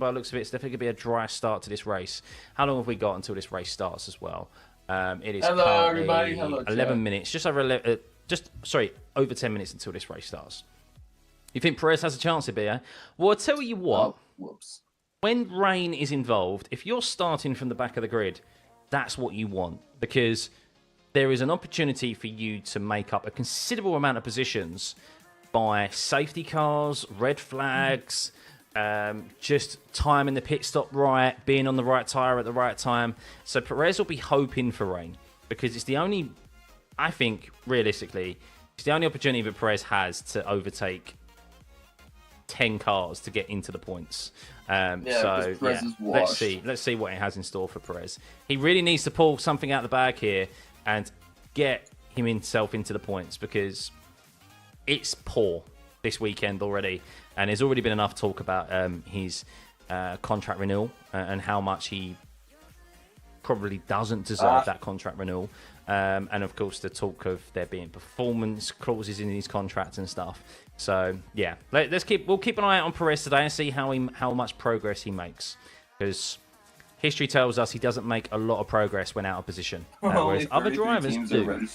by the looks of it, it's definitely going to be a dry start to this race. How long have we got until this race starts as well? It is Hello, everybody. Hello, 11 chat. minutes, just over 11, over 10 minutes until this race starts. You think Perez has a chance to be, eh? Well, I'll tell you what. Oh, whoops. When rain is involved, if you're starting from the back of the grid, that's what you want, because there is an opportunity for you to make up a considerable amount of positions by safety cars, red flags, just timing the pit stop right, being on the right tyre at the right time. So Perez will be hoping for rain, because it's the only, I think, realistically, it's the only opportunity that Perez has to overtake 10 cars to get into the points. Let's see what he has in store for Perez. He really needs to pull something out of the bag here and get himself into the points, because it's poor this weekend already, and there's already been enough talk about his contract renewal and how much he probably doesn't deserve that contract renewal, and of course the talk of there being performance clauses in his contract and stuff. So yeah, we'll keep an eye out on Perez today and see how much progress he makes, because history tells us he doesn't make a lot of progress when out of position, whereas other drivers do.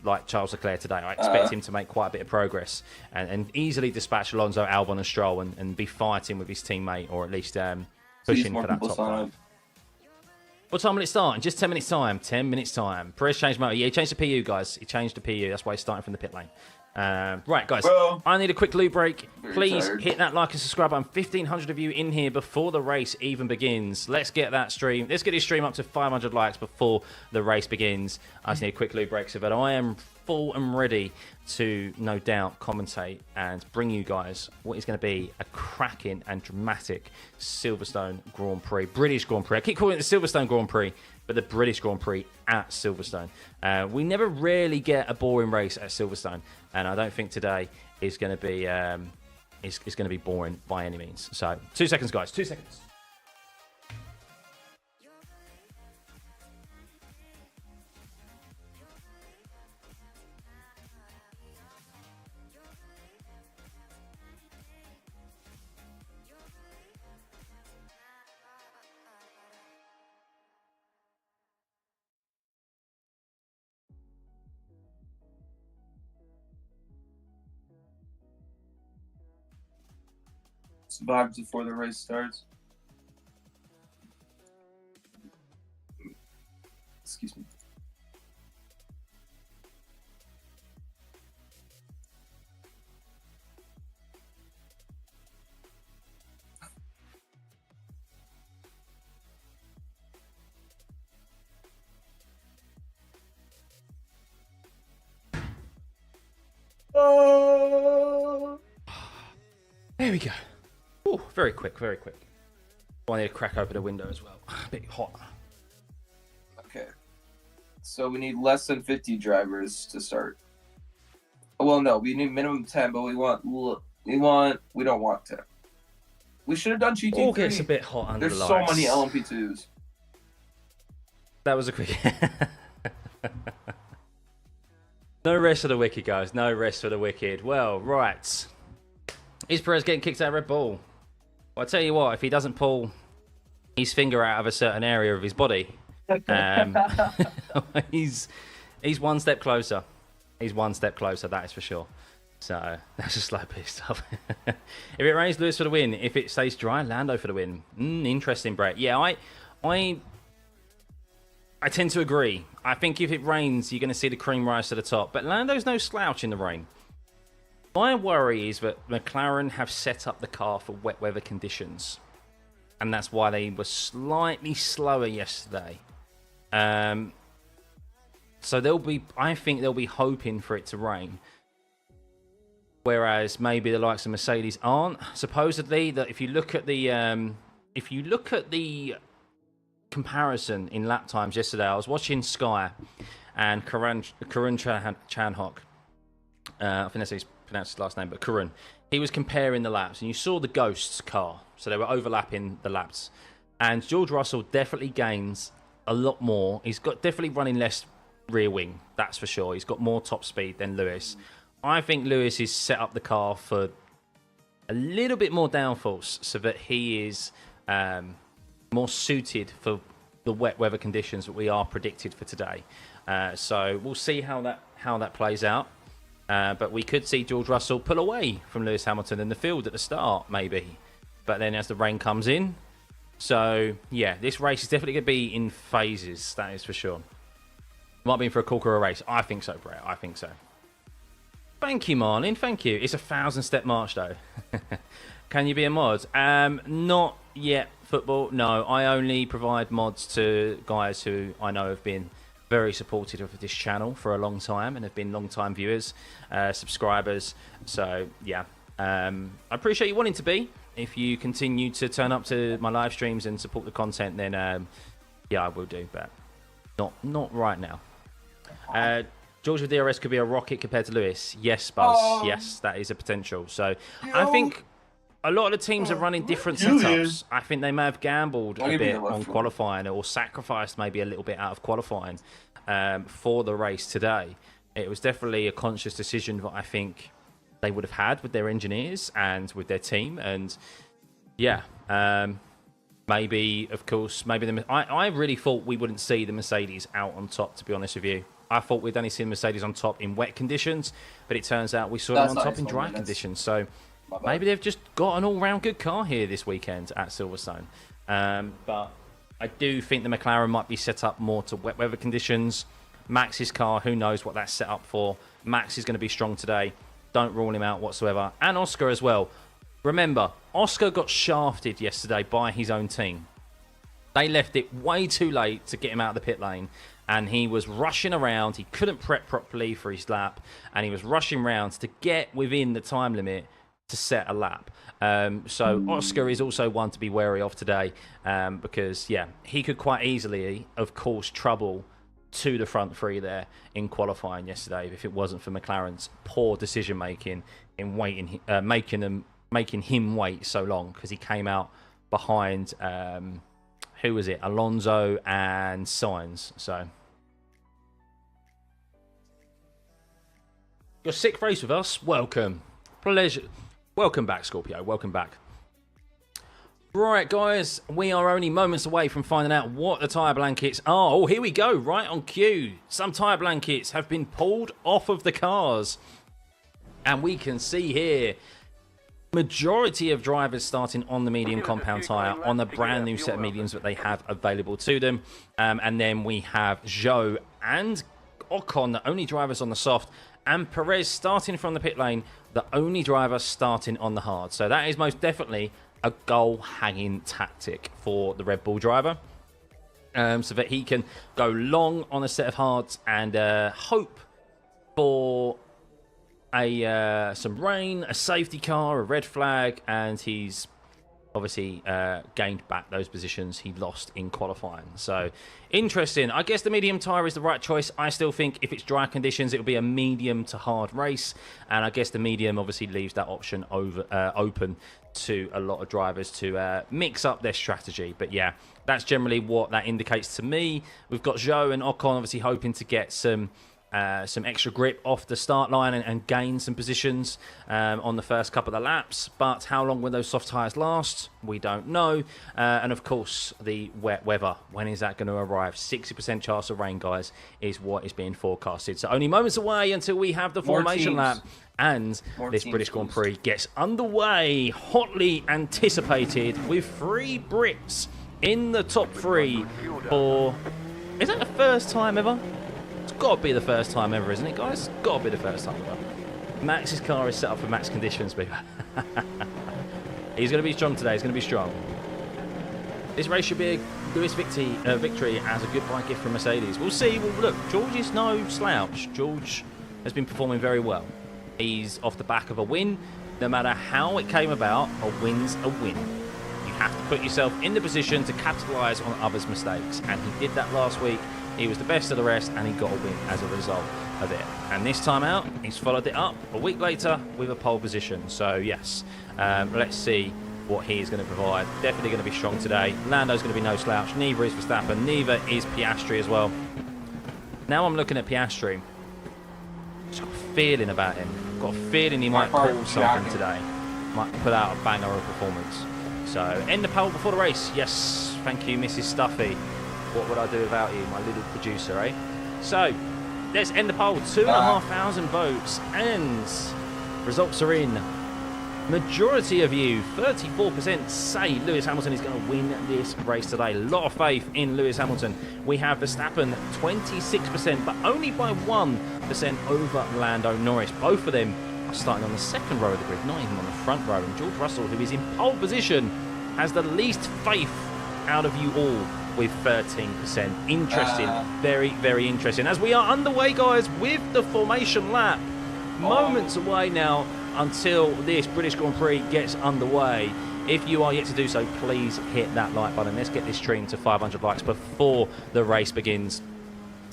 Like Charles Leclerc today, I expect him to make quite a bit of progress and easily dispatch Alonso, Albon and Stroll and be fighting with his teammate, or at least pushing for that top 5. What time will it start? In just 10 minutes time. 10 minutes time. Perez changed motor. Yeah, he changed the PU, guys. He changed the PU. That's why he's starting from the pit lane. Right, guys. Well, I need a quick loo break. Please tired. hit that like and subscribe button. 1,500 of you in here before the race even begins. Let's get that stream. Let's get this stream up to 500 likes before the race begins. I just need a quick loo break so that I am full and ready to, no doubt, commentate and bring you guys what is going to be a cracking and dramatic Silverstone Grand Prix, British Grand Prix. I keep calling it the Silverstone Grand Prix, but the British Grand Prix at Silverstone. We never really get a boring race at Silverstone, and I don't think today is going to be is going to be boring by any means. So 2 seconds, guys. 2 seconds. Vibes before the race starts. Excuse me. There we go. Oh, very quick, very quick. I need to crack open the window as well. A bit hot. Okay. So we need less than 50 drivers to start. Well, no, we need minimum 10, but we don't want 10. We should have done GT3. All gets a bit hot under There's the so lights. many LMP2s. That was a quick. No rest for the wicked, guys. No rest for the wicked. Well, right. Is Perez getting kicked out of Red Bull? Well, I'll tell you what, if he doesn't pull his finger out of a certain area of his body, he's one step closer. He's one step closer, that is for sure. So, that's a slow piece stuff. If it rains, Lewis for the win. If it stays dry, Lando for the win. Interesting, Brett. Yeah, I tend to agree. I think if it rains, you're going to see the cream rise to the top. But Lando's no slouch in the rain. My worry is that McLaren have set up the car for wet weather conditions, and that's why they were slightly slower yesterday. So I think they'll be hoping for it to rain, whereas maybe the likes of Mercedes aren't. Supposedly, that if you look at the comparison in lap times yesterday, I was watching Sky and Karun Chandhok. I think that's how he's pronounced his last name, but Karun. He was comparing the laps, and you saw the Ghost's car, so they were overlapping the laps. And George Russell definitely gains a lot more. He's got definitely running less rear wing, that's for sure. He's got more top speed than Lewis. I think Lewis has set up the car for a little bit more downforce so that he is more suited for the wet weather conditions that we are predicted for today. So we'll see how that plays out. But we could see George Russell pull away from Lewis Hamilton in the field at the start, maybe. But then as the rain comes in. So, yeah, this race is definitely going to be in phases, that is for sure. Might be in for a corker race. I think so, Brett. I think so. Thank you, Marlin. Thank you. It's a 1,000-step march, though. Can you be a mod? Not yet, football. No, I only provide mods to guys who I know have been very supportive of this channel for a long time and have been long-time viewers, subscribers. So, yeah. I appreciate you wanting to be. If you continue to turn up to my live streams and support the content, then, yeah, I will do. But not right now. George with DRS could be a rocket compared to Lewis. Yes, Buzz. Yes, that is a potential. So I think a lot of the teams are running different setups. I think they may have gambled a bit on qualifying or sacrificed maybe a little bit out of qualifying for the race today. It was definitely a conscious decision that I think they would have had with their engineers and with their team. And yeah, maybe, of course, maybe I really thought we wouldn't see the Mercedes out on top, to be honest with you. I thought we'd only seen Mercedes on top in wet conditions, but it turns out we saw them on top in dry conditions. So maybe they've just got an all-round good car here this weekend at Silverstone. But I do think the McLaren might be set up more to wet weather conditions. Max's car, who knows what that's set up for. Max is going to be strong today. Don't rule him out whatsoever. And Oscar as well. Remember, Oscar got shafted yesterday by his own team. They left it way too late to get him out of the pit lane. And he was rushing around. He couldn't prep properly for his lap. And he was rushing around to get within the time limit to set a lap. So Oscar is also one to be wary of today. Because, yeah, he could quite easily, of course, trouble to the front three there in qualifying yesterday if it wasn't for McLaren's poor decision making in waiting, making him wait so long, because he came out behind who was it, Alonso and Sainz. So your sixth race with us, welcome, pleasure, welcome back, Scorpio, welcome back. Right, guys, we are only moments away from finding out what the tyre blankets are. Oh, here we go, right on cue. Some tyre blankets have been pulled off of the cars. And we can see here, majority of drivers starting on the medium compound tyre on the brand new set of mediums that they have available to them. And then we have Zhou and Ocon, the only drivers on the soft, and Perez starting from the pit lane, the only driver starting on the hard. So that is most definitely a goal-hanging tactic for the Red Bull driver, so that he can go long on a set of hards and hope for some rain, a safety car, a red flag, and he's obviously gained back those positions he lost in qualifying. So interesting. I guess the medium tyre is the right choice. I still think if it's dry conditions, it'll be a medium to hard race, and I guess the medium obviously leaves that option open to a lot of drivers to mix up their strategy. But yeah, that's generally what that indicates to me. We've got Zhou and Ocon obviously hoping to get some extra grip off the start line and gain some positions on the first couple of laps. But how long will those soft tyres last? We don't know. And of course, the wet weather. When is that going to arrive? 60% chance of rain, guys, is what is being forecasted. So only moments away until we have the formation lap. And this British Grand Prix gets underway, hotly anticipated, with 3 Brits in the top 3 for... Is that the first time ever? It's got to be the first time ever, isn't it, guys? Got to be the first time ever. Max's car is set up for max conditions, people. He's going to be strong today. He's going to be strong. This race should be a Lewis victory as a goodbye gift from Mercedes. We'll see. Well, look, George is no slouch. George has been performing very well. He's off the back of a win. No matter how it came about, a win's a win. You have to put yourself in the position to capitalise on others' mistakes. And he did that last week. He was the best of the rest, and he got a win as a result of it. And this time out, he's followed it up a week later with a pole position. So, yes, let's see what he is going to provide. Definitely going to be strong today. Lando's going to be no slouch. Neither is Verstappen. Neither is Piastri as well. Now I'm looking at Piastri. Just got a feeling about him. Got a feeling he might pull something today. might put out a banger of performance. So, end the poll before the race. Yes, thank you, Mrs. Stuffy. What would I do without you, my little producer, eh? So, let's end the poll. 2,500 votes, and results are in. Majority of you, 34%, say Lewis Hamilton is going to win this race today. A lot of faith in Lewis Hamilton. We have Verstappen, 26%, but only by 1% over Lando Norris. Both of them are starting on the second row of the grid, not even on the front row. And George Russell, who is in pole position, has the least faith out of you all with 13%. Interesting. Very, very interesting. As we are underway, guys, with the formation lap. Moments away now until this British Grand Prix gets underway. If you are yet to do so, please hit that like button. Let's get this stream to 500 likes before the race begins.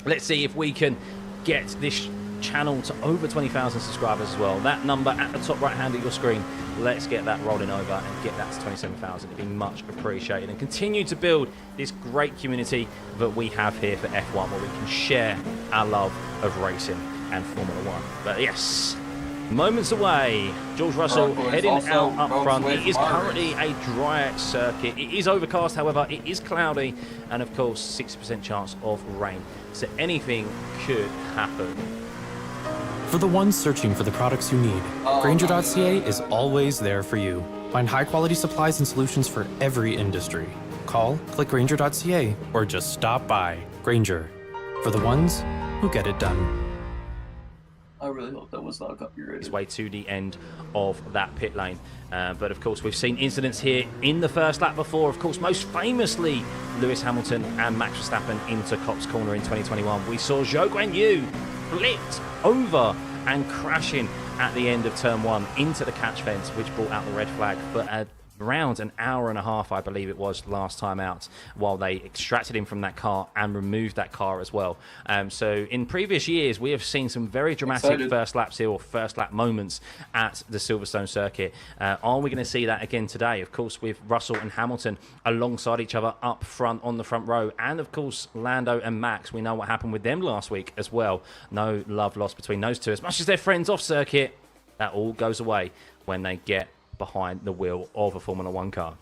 Let's see if we can get this channel to over 20,000 subscribers as well. That number at the top right hand of your screen, let's get that rolling over and get that to 27,000. It'd be much appreciated, and continue to build this great community that we have here for F1, where we can share our love of racing and Formula One. But yes, moments away. George Russell heading out up front. It is currently a dry circuit. It is overcast, however, it is cloudy, and of course 60% chance of rain. So anything could happen. For the ones searching for the products you need, Grainger.ca is always there for you. Find high-quality supplies and solutions for every industry. Call, click Grainger.ca, or just stop by. Grainger, for the ones who get it done. I really hope that was not copyrighted. His way to the end of that pit lane. But of course, we've seen incidents here in the first lap before. Of course, most famously, Lewis Hamilton and Max Verstappen into Copse Corner in 2021. We saw Zhou Guanyu flipped over and crashing at the end of turn 1 into the catch fence, which brought out the red flag for around an hour and a half, I believe it was, last time out, while they extracted him from that car and removed that car as well. So in previous years, we have seen some very dramatic first laps here, or first lap moments at the Silverstone circuit. Are we going to see that again today? Of course, with Russell and Hamilton alongside each other up front on the front row, and of course Lando and Max. We know what happened with them last week as well. No love lost between those two. As much as they're friends off circuit, that all goes away when they get behind the wheel of a Formula One car.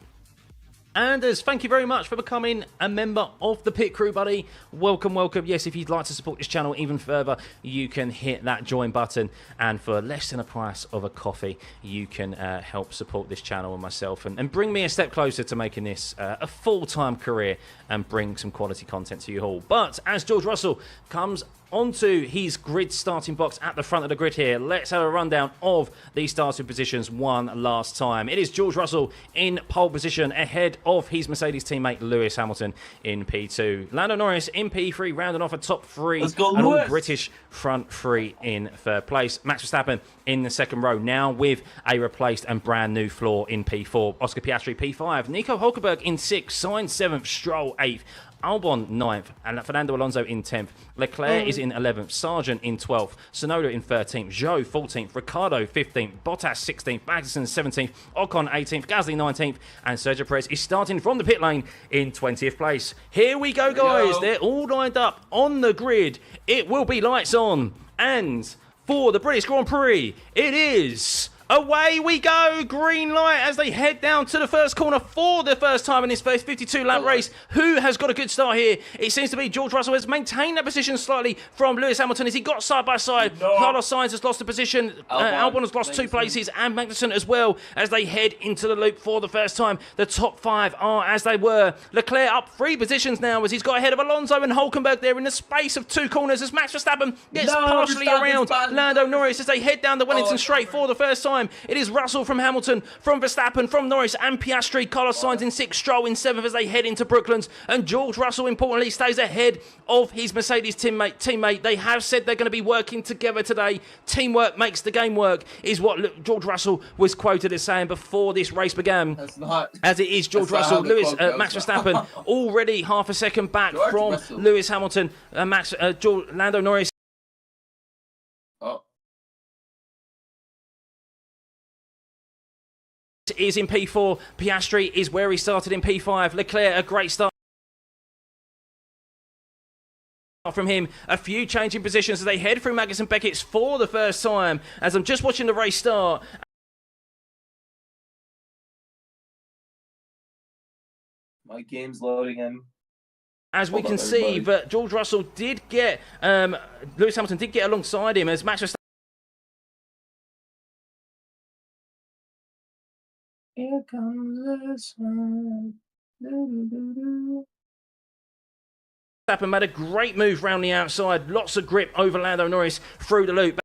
Anders, thank you very much for becoming a member of the pit crew, buddy. Welcome, welcome. Yes, if you'd like to support this channel even further, you can hit that join button, and for less than the price of a coffee, you can help support this channel and myself, and bring me a step closer to making this a full-time career and bring some quality content to you all. But as George Russell comes onto his grid starting box at the front of the grid here, let's have a rundown of the starting positions one last time. It is George Russell in pole position ahead of his Mercedes teammate Lewis Hamilton in P2. Lando Norris in P3, rounding off a top 3, Let's go, and all Lewis. British front 3 in third place. Max Verstappen in the second row, now with a replaced and brand new floor in P4. Oscar Piastri P5, Nico Hulkenberg in 6th, Sainz 7th, Stroll 8th, Albon 9th, and Fernando Alonso in 10th. Leclerc is in 11th, Sargent in 12th, Tsunoda in 13th, Zhou 14th, Ricciardo 15th, Bottas 16th, Magnussen 17th, Ocon 18th, Gasly 19th, and Sergio Perez is starting from the pit lane in 20th place. Here we go, guys. They're all lined up on the grid. It will be lights on. And for the British Grand Prix, it is... away we go, green light as they head down to the first corner for the first time in this first 52-lap race. Who has got a good start here? It seems to be George Russell has maintained that position slightly from Lewis Hamilton as he got side by side. Carlos Sainz has lost a position. Albon has lost 2 places, and Magnussen as well as they head into the loop for the first time. The top 5 are as they were. Leclerc up 3 positions now as he's got ahead of Alonso and Hulkenberg there in the space of 2 corners as Max Verstappen gets partially around Lando Norris as they head down the Wellington straight for the first time. It is Russell from Hamilton, from Verstappen, from Norris and Piastri. Carlos Sainz in 6th, Stroll in 7th as they head into Brooklands. And George Russell, importantly, stays ahead of his Mercedes teammate. They have said they're going to be working together today. Teamwork makes the game work, is what George Russell was quoted as saying before this race began. That's not. As it is George Russell, Max Verstappen already half a second back from Lewis Hamilton. Lando Norris is in P4. Piastri is where he started in P5. Leclerc, a great start from him. A few changing positions as they head through Magnussen Beckett's for the first time. As I'm just watching the race start, My game's loading in. As we can see, that George Russell did get, Lewis Hamilton did get alongside him as Max Verstappen. Here comes the sun. Verstappen made a great move round the outside. Lots of grip over Lando Norris through the loop.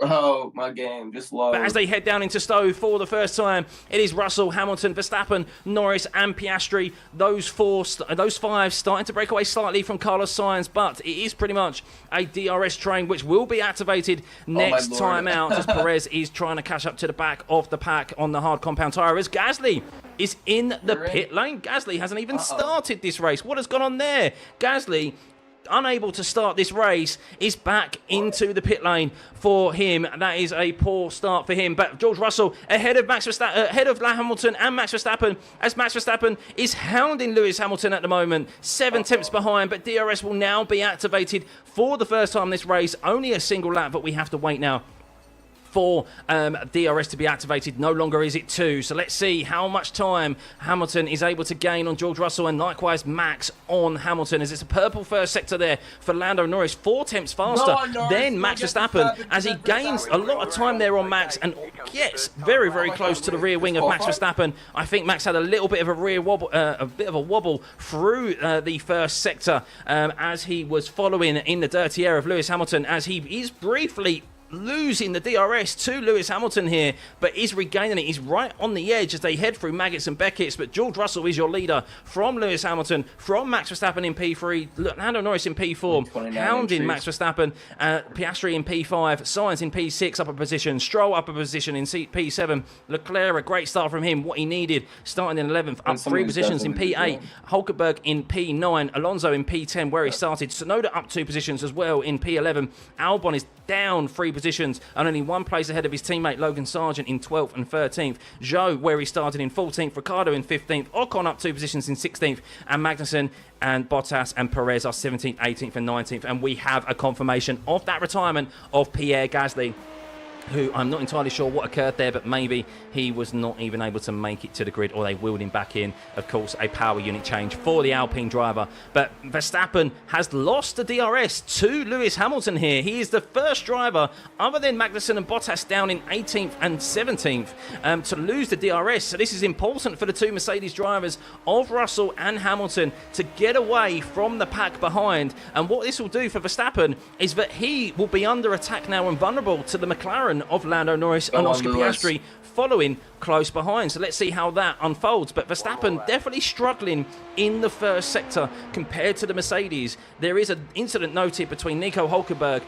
Oh, my game, just low. But as they head down into Stowe for the first time, it is Russell, Hamilton, Verstappen, Norris and Piastri. Those five starting to break away slightly from Carlos Sainz, but it is pretty much a DRS train which will be activated next time out as Perez is trying to catch up to the back of the pack on the hard compound tyre as Gasly is in the pit lane. Gasly hasn't even started this race. What has gone on there? Gasly, unable to start this race, is back into the pit lane for him. That is a poor start for him. But George Russell ahead of Hamilton and Max Verstappen, as Max Verstappen is hounding Lewis Hamilton at the moment, 7 tenths behind. But DRS will now be activated for the first time this race. Only a single lap, but we have to wait now for DRS to be activated. No longer is it 2. So let's see how much time Hamilton is able to gain on George Russell, and likewise Max on Hamilton, as it's a purple first sector there for Lando Norris, 4 tenths faster than Max Verstappen, as he gains a lot of time there on Max and gets very, very close to the rear wing of Max Verstappen. I think Max had a little bit of a rear wobble, through the first sector as he was following in the dirty air of Lewis Hamilton, as he is briefly losing the DRS to Lewis Hamilton here, but is regaining it. He's right on the edge as they head through Maggots and Beckett's, but George Russell is your leader from Lewis Hamilton, from Max Verstappen in P3, Lando Norris in P4, hounding Max Verstappen, Piastri in P5, Sainz in P6, upper position, Stroll upper position in P7, Leclerc, a great start from him, what he needed, starting in 11th, up 3 positions in P8, Hulkenberg in P9, Alonso in P10 where he started, Tsunoda up 2 positions as well in P11, Albon is down 3 positions and only 1 place ahead of his teammate Logan Sargent in 12th and 13th. Zhou, where he started, in 14th. Ricciardo in 15th. Ocon up 2 positions in 16th. And Magnussen and Bottas and Perez are 17th, 18th and 19th. And we have a confirmation of that retirement of Pierre Gasly, who I'm not entirely sure what occurred there, but maybe he was not even able to make it to the grid, or they wheeled him back in. Of course, a power unit change for the Alpine driver. But Verstappen has lost the DRS to Lewis Hamilton here. He is the first driver, other than Magnussen and Bottas down in 18th and 17th, to lose the DRS. So this is important for the 2 Mercedes drivers of Russell and Hamilton to get away from the pack behind. And what this will do for Verstappen is that he will be under attack now and vulnerable to the McLaren of Lando Norris and Oscar Piastri following close behind. So let's see how that unfolds. But Verstappen definitely struggling in the first sector compared to the Mercedes. There is an incident noted between Nico Hulkenberg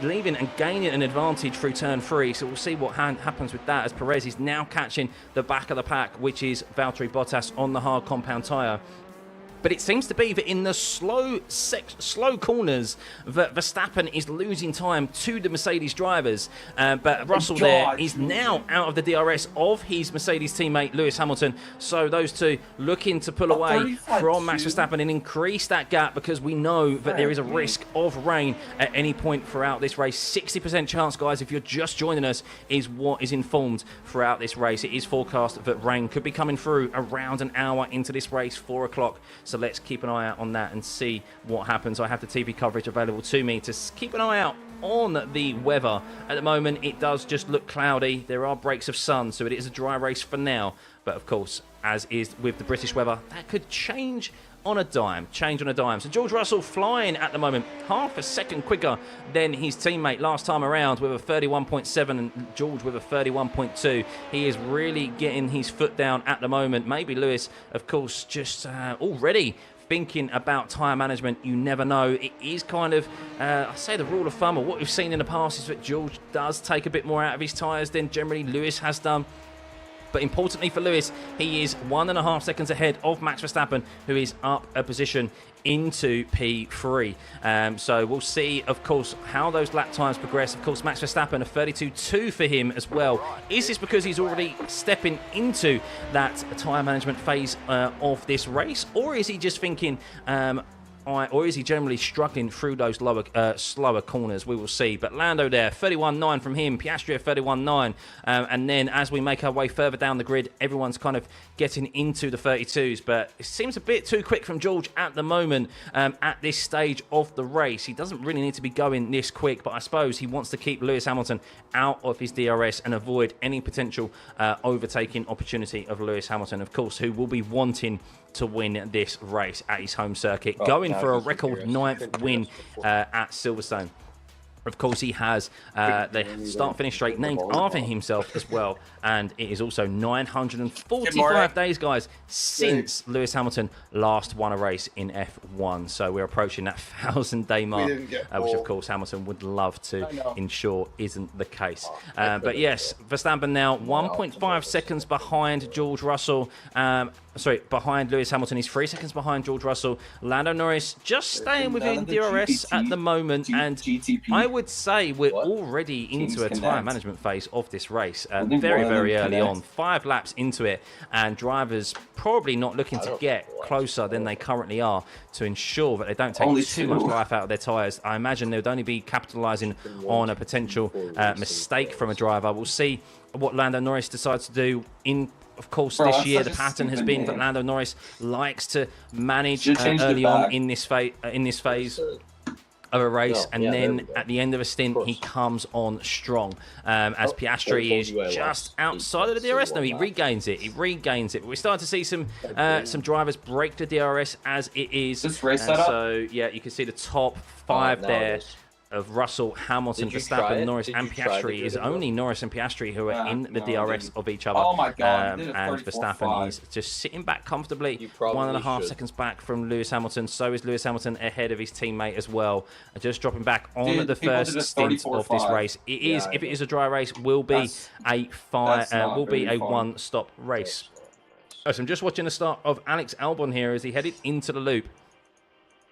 leaving and gaining an advantage through turn 3. So we'll see what happens with that, as Perez is now catching the back of the pack, which is Valtteri Bottas on the hard compound tyre. But it seems to be that in the slow corners that Verstappen is losing time to the Mercedes drivers. But Russell there is now out of the DRS of his Mercedes teammate Lewis Hamilton. So those two looking to pull away from Max Verstappen and increase that gap, because we know that there is a risk of rain at any point throughout this race. 60% chance, guys, if you're just joining us, is what is informed throughout this race. It is forecast that rain could be coming through around an hour into this race, 4 o'clock. So let's keep an eye out on that and see what happens. I have the TV coverage available to me to keep an eye out on the weather. At the moment, it does just look cloudy. There are breaks of sun, so it is a dry race for now. But of course, as is with the British weather, that could change on a dime. So George Russell flying at the moment, half a second quicker than his teammate last time around with a 31.7 and George with a 31.2. He is really getting his foot down at the moment. Maybe Lewis, of course, just already thinking about tyre management. You never know. It is kind of, I say the rule of thumb, or what we've seen in the past, is that George does take a bit more out of his tyres than generally Lewis has done. But importantly for Lewis, he is 1.5 seconds ahead of Max Verstappen, who is up a position into P3. So we'll see, of course, how those lap times progress. Of course, Max Verstappen, a 32.2 for him as well. Is this because he's already stepping into that tyre management phase of this race? Or is he just thinking, or is he generally struggling through those slower corners? We will see. But Lando there, 31.9 from him, Piastri at 31.9. And then as we make our way further down the grid, everyone's kind of getting into the 32s. But it seems a bit too quick from George at the moment at this stage of the race. He doesn't really need to be going this quick, but I suppose he wants to keep Lewis Hamilton out of his DRS and avoid any potential overtaking opportunity of Lewis Hamilton, of course, who will be wanting to win this race at his home circuit, going for a record 9th win at Silverstone. Of course, he has the start-finish straight named after himself as well. And it is also 945 days, guys, since Lewis Hamilton last won a race in F1. So we're approaching that 1,000-day mark, which, of course, Hamilton would love to ensure isn't the case. But yes, Verstappen now 1.5 seconds behind George Russell. Behind Lewis Hamilton. He's 3 seconds behind George Russell. Lando Norris just staying within DRS at the moment. And I would say we're already into a tyre management phase of this race. Very early on. 5 laps into it. And drivers probably not looking to get closer than they currently are to ensure that they don't take too much life out of their tyres. I imagine they would only be capitalising on a potential mistake from a driver. We'll see what Lando Norris decides to do Of course, this year the pattern has been that Lando Norris likes to manage early on in this phase of a race, and then at the end of a stint he comes on strong. As Piastri is just outside of the DRS. No, he regains it. We're starting to see some drivers break the DRS as it is. So yeah, you can see the top 5 there of Russell, Hamilton, Verstappen, Norris and Piastri. Is only Norris and Piastri who are in the DRS of each other. Oh my God, and Verstappen is just sitting back comfortably, 1.5 seconds back from Lewis Hamilton. So is Lewis Hamilton ahead of his teammate as well, just dropping back on the first stint of this race. It is, if it is a dry race, will be a one-stop race. So I'm just watching the start of Alex Albon here as he headed into the loop.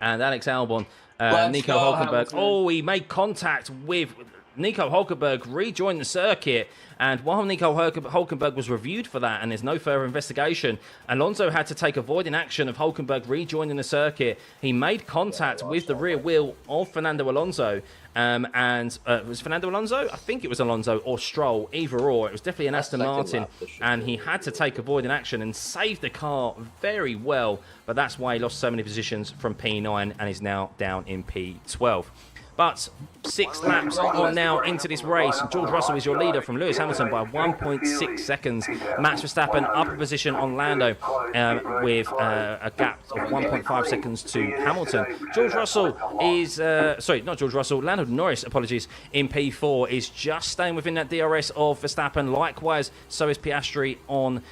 And Alex Albon, Nico Hulkenberg. Oh, he made contact with Nico Hulkenberg, rejoined the circuit. And while Nico Hulkenberg was reviewed for that and there's no further investigation, Alonso had to take avoiding action of Hulkenberg rejoining the circuit. He made contact with the rear wheel of Fernando Alonso. Was Fernando Alonso? I think it was Alonso or Stroll, either or. It was definitely an Aston Martin, and he had to take avoiding action and save the car very well. But that's why he lost so many positions from P9 and is now down in P12. But 6 laps on now into this race. George Russell is your leader from Lewis Hamilton by 1.6 seconds. Max Verstappen up a position on Lando with a gap of 1.5 seconds to Hamilton. George Russell is, Lando Norris, apologies, in P4 is just staying within that DRS of Verstappen. Likewise, so is Piastri on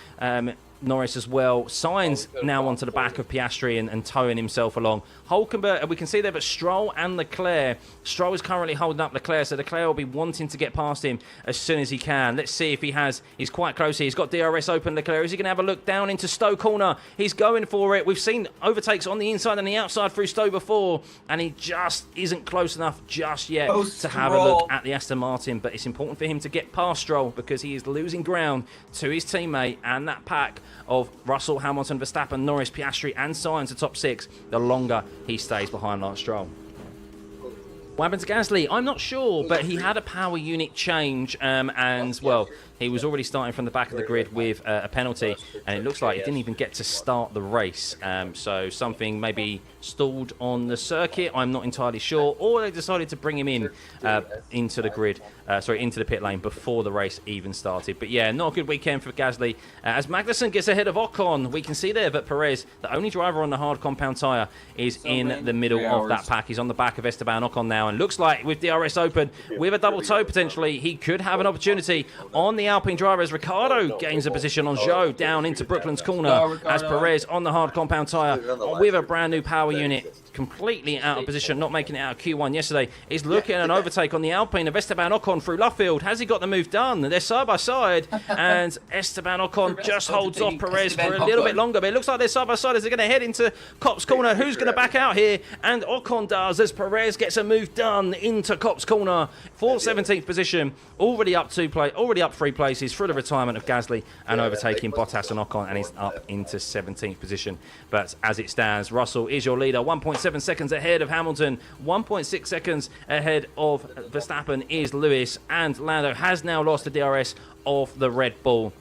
Norris as well. Sainz now onto the back of Piastri and towing himself along. Hulkenberg, we can see there, but Stroll and Leclerc. Stroll is currently holding up Leclerc, so Leclerc will be wanting to get past him as soon as he can. Let's see if he has. He's quite close here. He's got DRS open, Leclerc. Is he going to have a look down into Stowe corner? He's going for it. We've seen overtakes on the inside and the outside through Stowe before, and he just isn't close enough just yet to have a look at the Aston Martin. But it's important for him to get past Stroll because he is losing ground to his teammate, and that pack of Russell, Hamilton, Verstappen, Norris, Piastri and Sainz, the top 6, the longer he stays behind Lance Stroll. What happened to Gasly? I'm not sure, but he had a power unit change, and, well, he was already starting from the back of the grid with a penalty, and it looks like he didn't even get to start the race. So something maybe stalled on the circuit, I'm not entirely sure, or they decided to bring him in into the grid, into the pit lane before the race even started. But yeah, not a good weekend for Gasly. As Magnussen gets ahead of Ocon, we can see there that Perez, the only driver on the hard compound tyre, is in the middle of that pack. He's on the back of Esteban Ocon now, and looks like with DRS open, with a double toe potentially, he could have an opportunity on the Alpine driver as Ricciardo gains a position on Zhou down into Brooklands corner, as Perez on the hard compound tyre with a brand new power unit, completely out of position, not making it out of Q1 yesterday, is looking at an overtake on the Alpine of Esteban Ocon through Luffield. Has he got the move done? They're side by side, and Esteban Ocon just holds off Perez for a little bit longer, but it looks like they're side by side as they're going to head into Copse corner. Who's going to back out here? And Ocon does, as Perez gets a move done into Copse corner for 17th position, already up 3 places through the retirement of Gasly and overtaking Bottas and Ocon, and he's up into 17th position. But as it stands, Russell is your leader, 1.7 seconds ahead of Hamilton, 1.6 seconds ahead of Verstappen is Lewis, and Lando has now lost the DRS of the Red Bull.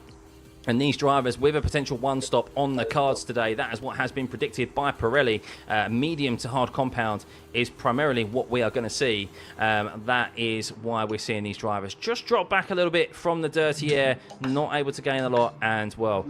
And these drivers with a potential one-stop on the cards today, that is what has been predicted by Pirelli. Medium to hard compound is primarily what we are going to see. That is why we're seeing these drivers just drop back a little bit from the dirty air, not able to gain a lot, and, well,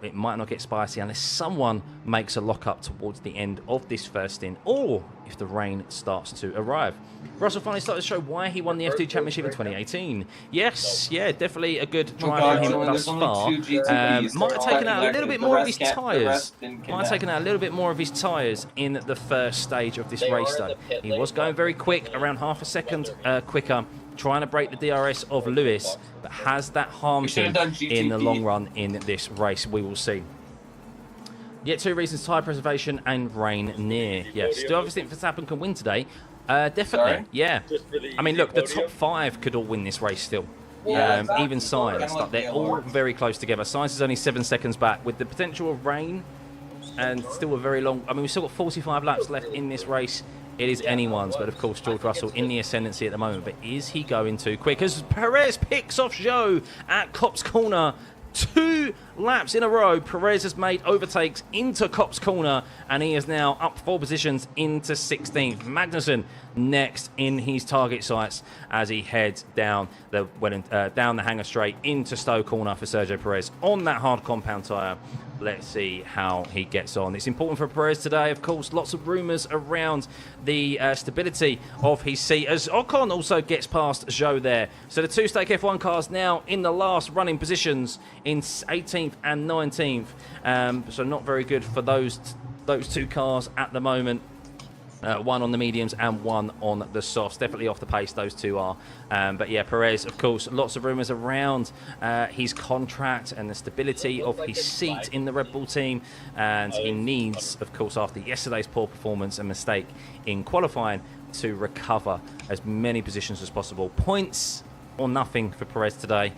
it might not get spicy unless someone makes a lock-up towards the end of this first stint, or if the rain starts to arrive. Russell finally started to show why he won the F2 Championship in 2018. Yes, yeah, definitely a good drive for him thus far. Might have taken out a little bit more of his tyres. Might have taken out a little bit more of his tyres in the first stage of this race, though. He was going very quick, around half a second quicker, trying to break the DRS of Lewis, but has that harmed him in the long run in this race? We will see. Yet two reasons: tyre preservation and rain near. Yes, do I obviously think Verstappen can win today? Definitely, sorry? Yeah. I mean, look, the top 5 could all win this race still. Yeah, exactly. Even Sainz, they're all very close together. Sainz is only 7 seconds back, with the potential of rain and still a very long... I mean, we've still got 45 laps left in this race. It is anyone's, but of course George Russell in the ascendancy at the moment. But is he going too quick? As Perez picks off Zhou at Copse Corner. 2 laps in a row, Perez has made overtakes into Copse Corner, and he is now up 4 positions into 16th. Magnussen next in his target sights as he heads down the hangar straight into Stowe Corner for Sergio Perez on that hard compound tyre. Let's see how he gets on. It's important for Perez today, of course. Lots of rumours around the stability of his seat as Ocon also gets past Zhou there. So the 2 Stake F1 cars now in the last running positions in 18th and 19th. So not very good for those 2 cars at the moment. One on the mediums and one on the softs. Definitely off the pace, those 2 are. But yeah, Perez, of course, lots of rumours around his contract and the stability of his seat in the Red Bull team. And he needs, of course, after yesterday's poor performance and mistake in qualifying, to recover as many positions as possible. Points or nothing for Perez today.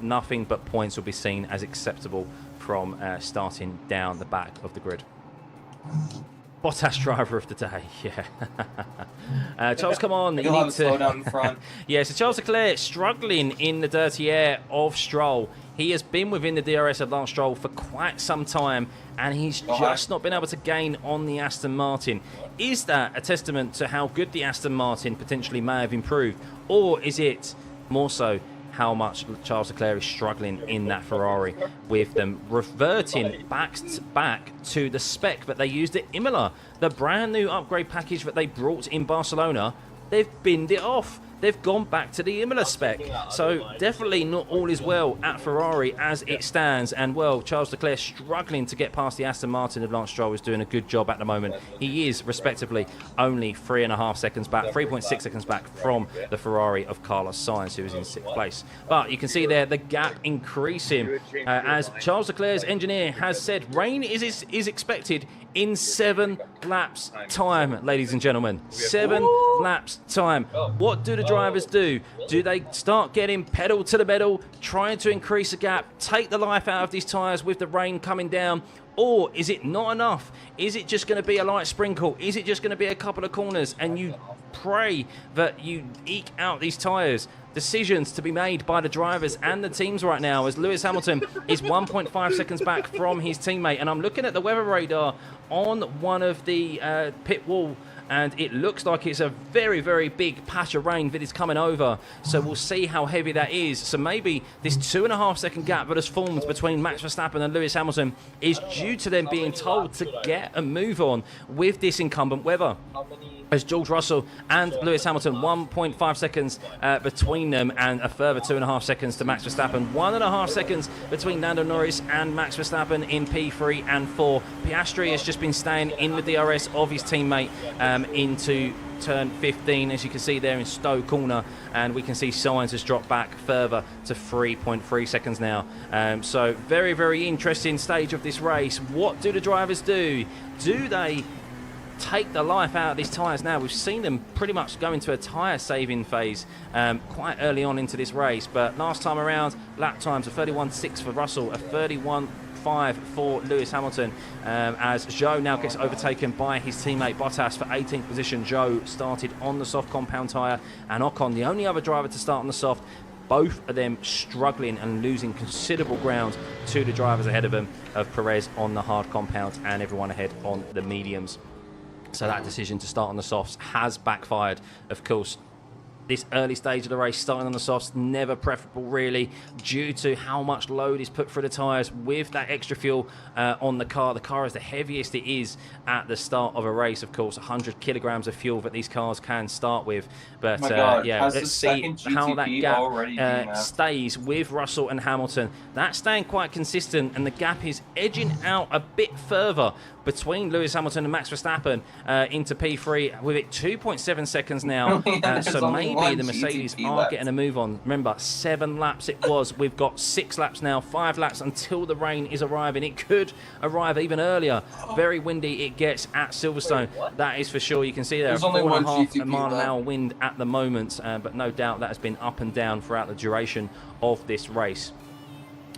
Nothing but points will be seen as acceptable from starting down the back of the grid. Bottas driver of the day, yeah. Charles, come on. You'll have a slowdown in front. Yeah, so Charles Leclerc struggling in the dirty air of Stroll. He has been within the DRS of Lance Stroll for quite some time, and he's just not been able to gain on the Aston Martin. Is that a testament to how good the Aston Martin potentially may have improved, or is it more so how much Charles Leclerc is struggling in that Ferrari, with them reverting back to the spec that they used at Imola, the brand new upgrade package that they brought in Barcelona? They've binned it off. They've gone back to the Imola spec. So definitely not all is well at Ferrari as it stands. And, well, Charles Leclerc struggling to get past the Aston Martin of Lance Stroll is doing a good job at the moment. He is, respectively, only 3.5 seconds back, 3.6 seconds back from the Ferrari of Carlos Sainz, who is in 6th place. But you can see there the gap increasing as Charles Leclerc's engineer has said rain is expected in 7 laps time, ladies and gentlemen. 7 laps time. What do the drivers do? Do they start getting pedal to the metal, trying to increase the gap, take the life out of these tyres with the rain coming down? Or is it not enough? Is it just going to be a light sprinkle? Is it just going to be a couple of corners and you pray that you eke out these tyres? Decisions to be made by the drivers and the teams right now, as Lewis Hamilton is 1.5 seconds back from his teammate. And I'm looking at the weather radar on one of the pit wall, and it looks like it's a very, very big patch of rain that is coming over. So we'll see how heavy that is. So maybe this 2.5 second gap that has formed between Max Verstappen and Lewis Hamilton is due to them being told to get a move on with this inclement weather. As George Russell and Lewis Hamilton, 1.5 seconds between them, and a further 2.5 seconds to Max Verstappen. 1.5 seconds between Lando Norris and Max Verstappen in P3 and 4. Piastri has just been staying in the DRS of his teammate into turn 15, as you can see there in Stowe Corner, and we can see Sainz has dropped back further to 3.3 seconds now. So very, very interesting stage of this race. What do the drivers do? Do they take the life out of these tyres now. We've seen them pretty much go into a tyre saving phase quite early on into this race, but last time around, lap times a 31.6 for Russell, a 31.5 for Lewis Hamilton, as Zhou now gets overtaken by his teammate Bottas for 18th position. Zhou started on the soft compound tyre, and Ocon, the only other driver to start on the soft. Both of them struggling and losing considerable ground to the drivers ahead of them, of Perez on the hard compounds and everyone ahead on the mediums. So that decision to start on the softs has backfired, of course. This early stage of the race, starting on the softs, never preferable really, due to how much load is put through the tyres with that extra fuel on the car. The car is the heaviest it is at the start of a race, of course, 100 kilograms of fuel that these cars can start with. But yeah, let's see how that gap stays with Russell and Hamilton. That's staying quite consistent, and the gap is edging out a bit further between Lewis Hamilton and Max Verstappen into P3, with it 2.7 seconds now. So maybe the Mercedes are getting a move on. Remember, 7 laps it was. We've got 6 laps now, 5 laps until the rain is arriving. It could arrive even earlier. Very windy it gets at Silverstone. That is for sure. You can see there a 4.5 mile an hour wind at the moment, but no doubt that has been up and down throughout the duration of this race.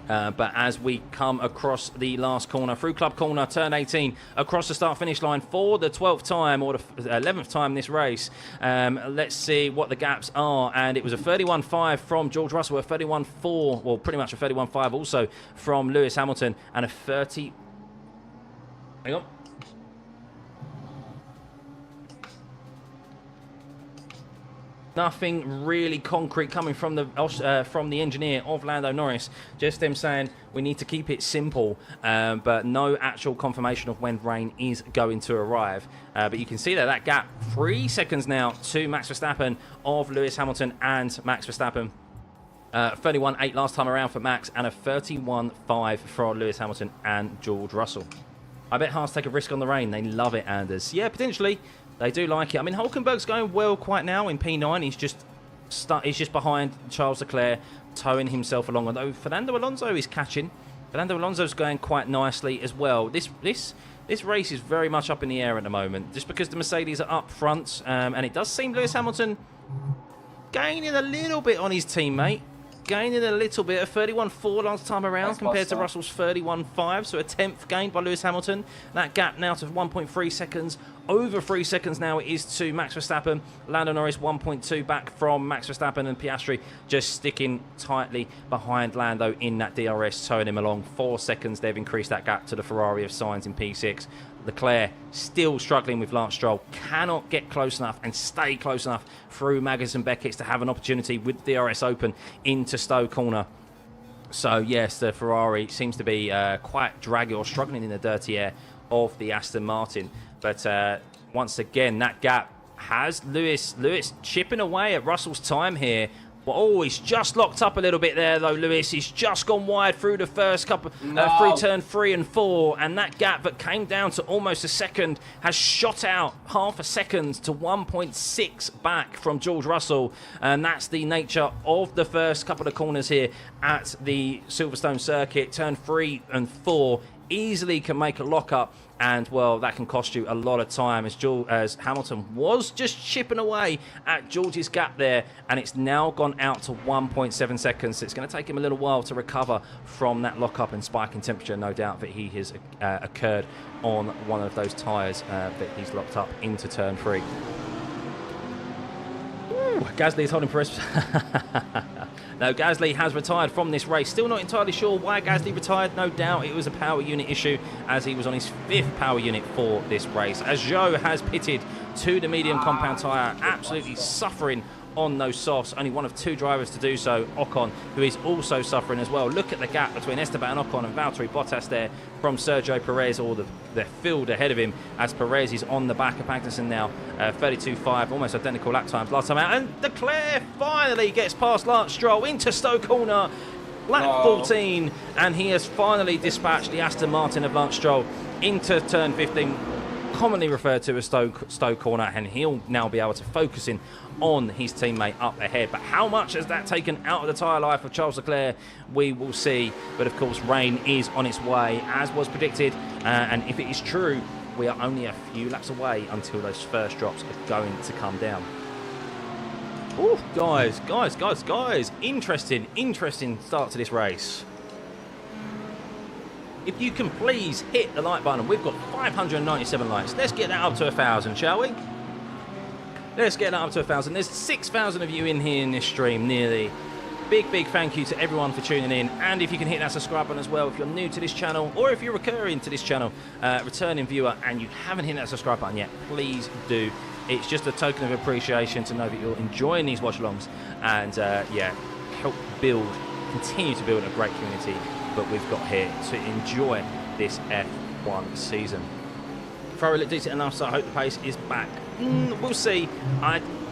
But as we come across the last corner, through Club Corner, turn 18, across the start-finish line for the 12th time, or the 11th time this race, let's see what the gaps are. And it was a 31.5 from George Russell, a 31.4, well, pretty much a 31.5 also from Lewis Hamilton, and a 30... Hang on. Nothing really concrete coming from the engineer of Lando Norris. Just them saying we need to keep it simple, but no actual confirmation of when rain is going to arrive. But you can see that gap, 3 seconds now to Max Verstappen of Lewis Hamilton and Max Verstappen. 31.8 last time around for Max, and a 31.5 for Lewis Hamilton and George Russell. I bet Haas take a risk on the rain. They love it, Anders. Yeah, potentially. They do like it. I mean, Hulkenberg's going well quite now in P9. He's just behind Charles Leclerc, towing himself along. Although Fernando Alonso is catching. Fernando Alonso's going quite nicely as well. This race is very much up in the air at the moment, just because the Mercedes are up front, and it does seem Lewis Hamilton gaining a little bit on his teammate. Gaining a little bit, a 31.4 last time around compared to Russell's 31.5, so a 10th gained by Lewis Hamilton. That gap now to 1.3 seconds, over 3 seconds now it is to Max Verstappen. Lando Norris 1.2 back from Max Verstappen, and Piastri just sticking tightly behind Lando in that DRS, towing him along. 4 seconds, they've increased that gap to the Ferrari of Sainz in P6. Leclerc still struggling with Lance Stroll, cannot get close enough and stay close enough through Maggers and Beckett's to have an opportunity with DRS open into Stowe Corner. So yes, the Ferrari seems to be quite draggy or struggling in the dirty air of the Aston Martin. But once again, that gap has Lewis chipping away at Russell's time here. Well, oh, he's just locked up a little bit there, though, Lewis. He's just gone wide through the first couple, through turn 3 and 4, and that gap that came down to almost a second has shot out half a second to 1.6 back from George Russell, and that's the nature of the first couple of corners here at the Silverstone circuit. Turn 3 and 4 easily can make a lock-up, and, well, that can cost you a lot of time, as Hamilton was just chipping away at George's gap there, and it's now gone out to 1.7 seconds. So it's going to take him a little while to recover from that lock-up and spike in temperature. No doubt that he has occurred on one of those tyres that he's locked up into turn 3. Gasly is holding Perez. No, Gasly has retired from this race. Still not entirely sure why Gasly retired. No doubt it was a power unit issue, as he was on his 5th power unit for this race. As Zhou has pitted to the medium compound tyre, absolutely suffering on those softs. Only one of 2 drivers to do so, Ocon, who is also suffering as well. Look at the gap between Esteban Ocon and Valtteri Bottas there from Sergio Perez, or the field ahead of him, as Perez is on the back of Magnussen now. 32.5, almost identical lap times last time out. And Leclerc finally gets past Lance Stroll into Stowe Corner, lap 14, and he has finally dispatched the Aston Martin of Lance Stroll into turn 15, commonly referred to as Stowe Corner, and he'll now be able to focus in on his teammate up ahead. But how much has that taken out of the tyre life of Charles Leclerc? We will see. But of course, rain is on its way, as was predicted, and if it is true we are only a few laps away until those first drops are going to come down. Oh, guys. Interesting start to this race. If you can please hit the like button. We've got 597 likes. Let's get that up to 1,000, shall we? Let's get that up to 1,000. There's 6,000 of you in here in this stream, nearly. Big thank you to everyone for tuning in. And if you can hit that subscribe button as well, if you're new to this channel, or if you're recurring to this channel, returning viewer, and you haven't hit that subscribe button yet, please do. It's just a token of appreciation to know that you're enjoying these watch-alongs and, yeah, help continue to build a great community that we've got here to enjoy this F1 season. Ferrari look decent enough, so I hope the pace is back. We'll see.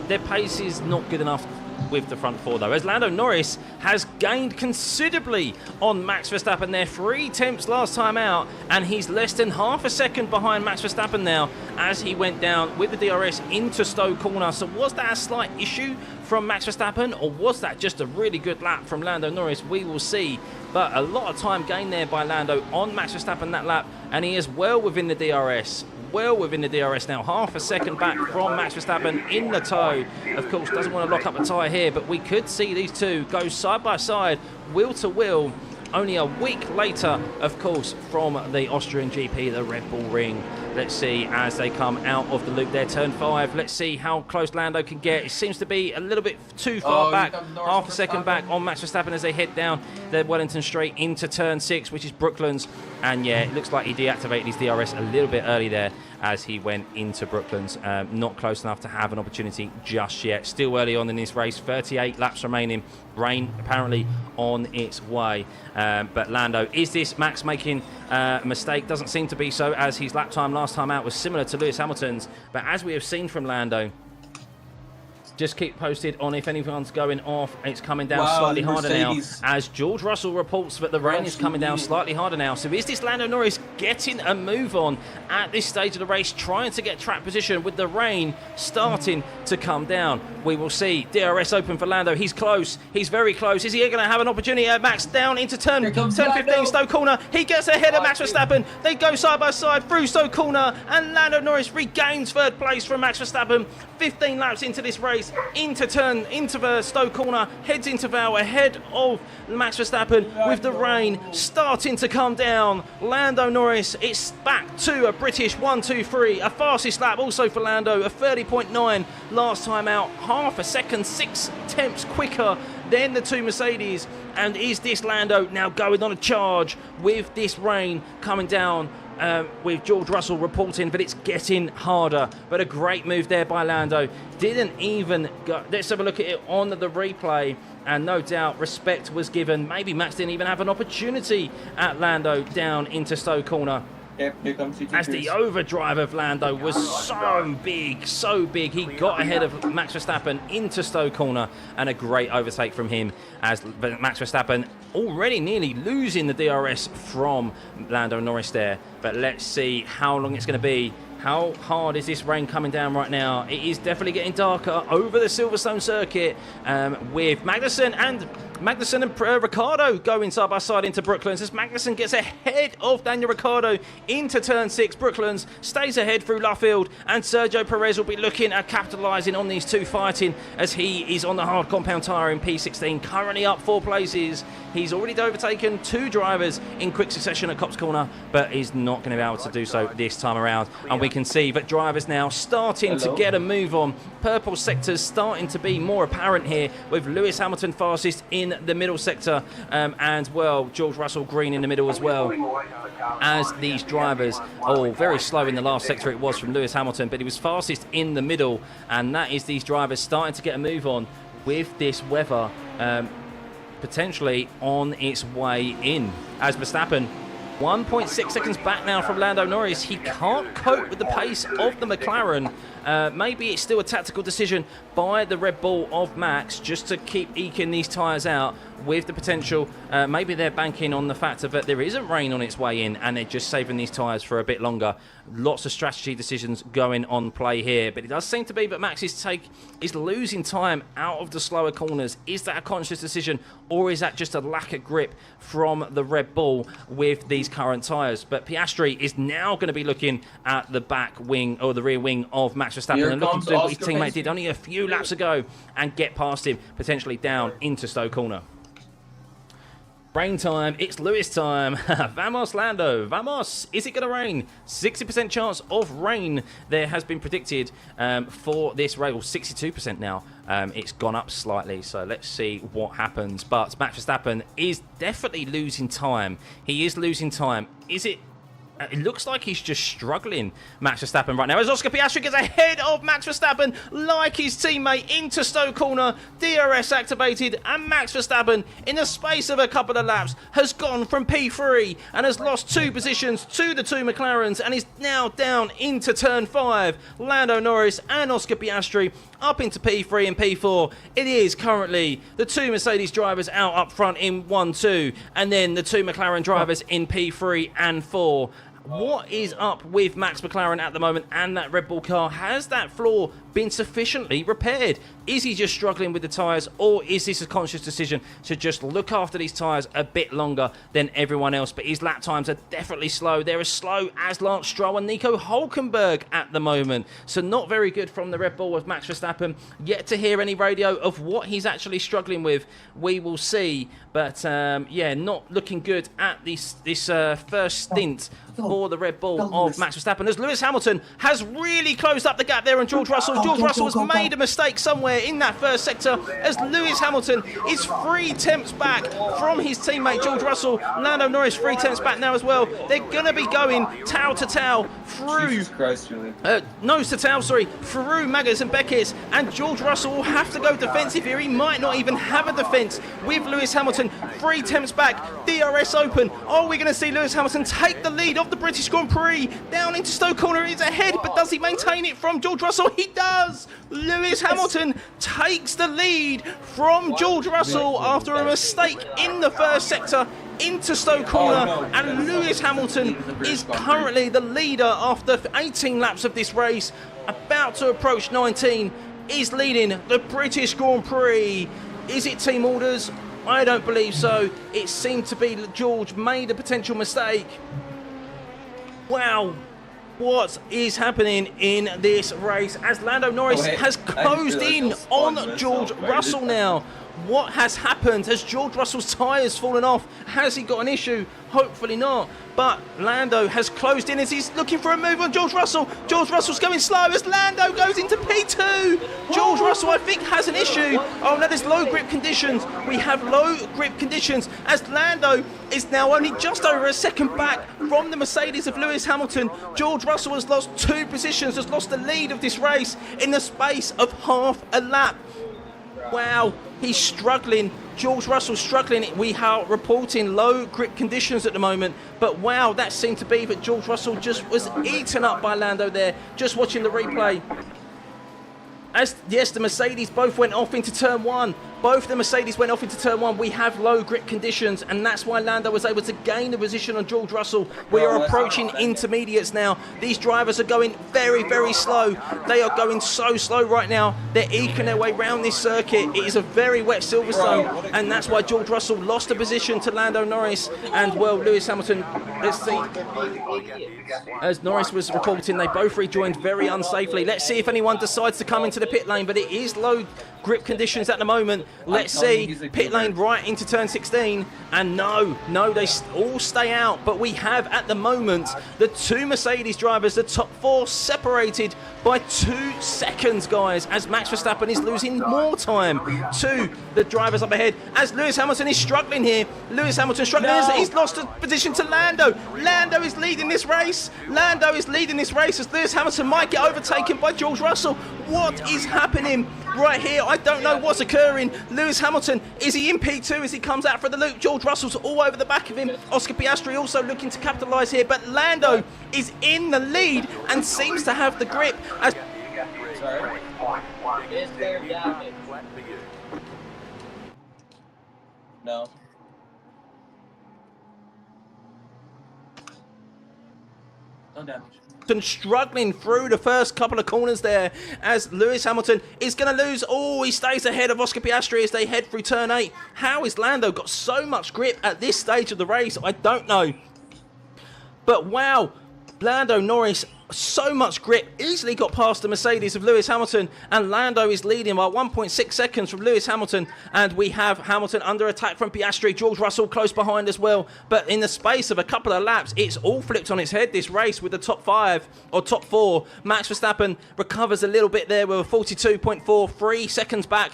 Their pace is not good enough with the front four, though, as Lando Norris has gained considerably on Max Verstappen there. 3 tenths last time out, and he's less than half a second behind Max Verstappen now as he went down with the DRS into Stowe Corner. So was that a slight issue from Max Verstappen, or was that just a really good lap from Lando Norris? We will see. But a lot of time gained there by Lando on Max Verstappen that lap, and he is well within the DRS. Well within the DRS now, half a second back from Max Verstappen in the tow. Of course, doesn't want to lock up the tyre here, but we could see these two go side by side, wheel to wheel, only a week later, of course, from the Austrian GP, the Red Bull Ring. Let's see as they come out of the loop there, turn 5. Let's see how close Lando can get. It seems to be a little bit too far back, half a second back on Max Verstappen as they head down the Wellington Straight into turn 6, which is Brooklands. And yeah, it looks like he deactivated his DRS a little bit early there as he went into Brooklands. Not close enough to have an opportunity just yet. Still early on in this race, 38 laps remaining. Rain apparently on its way. But Lando, is this Max making a mistake? Doesn't seem to be so, as his lap time last time out was similar to Lewis Hamilton's. But as we have seen from Lando, just keep posted on if anyone's going off. It's coming down slightly harder now, as George Russell reports that the rain is coming down slightly harder now. So is this Lando Norris getting a move on at this stage of the race, trying to get track position with the rain starting to come down? We will see. DRS open for Lando. He's close. He's very close. Is he going to have an opportunity? Max down into turn 15, Stowe Corner. He gets ahead of Max Verstappen. They go side by side through Stowe Corner, and Lando Norris regains third place from Max Verstappen. 15 laps into this race, into the Stowe Corner, heads into Val ahead of Max Verstappen with the rain starting to come down. Lando Norris, it's back to a British 1-2-3, a fastest lap also for Lando, a 30.9 last time out, half a second, 6 tenths quicker than the two Mercedes. And is this Lando now going on a charge with this rain coming down? With George Russell reporting that it's getting harder, but a great move there by Lando. Didn't even go. Let's have a look at it on the replay, and no doubt respect was given. Maybe Max didn't even have an opportunity at Lando down into Stowe Corner. As the overdrive of Lando was so big, he got ahead of Max Verstappen into Stowe Corner, and a great overtake from him as Max Verstappen already nearly losing the DRS from Lando Norris there. But let's see how long it's going to be. How hard is this rain coming down right now? It is definitely getting darker over the Silverstone circuit, with Magnussen and Ricciardo going side by side into Brooklands as Magnussen gets ahead of Daniel Ricciardo into turn 6. Brooklands stays ahead through Luffield, and Sergio Perez will be looking at capitalising on these two fighting as he is on the hard compound tyre in P16, currently up 4 places. He's already overtaken 2 drivers in quick succession at Copse Corner, but is not going to be able to do so this time around. And we can see that drivers now starting to get a move on. Purple sectors starting to be more apparent here, with Lewis Hamilton fastest in the middle sector, and well, George Russell green in the middle as well, as these drivers, very slow in the last sector it was from Lewis Hamilton, but he was fastest in the middle, and that is these drivers starting to get a move on with this weather potentially on its way in. As Verstappen 1.6 seconds back now from Lando Norris, he can't cope with the pace of the McLaren. Maybe it's still a tactical decision by the Red Bull of Max just to keep eking these tyres out with the potential. Maybe they're banking on the fact that there isn't rain on its way in and they're just saving these tyres for a bit longer. Lots of strategy decisions going on play here, but it does seem to be that Max is losing time out of the slower corners. Is that a conscious decision, or is that just a lack of grip from the Red Bull with these his current tyres. But Piastri is now going to be looking at the back wing or the rear wing of Max Verstappen and looking to do what his teammate did only a few laps ago and get past him, potentially down into Stowe Corner. Rain time, it's Lewis time. Vamos, Lando. Vamos. Is it going to rain? 60% chance of rain there has been predicted for this race. Well, 62% now. It's gone up slightly, so let's see what happens. But Max Verstappen is definitely losing time. He is losing time. Is it? It looks like he's just struggling, Max Verstappen, right now. As Oscar Piastri gets ahead of Max Verstappen, like his teammate, into Stowe Corner. DRS activated, and Max Verstappen, in the space of a couple of laps, has gone from P3 and has lost 2 positions to the 2 McLarens and is now down into Turn 5. Lando Norris and Oscar Piastri up into P3 and P4. It is currently the 2 Mercedes drivers out up front in 1-2, and then the 2 McLaren drivers in P3 and 4. What is up with Max McLaren at the moment and that Red Bull car? Has that flaw been sufficiently repaired? Is he just struggling with the tyres, or is this a conscious decision to just look after these tyres a bit longer than everyone else? But his lap times are definitely slow. They're as slow as Lance Stroll and Nico Hülkenberg at the moment. So not very good from the Red Bull of Max Verstappen. Yet to hear any radio of what he's actually struggling with. We will see. But yeah, not looking good at this first stint for the Red Bull of Max Verstappen, as Lewis Hamilton has really closed up the gap there, and George Russell has made a mistake somewhere in that first sector, as Lewis Hamilton is 3 tenths back from his teammate George Russell. Lando Norris 3 tenths back now as well. They're going to be going tail to tail through nose to tail, through Maggers and Beckett, and George Russell will have to go defensive here. He might not even have a defence with Lewis Hamilton 3 tenths back. DRS open. Are we going to see Lewis Hamilton take the lead of the British Grand Prix down into Stowe Corner? He's ahead, but does he maintain it from George Russell? He does. Lewis Hamilton takes the lead from George Russell after a mistake in the first sector into Stowe Corner, and Lewis Hamilton is currently the leader after 18 laps of this race, about to approach 19, is leading the British Grand Prix. Is it team orders? I don't believe so. It seemed to be that George made a potential mistake. Wow, what is happening in this race as Lando Norris has closed in on George Russell now? What has happened? Has George Russell's tyres fallen off? Has he got an issue? Hopefully not. But Lando has closed in as he's looking for a move on George Russell. George Russell's going slow as Lando goes into P2. George Russell, I think, has an issue. Oh no, there's low grip conditions. We have low grip conditions as Lando is now only just over a second back from the Mercedes of Lewis Hamilton. George Russell has lost 2 positions, has lost the lead of this race in the space of half a lap. Wow, he's struggling. George Russell's struggling. We are reporting low grip conditions at the moment, but wow, that seemed to be that George Russell just was eaten up by Lando there, just watching the replay. As yes, the Mercedes both went off into turn 1. Both the Mercedes went off into turn 1. We have low grip conditions, and that's why Lando was able to gain the position on George Russell. We are approaching intermediates now. These drivers are going very, very slow. They are going so slow right now. They're eking their way around this circuit. It is a very wet Silverstone, and that's why George Russell lost a position to Lando Norris. And, well, Lewis Hamilton, let's see. As Norris was reporting, they both rejoined very unsafely. Let's see if anyone decides to come into the pit lane, but it is low grip conditions at the moment. Let's see, pit lane right into turn 16, and no, they all stay out, but we have at the moment the 2 Mercedes drivers, the top 4, separated by 2 seconds, guys, as Max Verstappen is losing more time to the drivers up ahead, as Lewis Hamilton is struggling here. Lewis Hamilton struggling, he's lost a position to Lando. Lando is leading this race. Lando is leading this race as Lewis Hamilton might get overtaken by George Russell. What is happening right here? I don't know what's occurring. Lewis Hamilton, is he in P2 as he comes out for the loop? George Russell's all over the back of him. Oscar Piastri also looking to capitalise here, but Lando is in the lead and seems to have the grip. As No. No damage. Struggling through the first couple of corners there as Lewis Hamilton is going to lose. Oh, he stays ahead of Oscar Piastri as they head through turn 8. How has Lando got so much grip at this stage of the race? I don't know. But wow, Lando Norris, so much grip, easily got past the Mercedes of Lewis Hamilton, and Lando is leading by 1.6 seconds from Lewis Hamilton, and we have Hamilton under attack from Piastri, George Russell close behind as well. But in the space of a couple of laps, it's all flipped on its head, this race, with the top 5 or top 4. Max Verstappen recovers a little bit there with a 42.4, 3 seconds back.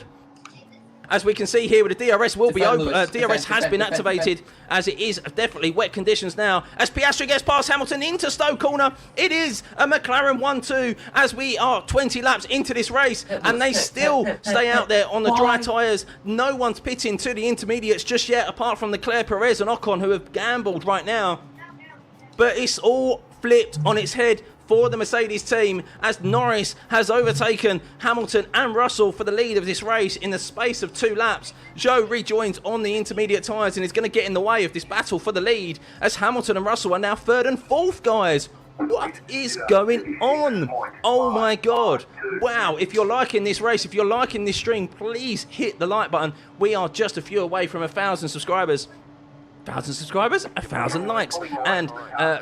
As we can see here, with the DRS will be over. DRS has been activated, as it is definitely wet conditions now. As Piastri gets past Hamilton into Stowe corner, it is a McLaren 1-2 as we are 20 laps into this race, and they still stay out there on the dry tyres. No one's pitting to the intermediates just yet, apart from Leclerc, Perez and Ocon, who have gambled right now. But it's all flipped on its head for the Mercedes team, as Norris has overtaken Hamilton and Russell for the lead of this race in the space of 2 laps. Zhou rejoins on the intermediate tyres and is going to get in the way of this battle for the lead, as Hamilton and Russell are now 3rd and 4th, guys. What is going on? Oh my god. Wow, if you're liking this race, if you're liking this stream, please hit the like button. We are just a few away from 1,000 subscribers. 1,000 subscribers, 1,000 likes, and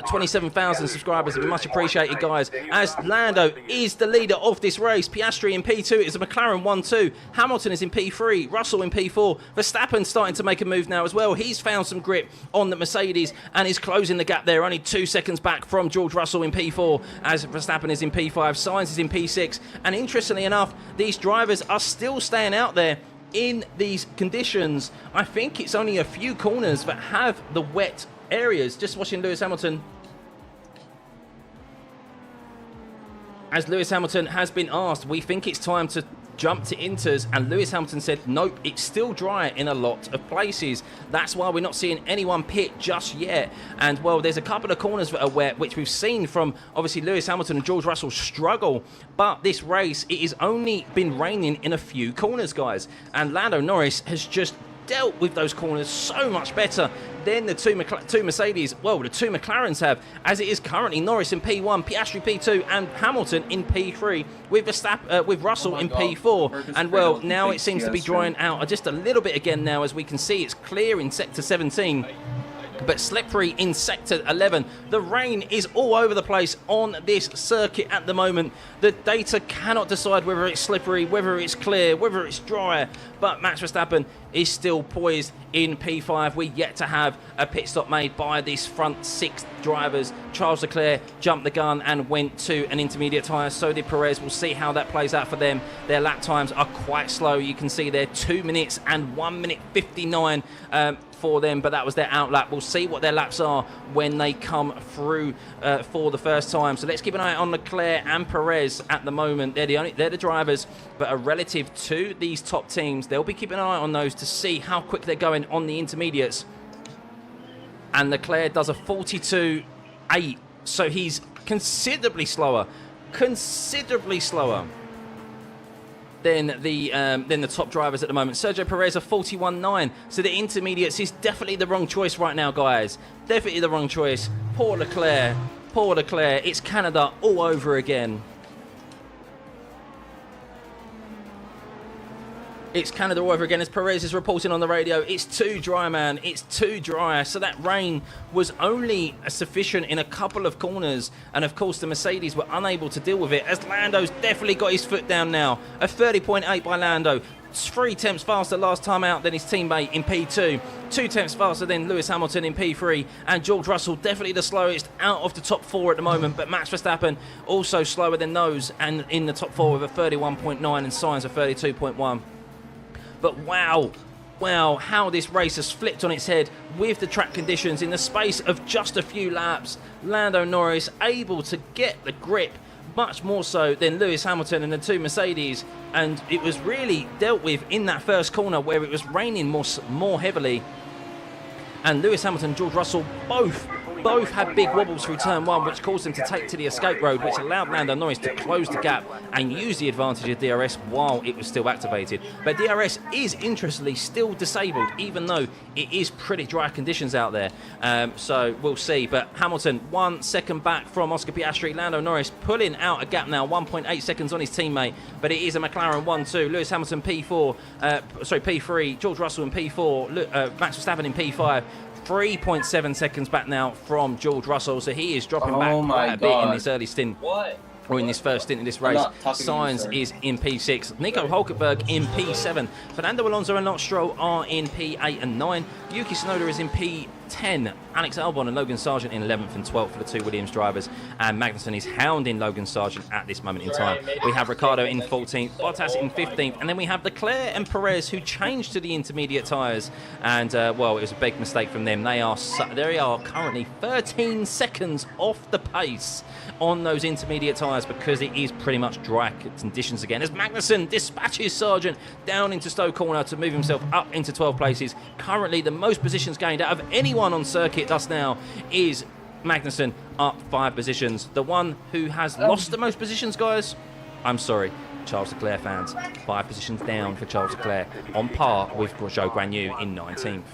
27,000 subscribers. It'd be much appreciated, guys, as Lando is the leader of this race. Piastri in P2, it is a McLaren 1-2. Hamilton is in P3, Russell in P4. Verstappen starting to make a move now as well. He's found some grip on the Mercedes and is closing the gap there, only 2 seconds back from George Russell in P4, as Verstappen is in P5, Sainz is in P6. And interestingly enough, these drivers are still staying out there in these conditions. I think it's only a few corners that have the wet areas. Just watching Lewis Hamilton, as Lewis Hamilton has been asked, we think it's time to jump to inters, and Lewis Hamilton said nope, it's still dry in a lot of places. That's why we're not seeing anyone pit just yet. And well, there's a couple of corners that are wet, which we've seen from obviously Lewis Hamilton and George Russell struggle. But this race, it has only been raining in a few corners, guys, and Lando Norris has just dealt with those corners so much better than the two Mercedes, well, the 2 McLarens have, as it is currently Norris in P1, Piastri P2, and Hamilton in P3, with Russell in P4. And well, now it seems to be drying out just a little bit again now, as we can see it's clear in sector 17. But slippery in sector 11. The rain is all over the place on this circuit at the moment. The data cannot decide whether it's slippery, whether it's clear, whether it's dry. But Max Verstappen is still poised in P5. We're yet to have a pit stop made by these front 6 drivers. Charles Leclerc jumped the gun and went to an intermediate tyre. So did Perez. We'll see how that plays out for them. Their lap times are quite slow. You can see they're 2 minutes and 1 minute 59 for them, but that was their out lap. We'll see what their laps are when they come through for the first time. So let's keep an eye on Leclerc and Perez at the moment. They're the drivers, but are relative to these top teams. They'll be keeping an eye on those to see how quick they're going on the intermediates. And Leclerc does a 42.8, so he's considerably slower than the top drivers at the moment. Sergio Perez a 41.9, so the intermediates is definitely the wrong choice right now, guys. Definitely the wrong choice. Poor Leclerc. It's Canada all over again. It's Canada all over again, as Perez is reporting on the radio. It's too dry, man. It's too dry. So that rain was only sufficient in a couple of corners. And of course, the Mercedes were unable to deal with it, as Lando's definitely got his foot down now. A 30.8 by Lando. 3 tenths faster last time out than his teammate in P2. 2 tenths faster than Lewis Hamilton in P3. And George Russell definitely the slowest out of the top 4 at the moment. But Max Verstappen also slower than those, and in the top 4 with a 31.9 and Sainz a 32.1. But wow, how this race has flipped on its head with the track conditions in the space of just a few laps. Lando Norris able to get the grip, much more so than Lewis Hamilton and the 2 Mercedes. And it was really dealt with in that first corner where it was raining more heavily. And Lewis Hamilton and George Russell both had big wobbles through turn 1, which caused them to take to the escape road, which allowed Lando Norris to close the gap and use the advantage of DRS while it was still activated. But DRS is interestingly still disabled, even though it is pretty dry conditions out there. So we'll see. But Hamilton 1 second back from Oscar Piastri. Lando Norris pulling out a gap now, 1.8 seconds on his teammate. But it is a McLaren 1-2. Lewis Hamilton P3, George Russell in P4, Max Verstappen in P5. 3.7 seconds back now from George Russell, so he is dropping back quite a bit in this early stint. Or in this first stint in this race. Sainz is in P6, Nico Hulkenberg in P7, Fernando Alonso and Lance Stroll are in P8 and 9, Yuki Tsunoda is in P10, Alex Albon and Logan Sargent in 11th and 12th for the 2 Williams drivers, and Magnussen is hounding Logan Sargent at this moment in time. We have Ricciardo in 14th, Bottas in 15th, and then we have Leclerc and Perez who changed to the intermediate tyres, and well, it was a big mistake from them. They are currently 13 seconds off the pace on those intermediate tyres because it is pretty much dry conditions again, as Magnussen dispatches Sargent down into Stowe Corner to move himself up into 12 places. Currently the most positions gained out of anyone on circuit thus now is Magnussen, up 5 positions. The one who has lost the most positions, guys, I'm sorry, Charles Leclerc fans, 5 positions down for Charles Leclerc, on par with Zhou Guanyu in 19th.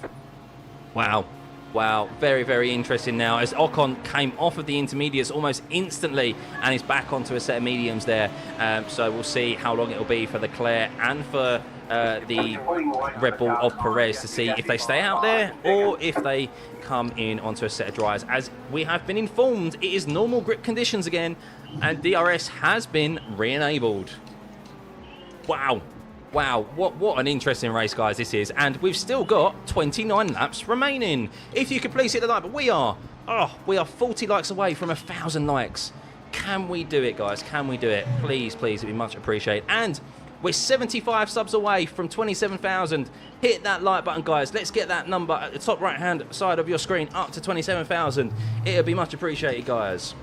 Wow, very, very interesting now as Ocon came off of the intermediates almost instantly and is back onto a set of mediums there. So we'll see how long it'll be for Leclerc and for the Red Bull of Perez to see if they stay out there or if they come in onto a set of dries. As we have been informed, it is normal grip conditions again and DRS has been re-enabled. Wow, what an interesting race, guys, this is. And we've still got 29 laps remaining. If you could please hit the like, but we are 40 likes away from 1,000 likes. Can we do it, guys? Can we do it? Please, it'd be much appreciated. And we're 75 subs away from 27,000. Hit that like button, guys. Let's get that number at the top right-hand side of your screen up to 27,000. It'll be much appreciated, guys.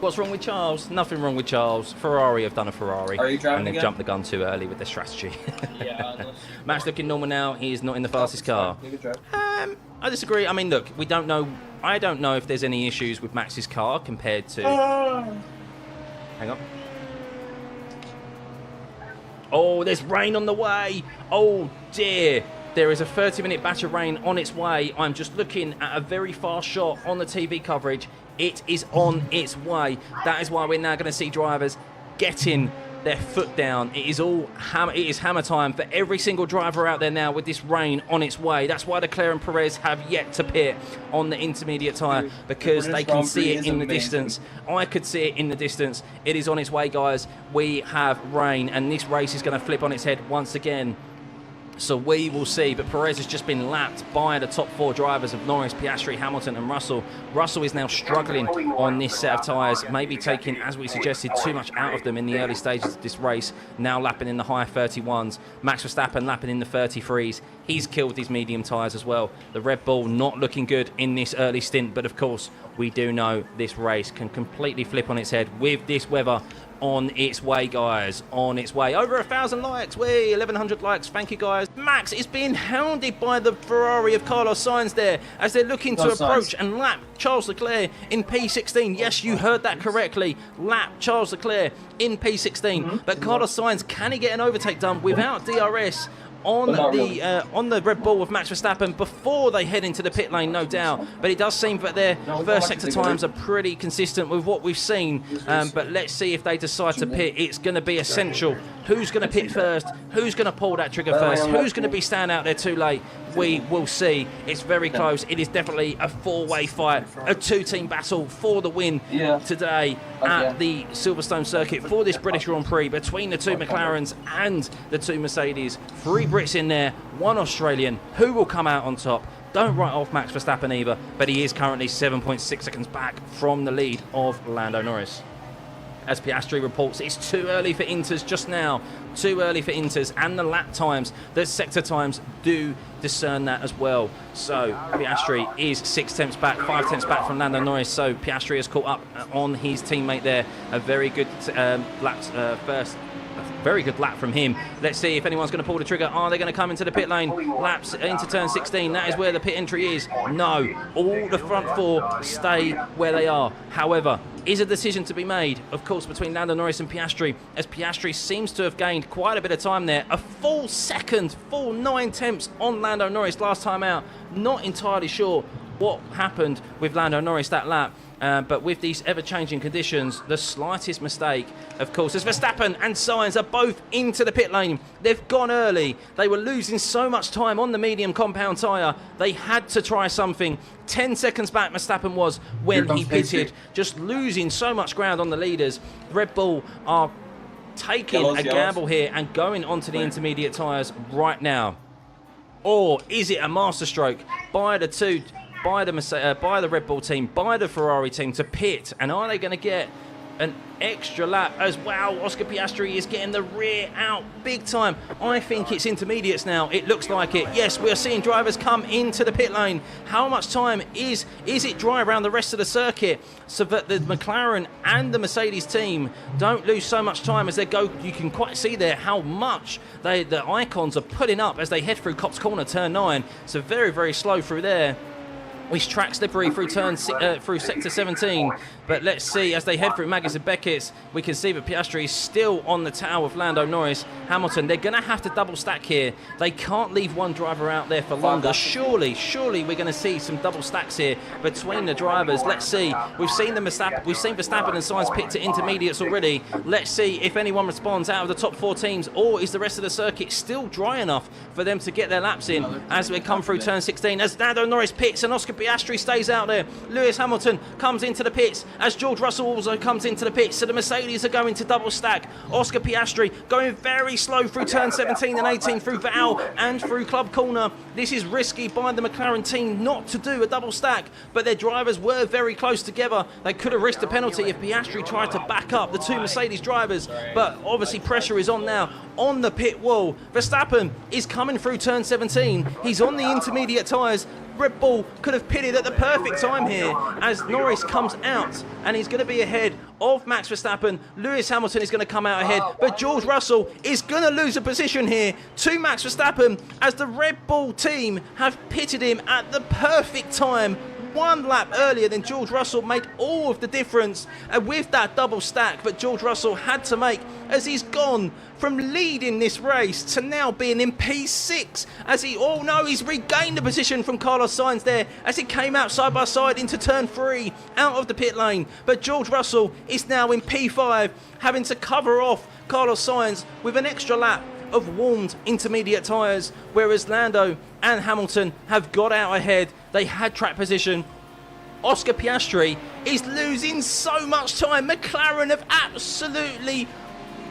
What's wrong with Charles? Nothing wrong with Charles. Ferrari have done a Ferrari. Are you driving and they've again? jumped the gun too early with their strategy. Yeah. Matt's looking normal now. He's not in the fastest car. You can drive. I disagree. I mean, look, we don't know. I don't know if there's any issues with Max's car compared to... Hang on. Oh, there's rain on the way. Oh, dear. There is a 30-minute batch of rain on its way. I'm just looking at a very fast shot on the TV coverage. It is on its way. That is why we're now going to see drivers getting their foot down. It is hammer time for every single driver out there now with this rain on its way. That's why Leclerc and Perez have yet to pit on the intermediate tyre, because they can see it in the distance. I could see it in the distance. It is on its way, guys. We have rain, and this race is going to flip on its head once again. So we will see, but Perez has just been lapped by the top 4 drivers of Norris, Piastri, Hamilton and Russell. Russell is now struggling on this set of tyres, maybe taking, as we suggested, too much out of them in the early stages of this race, now lapping in the high 31s. Max Verstappen lapping in the 33s. He's killed these medium tyres as well. The Red Bull not looking good in this early stint, but of course, we do know this race can completely flip on its head with this weather on its way, guys, on its way. Over 1,000 likes, 1,100 likes, thank you, guys. Max is being hounded by the Ferrari of Carlos Sainz there as they're looking to approach and lap Charles Leclerc in P16. Yes, you heard that correctly, lap Charles Leclerc in P16, but Carlos Sainz, can he get an overtake done without DRS on the Red Bull with Max Verstappen before they head into the pit lane, no doubt. But it does seem that their first sector times are pretty consistent with what we've seen. But let's see if they decide to pit. It's going to be essential. Who's going to pit first? Who's going to pull that trigger first? Who's going to be standing out there too late? We will see. It's very close. It is definitely a 4-way fight, a 2-team battle for the win today at the Silverstone circuit for this British Grand Prix between the 2 McLarens and the 2 Mercedes. 3 Brits in there, 1 Australian. Who will come out on top? Don't write off Max Verstappen either, but he is currently 7.6 seconds back from the lead of Lando Norris. As Piastri reports, it's too early for Inters just now. Too early for Inters, and the lap times, the sector times do discern that as well. So Piastri is 6 tenths back, 5 tenths back from Lando Norris. So Piastri has caught up on his teammate there. A very good first. Very good lap from him. Let's see if anyone's going to pull the trigger. Are they going to come into the pit lane? Laps into turn 16. That is where the pit entry is. No. All the front 4 stay where they are. However, is a decision to be made, of course, between Lando Norris and Piastri, as Piastri seems to have gained quite a bit of time there. A full second, full 9 tenths on Lando Norris last time out. Not entirely sure what happened with Lando Norris that lap. But with these ever-changing conditions, the slightest mistake, of course, as Verstappen and Sainz are both into the pit lane. They've gone early. They were losing so much time on the medium compound tyre. They had to try something. 10 seconds back, Verstappen was when he pitted, just losing so much ground on the leaders. Red Bull are taking a gamble here and going onto the intermediate tyres right now. Or is it a masterstroke by the by the Red Bull team, by the Ferrari team to pit? And are they going to get an extra lap as well? Oscar Piastri is getting the rear out big time. I think it's intermediates now. It looks like it. Yes, we're seeing drivers come into the pit lane. How much time is it dry around the rest of the circuit so that the McLaren and the Mercedes team don't lose so much time as they go? You can quite see there how much the icons are putting up as they head through Cops Corner, turn 9. So very, very slow through there. We track slippery through through sector 17, but let's see as they head through Maggis and Beckett's. We can see that Piastri is still on the tail of Lando Norris. Hamilton, they're going to have to double stack here. They can't leave one driver out there for longer. Surely we're going to see some double stacks here between the drivers. Let's see. We've seen Verstappen and Sainz pit to intermediates already. Let's see if anyone responds out of the top 4 teams, or is the rest of the circuit still dry enough for them to get their laps in as we come through turn 16. As Lando Norris pits and Oscar Piastri stays out there. Lewis Hamilton comes into the pits as George Russell also comes into the pits. So the Mercedes are going to double stack. Oscar Piastri going very slow through turn 17 and 18 through Val and through Club Corner. This is risky by the McLaren team not to do a double stack, but their drivers were very close together. They could have risked a penalty if Piastri tried to back up the 2 Mercedes drivers, but obviously pressure is on now on the pit wall. Verstappen is coming through turn 17. He's on the intermediate tyres. Red Bull could have pitted at the perfect time here as Norris comes out and he's going to be ahead of Max Verstappen. Lewis Hamilton is going to come out ahead, but George Russell is going to lose a position here to Max Verstappen as the Red Bull team have pitted him at the perfect time. 1 lap earlier than George Russell made all of the difference with that double stack, but George Russell had to make as he's gone from leading this race to now being in P6 as he's regained the position from Carlos Sainz there as he came out side by side into turn 3 out of the pit lane, but George Russell is now in P5 having to cover off Carlos Sainz with an extra lap of warmed intermediate tyres, whereas Lando and Hamilton have got out ahead. They had track position. Oscar Piastri is losing so much time. McLaren have absolutely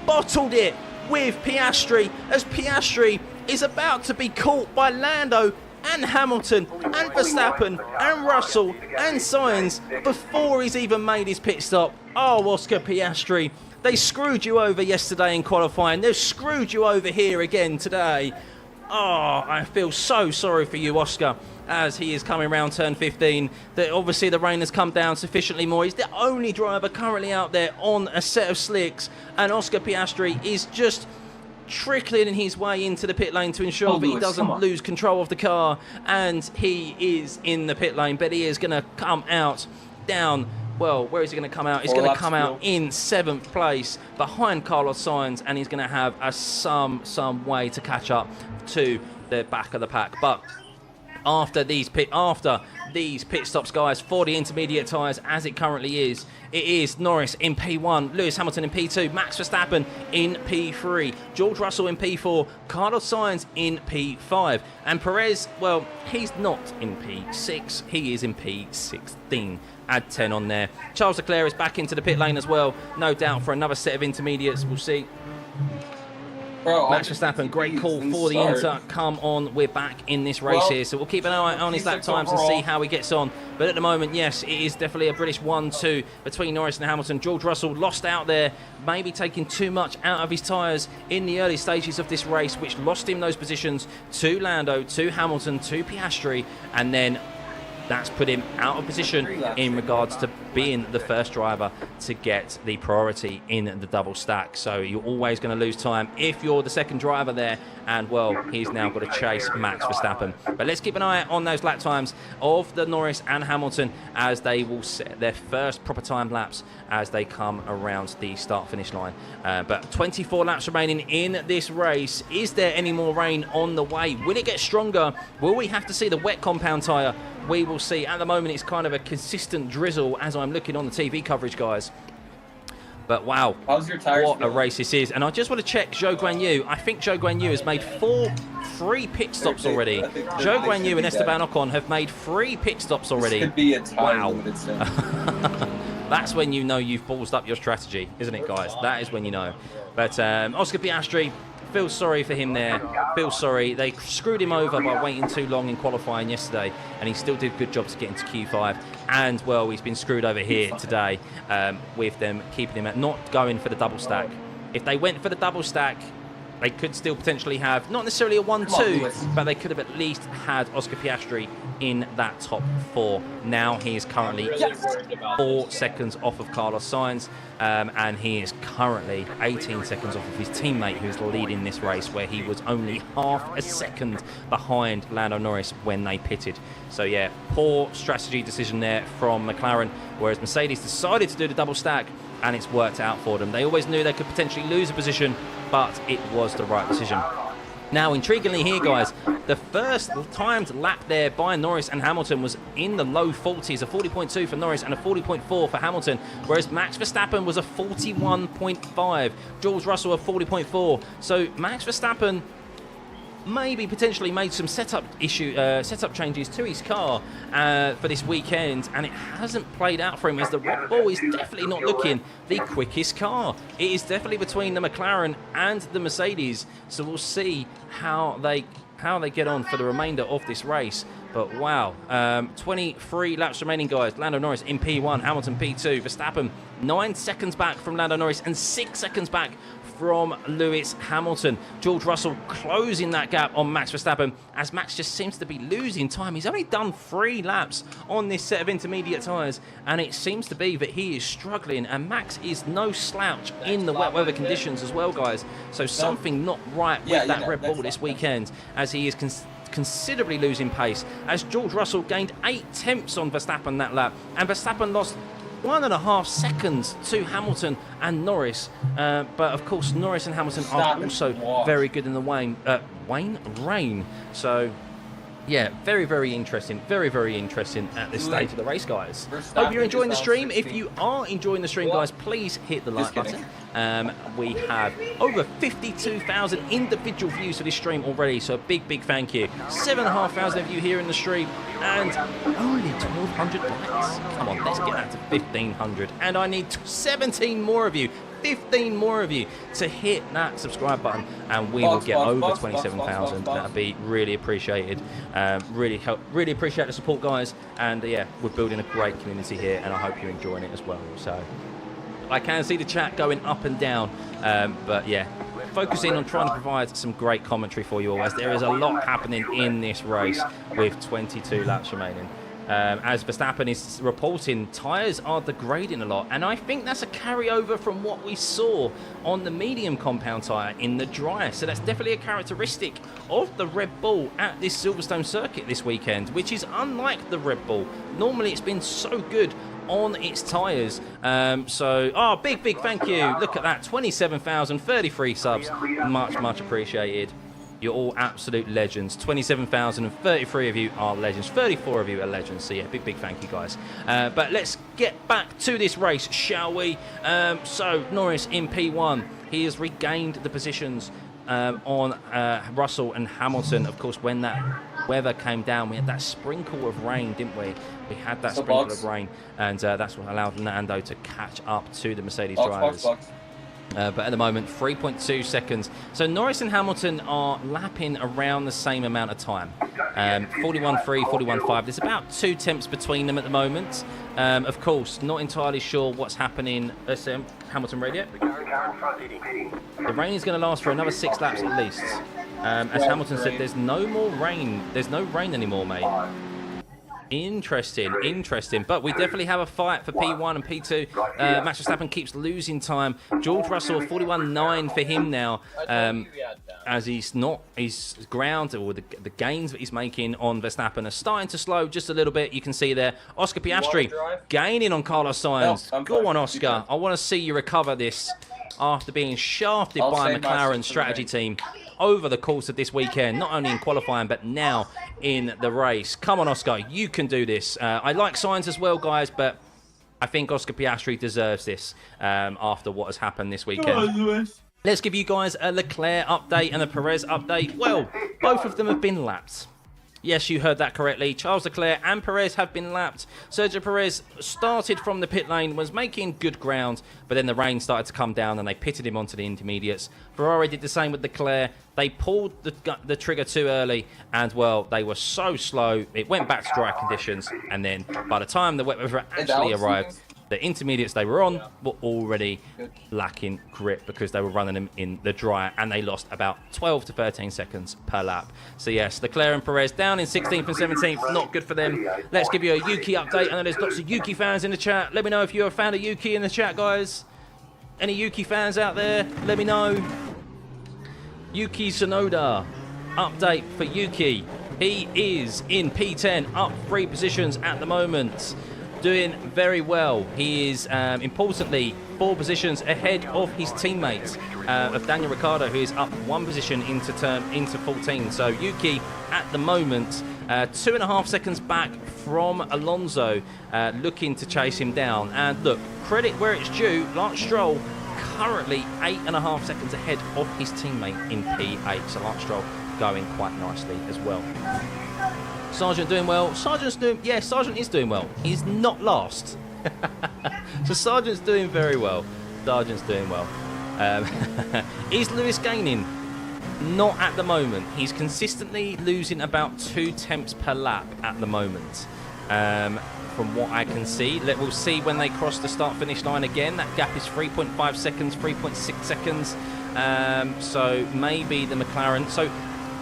bottled it with Piastri as Piastri is about to be caught by Lando and Hamilton and Verstappen and Russell and Sainz before he's even made his pit stop. Oh, Oscar Piastri, they screwed you over yesterday in qualifying. They've screwed you over here again today. Oh, I feel so sorry for you, Oscar, as he is coming around turn 15. Obviously, the rain has come down sufficiently more. He's the only driver currently out there on a set of slicks, and Oscar Piastri is just trickling his way into the pit lane to ensure that he doesn't lose control of the car, and he is in the pit lane, but he is going to come out down. Well, where is he going to come out? He's going to come out in 7th place behind Carlos Sainz, and he's going to have some way to catch up to the back of the pack. But after these pit stops, guys, for the intermediate tyres as it currently is, it is Norris in P1, Lewis Hamilton in P2, Max Verstappen in P3, George Russell in P4, Carlos Sainz in P5, and Perez, well, he's not in P6, he is in P16. Add 10 on there. Charles Leclerc is back into the pit lane as well, no doubt for another set of intermediates. We'll see. Max Verstappen, great call for the Inter. Come on, we're back in this race here, so we'll keep an eye on his lap times and see how he gets on. But at the moment, yes, it is definitely a British 1-2 between Norris and Hamilton. George Russell lost out there, maybe taking too much out of his tyres in the early stages of this race, which lost him those positions to Lando, to Hamilton, to Piastri, and then that's put him out of position in regards to being the first driver to get the priority in the double stack. So you're always going to lose time if you're the second driver there, and well, he's now got to chase Max Verstappen. But let's keep an eye on those lap times of the Norris and Hamilton as they will set their first proper time laps as they come around the start-finish line. But 24 laps remaining in this race. Is there any more rain on the way? Will it get stronger? Will we have to see the wet compound tyre we will see. At the moment, it's kind of a consistent drizzle as I'm looking on the TV coverage, guys. But wow, how's your tires what feeling? a race this is. And I just want to check Zhou Guanyu. I think Zhou Guanyu has made 3 pit stops already. Zhou Guanyu and Esteban Ocon have made 3 pit stops already. This could be a tire limited sim. That's when you know you've ballsed up your strategy, isn't it, guys? That is when you know. But Oscar Piastri, feel sorry for him there. Feel sorry. They screwed him over by waiting too long in qualifying yesterday, and he still did a good job to get into Q5. And, well, he's been screwed over here today with them keeping him at not going for the double stack. If they went for the double stack, they could still potentially have, not necessarily a 1-2, but they could have at least had Oscar Piastri in that top 4. Now he is currently 4 seconds off of Carlos Sainz, and he is currently 18 seconds off of his teammate who's leading this race, where he was only half a second behind Lando Norris when they pitted. So yeah, poor strategy decision there from McLaren, whereas Mercedes decided to do the double stack, and it's worked out for them. They always knew they could potentially lose a position, but it was the right decision. Now, intriguingly here, guys, the first timed lap there by Norris and Hamilton was in the low 40s, a 40.2 for Norris and a 40.4 for Hamilton, whereas Max Verstappen was a 41.5, George Russell a 40.4. So Max Verstappen maybe potentially made some setup changes to his car for this weekend, and it hasn't played out for him, as the Red Bull is definitely not looking the quickest car. It is definitely between the McLaren and the Mercedes, so we'll see how they get on for the remainder of this race. But wow, 23 laps remaining, guys. Lando Norris in P1, Hamilton P2, Verstappen 9 seconds back from Lando Norris and 6 seconds back from Lewis Hamilton. George Russell closing that gap on Max Verstappen, as Max just seems to be losing time. He's only done 3 laps on this set of intermediate tyres, and it seems to be that he is struggling, and Max is no slouch in the wet weather conditions as well, guys. So something not right with that Red Bull this weekend, as he is considerably losing pace, as George Russell gained 8 tenths on Verstappen that lap, and Verstappen lost 1.5 seconds to Hamilton and Norris. But of course, Norris and Hamilton are also very good in the rain. So yeah, very, very interesting. Very, very interesting at this stage of the race, guys. Hope you're enjoying the stream. If you are enjoying the stream, guys, please hit the like button. We have over 52,000 individual views for this stream already, so a big, big thank you. 7,500 of you here in the stream, and only 1,200 likes. Come on, let's get that to 1,500. And I need 17 more of you. 15 more of you to hit that subscribe button, and we will get over 27,000. That'd be really appreciated. Really appreciate the support, guys. And yeah, we're building a great community here, and I hope you're enjoying it as well. So I can see the chat going up and down, but yeah, focusing on trying to provide some great commentary for you all, as there is a lot happening in this race with 22 laps remaining. As Verstappen is reporting, tyres are degrading a lot, and I think that's a carryover from what we saw on the medium compound tyre in the dry. So that's definitely a characteristic of the Red Bull at this Silverstone circuit this weekend, which is unlike the Red Bull. Normally it's been so good on its tyres. Big thank you. Look at that, 27,033 subs. Much appreciated. You're all absolute legends. 27,033 of you are legends. 34 of you are legends. So yeah, big thank you, guys. But let's get back to this race, shall we? So Norris in P1. He has regained the positions on Russell and Hamilton. Of course, when that weather came down, we had that sprinkle of rain, didn't we? We had that sprinkle of rain, and that's what allowed Lando to catch up to the Mercedes drivers. But at the moment, 3.2 seconds. So Norris and Hamilton are lapping around the same amount of time. 41.3, 41.5. There's about 2 tenths between them at the moment. Of course, not entirely sure what's happening. Hamilton radio. The rain is going to last for another 6 laps at least. As Hamilton said, there's no more rain. There's no rain anymore, mate. Interesting. But we definitely have a fight for P1 and P2. Max Verstappen keeps losing time. George Russell, 41.9 for him now, as his ground, or the gains that he's making on Verstappen are starting to slow just a little bit. You can see there, Oscar Piastri gaining on Carlos Sainz. Go on, Oscar. I want to see you recover this after being shafted by McLaren's strategy team. over the course of this weekend, not only in qualifying, but now in the race. Come on, Oscar, you can do this. I like Sainz as well, guys, but I think Oscar Piastri deserves this after what has happened this weekend. Let's give you guys a Leclerc update and a Perez update. Well, both of them have been lapped. Yes, you heard that correctly. Charles Leclerc and Perez have been lapped. Sergio Perez started from the pit lane, was making good ground, but then the rain started to come down and they pitted him onto the intermediates. Ferrari did the same with Leclerc. They pulled the trigger too early, and, well, they were so slow. It went back to dry conditions, and then by the time the wet weather actually arrived, the intermediates they were on were already lacking grip because they were running them in the dry, and they lost about 12 to 13 seconds per lap. So yes, Leclerc and Perez down in 16th and 17th, not good for them. Let's give you a Yuki update. I know there's lots of Yuki fans in the chat. Let me know if you're a fan of Yuki in the chat, guys. Any Yuki fans out there? Let me know. Yuki Tsunoda, update for Yuki. He is in P10, up 3 positions at the moment. Doing very well. He is, importantly, 4 positions ahead of his teammate, of Daniel Ricciardo, who is up 1 position into 14. So Yuki, at the moment, 2.5 seconds back from Alonso, looking to chase him down. And look, credit where it's due, Lance Stroll currently 8.5 seconds ahead of his teammate in P8. So Lance Stroll going quite nicely as well. Sargent doing well. Sargent is doing well. He's not last. So Sargent's doing very well. Sargent's doing well. Is Lewis gaining? Not at the moment. He's consistently losing about 2 tenths per lap at the moment. From what I can see. We'll see when they cross the start-finish line again. That gap is 3.5 seconds, 3.6 seconds. So maybe the McLaren... So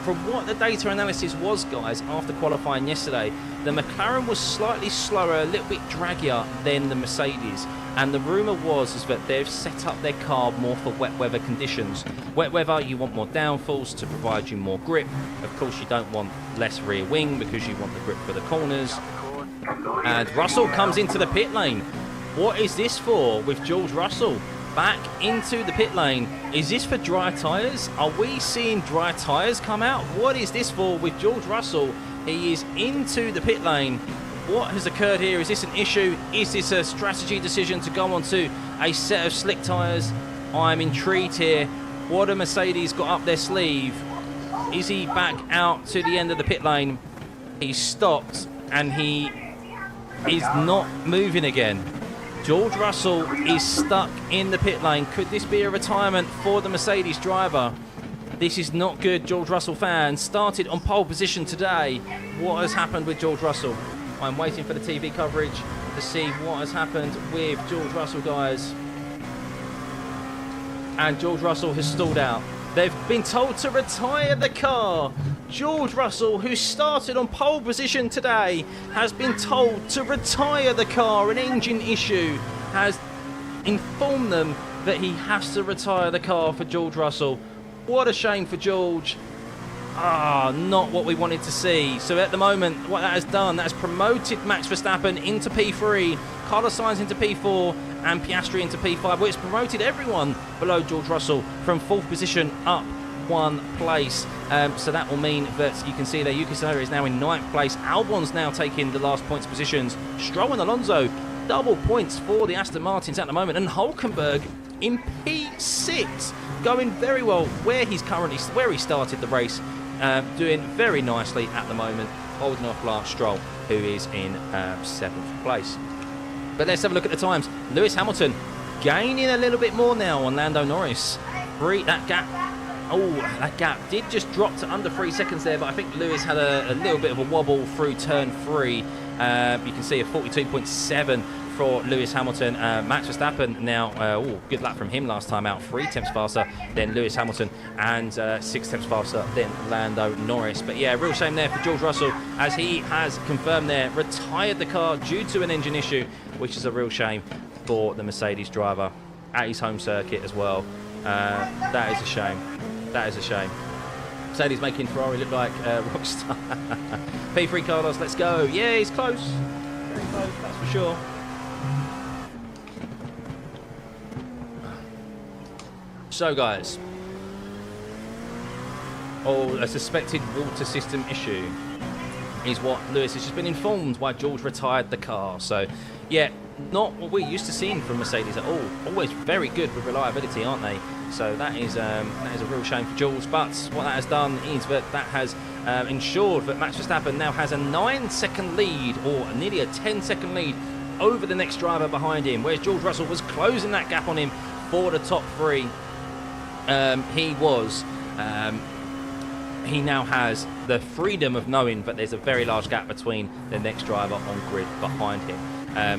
from what the data analysis was, guys, after qualifying yesterday, the McLaren was slightly slower, a little bit draggier than the Mercedes. And the rumour was that they've set up their car more for wet weather conditions. Wet weather, you want more downforce to provide you more grip. Of course, you don't want less rear wing because you want the grip for the corners. And Russell comes into the pit lane. What is this for with George Russell? Back into the pit lane. Is this for dry tyres? Are we seeing dry tyres come out? What is this for with George Russell? He is into the pit lane. What has occurred here? Is this an issue? Is this a strategy decision to go onto a set of slick tyres? I'm intrigued here. What have Mercedes got up their sleeve? Is he back out to the end of the pit lane? He's stopped and he is not moving again. George Russell is stuck in the pit lane. Could this be a retirement for the Mercedes driver? This is not good, George Russell fans. Started on pole position today. What has happened with George Russell? I'm waiting for the TV coverage to see what has happened with George Russell, guys. And George Russell has stalled out. They've been told to retire the car. George Russell, who started on pole position today, has been told to retire the car. An engine issue has informed them that he has to retire the car for George Russell. What a shame for George. Not what we wanted to see. So at the moment, what that has done, that has promoted Max Verstappen into P3, Carlos Sainz into P4, and Piastri into P5. Well, it's promoted everyone below George Russell from 4th position up 1 place. So that will mean that you can see there Yuki Tsunoda is now in 9th place. Albon's now taking the last points positions. Stroll and Alonso, double points for the Aston Martins at the moment. And Hulkenberg in P6, going very well where he started the race. Doing very nicely at the moment, holding off Lance Stroll, who is in 7th place. But let's have a look at the times. Lewis Hamilton gaining a little bit more now on Lando Norris. That gap did just drop to under 3 seconds there, but I think Lewis had a little bit of a wobble through turn 3. You can see a 42.7 for Lewis Hamilton. Max Verstappen now, good lap from him last time out, 3 tenths faster than Lewis Hamilton and 6 tenths faster than Lando Norris. But yeah, real shame there for George Russell, as he has confirmed there, retired the car due to an engine issue, which is a real shame for the Mercedes driver at his home circuit as well. That is a shame. That is a shame. Mercedes making Ferrari look like rockstar. P3 Carlos, let's go. Yeah, he's close. Very close, that's for sure. So, guys, Oh, a suspected water system issue is what Lewis has just been informed why George retired the car. So, yeah, not what we're used to seeing from Mercedes at all. Always very good with reliability, aren't they? So that is a real shame for Jules. But what that has done is that has ensured that Max Verstappen now has a 9-second lead, or nearly a 10-second lead, over the next driver behind him, whereas George Russell was closing that gap on him for the top three. He now has the freedom of knowing that there's a very large gap between the next driver on grid behind him.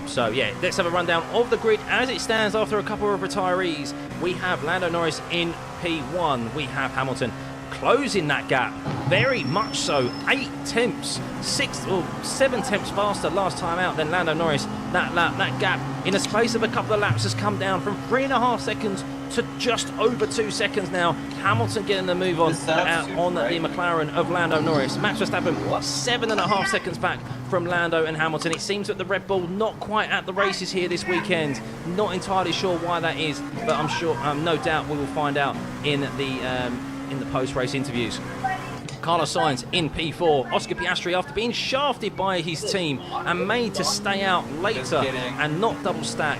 So yeah, let's have a rundown of the grid as it stands after a couple of retirees. We have Lando Norris in P1. We have Hamilton closing that gap very much so. 8 tenths, 7 tenths faster last time out than Lando Norris. That gap in a space of a couple of laps has come down from 3.5 seconds to just over 2 seconds now. Hamilton getting the move on the McLaren of Lando Norris. Max Verstappen 7.5 seconds back from Lando and Hamilton. It seems that the Red Bull not quite at the races here this weekend. Not entirely sure why that is, but I'm sure, no doubt, we will find out in the post-race interviews. Carlos Sainz in P4. Oscar Piastri, after being shafted by his team and made to stay out later and not double stack,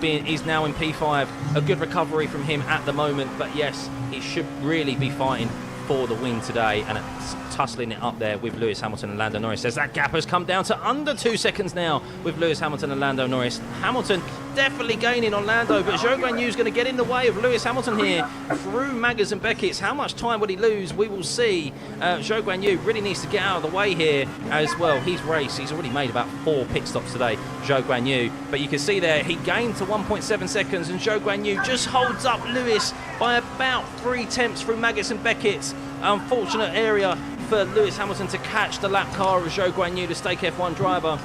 is now in P5. A good recovery from him at the moment, but yes, he should really be fighting for the win today, and it's tussling it up there with Lewis Hamilton and Lando Norris, as that gap has come down to under 2 seconds now with Lewis Hamilton and Lando Norris. Hamilton definitely gaining on Lando, but Zhou Guanyu is going to get in the way of Lewis Hamilton here through Maggers and Beckett's. How much time will he lose? We will see. Zhou Guanyu really needs to get out of the way here as well. He's already made about 4 pit stops today, Zhou Guanyu, but you can see there he gained to 1.7 seconds, and Zhou Guanyu just holds up Lewis by about 3 tenths through Maggers and Beckett's. Unfortunate area for Lewis Hamilton to catch the lap car of Zhou Guanyu, the Stake F1 driver.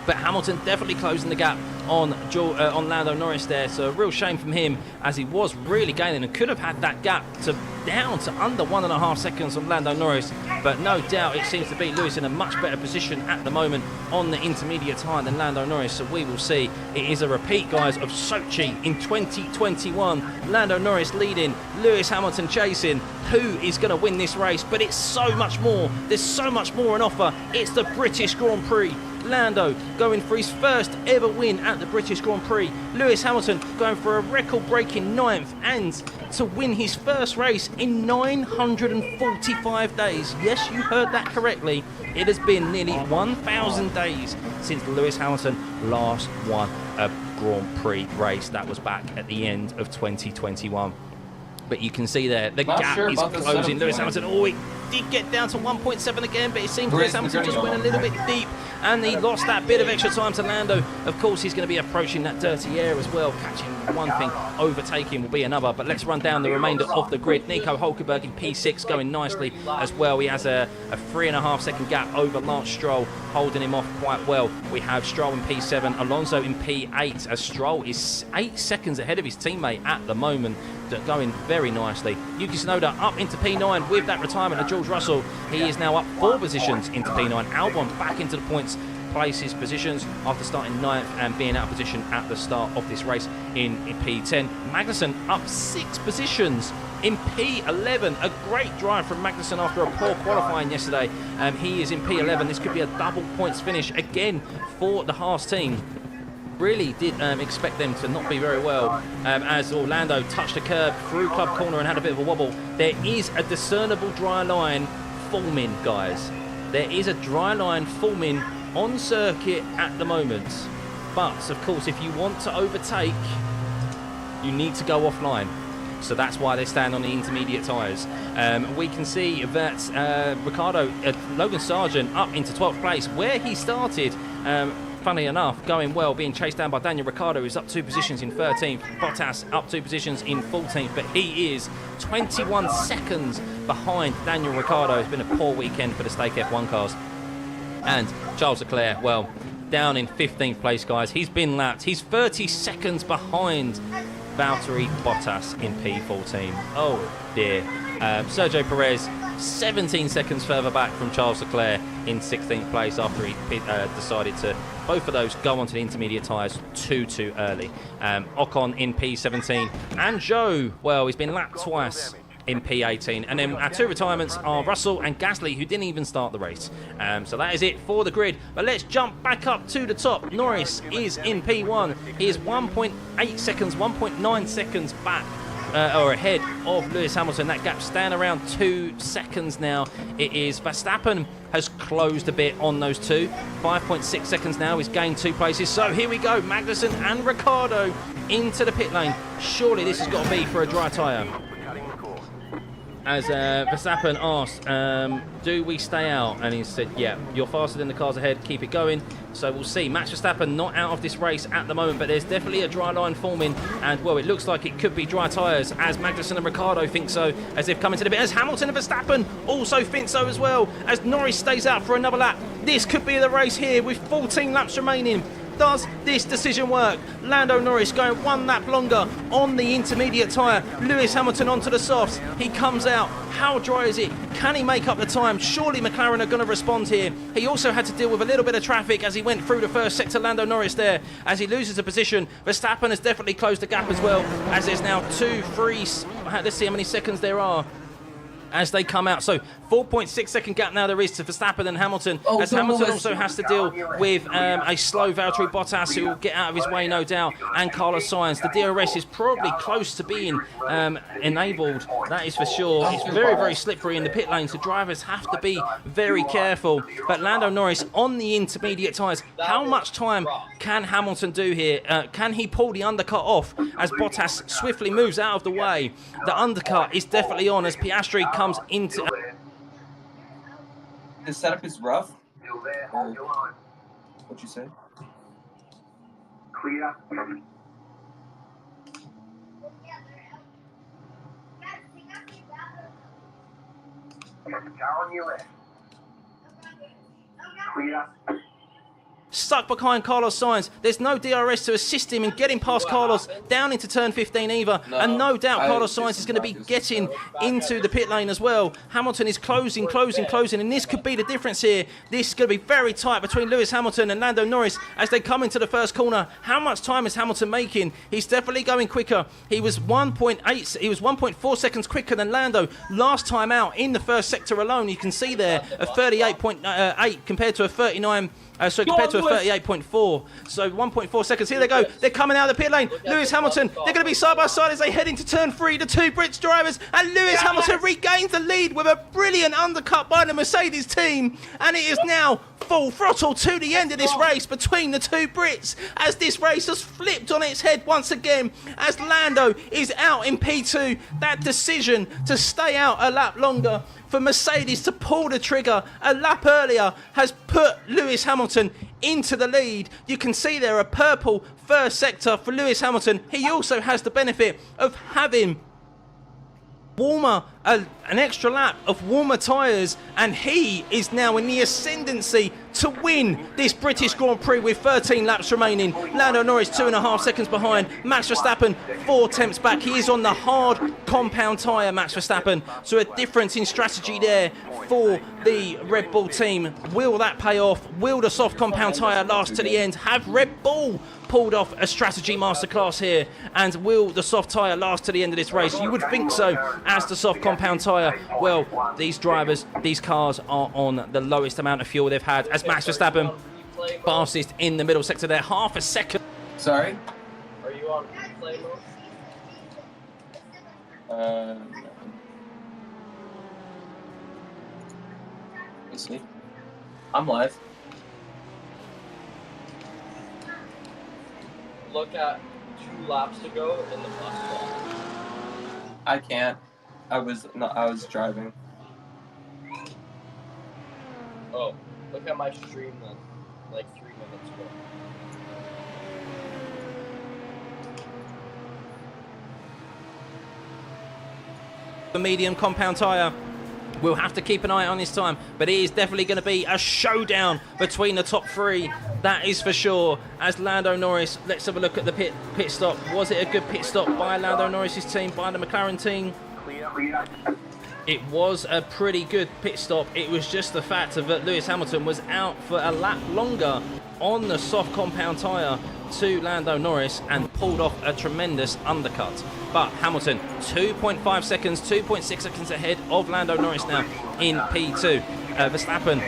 But Hamilton definitely closing the gap on Lando Norris there. So a real shame from him, as he was really gaining and could have had that gap down to under 1.5 seconds on Lando Norris. But no doubt it seems to be Lewis in a much better position at the moment on the intermediate tyre than Lando Norris. So we will see. It is a repeat, guys, of Sochi in 2021. Lando Norris leading, Lewis Hamilton chasing. Who is going to win this race? But it's so much more. There's so much more on offer. It's the British Grand Prix. Lando going for his first ever win at the British Grand Prix. Lewis Hamilton going for a record-breaking 9th, and to win his first race in 945 days. Yes, you heard that correctly. It has been nearly 1,000 days since Lewis Hamilton last won a Grand Prix race. That was back at the end of 2021. But you can see there, the gap is closing. Lewis Hamilton, he did get down to 1.7 again, but it seems Lewis Hamilton just went a little bit deep, and he lost that bit of extra time to Lando. Of course, he's going to be approaching that dirty air as well. Catching one thing, overtaking will be another. But let's run down the remainder of the grid. Nico Hulkenberg in P6 going nicely as well. He has a 3.5 second gap over Lance Stroll, holding him off quite well. We have Stroll in P7, Alonso in P8, as Stroll is 8 seconds ahead of his teammate at the moment, going very nicely. Yuki Tsunoda up into P9 with that retirement of George Russell. He is now up 4 positions into P9. Albon back into the points places positions after starting 9th and being out of position at the start of this race in P10. Magnussen up 6 positions in P11. A great drive from Magnussen after a poor qualifying yesterday. He is in P11. This could be a double points finish again for the Haas team. Really did expect them to not be very well, as Orlando touched a curb through club corner and had a bit of a wobble. There is a discernible dry line forming, guys. There is a dry line forming on circuit at the moment. But, of course, if you want to overtake, you need to go offline. So that's why they stand on the intermediate tyres. We can see that Logan Sargent up into 12th place, where he started. Funny enough, going well, being chased down by Daniel Ricciardo, who's up 2 positions in 13th. Bottas up 2 positions in 14th, but he is 21 seconds behind Daniel Ricciardo. It's been a poor weekend for the Stake F1 cars. And Charles Leclerc, well, down in 15th place, guys. He's been lapped. He's 30 seconds behind Valtteri Bottas in P14. Oh, dear. Sergio Perez, 17 seconds further back from Charles Leclerc in 16th place after he decided to, both of those, go onto the intermediate tyres too early. Ocon in P17. And Zhou, well, he's been lapped twice in P18. And then our 2 retirements are Russell and Gasly, who didn't even start the race. So that is it for the grid. But let's jump back up to the top. Norris is in P1. He is 1.8 seconds, 1.9 seconds back. Or ahead of Lewis Hamilton. That gap staying around 2 seconds now. It is Verstappen has closed a bit on those two. 5.6 seconds now. He's gained 2 places. So here we go. Magnussen and Ricciardo into the pit lane. Surely this has got to be for a dry tyre. As Verstappen asked, do we stay out? And he said, yeah, you're faster than the cars ahead, keep it going. So we'll see. Max Verstappen not out of this race at the moment, but there's definitely a dry line forming. And, well, it looks like it could be dry tyres, as Magnussen and Ricciardo think so, as they've come into the bit. As Hamilton and Verstappen also think so as well, as Norris stays out for another lap. This could be the race here with 14 laps remaining. Does this decision work? Lando Norris going 1 lap longer on the intermediate tyre. Lewis Hamilton onto the softs. He comes out. How dry is it? Can he make up the time? Surely McLaren are going to respond here. He also had to deal with a little bit of traffic as he went through the first sector. Lando Norris there as he loses a position. Verstappen has definitely closed the gap as well, as there's now 2, 3. Let's see how many seconds there are as they come out. So 4.6 second gap now there is to Verstappen and Hamilton, as Hamilton also has to deal with a slow Valtteri Bottas, who will get out of his way, no doubt, and Carlos Sainz. The DRS is probably close to being enabled, that is for sure. It's very, very slippery in the pit lane, so drivers have to be very careful. But Lando Norris on the intermediate tyres, how much time can Hamilton do here? Can he pull the undercut off as Bottas swiftly moves out of the way? The undercut is definitely on as Piastri comes into... The setup is rough. What'd you say? Clear. Down your left. Clear. Stuck behind Carlos Sainz. There's no DRS to assist him in getting past Carlos down into turn 15 either. And no doubt Carlos Sainz is going to be getting into the pit lane as well. Hamilton is closing. And this could be the difference here. This is going to be very tight between Lewis Hamilton and Lando Norris as they come into the first corner. How much time is Hamilton making? He's definitely going quicker. He was 1.4 seconds quicker than Lando last time out in the first sector alone. You can see there a 38.8 compared to a 39. Compared to a 38.4, so 1.4 seconds. Here they go. They're coming out of the pit lane. Lewis Hamilton, they're going to be side by side as they head into turn 3. The 2 Brits drivers, and Lewis Hamilton regains the lead with a brilliant undercut by the Mercedes team. And it is now full throttle to the end of this race between the 2 Brits, as this race has flipped on its head once again, as Lando is out in P2. That decision to stay out a lap longer for Mercedes to pull the trigger a lap earlier has put Lewis Hamilton into the lead. You can see there a purple first sector for Lewis Hamilton. He also has the benefit of having an extra lap of warmer tyres, and he is now in the ascendancy to win this British Grand Prix with 13 laps remaining. Lando Norris 2.5 seconds behind. Max Verstappen 4 tenths back. He is on the hard compound tyre, Max Verstappen, so a difference in strategy there for the Red Bull team. Will that pay off? Will the soft compound tyre last to the end? Have Red Bull pulled off a strategy masterclass here, and will the soft tyre last to the end of this race? You would think so, as the soft compound tyre, well, these drivers, these cars are on the lowest amount of fuel they've had, as Max Verstappen fastest in the middle sector there, half a second. Sorry? Are you on play mode? Let's see. I'm live. Look at 2 laps ago in the bus stop. I can't. I was driving. Oh, look at my stream then, like 3 minutes ago. The medium compound tyre. We'll have to keep an eye on this time, but it is definitely going to be a showdown between the top 3. That is for sure. As Lando Norris, let's have a look at the pit stop. Was it a good pit stop by Lando Norris's team, by the McLaren team? It was a pretty good pit stop. It was just the fact that Lewis Hamilton was out for a lap longer on the soft compound tyre to Lando Norris and pulled off a tremendous undercut. But Hamilton, 2.5 seconds, 2.6 seconds ahead of Lando Norris now in P2. Verstappen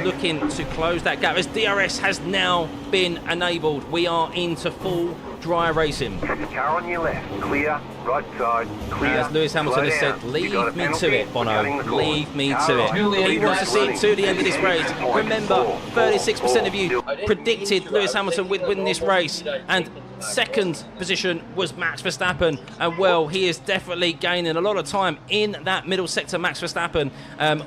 looking to close that gap as DRS has now been enabled. We are into full dry racing. Car on your left, clear, right side, clear. As Lewis Hamilton has said, leave me to it, Bono. Leave me to it. He wants to see it to the end of this race. Remember, 36% of you predicted Lewis Hamilton would win this race, and second position was Max Verstappen, and well, he is definitely gaining a lot of time in that middle sector, Max Verstappen,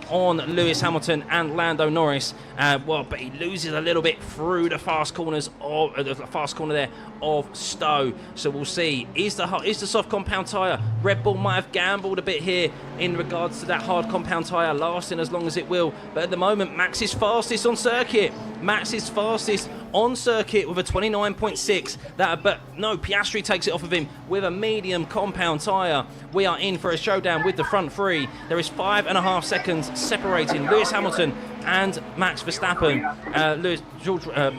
on Lewis Hamilton and Lando Norris. But he loses a little bit through the fast corners of the fast corner there of Stowe. So we'll see. Is the soft compound tyre? Red Bull might have gambled a bit here in regards to that hard compound tyre lasting as long as it will. But at the moment, Max is fastest on circuit. Max is fastest on circuit with a 29.6. But no, Piastri takes it off of him with a medium compound tyre. We are in for a showdown with the front three. There is 5.5 seconds separating Lewis Hamilton and Max Verstappen.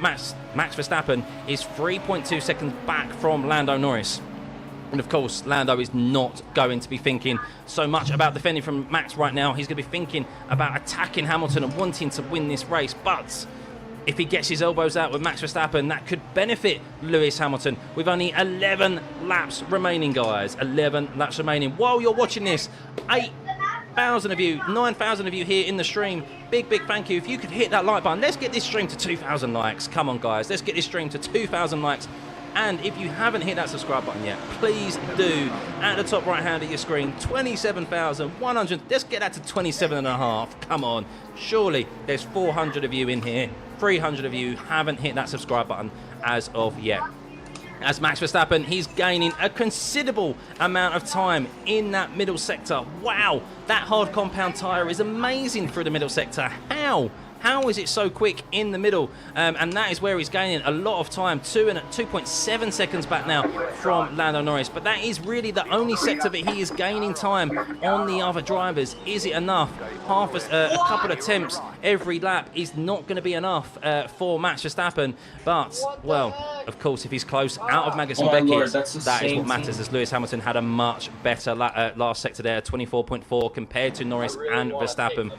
Max Verstappen is 3.2 seconds back from Lando Norris. And of course, Lando is not going to be thinking so much about defending from Max right now. He's going to be thinking about attacking Hamilton and wanting to win this race. But if he gets his elbows out with Max Verstappen, that could benefit Lewis Hamilton with only 11 laps remaining, guys. 11 laps remaining. While you're watching this, 8,000 of you, 9,000 of you here in the stream, big thank you. If you could hit that like button, let's get this stream to 2,000 likes. Come on, guys, let's get this stream to 2,000 likes. And if you haven't hit that subscribe button yet, please do. At the top right hand of your screen, 27,100. Let's get that to 27.5. Come on. Surely there's 400 of you in here. 300 of you haven't hit that subscribe button as of yet. As Max Verstappen, he's gaining a considerable amount of time in that middle sector. Wow, that hard compound tyre is amazing through the middle sector. How is it so quick in the middle? And that is where he's gaining a lot of time. 2.7 seconds back now from Lando Norris. But that is really the only sector that he is gaining time on the other drivers. Is it enough? A couple of attempts every lap is not going to be enough for Max Verstappen. But, well, of course, if he's close out of Magnussen Beckett, that is what matters, as Lewis Hamilton had a much better last sector there, 24.4 compared to Norris and Verstappen.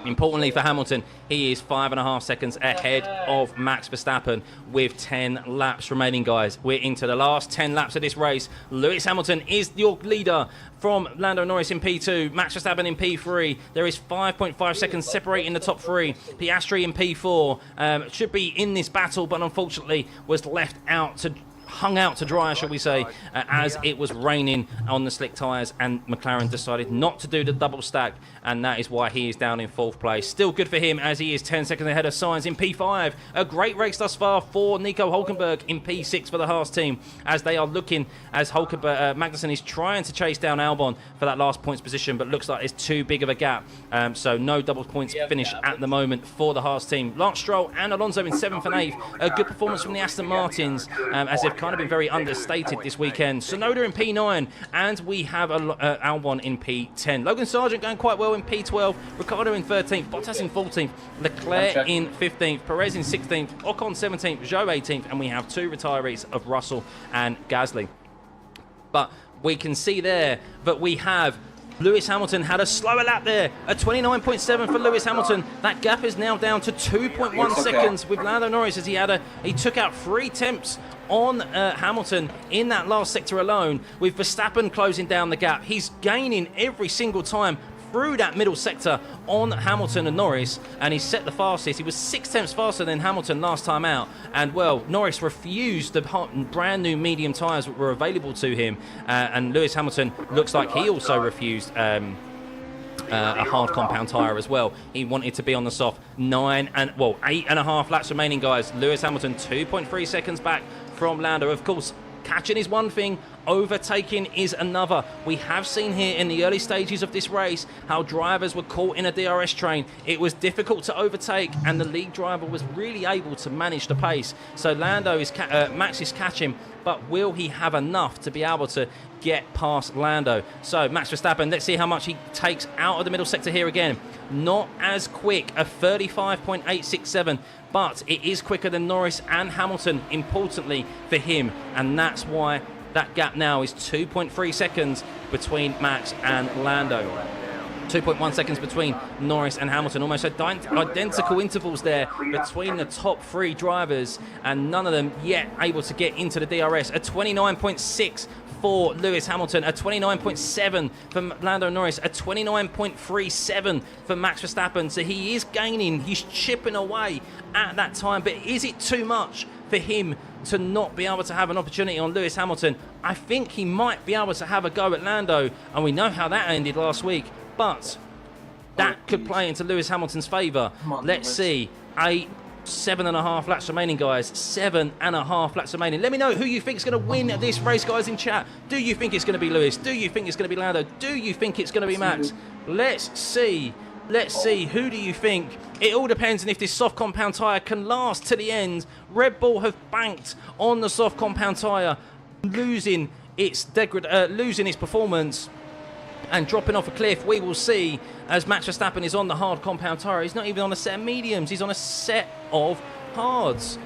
Importantly for Hamilton, he is 5.5 seconds ahead of Max Verstappen with 10 laps remaining, guys. We're into the last 10 laps of this race. Lewis Hamilton is your leader from Lando Norris in P2, Max Verstappen in P3. There is 5.5 seconds separating the top three. Piastri in P4 should be in this battle, but unfortunately was left out to hung out to dry, shall we say, as it was raining on the slick tyres, and McLaren decided not to do the double stack, and that is why he is down in 4th place. Still good for him, as he is 10 seconds ahead of Sainz in P5. A great race thus far for Nico Hülkenberg in P6 for the Haas team, as they are looking, as Magnussen is trying to chase down Albon for that last points position, but looks like it's too big of a gap. So no double points finish at the moment for the Haas team. Lance Stroll and Alonso in 7th and 8th. A good performance from the Aston Martins, as they've kind of been very understated this weekend. Sonoda in P9, and we have Albon in P10. Logan Sargent going quite well in P12. Ricciardo in 13th. Bottas in 14th. Leclerc in 15th. Perez in 16th. Ocon 17th. Zhou 18th. And we have 2 retirees of Russell and Gasly. But we can see there that we have Lewis Hamilton had a slower lap there, a 29.7 for Lewis Hamilton. That gap is now down to 2.1 seconds with Lando Norris, as he took out 3 attempts on Hamilton in that last sector alone, with Verstappen closing down the gap. He's gaining every single time through that middle sector on Hamilton and Norris, and he set the fastest. He was 6 tenths faster than Hamilton last time out, and well, Norris refused the brand new medium tyres that were available to him, and Lewis Hamilton looks like he also refused a hard compound tyre as well. He wanted to be on the soft. 8.5 laps remaining, guys. Lewis Hamilton 2.3 seconds back from Lando. Of course, catching is one thing, overtaking is another. We have seen here in the early stages of this race how drivers were caught in a DRS train. It was difficult to overtake, and the lead driver was really able to manage the pace. So Max is catching, but will he have enough to be able to get past Lando? So Max Verstappen, let's see how much he takes out of the middle sector here again. Not as quick, a 35.867, but it is quicker than Norris and Hamilton, importantly for him, and that's why that gap now is 2.3 seconds between Max and Lando. 2.1 seconds between Norris and Hamilton. Almost identical intervals there between the top three drivers, and none of them yet able to get into the DRS. A 29.6 for Lewis Hamilton, a 29.7 for Lando Norris, a 29.37 for Max Verstappen. So he is gaining, he's chipping away at that time, but is it too much for him to not be able to have an opportunity on Lewis Hamilton? I think he might be able to have a go at Lando, and we know how that ended last week, but that could play into Lewis Hamilton's favour. Let's see. 7.5 laps remaining, guys. 7.5 laps remaining. Let me know who you think is going to win this race, guys, in chat. Do you think it's going to be Lewis? Do you think it's going to be Lando? Do you think it's going to be Max? Let's see. Let's see. Who do you think? It all depends on if this soft compound tyre can last to the end. Red Bull have banked on the soft compound tyre, losing its performance and dropping off a cliff. We will see, as Max Verstappen is on the hard compound tyre. He's not even on a set of mediums, he's on a set of hards.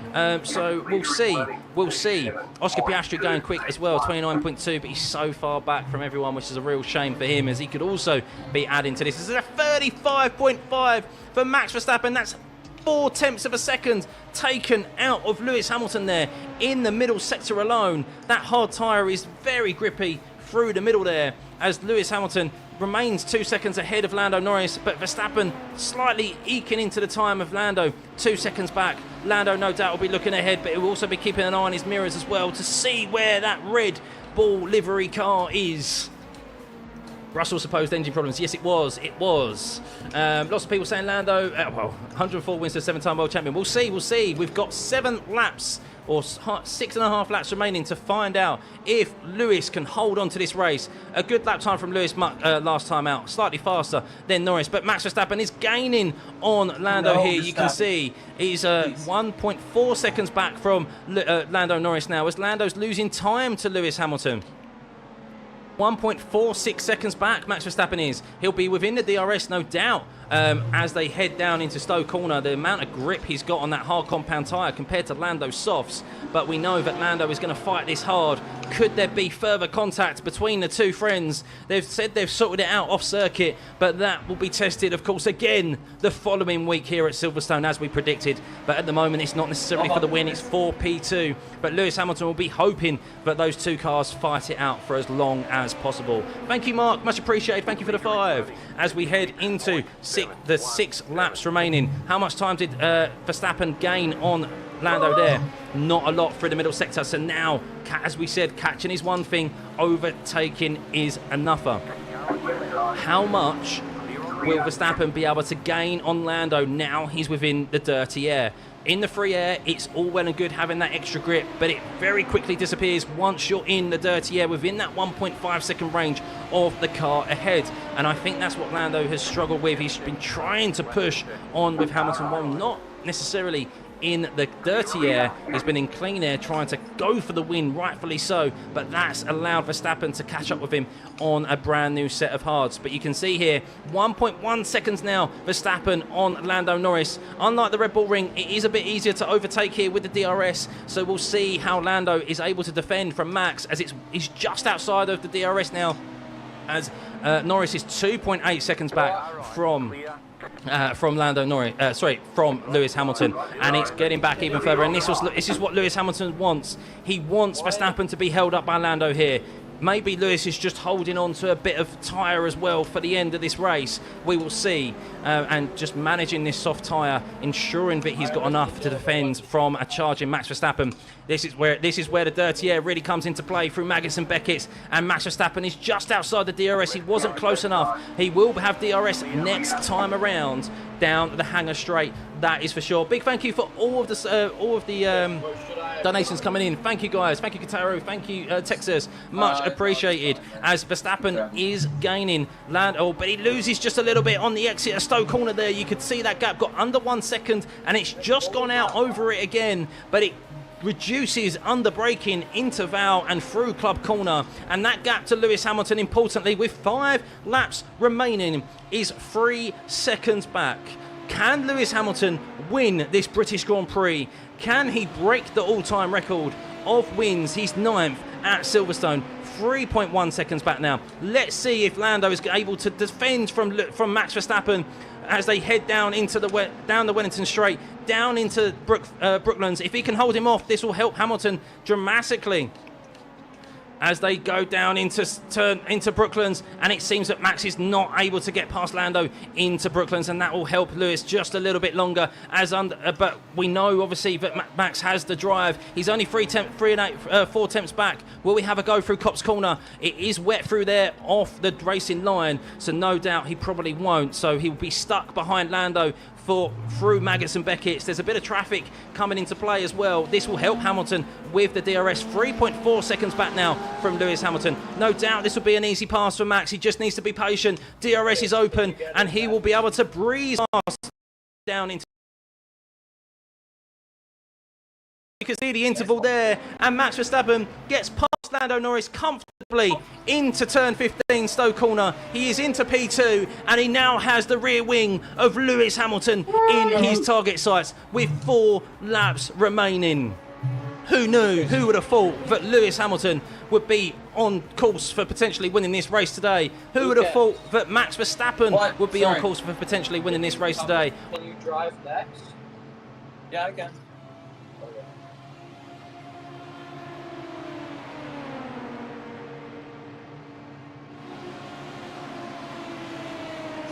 So we'll see. We'll see. Oscar Piastri going quick as well, 29.2, but he's so far back from everyone, which is a real shame for him, as he could also be adding to this. This is a 35.5 for Max Verstappen. That's 0.4 of a second taken out of Lewis Hamilton there in the middle sector alone. That hard tyre is very grippy through the middle there, as Lewis Hamilton remains 2 seconds ahead of Lando Norris, but Verstappen slightly eking into the time of Lando, 2 seconds back. Lando no doubt will be looking ahead, but he will also be keeping an eye on his mirrors as well to see where that Red Bull livery car is. Russell supposed engine problems. Yes, it was. It was. Lots of people saying Lando, 104 wins to 7-time world champion. We'll see. We'll see. We've got 7 laps or 6.5 laps remaining to find out if Lewis can hold on to this race. A good lap time from Lewis last time out, slightly faster than Norris, but Max Verstappen is gaining on Lando here. You can see he's 1.4 seconds back from Lando Norris now, as Lando's losing time to Lewis Hamilton. 1.46 seconds back, Max Verstappen is. He'll be within the DRS, no doubt, as they head down into Stowe Corner. The amount of grip he's got on that hard compound tyre compared to Lando's softs, but we know that Lando is going to fight this hard. Could there be further contact between the two friends? They've said they've sorted it out off circuit, but that will be tested, of course, again the following week here at Silverstone, as we predicted. But at the moment, it's not necessarily for the win, it's for P2. But Lewis Hamilton will be hoping that those two cars fight it out for as long as possible. Thank you, Mark, much appreciated. Thank you for the 5. As we head into the 6 laps remaining, how much time did Verstappen gain on Lando there? Not a lot through the middle sector. So now, as we said, catching is one thing, overtaking is another. How much will Verstappen be able to gain on Lando now he's within the dirty air? In the free air, it's all well and good having that extra grip, but it very quickly disappears once you're in the dirty air, within that 1.5 second range of the car ahead. And I think that's what Lando has struggled with. He's been trying to push on with Hamilton, while not necessarily in the dirty air. He's been in clean air trying to go for the win, rightfully so, but that's allowed Verstappen to catch up with him on a brand new set of hards. But you can see here, 1.1 seconds now, Verstappen on Lando Norris. Unlike the Red Bull Ring, it is a bit easier to overtake here with the DRS, so we'll see how Lando is able to defend from Max, as he's just outside of the DRS now, as Norris is 2.8 seconds back from Lando Norris, from Lewis Hamilton, and it's getting back even further. And this is what Lewis Hamilton wants. He wants Verstappen to be held up by Lando here. Maybe Lewis is just holding on to a bit of tyre as well for the end of this race. We will see. And just managing this soft tyre, ensuring that he's got enough to defend from a charging Max Verstappen. This is where the dirty air really comes into play through Maggotts and Beckett's, and Max Verstappen is just outside the DRS. He wasn't close enough. He will have DRS next time around down the hangar straight. That is for sure. Big thank you for all of the donations coming in. Thank you, guys. Thank you, Kataro. Thank you, Texas. Much appreciated. As Verstappen is gaining land. Oh, but he loses just a little bit on the exit of Stowe Corner there. You could see that gap got under 1 second, and it's just gone out over it again. But it reduces under braking into Val and through Club Corner, and that gap to Lewis Hamilton, importantly, with 5 laps remaining, is 3 seconds back. Can Lewis Hamilton win this British Grand Prix? Can he break the all-time record of wins? He's 9th at Silverstone, 3.1 seconds back now. Let's see if Lando is able to defend from Max Verstappen as they head down into down the Wellington Straight, down into Brooklands. If he can hold him off, this will help Hamilton dramatically as they go down into Brooklands, and it seems that Max is not able to get past Lando into Brooklands, and that will help Lewis just a little bit longer. But we know obviously that Max has the drive. He's only 4 tenths back. Will we have a go through Copse Corner? It is wet through there off the racing line, so no doubt he probably won't. So he'll be stuck behind Lando through Maggots and Beckett's. There's a bit of traffic coming into play as well. This will help Hamilton with the DRS. 3.4 seconds back now from Lewis Hamilton. No doubt this will be an easy pass for Max. He just needs to be patient. DRS is open, and he will be able to breeze past down into. You can see the interval there, and Max Verstappen gets past Lando Norris comfortably into turn 15, Stowe Corner. He is into P2, and he now has the rear wing of Lewis Hamilton in his target sights with 4 laps remaining. Who knew? Who would have thought that Lewis Hamilton would be on course for potentially winning this race today? Who would have thought that Max Verstappen would be on course for potentially winning this race today? Can you drive next? Yeah, I can.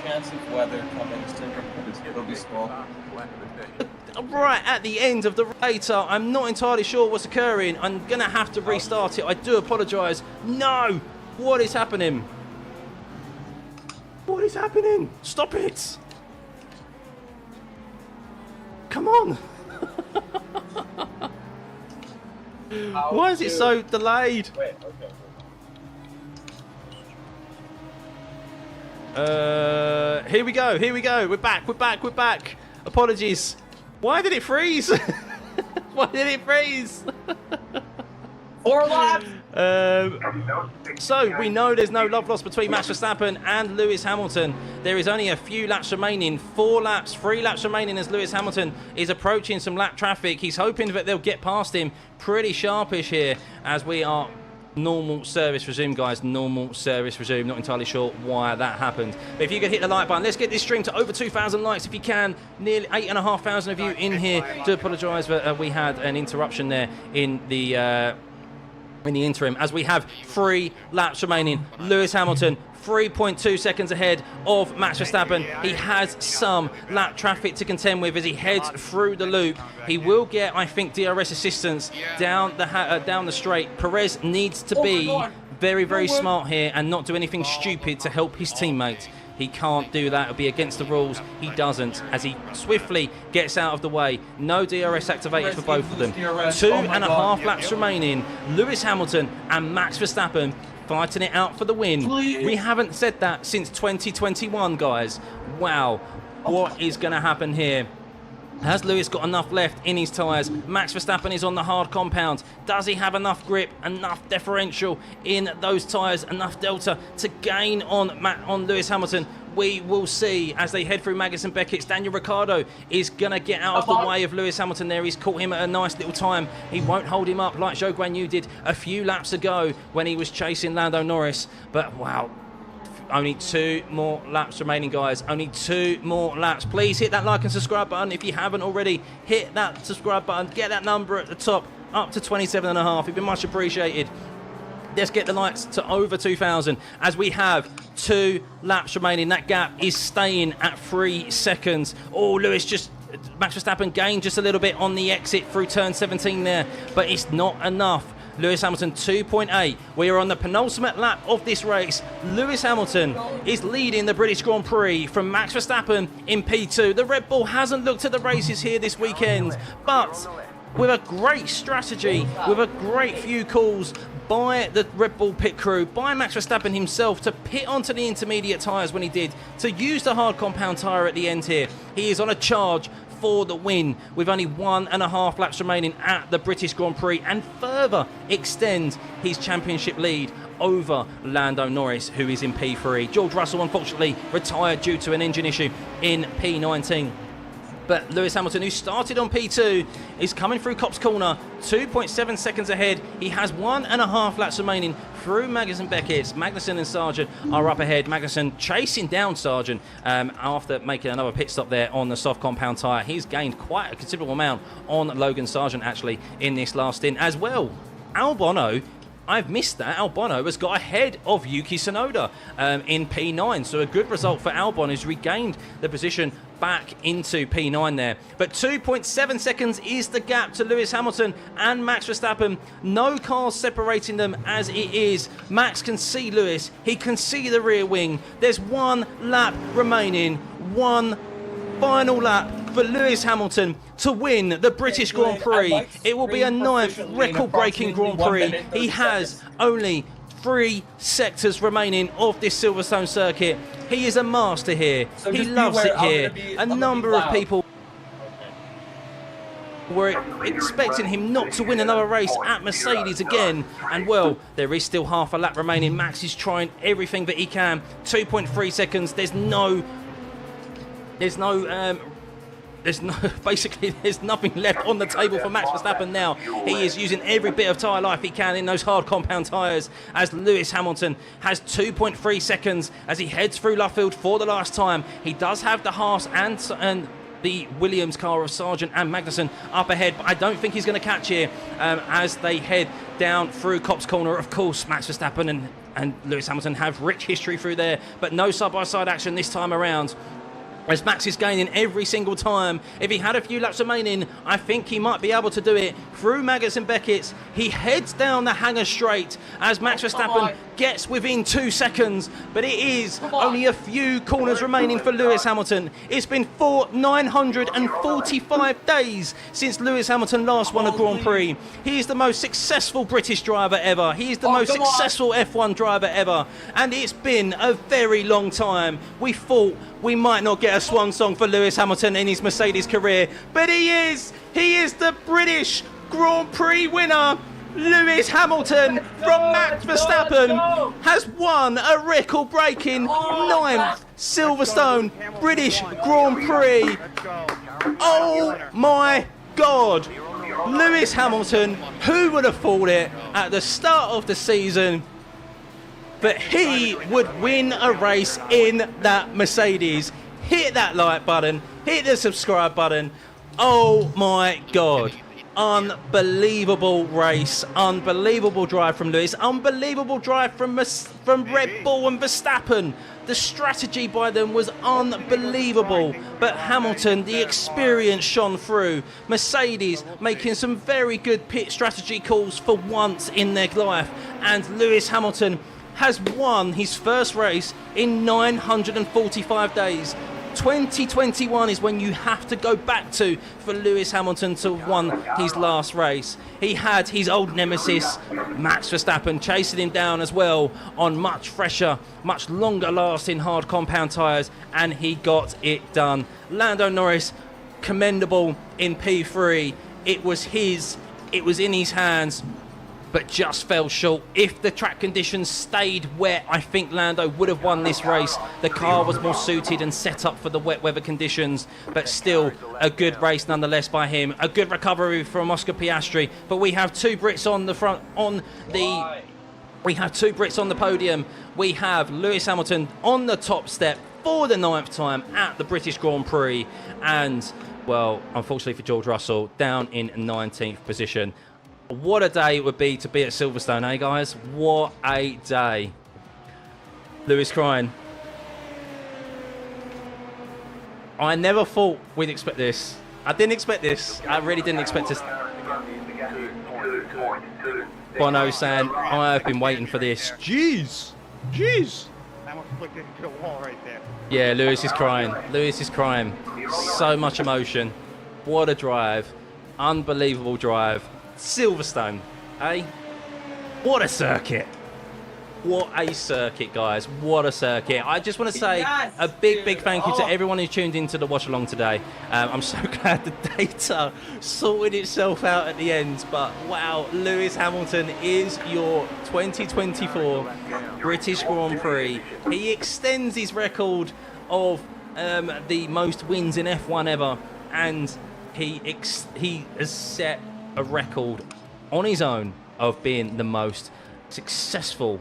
Chance of weather coming soon, it'll be small. Right at the end of the race, I'm not entirely sure what's occurring. I'm going to have to restart it. I do apologise. No! What is happening? What is happening? Stop it! Come on! Why is it so delayed? Wait, okay. Here we go. We're back. Apologies. Why did it freeze? Why did it freeze? 4 laps! So we know there's no love lost between Max Verstappen and Lewis Hamilton. There is only a few laps remaining. 3 laps remaining as Lewis Hamilton is approaching some lap traffic. He's hoping that they'll get past him pretty sharpish here as we are. Normal service resume, guys. Normal service resume. Not entirely sure why that happened. But if you could hit the like button, let's get this stream to over 2,000 likes if you can. Nearly 8,500 of you in here. Do apologise that we had an interruption there in the interim, as we have 3 laps remaining. Lewis Hamilton 3.2 seconds ahead of Max Verstappen. He has some lap traffic to contend with as he heads through the loop. He will get, I think, DRS assistance down the straight. Perez needs to be very, very smart here and not do anything stupid to help his teammate. He can't do that. It'll be against the rules. He doesn't, as he swiftly gets out of the way. No DRS activated for both of them. 2.5 laps remaining. Lewis Hamilton and Max Verstappen fighting it out for the win. We haven't said that since 2021, guys. Wow. What is going to happen here? Has Lewis got enough left in his tyres? Max Verstappen is on the hard compound. Does he have enough grip, enough differential in those tyres, enough delta to gain on Lewis Hamilton? We will see as they head through Maggots and Beckett's. Daniel Ricciardo is going to get out of the way of Lewis Hamilton there. He's caught him at a nice little time. He won't hold him up like Zhou Guanyu did a few laps ago when he was chasing Lando Norris. But wow. Only 2 more laps remaining, guys. Only 2 more laps. Please hit that like and subscribe button if you haven't already. Hit that subscribe button. Get that number at the top up to 27.5. It'd be much appreciated. Let's get the likes to over 2,000 as we have 2 laps remaining. That gap is staying at 3 seconds. Oh, Max Verstappen gained just a little bit on the exit through turn 17 there, but it's not enough. Lewis Hamilton 2.8. We are on the penultimate lap of this race. Lewis Hamilton is leading the British Grand Prix from Max Verstappen in P2. The Red Bull hasn't looked at the races here this weekend, but with a great strategy, with a great few calls by the Red Bull pit crew, by Max Verstappen himself to pit onto the intermediate tyres when he did, to use the hard compound tyre at the end here. He is on a charge for the win with only 1.5 laps remaining at the British Grand Prix, and further extend his championship lead over Lando Norris, who is in P3. George Russell unfortunately retired due to an engine issue in P19. But Lewis Hamilton, who started on P2, is coming through Copse Corner, 2.7 seconds ahead. He has 1.5 laps remaining through Magnussen Beckett. Magnussen and Sargent are up ahead. Magnussen chasing down Sargent after making another pit stop there on the soft compound tyre. He's gained quite a considerable amount on Logan Sargent actually in this last stint as well. Albon, I've missed that. Albon has got ahead of Yuki Tsunoda in P9. So a good result for Albon, who's regained the position back into P9 there. But 2.7 seconds is the gap to Lewis Hamilton and Max Verstappen. No cars separating them as it is. Max can see Lewis. He can see the rear wing. There's 1 lap remaining. One final lap for Lewis Hamilton to win the British Grand Prix. It will be a 9th record-breaking Grand Prix. He has only 3 sectors remaining of this Silverstone circuit. He is a master here. He loves it here. A number of people were expecting him not to win another race at Mercedes again, and well, there is still half a lap remaining. Max is trying everything that he can. 2.3 seconds. There's nothing left on the table for Max Verstappen now. He is using every bit of tyre life he can in those hard compound tyres, as Lewis Hamilton has 2.3 seconds as he heads through Luffield for the last time. He does have the Haas and the Williams car of Sargent and Magnussen up ahead, but I don't think he's going to catch here as they head down through Copse Corner. Of course, Max Verstappen and Lewis Hamilton have rich history through there, but no side-by-side action this time around, as Max is gaining every single time. If he had a few laps remaining, I think he might be able to do it. Through Magnussen Beckett, he heads down the hanger straight as Max Verstappen gets within 2 seconds, but it is only a few corners remaining for Lewis Hamilton. It's been 945 days since Lewis Hamilton last won a Grand Prix. He is the most successful British driver ever. He is the most successful F1 driver ever, and it's been a very long time. We thought we might not get a swan song for Lewis Hamilton in his Mercedes career, but he is the British Grand Prix winner. Lewis Hamilton from Max Verstappen has won a record-breaking 9th Silverstone British Grand Prix. Oh my God! Lewis Hamilton, who would have thought it at the start of the season, but he would win a race in that Mercedes. Hit that like button, hit the subscribe button. Oh my God. Unbelievable race, unbelievable drive from Lewis, unbelievable drive from Red Bull and Verstappen. The strategy by them was unbelievable, but Hamilton, the experience shone through. Mercedes making some very good pit strategy calls for once in their life, and Lewis Hamilton has won his first race in 945 days. 2021 is when you have to go back to for Lewis Hamilton to have won his last race. He had his old nemesis, Max Verstappen, chasing him down as well on much fresher, much longer lasting hard compound tyres, and he got it done. Lando Norris, commendable in P3. It was in his hands, but just fell short. If the track conditions stayed wet, I think Lando would have won this race. The car was more suited and set up for the wet weather conditions, but still a good race nonetheless by him. A good recovery from Oscar Piastri, but we have 2 Brits on the front, we have 2 Brits on the podium. We have Lewis Hamilton on the top step for the 9th time at the British Grand Prix, and, well, unfortunately for George Russell, down in 19th position. What a day it would be to be at Silverstone, eh, guys? What a day. Lewis crying. I never thought we'd expect this. I didn't expect this. I really didn't expect this. Bono saying, I have been waiting for this. Jeez. I almost flicked it into a wall right there. Yeah, Lewis is crying. Lewis is crying. So much emotion. What a drive. Unbelievable drive. Silverstone, eh? What a circuit. What a circuit, guys. What a circuit. I just want to say a big thank you to everyone who tuned into the watch along today. I'm so glad the data sorted itself out at the end. But wow, Lewis Hamilton is your 2024 British Grand Prix. He extends his record of the most wins in F1 ever. And he has set a record on his own of being the most successful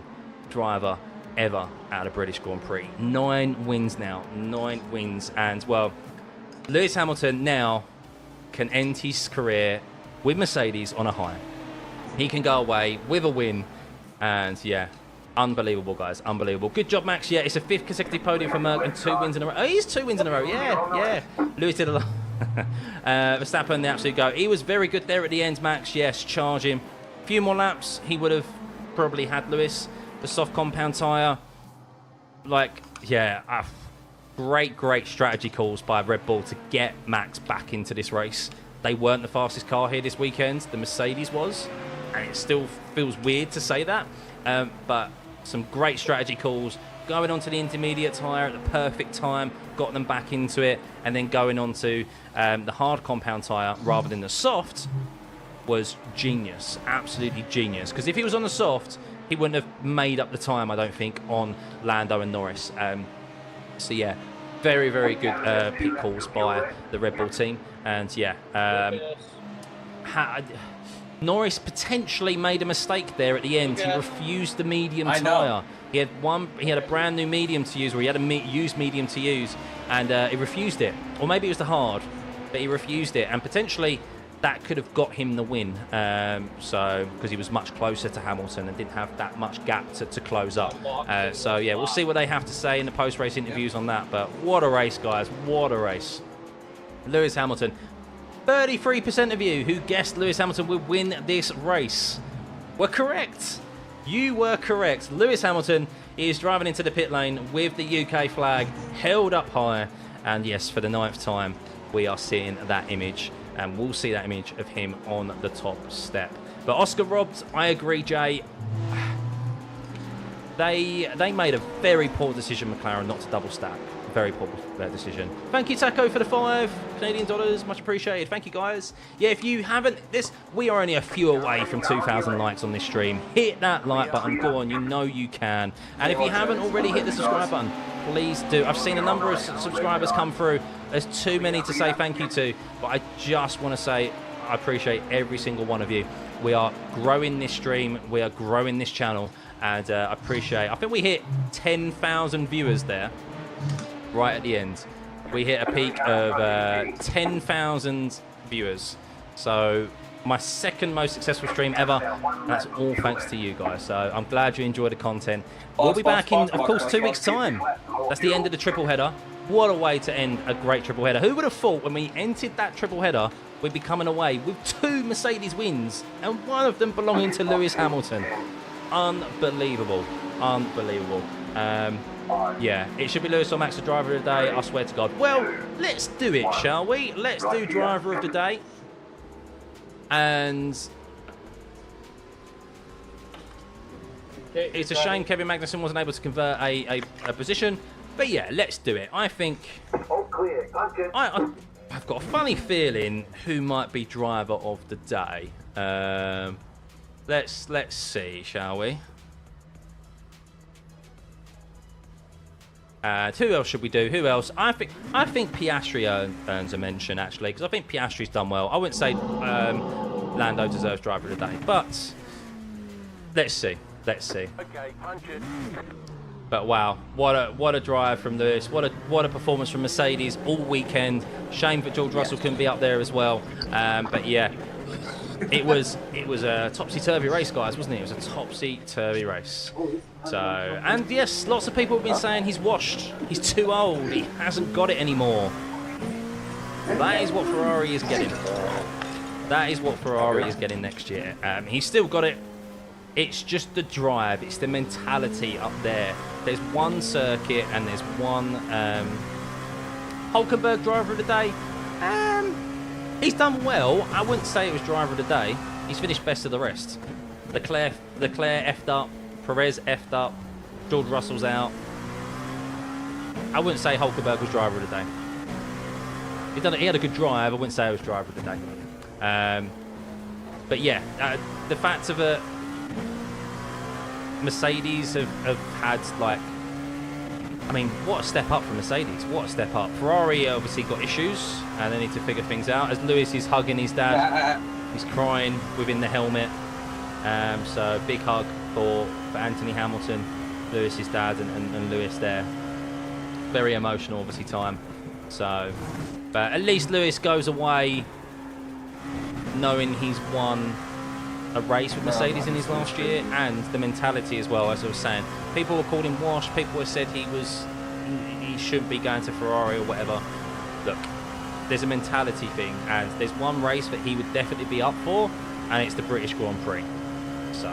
driver ever out of British Grand Prix. 9 wins now. 9 wins. And, well, Lewis Hamilton now can end his career with Mercedes on a high. He can go away with a win. And, yeah, unbelievable, guys. Unbelievable. Good job, Max. Yeah, it's a 5th consecutive podium for Merck and 2 wins in a row. Oh, he's 2 wins in a row. Yeah. Lewis did a lot. Verstappen, the absolute go. He was very good there at the end, Max. Yes, charge him. A few more laps, he would have probably had Lewis. The soft compound tyre, great strategy calls by Red Bull to get Max back into this race. They weren't the fastest car here this weekend. The Mercedes was, and it still feels weird to say that. But some great strategy calls, going onto the intermediate tyre at the perfect time, got them back into it, and then going onto the hard compound tyre rather than the soft was genius, absolutely genius. Because if he was on the soft, he wouldn't have made up the time, I don't think, on Lando and Norris. So, yeah, very good pit calls by the Red Bull team. And, yeah, Norris potentially made a mistake there at the end. He refused the medium tyre. He had a brand new medium to use, or he had a used medium to use, and he refused it. Or maybe it was the hard, but he refused it. And potentially that could have got him the win, because he was much closer to Hamilton and didn't have that much gap to close up. So, yeah, we'll see what they have to say in the post-race interviews on that. But what a race, guys. What a race. Lewis Hamilton. 33% of you who guessed Lewis Hamilton would win this race were correct. You were correct. Lewis Hamilton is driving into the pit lane with the UK flag held up high. And, yes, for the 9th time, we are seeing that image. And we'll see that image of him on the top step. But Oscar robbed, I agree, Jay. They made a very poor decision, McLaren, not to double stack. Very poor decision. Thank you, Taco, for the 5 Canadian dollars. Much appreciated. Thank you, guys. Yeah, if you haven't, we are only a few away from 2,000 likes on this stream. Hit that like button. Go on, you know you can. And if you haven't already hit the subscribe button, please do. I've seen a number of subscribers come through. There's too many to say thank you to, but I just want to say I appreciate every single one of you. We are growing this stream. We are growing this channel, and I appreciate. I think we hit 10,000 viewers there. Right at the end, we hit a peak of 10,000 viewers. So my 2nd most successful stream ever. That's all thanks to you guys. So I'm glad you enjoyed the content. We'll be back in, of course, 2 weeks' time. That's the end of the triple header. What a way to end a great triple header. Who would have thought when we entered that triple header, we'd be coming away with 2 Mercedes wins and one of them belonging to Lewis Hamilton. Unbelievable. Unbelievable. Yeah, it should be Lewis or Max the driver of the day, I swear to God. Well, let's do it, shall we? Let's do driver of the day. And it's a shame Kevin Magnussen wasn't able to convert a position. But yeah, let's do it. I think I've got a funny feeling who might be driver of the day. Let's see, shall we? Who else should we do? Who else? I think Piastri earns a mention, actually, because I think Piastri's done well. I wouldn't say Lando deserves driver of the day, but let's see. Let's see. Okay, punch it. But wow, what a drive from Lewis. What a performance from Mercedes all weekend. Shame that George Russell couldn't be up there as well. But yeah, it was a topsy-turvy race, guys, wasn't it? It was a topsy-turvy race. So, and yes, lots of people have been saying he's washed. He's too old. He hasn't got it anymore. That is what Ferrari is getting. That is what Ferrari is getting next year. He's still got it. It's just the drive. It's the mentality up there. There's one circuit and there's one Hulkenberg driver of the day. He's done well. I wouldn't say it was driver of the day. He's finished best of the rest. Leclerc effed up. Perez effed up. George Russell's out. I wouldn't say Hulkenberg was driver of the day. He had a good drive. I wouldn't say it was driver of the day. But yeah, the fact of it, Mercedes have had like, I mean, what a step up for Mercedes. What a step up. Ferrari obviously got issues and they need to figure things out. As Lewis is hugging his dad, he's crying within the helmet. So big hug for Anthony Hamilton, Lewis's dad, and Lewis there. Very emotional, obviously, time. So, but at least Lewis goes away knowing he's won a race with Mercedes in his last year, and the mentality as well. As I was saying, people were called him washed. People have said he shouldn't be going to Ferrari or whatever. Look, there's a mentality thing, and there's one race that he would definitely be up for, and it's the British Grand Prix. So,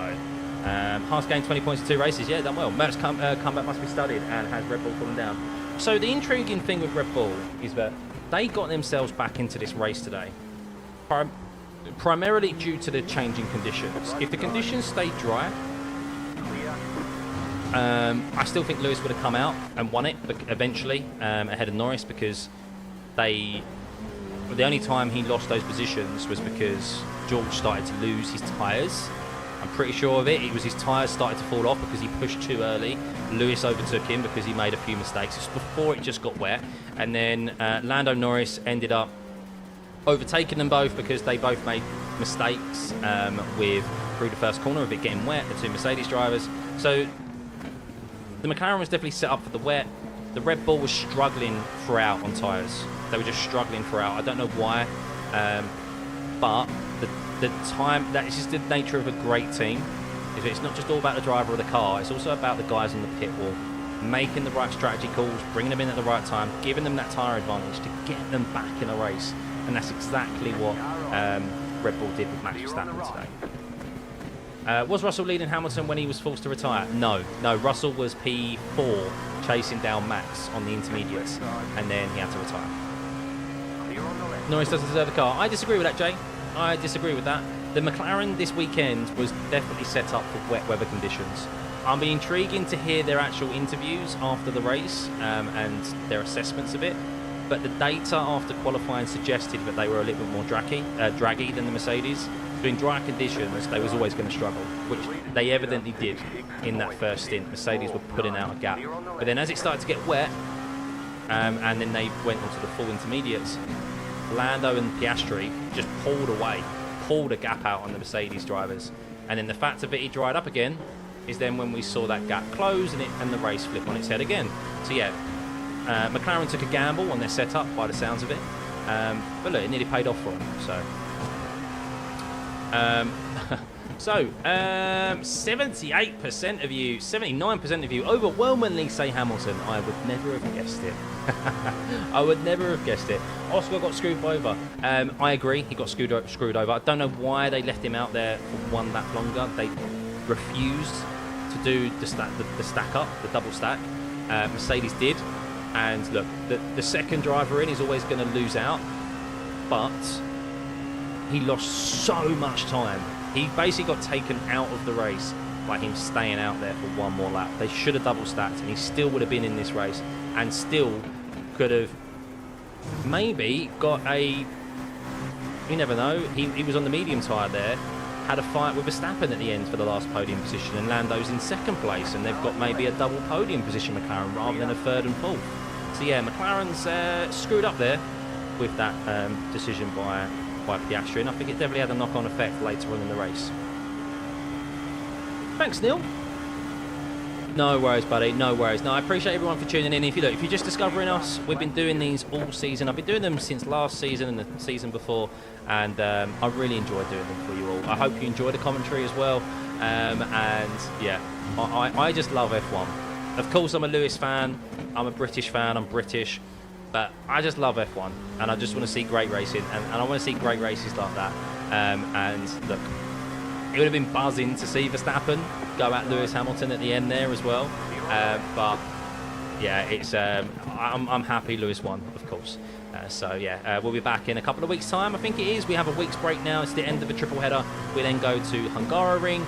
Haas gained 20 points in 2 races. Yeah, done well. Merck's comeback must be studied, and has Red Bull fallen down. So the intriguing thing with Red Bull is that they got themselves back into this race today, primarily due to the changing conditions. If the conditions stayed dry, I still think Lewis would have come out and won it eventually ahead of Norris, because the only time he lost those positions was because George started to lose his tyres. I'm pretty sure of it. It was his tyres started to fall off because he pushed too early. Lewis overtook him because he made a few mistakes. It was before it just got wet. And then Lando Norris ended up overtaking them both because they both made mistakes through the first corner of it getting wet, the two Mercedes drivers. So the McLaren was definitely set up for the wet. The Red Bull was struggling throughout on tyres. They were just struggling throughout. I don't know why, but the time, that is just the nature of a great team. It's not just all about the driver of the car, it's also about the guys in the pit wall making the right strategy calls, bringing them in at the right time, giving them that tyre advantage to get them back in a race. And that's exactly what Red Bull did with Max Verstappen today. Was Russell leading Hamilton when he was forced to retire? No, Russell was P4 chasing down Max on the intermediates, and then he had to retire. Norris doesn't deserve the car. I disagree with that, Jay. I disagree with that. The McLaren this weekend was definitely set up for wet weather conditions. I'll be intriguing to hear their actual interviews after the race and their assessments of it. But the data after qualifying suggested that they were a little bit more draggy than the Mercedes. So in dry conditions, they was always going to struggle, which they evidently did in that first stint. Mercedes were putting out a gap. But then as it started to get wet, and then they went onto the full intermediates, Lando and Piastri just pulled a gap out on the Mercedes drivers. And then the fact of it dried up again is then when we saw that gap close and the race flip on its head again. So yeah, McLaren took a gamble on their setup by the sounds of it. But look, it nearly paid off for them. So, 78% of you, 79% of you overwhelmingly say Hamilton. I would never have guessed it. I would never have guessed it. Oscar got screwed over. I agree, he got screwed over. I don't know why they left him out there for one lap longer. They refused to do the stack up, the double stack. Mercedes did. And look, the second driver in is always going to lose out. But he lost so much time. He basically got taken out of the race by him staying out there for one more lap. They should have double stacked and he still would have been in this race and still could have maybe got you never know, he was on the medium tyre there, had a fight with Verstappen at the end for the last podium position, and Lando's in second place, and they've got maybe a double podium position, McLaren, rather than a third and fourth. So yeah, McLaren's screwed up there with that decision by Piastri, and I think it definitely had a knock-on effect later on in the race. Thanks, Neil. No worries, buddy. No worries. No, I appreciate everyone for tuning in. If you're just discovering us, we've been doing these all season. I've been doing them since last season and the season before, and I really enjoy doing them for you all. I hope you enjoy the commentary as well. And yeah, I just love F1. Of course, I'm a Lewis fan. I'm a British fan. I'm British. But I just love F1, and I just want to see great racing, and I want to see great races like that. And look, it would have been buzzing to see Verstappen go at Lewis Hamilton at the end there as well. But yeah, it's I'm happy Lewis won, of course. So yeah, we'll be back in a couple of weeks' time. I think it is. We have a week's break now. It's the end of a triple header. We then go to Hungaroring,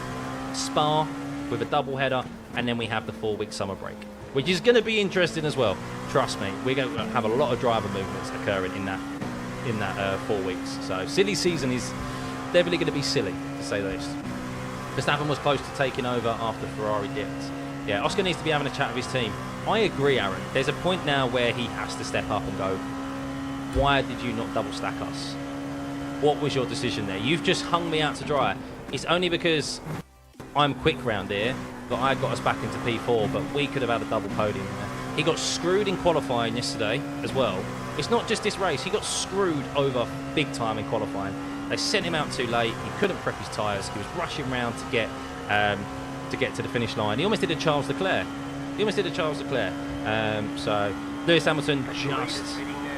Spa with a double header, and then we have the 4-week summer break, which is going to be interesting as well. Trust me, we're going to have a lot of driver movements occurring in that 4 weeks. So silly season is definitely going to be silly, to say the least. Verstappen was close to taking over after Ferrari dipped. Yeah, Oscar needs to be having a chat with his team. I agree, Aaron. There's a point now where he has to step up and go, why did you not double stack us? What was your decision there? You've just hung me out to dry. It's only because I'm quick round here that I got us back into P4, but we could have had a double podium there. He got screwed in qualifying yesterday as well. It's not just this race. He got screwed over big time in qualifying. They sent him out too late. He couldn't prep his tyres. He was rushing around to get to the finish line. He almost did a Charles Leclerc. So Lewis Hamilton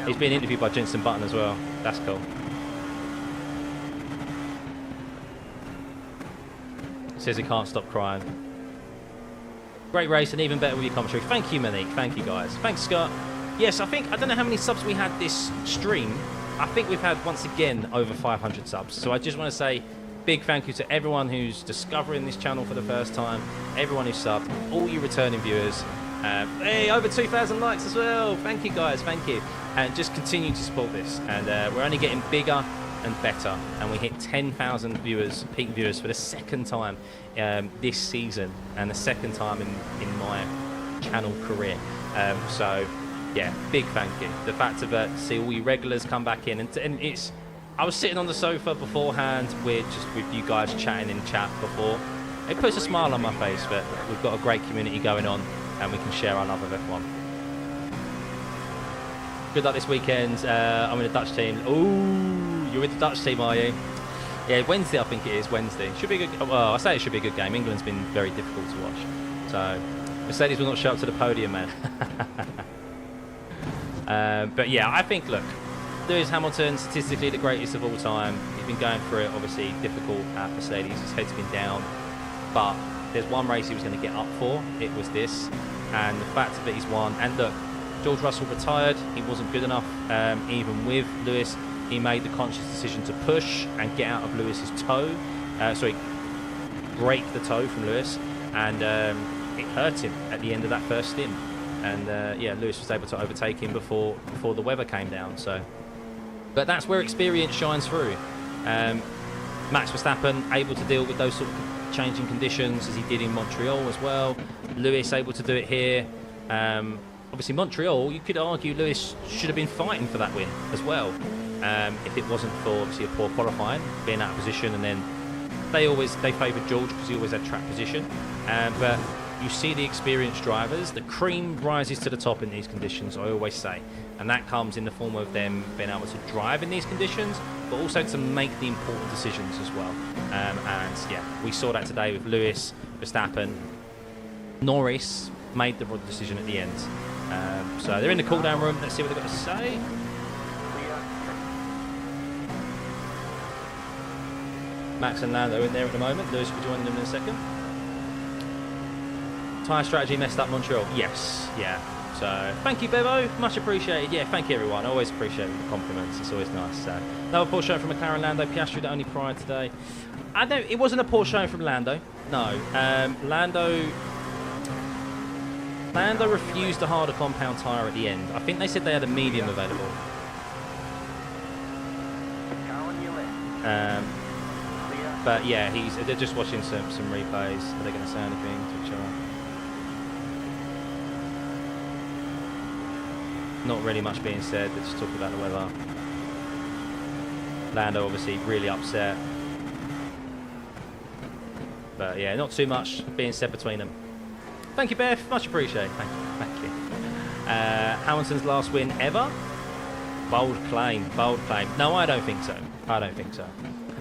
he's being interviewed by Jenson Button as well. That's cool. Says he can't stop crying. Great race and even better with your commentary. Thank you, Monique. Thank you, guys. Thanks, Scott. Yes, I don't know how many subs we had this stream. I think we've had, once again, over 500 subs. So I just want to say big thank you to everyone who's discovering this channel for the first time, everyone who's subbed, all you returning viewers. Hey, over 2,000 likes as well. Thank you, guys. Thank you. And just continue to support this. And we're only getting bigger and better. And we hit 10,000 viewers, peak viewers, for the second time this season and the second time in my channel career. So, yeah, big thank you. The fact of see all you regulars come back in. And it's... I was sitting on the sofa beforehand with you guys chatting in chat before. It puts a smile on my face that we've got a great community going on and we can share our love of F1. Good luck this weekend. I'm in the Dutch team. Ooh, you're with the Dutch team, are you? Yeah, Wednesday I think it is. Wednesday. Should be a good. Well, I say it should be a good game. England's been very difficult to watch. So Mercedes will not show up to the podium, man. But yeah, I think, look, Lewis Hamilton, statistically the greatest of all time. He's been going through it, obviously difficult at Mercedes. His head's been down, but there's one race he was going to get up for. It was this, and the fact that he's won. And look, George Russell retired. He wasn't good enough, even with Lewis. He made the conscious decision to push and get out of Lewis's toe. Break the toe from Lewis, and it hurt him at the end of that first stint. And yeah, Lewis was able to overtake him before the weather came down. So. But that's where experience shines through. Max Verstappen able to deal with those sort of changing conditions as he did in Montreal as well. Lewis able to do it here. Obviously Montreal, you could argue Lewis should have been fighting for that win as well. If it wasn't for obviously a poor qualifying, being out of position, and then they favoured George because he always had track position. But you see the experienced drivers, the cream rises to the top in these conditions, I always say. And that comes in the form of them being able to drive in these conditions, but also to make the important decisions as well. And yeah, we saw that today with Lewis, Verstappen. Norris made the right decision at the end. So they're in the cool-down room. Let's see what they've got to say. Max and Lando in there at the moment. Lewis will be joining them in a second. Tyre strategy messed up Montreal. Yes, yeah. So thank you, Bevo. Much appreciated. Yeah, thank you, everyone. I always appreciate the compliments. It's always nice. Another poor showing from McLaren. Lando Piastri that only prior today. I know it wasn't a poor showing from Lando. No, Lando refused a harder compound tyre at the end. I think they said they had a medium available. But yeah, they're just watching some replays. Are they going to say anything to each other? Not really much being said. They're just talking about the weather. Lando obviously really upset. But yeah, not too much being said between them. Thank you, Beth. Much appreciated. Thank you. Hamilton's last win ever? Bold claim. No, I don't think so.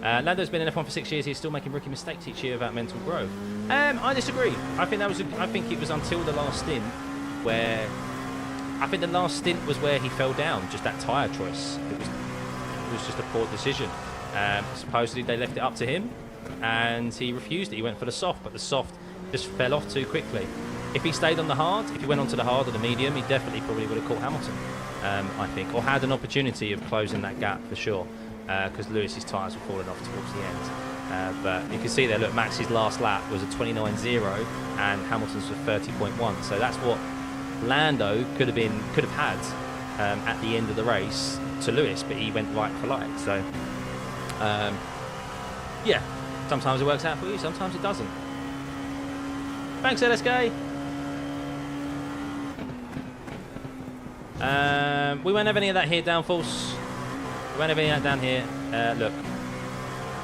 Lando's been in F1 for 6 years. He's still making rookie mistakes each year without mental growth. I disagree. I think it was until the last stint where the last stint was where he fell down. Just that tyre choice. It was just a poor decision. Supposedly they left it up to him, and he refused it. He went for the soft, but the soft just fell off too quickly. If he stayed on the hard, if he went onto the hard or the medium, he definitely probably would have caught Hamilton, I think, or had an opportunity of closing that gap for sure, because Lewis's tyres were falling off towards the end. But you can see there, look, Max's last lap was a 29.0 and Hamilton's was 30.1. So that's what Lando could have had at the end of the race to Lewis, but he went like for like. So yeah, sometimes it works out for you, sometimes it doesn't. Thanks, LSK. We won't have any of that here, downforce. We won't have any of that down here. Look,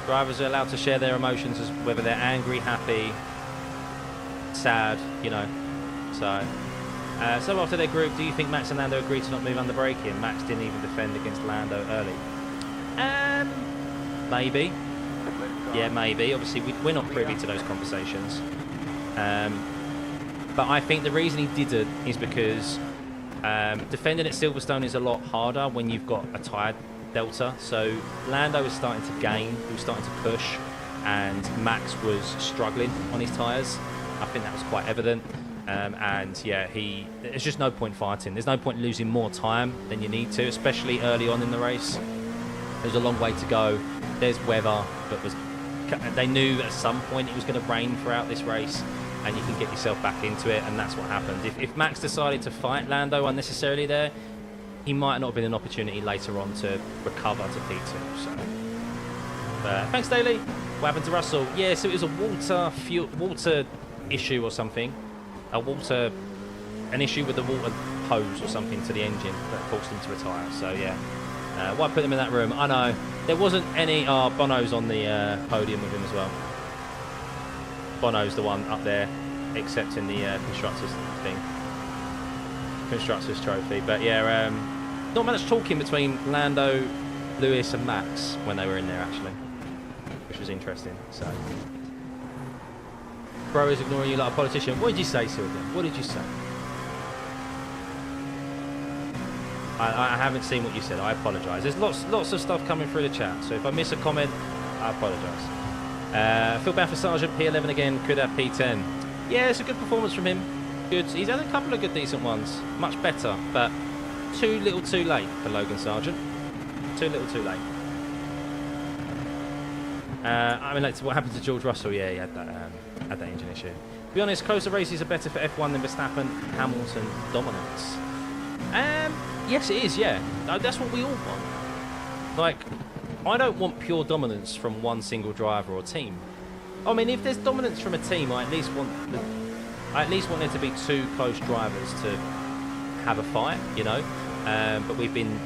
drivers are allowed to share their emotions, as whether they're angry, happy, sad, you know. So after their group, do you think Max and Lando agreed to not move under braking? Max didn't even defend against Lando early. Maybe. Yeah, maybe. Obviously, we're not privy to those conversations. But I think the reason he didn't is because defending at Silverstone is a lot harder when you've got a tyre delta. So Lando was starting to gain, he was starting to push, and Max was struggling on his tyres. I think that was quite evident. And yeah, there's just no point fighting. There's no point losing more time than you need to, especially early on in the race. There's a long way to go. There's weather, but they knew at some point it was going to rain throughout this race, and you can get yourself back into it, and that's what happened. If Max decided to fight Lando unnecessarily there, he might not have been an opportunity later on to recover to P2. So, thanks, Daly. What happened to Russell? Yeah, so it was a water issue or something. An issue with the water hose or something to the engine that forced him to retire. So yeah, why put them in that room? I know there wasn't any. Bono's on the podium with him as well. Bono's the one up there accepting the constructors thing, constructors trophy. But yeah, not much talking between Lando, Lewis, and Max when they were in there actually, which was interesting. So. Bro is ignoring you like a politician. What did you say, Sylvian? What did you say? I haven't seen what you said. I apologise. There's lots of stuff coming through the chat, so if I miss a comment, I apologise. Feel bad for Sergeant. P11 again. Could have P10. Yeah, it's a good performance from him. Good. He's had a couple of good, decent ones. Much better, but too little, too late for Logan Sargent. Too little, too late. I mean, like what happened to George Russell? Yeah, he had that engine issue. To be honest, closer races are better for F1 than Verstappen, Hamilton dominance. Yes, it is. Yeah, that's what we all want. Like, I don't want pure dominance from one single driver or team. I mean, if there's dominance from a team, I at least want there to be two close drivers to have a fight, you know. But we've been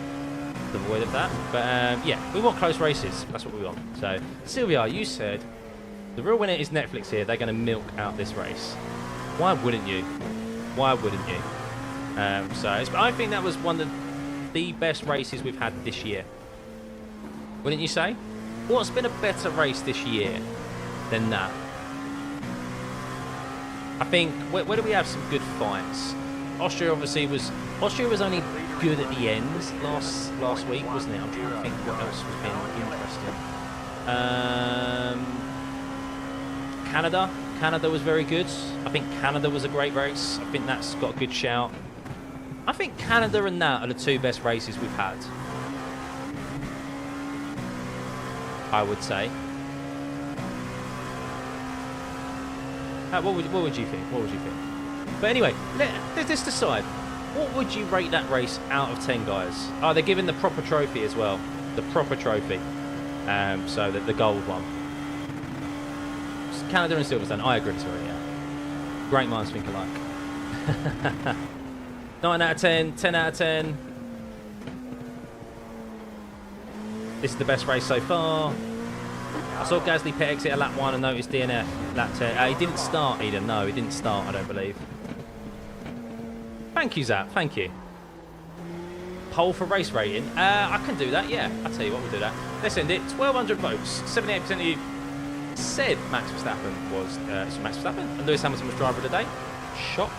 devoid of that. But yeah, we want close races. That's what we want. So, Sylvia, you said the real winner is Netflix here. They're going to milk out this race. Why wouldn't you? Why wouldn't you? I think that was one of the best races we've had this year. Wouldn't you say? What's been a better race this year than that? I think where do we have some good fights? Austria was only good at the end last week, wasn't it? I'm trying to think what else was been interesting. Canada was very good. I think Canada was a great race. I think that's got a good shout. I think Canada and that are the two best races we've had, I would say. What would you think? What would you think? But anyway, let's just decide. What would you rate that race out of 10, guys? Oh, they're giving the proper trophy as well. The proper trophy. So the gold one. Canada and Silverstone. I agree, sorry, yeah. Great minds think alike. 9 out of 10, 10 out of 10. This is the best race so far. I saw Gasly pit exit at lap 1 and noticed DNF lap 10. He didn't start, Eden. No, he didn't start, I don't believe. Thank you, Zap. Thank you. Poll for race rating. I can do that, yeah. I'll tell you what, we'll do that. Let's end it. 1,200 votes. 78% of you said Max Verstappen was Max Verstappen and Lewis Hamilton was driver of the day. Shock.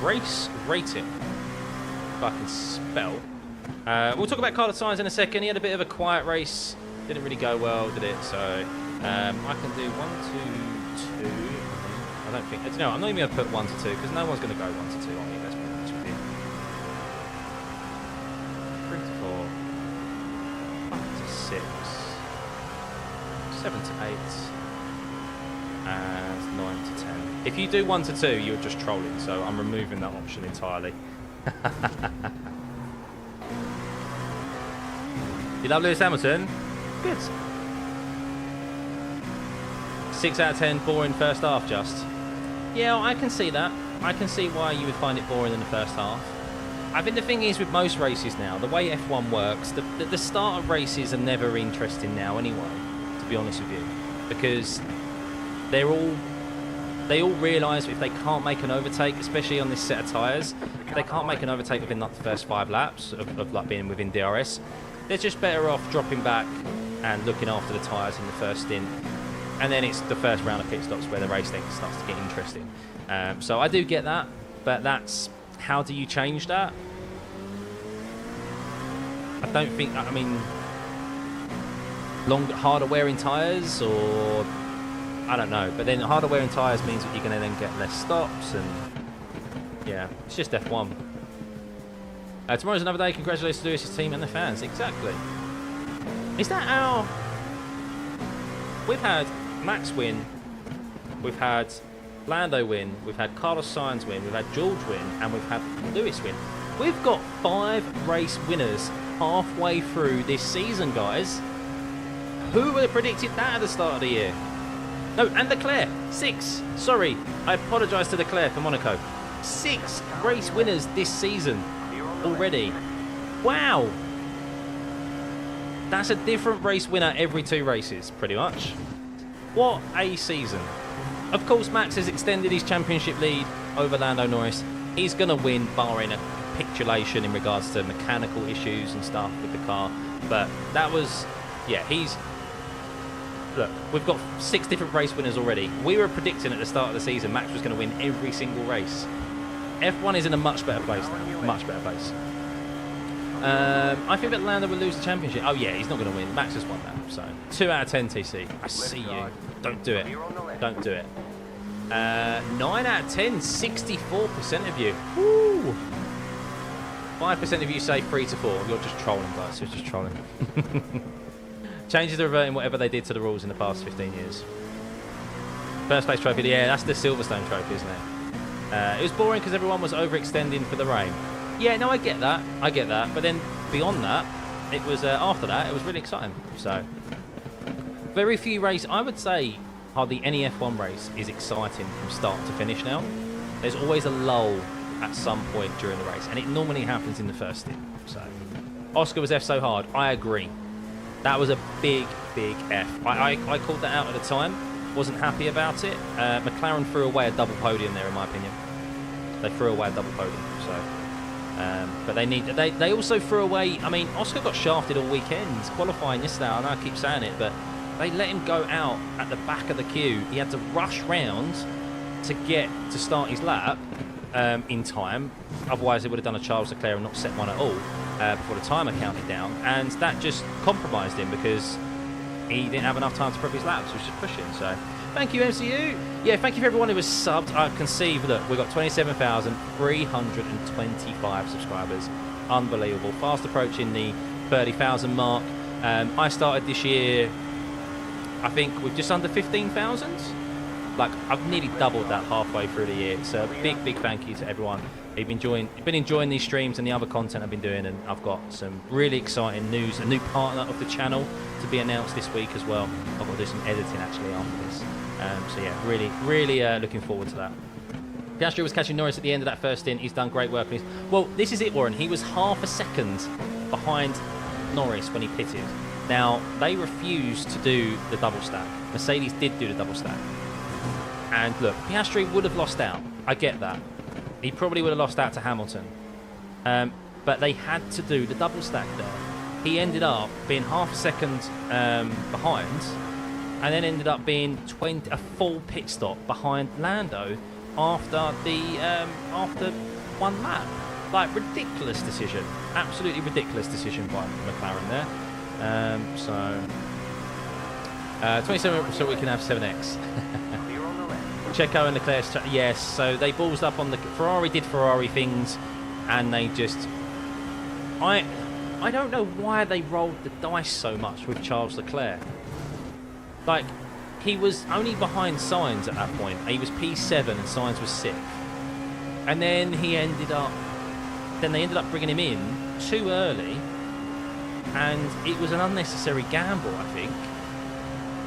Race rating. If I can spell. We'll talk about Carlos Sainz in a second. He had a bit of a quiet race. Didn't really go well, did it? So I can do 1, 2, 2. I don't think. No, I'm not even going to put 1 to 2 because no one's going to go 1 to 2 on me. Let's be honest with you. 3 to 4. 5 to 6. 7 to 8. And 9 to 10. If you do 1 to 2, you're just trolling. So I'm removing that option entirely. You love Lewis Hamilton? Good. 6 out of 10, boring first half just. Yeah, I can see that. I can see why you would find it boring in the first half. I think the thing is with most races now, the way F1 works, the start of races are never interesting now anyway, to be honest with you. Because they all realise if they can't make an overtake, especially on this set of tyres, if they can't make an overtake within like the first 5 laps of like being within DRS, they're just better off dropping back and looking after the tyres in the first stint. And then it's the first round of pit stops where the race then starts to get interesting. So I do get that, but that's how do you change that? I don't think. I mean, harder wearing tyres, or I don't know. But then harder wearing tyres means that you're going to then get less stops, and yeah, it's just F1. Tomorrow's another day. Congratulations to Lewis's team and the fans. Exactly. Is that our? We've had Max win, we've had Lando win, we've had Carlos Sainz win, we've had George win, and we've had Lewis win. We've got 5 race winners halfway through this season, guys. Who would have predicted that at the start of the year? No, and Leclerc, 6. Sorry, I apologise to Leclerc for Monaco. 6 race winners this season already. Wow. That's a different race winner every 2 races, pretty much. What a season. Of course, Max has extended his championship lead over Lando Norris. He's going to win, barring a capitulation in regards to mechanical issues and stuff with the car. But that was, yeah, look, we've got 6 different race winners already. We were predicting at the start of the season Max was going to win every single race. F1 is in a much better place now. Much better place. I think that Lando will lose the championship. Oh yeah, he's not going to win. Max has won that. So 2 out of 10 TC. I see you. Don't do it. Don't do it. 9 out of 10. 64% of you. Woo. 5% of you say 3 to 4. You're just trolling, guys. You're just trolling. Changes are reverting whatever they did to the rules in the past 15 years. First place trophy. Yeah, that's the Silverstone trophy, isn't it? It was boring because everyone was overextending for the rain. Yeah, no, I get that. I get that. But then beyond that, it was after that, it was really exciting. So, very few races. I would say hardly any F1 race is exciting from start to finish now. There's always a lull at some point during the race, and it normally happens in the first stint. So, Oscar was F so hard. I agree. That was a big, big F. I called that out at the time. Wasn't happy about it. McLaren threw away a double podium there, in my opinion. They threw away a double podium. So. But they also threw away. I mean, Oscar got shafted all weekend qualifying yesterday. I know I keep saying it, but they let him go out at the back of the queue. He had to rush round to start his lap in time. Otherwise, they would have done a Charles Leclerc and not set one at all before the timer counted down, and that just compromised him because he didn't have enough time to prep his laps. He was just pushing. So. Thank you, MCU. Yeah, thank you for everyone who was subbed. I can see, look, we've got 27,325 subscribers. Unbelievable. Fast approaching the 30,000 mark. I started this year, I think, with just under 15,000. Like, I've nearly doubled that halfway through the year. So a big, big thank you to everyone who've been enjoying these streams and the other content I've been doing. And I've got some really exciting news. A new partner of the channel to be announced this week as well. I've got to do some editing, actually, after this. So yeah, really looking forward to that. Piastri was catching Norris at the end of that first stint. He's done great work. Well, this is it, Warren. He was half a second behind Norris when he pitted. Now, they refused to do the double stack. Mercedes did do the double stack. And look, Piastri would have lost out. I get that. He probably would have lost out to Hamilton. But they had to do the double stack there. He ended up being half a second behind, and then ended up being a full pit stop behind Lando after one lap. Like, ridiculous decision. Absolutely ridiculous decision by McLaren there. 27, so we can have 7X. Clear on the left. Checo and Leclerc, yes. So they ballsed up on the Ferrari, did Ferrari things, and they just. I don't know why they rolled the dice so much with Charles Leclerc. Like, he was only behind Sainz at that point. He was P7 and Sainz was 6th, and then they ended up bringing him in too early, and it was an unnecessary gamble, I think.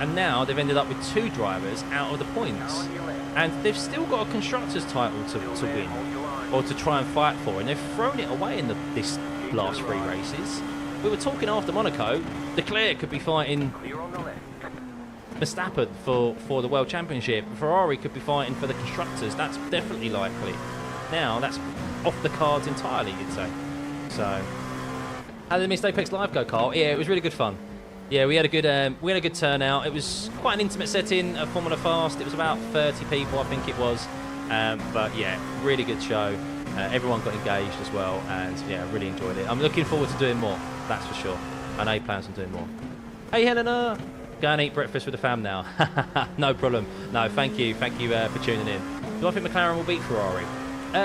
And now they've ended up with 2 drivers out of the points. And they've still got a constructors' title to win, or to try and fight for. And they've thrown it away in this last 3 races. We were talking after Monaco, Leclerc could be fighting Verstappen for the World Championship. Ferrari could be fighting for the constructors. That's definitely likely. Now, that's off the cards entirely, you'd say. So, how did the Missed Apex Live go, Carl? Yeah, it was really good fun. Yeah, we had a good turnout. It was quite an intimate setting at Formula Fast. It was about 30 people, I think it was. But yeah, really good show. Everyone got engaged as well, and yeah, really enjoyed it. I'm looking forward to doing more. That's for sure. I know he plans on doing more. Hey, Helena, go and eat breakfast with the fam now. No problem. No, thank you for tuning in. Do I think McLaren will beat Ferrari?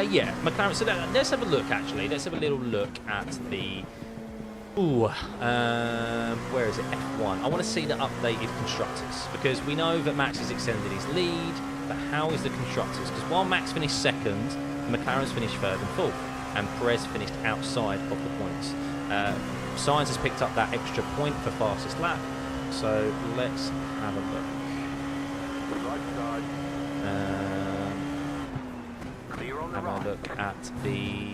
Yeah, McLaren. So let's have a look. Actually, let's have a little look at the. Where is it? F1. I want to see the updated constructors, because we know that Max has extended his lead, but how is the constructors? Because while Max finished 2nd, McLaren's finished 3rd and 4th, and Perez finished outside of the points. Sainz has picked up that extra point for fastest lap, so let's have a look. Have a look at the.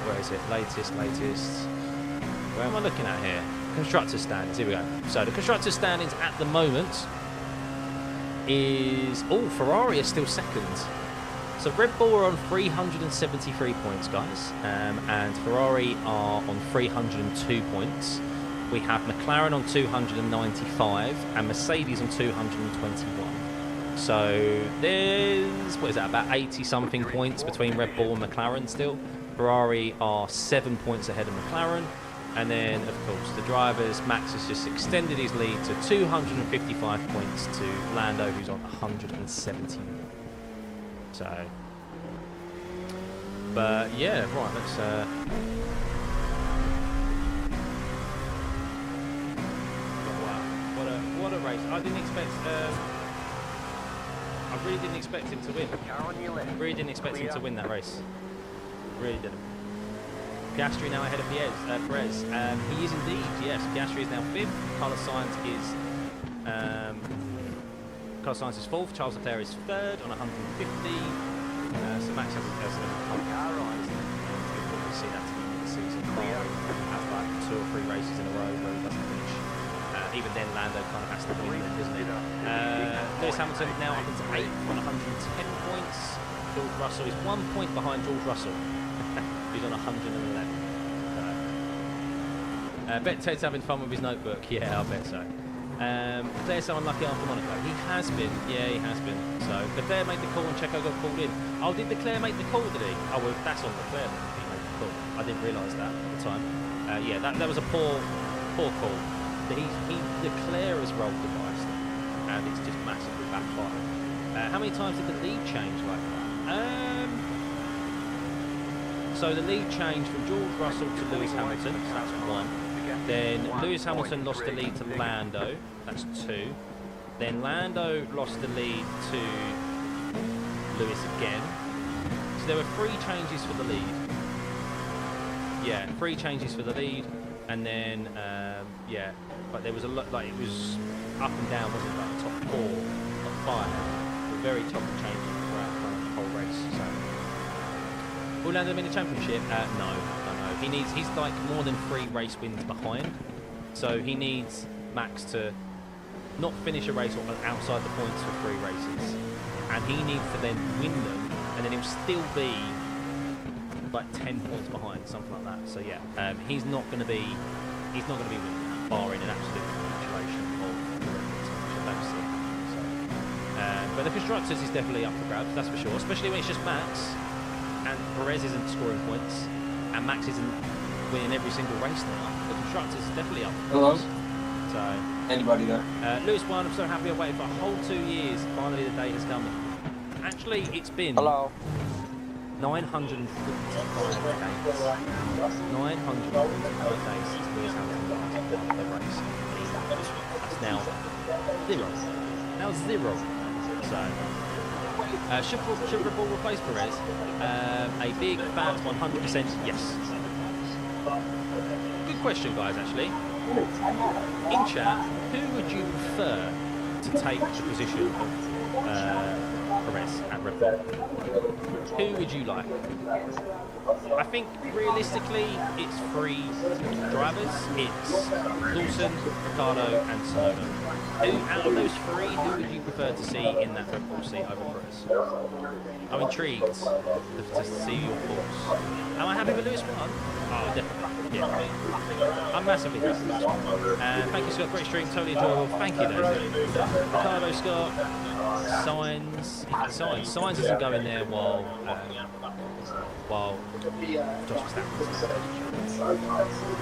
Where is it? Latest. Where am I looking at here? Constructors standings. Here we go. So the constructors standings at the moment is... Ferrari is still 2nd. So Red Bull are on 373 points, guys. And Ferrari are on 302 points. We have McLaren on 295 and Mercedes on 221. So there's, about 80-something points between Red Bull and McLaren still. Ferrari are 7 points ahead of McLaren, and then of course the drivers, Max has just extended his lead to 255 points to Lando, who's on 171. So, but yeah, right, let's wow, what a race. I didn't expect I really didn't expect him to win. Really didn't expect him to win that race. Really didn't. Piastri now ahead of Perez. He is indeed, yes. Piastri is now 5th. Carlos Sainz is 4th. Charles Leclerc is 3rd on 150. So Max has a car rise. We'll see that to the end of the season. Has like 2 or 3 races in a row where he doesn't finish. Even then, Lando kind of has to win, doesn't he? Lewis Hamilton now up into 8th on 110 points. George Russell is 1 point behind George Russell. He's on 111. I bet Ted's having fun with his notebook. Yeah, I bet so. Leclerc's so unlucky after Monaco. He has been. Yeah, he has been. So Leclerc made the call and Checo got called in. Oh, did Leclerc make the call, did he? Oh, well, that's on Leclerc then. He made the call. I didn't realise that at the time. Yeah, that was a poor call. Leclerc has rolled the dice, and it's just massively backfired. How many times did the lead change like that? So the lead changed from George Russell to Lewis Hamilton, so that's 1. Then Lewis Hamilton lost the lead to Lando, that's 2. Then Lando lost the lead to Lewis again. So there were 3 changes for the lead. Yeah, 3 changes for the lead, and then yeah, but there was a lot, like it was up and down, wasn't it? Like the top 4 of 5 were very top changing throughout the whole race. So. Will Lando win the championship? No. He's like more than 3 race wins behind. So he needs Max to not finish a race outside the points for 3 races. And he needs to then win them, and then he'll still be like 10 points behind, something like that. So yeah, he's not going to be winning that, barring an absolute capitulation of the championship. That's it. So, but the constructors is definitely up for grabs, that's for sure. Especially when it's just Max and Perez isn't scoring points, and Max isn't winning every single race now, the constructors are definitely up. Hello? So, Anybody there? Lewis won. I'm so happy I waited for a whole 2 years. Finally, the day has come. Actually, it's been 945 days. 945 days since Lewis Hamilton last won the race. That's now 0. Now 0. So, should Red Bull replace Perez? A big fat 100% yes. Good question, guys, actually. In chat, who would you prefer to take the position of Perez at Red Bull? Who would you like? I think realistically it's 3 drivers. It's Lawson, Ricciardo and Tsunoda. Out of those 3, who would you prefer to see in that Red Bull seat over Perez? I'm intrigued to see your thoughts. Am I happy with Lewis 1? Oh, definitely. Yeah, I'm massively happy with this one. Thank you, Scott. Great stream. Totally enjoyable. Thank you, though. Ricardo, Scott. Signs isn't going there while Josh Verstappen's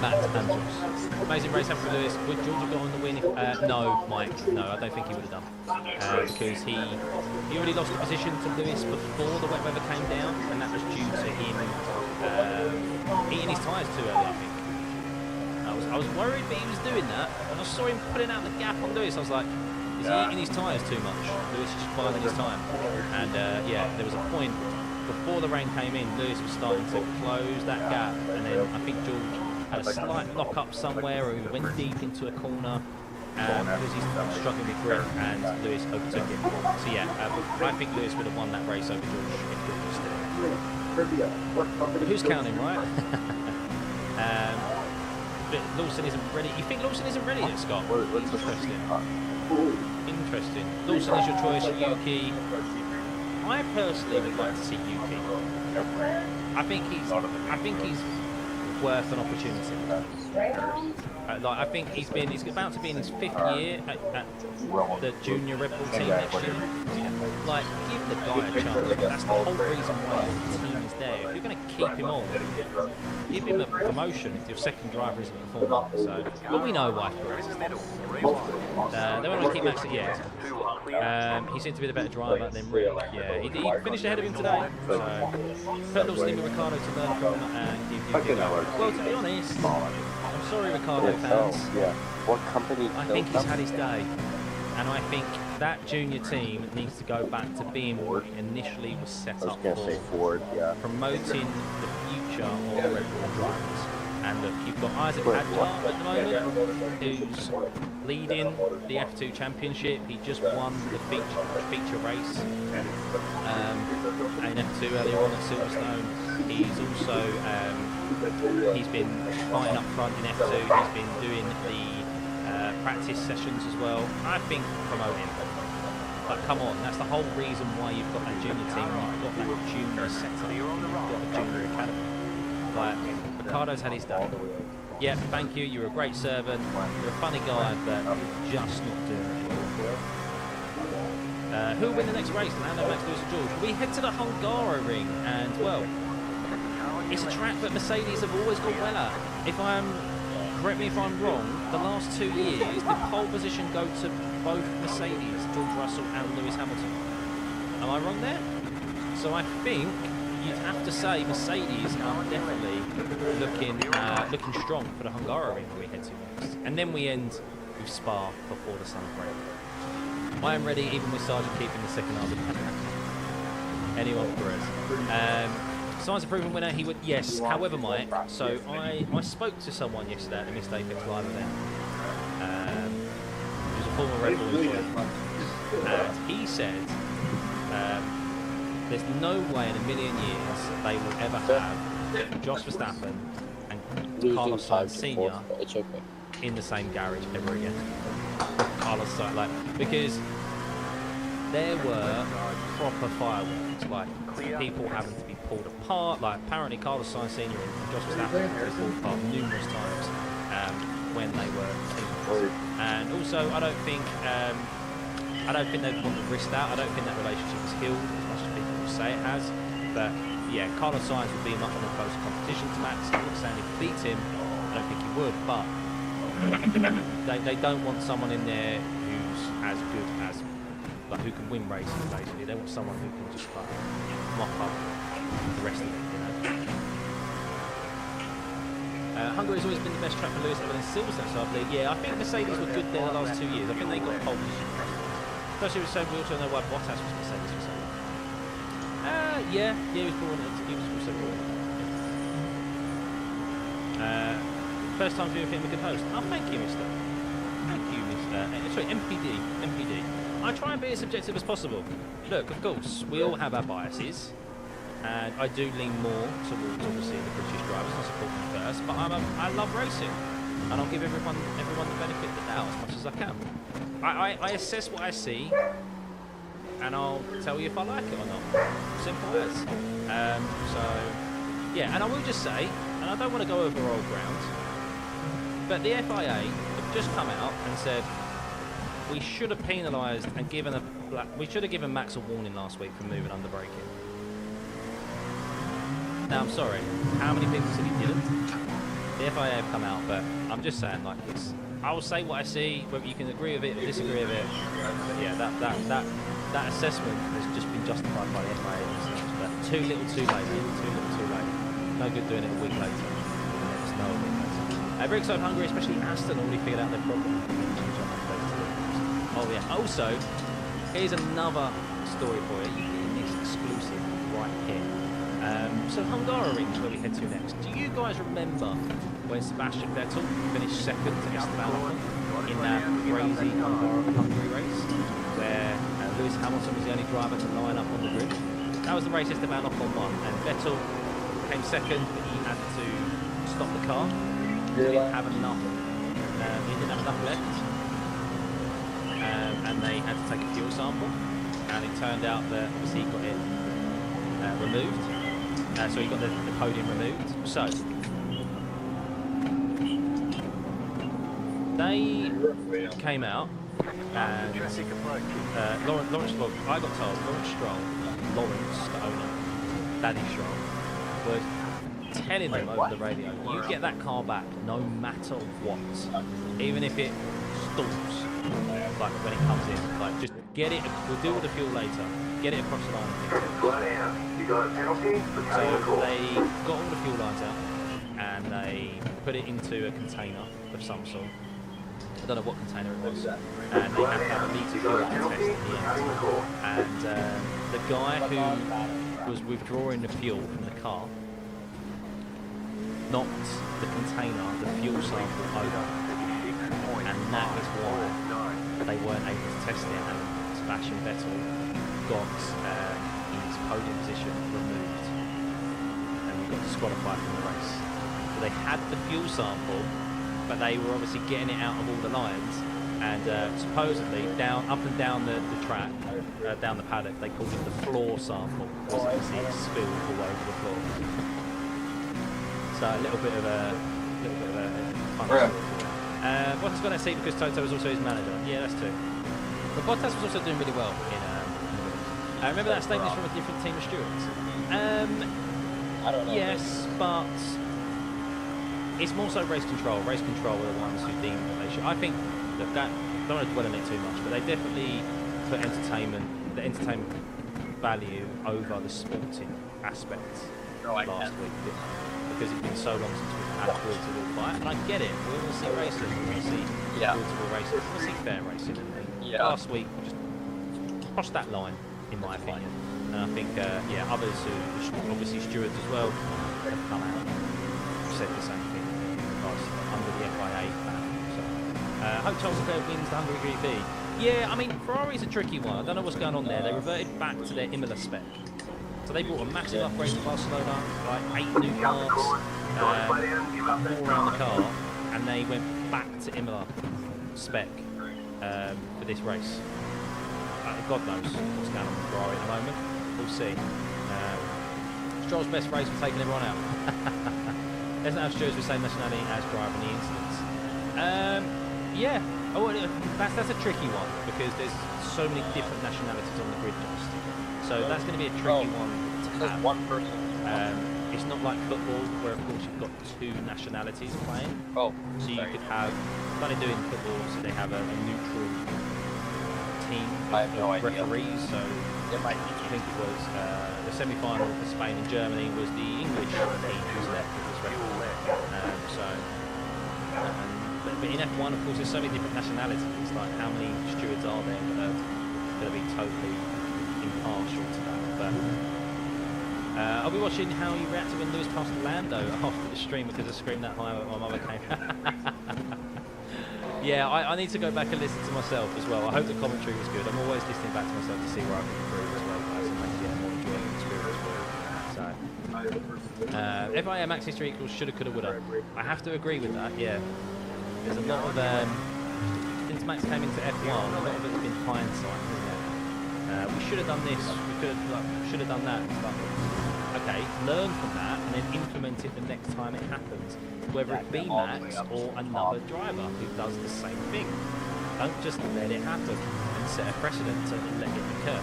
Matt Andrews. Amazing race, happy for Lewis. Would George have got on the win? No, Mike. No, I don't think he would have done. Because he already lost the position to Lewis before the wet weather came down, and that was due to him eating his tyres too early, I think. I was worried that he was doing that. When I saw him putting out the gap on Lewis, I was like, is he eating his tyres too much? Lewis is just biding his time. And yeah, there was a point before the rain came in, Lewis was starting to close that gap, and then I think George had a slight lock up somewhere, or he went deep into a corner because he's struggling with grip, and Lewis overtook him. So yeah, I think Lewis would have won that race over George if George was still there. Who's counting, right? But Lawson isn't ready. You think Lawson isn't ready yet, Scott? Interesting. Interesting. Lawson is your choice, Yuki. I personally would like to see Yuki. I think he's worth an opportunity. I think he's about to be in his 5th year at the junior Red Bull team next year. Like, give the guy a chance. That's the whole reason why the team is there. If you're going to keep him on, give him a promotion if your second driver isn't performing. So, but we know why Perez is there. They want to keep Max at he seemed to be the better driver than Rick. Yeah, he finished ahead of him today. So, put Lawson in with Ricciardo to learn from and give you a go. Well, to be honest, I'm sorry, Ricciardo fans. What company? I think he's had his day, and I think that junior team needs to go back to being what it initially was set up for, promoting the future of Red Bull drivers. And look, you've got Isaac Adjar at the moment, who's leading the F2 Championship. He just won the feature race in F2 earlier on at Silverstone. He's also he's been fighting up front in F2. He's been doing the practice sessions as well. I think promoting. But come on, that's the whole reason why you've got that junior team. You've got that junior setup. You've got the junior academy. Like, Ricardo's had his day. Yeah, thank you. You're a great servant. You're a funny guy, but you're just not doing it anymore. Who'll win the next race? Lando, Max, Lewis, or George? We head to the Hungaroring, and well, it's a track that Mercedes have always gone well at. Correct me if I'm wrong, the last 2 years, the pole position go to both Mercedes, George Russell and Lewis Hamilton. Am I wrong there? So I think you'd have to say Mercedes are definitely looking strong for the Hungaroring when we head to next. And then we end with Spa before the summer break. I am ready, even with Sargent keeping the second half of the paddock. Anyone for Perez. Signs of proven winner, he would, yes. However, Mike, so I spoke to someone yesterday at the Missed Apex Live event. He was a former Red Bull employee. And he said there's no way in a million years they will ever have Jos Verstappen and Carlos Sainz Sr. in the same garage ever again. Carlos Sainz, because there were proper fireworks, like people having to be pulled apart. Like apparently Carlos Sainz Sr. and Jos Verstappen were pulled apart numerous times when they were teammates. And also, I don't think they want to risk that. I don't think that relationship is healed as much as people say it has. But yeah, Carlos Sainz would be much more close competition to Max. I'm not saying he could beat him. I don't think he would, but they don't want someone in there who's as good as, like, who can win races, basically. They want someone who can just, like, mop up the rest of it, you know. Hungary's always been the best track for Lewis other than Silverstone, so I believe. Yeah, I think Mercedes were good there the last 2 years. I think they got pole position. Especially with so we also know why Bottas was Mercedes for so long. Yeah, he was also born. First time viewing him a good host. Oh, thank you, mister. Thank you, mister. Sorry, MPD. I try and be as subjective as possible. Look, of course, we all have our biases. And I do lean more towards, obviously, the British drivers. I support them first. But I love racing. And I'll give everyone the benefit of the doubt as much as I can. I assess what I see. And I'll tell you if I like it or not. Simple as. So, yeah. And I will just say, and I don't want to go over old ground, but the FIA have just come out and said we should have penalised and we should have given Max a warning last week for moving under braking. Now, I'm sorry, how many people said he didn't? The FIA have come out, but I'm just saying, like, I will say what I see, whether you can agree with it or disagree with it. But yeah, that assessment has just been justified by the FIA themselves. But too little, too late. No good doing it a week later. There's no week later. Very excited Hungary, especially Aston, already figured out their problem. Oh yeah. Also, here's another story for you. You're getting this exclusive right here. So Hungaroring is where we head to next. Do you guys remember when Sebastian Vettel finished second to Esteban Ocon in that crazy Hungary race, where Lewis Hamilton was the only driver to line up on the grid? That was the race Esteban Ocon won, and Vettel came second, but he had to stop the car. He didn't have enough. He didn't have enough left, and they had to take a fuel sample. And it turned out that obviously he got it removed. So he got the podium removed. So they came out and Lawrence, well, I got told Lawrence, the owner, Daddy Strong, was telling them over the radio, you get that car back no matter what, even if it stalls, like when it comes in, like just get it, we'll deal with the fuel later, get it across the line. So they got all the fuel lines out and they put it into a container of some sort. I don't know what container it was. And they had to have a meter fuel test at the end. And the guy who was withdrawing the fuel from the car knocked the container, the fuel sample over. And that is why they weren't able to test it. And Sebastian Vettel got his podium position removed and got disqualified from the race. So they had the fuel sample, but they were obviously getting it out of all the lines, and supposedly up and down the track, down the paddock, they called it the floor sample, because obviously it spilled all over the floor. So a little bit of a fun story. Bottas got a seat because Toto was also his manager. Yeah, that's true. But Bottas was also doing really well in remember that statement from a different team of stewards? I don't know. Yes, but it's more so race control. Race control are the ones who deem that they should. I think, look, that, don't want to dwell on it too much, but they definitely put the entertainment value over the sporting aspects last week, because it's been so long since we've had a wall-to-wall fight. And I get it. We want to see racing. We want to see wall-to-wall racing. We want to see fair racing. And last week just crossed that line, in my opinion. And I think, others who, obviously stewards as well, have come out and said the same thing because under the FIA ban. So, hope Charles Leclerc wins the Hungary GP. Yeah, I mean, Ferrari's a tricky one. I don't know what's going on there. They reverted back to their Imola spec. So they brought a massive upgrade to Barcelona, like 8 new parts, more around the car, and they went back to Imola spec for this race. God knows what's going on with Ferrari at the moment. We'll see. Stroll's best race for taking everyone out. Doesn't have stewards with the same nationality as driver in the incidents. Yeah. Oh, that's a tricky one because there's so many different nationalities on the grid just. So that's going to be a tricky one to have. One person. It's not like football, where of course you've got two nationalities playing. Oh, So you sorry. could have, like they do in football, so they have a neutral team I have no of idea. referees. So It might be. I think it was the semi-final for Spain and Germany was the English team who's left that was refereed. But in F1, of course, there's so many different nationalities. Like, how many stewards are there that are going to be totally impartial to that? But I'll be watching how you reacted when Lewis passed Lando after the stream because I screamed that high when my mother came. Yeah, I need to go back and listen to myself as well. I hope the commentary was good. I'm always listening back to myself to see where I can improve as well, guys, and make it a more enjoyable experience for you. So, FIA max history equals shoulda, coulda, woulda. I have to agree with that. Yeah, there's a lot of since Max came into F1, a lot of it's been hindsight, isn't it? We should have done this. We should have done that and stuff. Okay, learn from that and then implement it the next time it happens, whether it be Max or another driver who does the same thing. Don't just let it happen and set a precedent to let it occur.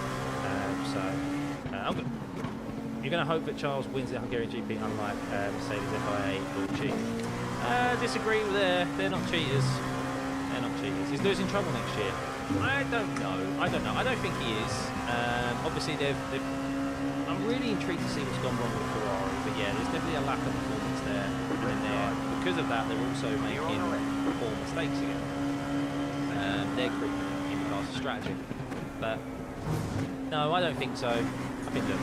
You're going to hope that Charles wins the Hungarian GP, unlike Mercedes FIA or cheat. Disagree with they're not cheaters. They're not cheaters. Is Lewis in trouble next year? I don't know. I don't think he is. Obviously, I'm really intrigued to see what's gone wrong with Ferrari, but yeah, there's definitely a lack of performance there. And because of that, they're also making poor mistakes again. They're creeping in regards to strategy. But no, I don't think so. I think look,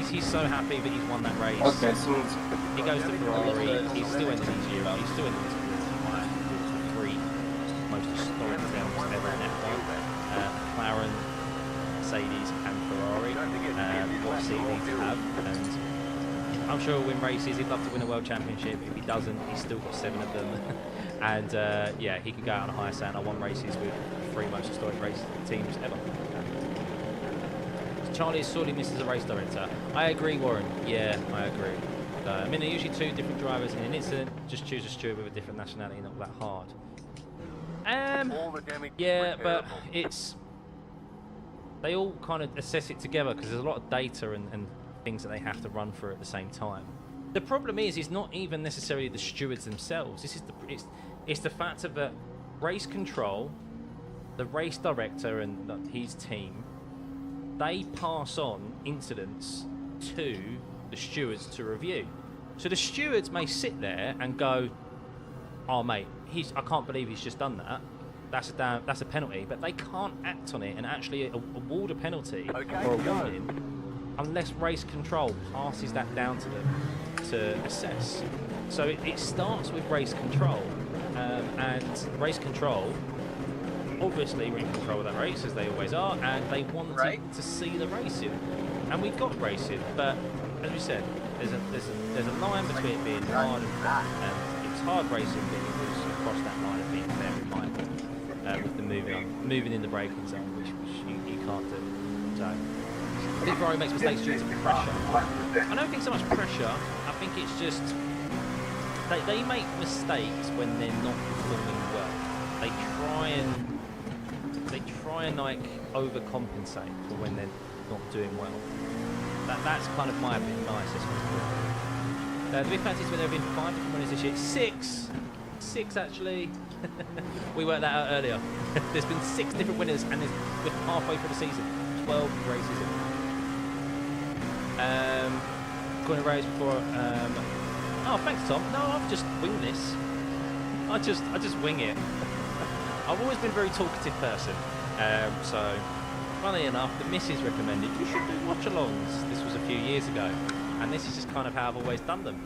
he's so happy that he's won that race. Okay, so He goes to Ferrari. He's still ending his year. He's still ending his career like the three most historic films ever in F1. McLaren, Mercedes and Ferrari, what seat needs to have, and I'm sure he'll win races. He'd love to win a world championship. If he doesn't, he's still got 7 of them. And yeah, he could go out on a high saying I won races with 3 most historic race teams ever. Charlie sorely misses a race director. I agree, Warren. Yeah, I agree. I mean, they're usually 2 different drivers in an incident. Just choose a steward with a different nationality, not that hard. Yeah, but it's... They all kind of assess it together because there's a lot of data and things that they have to run through at the same time. The problem is, it's not even necessarily the stewards themselves. This is it's the fact of that race control, the race director and his team, they pass on incidents to the stewards to review. So the stewards may sit there and go, "Oh mate, I can't believe he's just done that. That's a penalty," but they can't act on it and actually award a penalty or a warning unless race control passes that down to them to assess. So it starts with race control, and race control obviously were in control of that race as they always are, and they wanted to see the racing, and we got racing. But as we said, there's a line between it being hard and fair, and it was hard racing, but it was across that line of being fair in my opinion. With the moving in the braking zone, which you can't do. So I think Ferrari makes mistakes due to pressure. I don't think so much pressure. I think it's just they make mistakes when they're not performing well. They try and like overcompensate for when they're not doing well. That's kind of my assessment. The big fact is where there have been 5 different winners this year. 6 actually. We worked that out earlier. There's been 6 different winners, and we're halfway through the season. 12 races in. Corner race before. Oh, thanks, Tom. No, I've just winged this. I just wing it. I've always been a very talkative person. So, funnily enough, the missus recommended you should do watch-alongs. This was a few years ago, and this is just kind of how I've always done them.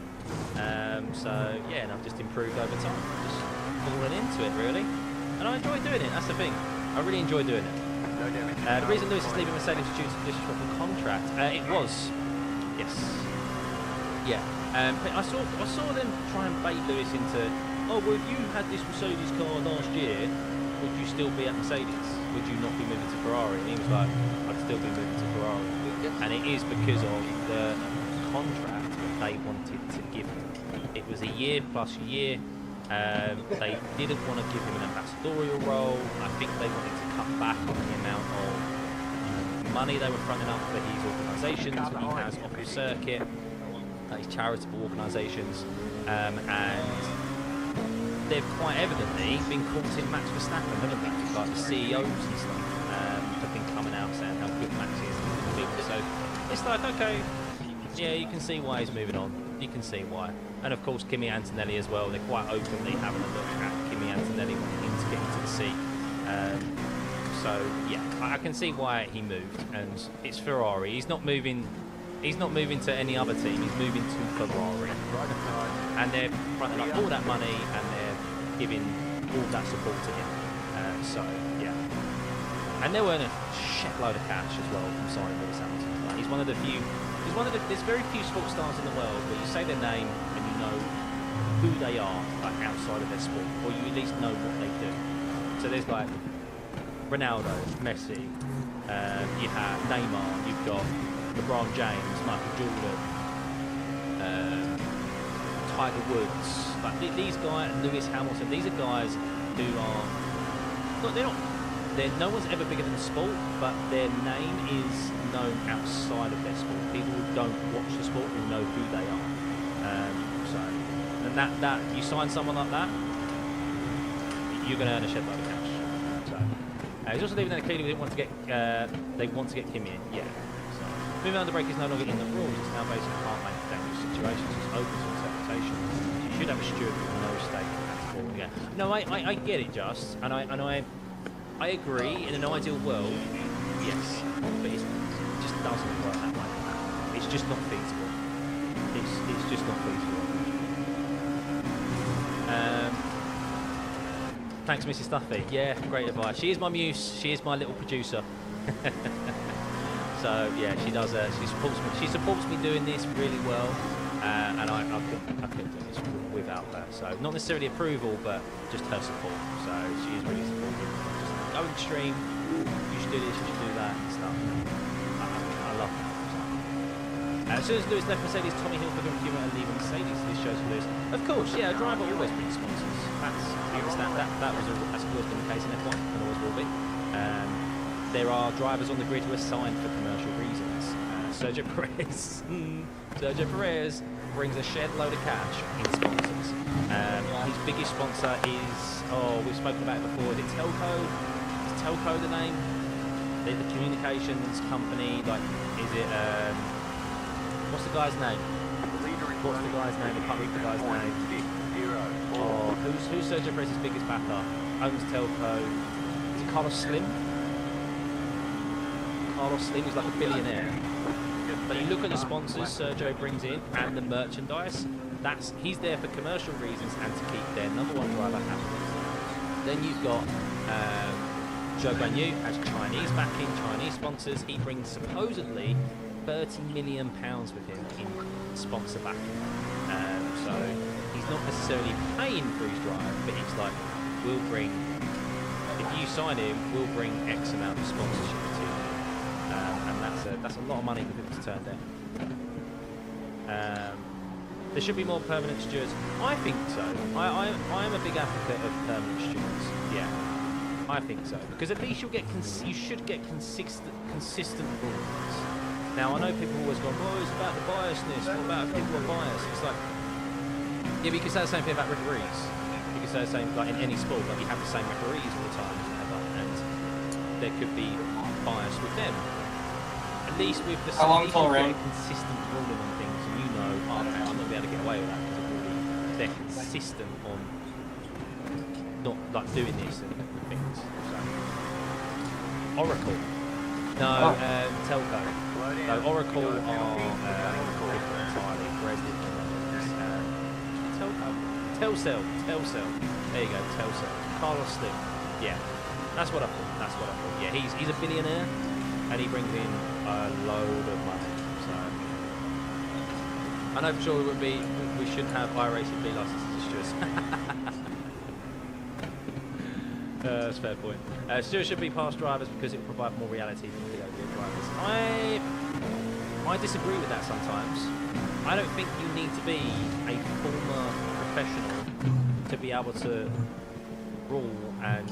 So yeah, and I've just improved over time. Just falling into it really, and I enjoy doing it. That's the thing. I really enjoy doing it. The reason Lewis is leaving Mercedes is due to the disrespectful contract. It was, yes, yeah. But I saw them try and bait Lewis into, oh well, if you had this Mercedes car last year, would you still be at Mercedes? Would you not be moving to Ferrari? And he was like, I'd still be moving to Ferrari. And it is because of the contract that they wanted to give him. It was a year plus year. They didn't want to give him an ambassadorial role. I think they wanted to cut back on the amount of money they were fronting up for his organisations that he has off the circuit. these charitable organisations, and they've quite evidently been caught in Max Verstappen, haven't they? Like the CEOs and stuff have been coming out saying how good Max is. So it's like, okay, yeah, you can see why he's moving on. You can see why. And of course, Kimi Antonelli as well. They're quite openly having a look at Kimi Antonelli wanting to get into the seat. So yeah, I can see why he moved, and it's Ferrari. He's not moving to any other team. He's moving to Ferrari, and they're fronting up all that money, and they're giving all that support to him. So yeah, and they'll earn a shitload of cash as well from signing Lewis Hamilton. Like, he's one of the few. There's very few sports stars in the world where you say their name and you know who they are, like outside of their sport, or you at least know what they do. So there's like Ronaldo, Messi, you have Neymar, you've got LeBron James, Michael Jordan, Tiger Woods. Like these guys, Lewis Hamilton, these are guys who are no one's ever bigger than the sport, but their name is known outside of their sport. People who don't watch the sport will know who they are. And that you sign someone like that, you're going to earn a shed load of cash. So he's also leaving that clearly they want to get Kimi in. Yeah. So moving on, the break is no longer in the rules. It's now based on can't make dangerous situations. It's open to interpretation. You should have a steward with no stake at all. Yeah. No, I get it, Just, and I agree. In an ideal world, yes, but it just doesn't work that way. It's just not feasible. It's just not feasible. Thanks, Mrs. Stuffy. Yeah, great advice. She is my muse. She is my little producer. So yeah, she does. She supports me. She supports me doing this really well, and I couldn't do this without her. So not necessarily approval, but just her support. So she is really supportive. Just go extreme. You should do this. You should do that and stuff. I love her. As soon as Lewis left Mercedes, Tommy Hilfiger and Kuma are leaving Mercedes. This shows for Lewis. Of course, yeah, a driver always brings sponsors. You understand that's always been the case in F1 and always will be. There are drivers on the grid who are signed for commercial reasons. Sergio Perez brings a shed load of cash in sponsors. His biggest sponsor is, we've spoken about it before, is it Telco? Is Telco the name? The communications company, like, is it, what's the guy's name? What's the guy's name? I can't read the guy's name. Who's Sergio Perez's biggest backer? Owns Telco. Is it Carlos Slim? Carlos Slim is like a billionaire. But you look at the sponsors Sergio brings in and the merchandise. He's there for commercial reasons and to keep their number one driver happy. Then you've got Zhou Guanyu has Chinese backing, Chinese sponsors. He brings supposedly £30 million with him in sponsor backing. So he's not necessarily paying for his drive, but it's like, if you sign him, we'll bring X amount of sponsorship to you. And that's a lot of money for people to turn down. There should be more permanent stewards. I think so. I am a big advocate of permanent stewards. Yeah, I think so, because at least you should get consistent rules. Now I know people always go, oh, it's about the biasness. What about if people are biased? It's like, yeah, but you can say the same thing about referees. You can say the same, like in any sport, like you have the same referees all the time, and there could be bias with them. At least with the consistent ruling on things, and you know, I'm not going to be able to get away with that because they're consistent on not like doing this and things. So. Oracle, no, Telco. So Oracle are different entirely. Telcel. There you go, Telcel. Carlos Slim. Yeah, that's what I thought. Yeah, he's a billionaire, and he brings in a load of money. So I know for sure we shouldn't have iRacing B licenses as stewards. That's a fair point. Stewards should be past drivers because it will provide more reality for the OV drivers. I disagree with that sometimes. I don't think you need to be a former professional to be able to rule and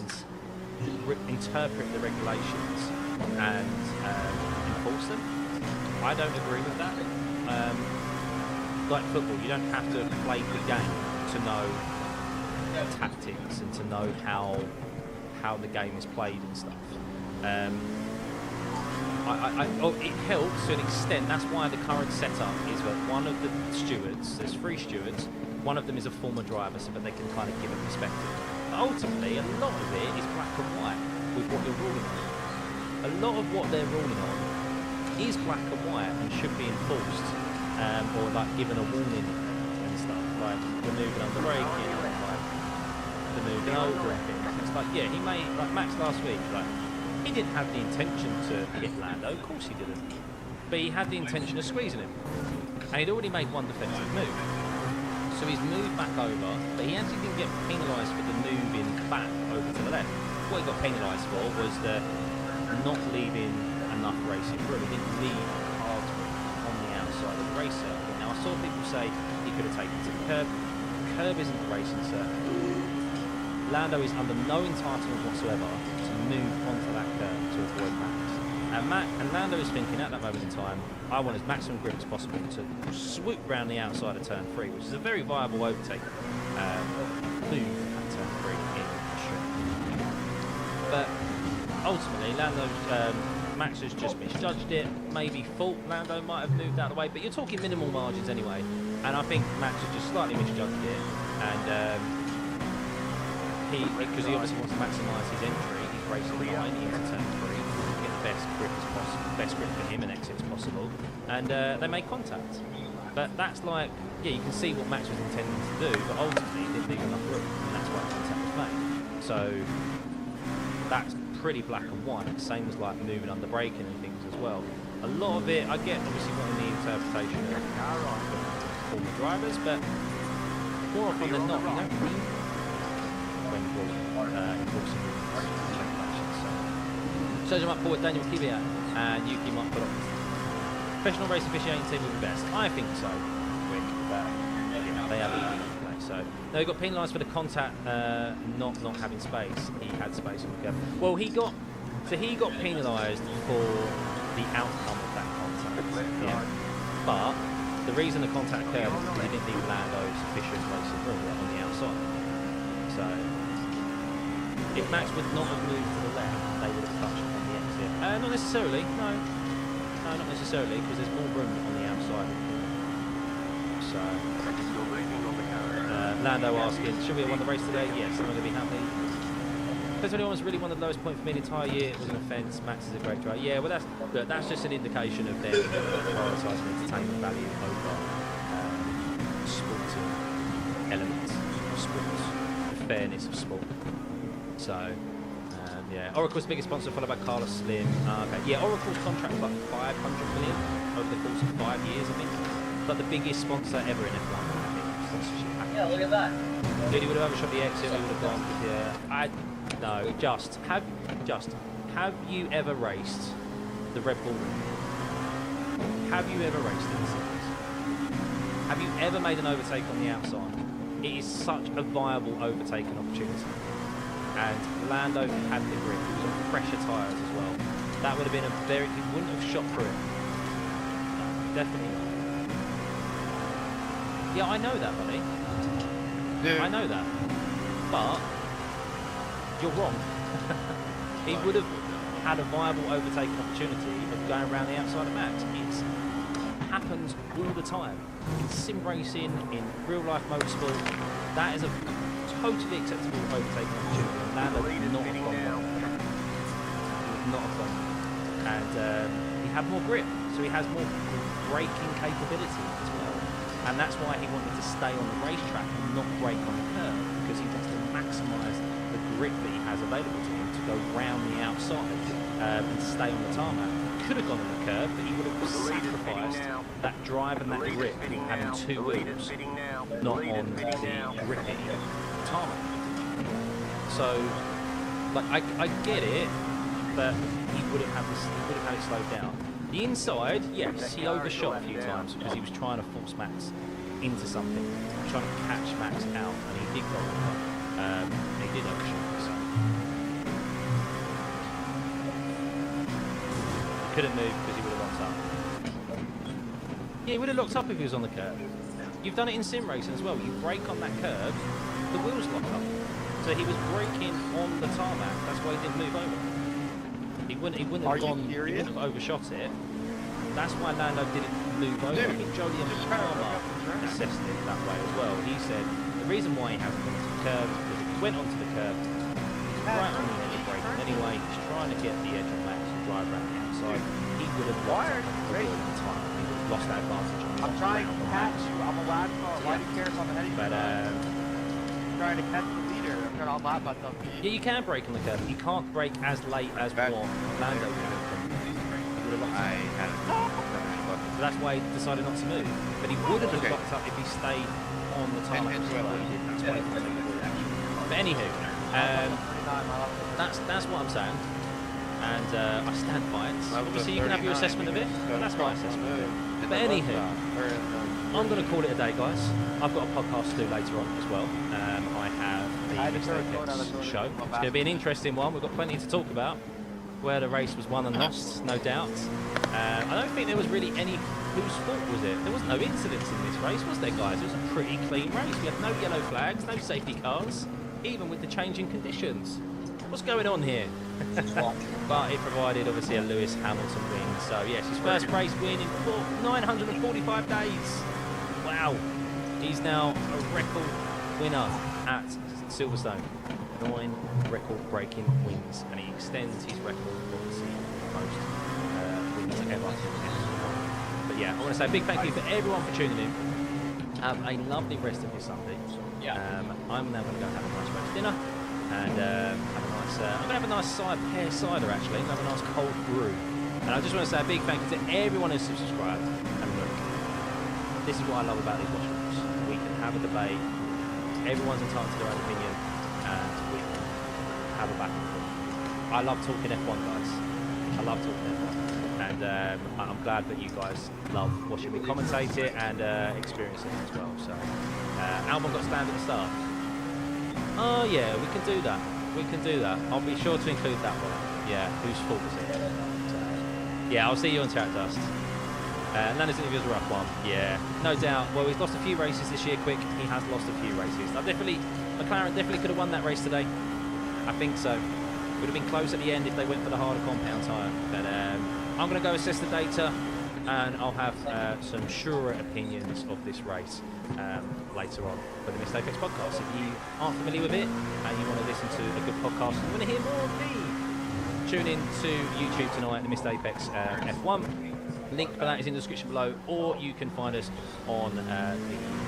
interpret the regulations and enforce them. I don't agree with that. like football, you don't have to play the game to know tactics and to know how the game is played and stuff. It helps to an extent. That's why the current setup is that one of the stewards, there's 3 stewards, one of them is a former driver, so that they can kind of give a perspective. But ultimately, a lot of it is black and white with what you're ruling on. A lot of what they're ruling on is black and white and should be enforced, or like given a warning and stuff, like removing under braking, like removing over and things. It's like, yeah, he made, like Max last week, like, he didn't have the intention to hit Lando, of course he didn't, but he had the intention of squeezing him, and he'd already made one defensive move, so he's moved back over, but he actually didn't get penalised for the moving back over to the left. What he got penalised for was the not leaving enough racing room. He didn't leave cars on the outside of the race circuit. Now, I saw people say he could have taken it to the curb. The curb isn't the racing circuit. Lando is under no entitlement whatsoever to move onto that curb to avoid Max. And Lando is thinking at that moment in time, I want as maximum grip as possible to swoop round the outside of turn 3, which is a very viable overtake move at turn 3 in the straight. But ultimately, Max has just misjudged it. Maybe fault Lando might have moved out of the way, but you're talking minimal margins anyway. And I think Max has just slightly misjudged it, and because he obviously wants to maximise his entry, he's racing line into turn 3, get the best grip as possible, best grip for him and exit as possible, and they make contact. But that's like, yeah, you can see what Max was intending to do, but ultimately he didn't leave enough room, and that's why contact was made. So that's pretty black and white, same as like moving under braking and things as well. A lot of it, I get obviously wanting the interpretation of former drivers, but more often than not, you don't need when enforcing regulations. So Sergio might forward, Daniel Kvyat and Yuki might put up. Professional race officiating team would be best. I think so, Wick, but they have a play. So no, he got penalised for the contact, not having space. He had space on the curb. Well, he got penalised for the outcome of that contact. Yeah. But the reason the contact occurred is because he didn't leave Lando sufficient racing room on the outside. So if Max would not have moved to the left, they would have touched on the exit. Not necessarily, no, not necessarily, because there's more room on the outside. So Lando asking, should we have won the race today? Yes, I'm going to be happy. Because anyone's really won the lowest point for me the entire year, it was an offence. Max is a great driver. Yeah, well, that's just an indication of them prioritising entertainment value over sporting elements of sports, the fairness of sport. So, yeah. Oracle's biggest sponsor, followed by Carlos Slim. Okay. Yeah, Oracle's contract was like 500 million over the course of 5 years, I think. But the biggest sponsor ever in F1, I think. Sponsorship package. Yeah, look at that. Dude, he would have overshot the exit, we would have gone. Yeah. No, have you ever raced the Red Bull Ring? Have you ever raced in the series? Have you ever made an overtake on the outside? It is such a viable overtaking opportunity. And Lando had the grip, he was on pressure tyres as well. That would have been he wouldn't have shot through it. No, definitely not. Yeah, I know that, buddy. Yeah. I know that. But you're wrong. He would have had a viable overtaking opportunity of going around the outside of Max. It happens all the time. In sim racing, in real life motorsport, that is a totally acceptable overtaking opportunity. And Lando would not have gone well. He would not have gone well. And he had more grip, so he has more braking capability as well. And that's why he wanted to stay on the racetrack and not brake on the curve, because he wants to maximise the grip that he has available to him to go round the outside and stay on the tarmac. Could have gone on the curve, but he would have sacrificed that drive and that grip in having two wheels, not on the grippy tarmac. So, like, I get it, but he would have had it slowed down. The inside, yes, he overshot a few times because he was trying to force Max into something, trying to catch Max out, and he did go over. He did overshoot. So. He couldn't move because he would have locked up. Yeah, he would have locked up if he was on the curb. you've done it in sim racing as well. You brake on that curve, the wheels lock up. So he was braking on the tarmac. That's why he didn't move over. He wouldn't have gone. He wouldn't have overshot it. That's why Lando didn't move over. I think Jolyon Palmer assessed it that way as well. He said the reason why he hasn't gone to the curve is because he went onto the curve, he's right on the edge of braking anyway, he's trying to get the edge on Max and drive around the outside. He would have lost the time. He would have lost that advantage. I'm trying to catch you. I'm a lap car. Why do you care if I'm ahead of you? But I'm trying to catch the leader. I'm trying to lap myself. yeah, you can brake on the curve. You can't brake as late as what Lando did. He would have lost it. So that's why he decided not to move. But he would have locked up if he stayed on the tarmac as well. He didn't. That's why he didn't take the forward action. But anywho, that's what I'm saying. And I stand by it. Obviously, you can have your assessment of it. But that's my assessment of it. But anywho, I'm going to call it a day, guys. I've got a podcast to do later on as well. I have the Mixed show. It's going to be an interesting one. We've got plenty to talk about. Where the race was won and lost, no doubt. I don't think there was really any whose fault was it. There was no incidents in this race, was there, guys? It was a pretty clean race. We had no yellow flags, no safety cars, even with the changing conditions. What's going on here? But it provided, obviously, a Lewis Hamilton win. So, yes, his first race win in 945 days. Wow. He's now a record winner at Silverstone. 9 record-breaking wins, and he extends his record for the most wins ever in F1. But yeah, I want to say a big thank you for everyone for tuning in. Have a lovely rest of your Sunday. I'm now going to go have a nice roast dinner, and have a nice. I'm going to have a nice pear cider actually. I'm going to have a nice cold brew. And I just want to say a big thank you to everyone who's subscribed. And look, this is what I love about these watch groups. We can have a debate. Everyone's entitled to their own opinion. And we have a back and forth. I love talking F1, guys. I love talking F1. And I'm glad that you guys love watching me commentate it and experience it as well. So, Albon got stand at the start. Oh, yeah, we can do that. We can do that. I'll be sure to include that one. Yeah, whose fault was it? So, yeah, I'll see you on Track Dust. Lando's interview was a rough one. Yeah, no doubt. Well, he's lost a few races this year, quick. He has lost a few races. McLaren definitely could have won that race today. I think so. Would have been close at the end if they went for the harder compound tyre. But I'm going to go assess the data, and I'll have some surer opinions of this race later on for the Mistake X podcast. If you aren't familiar with it and you want to listen to a good podcast and want to hear more of me, tune in to YouTube tonight, the Mistake X F1. Link for that is in the description below, or you can find us on the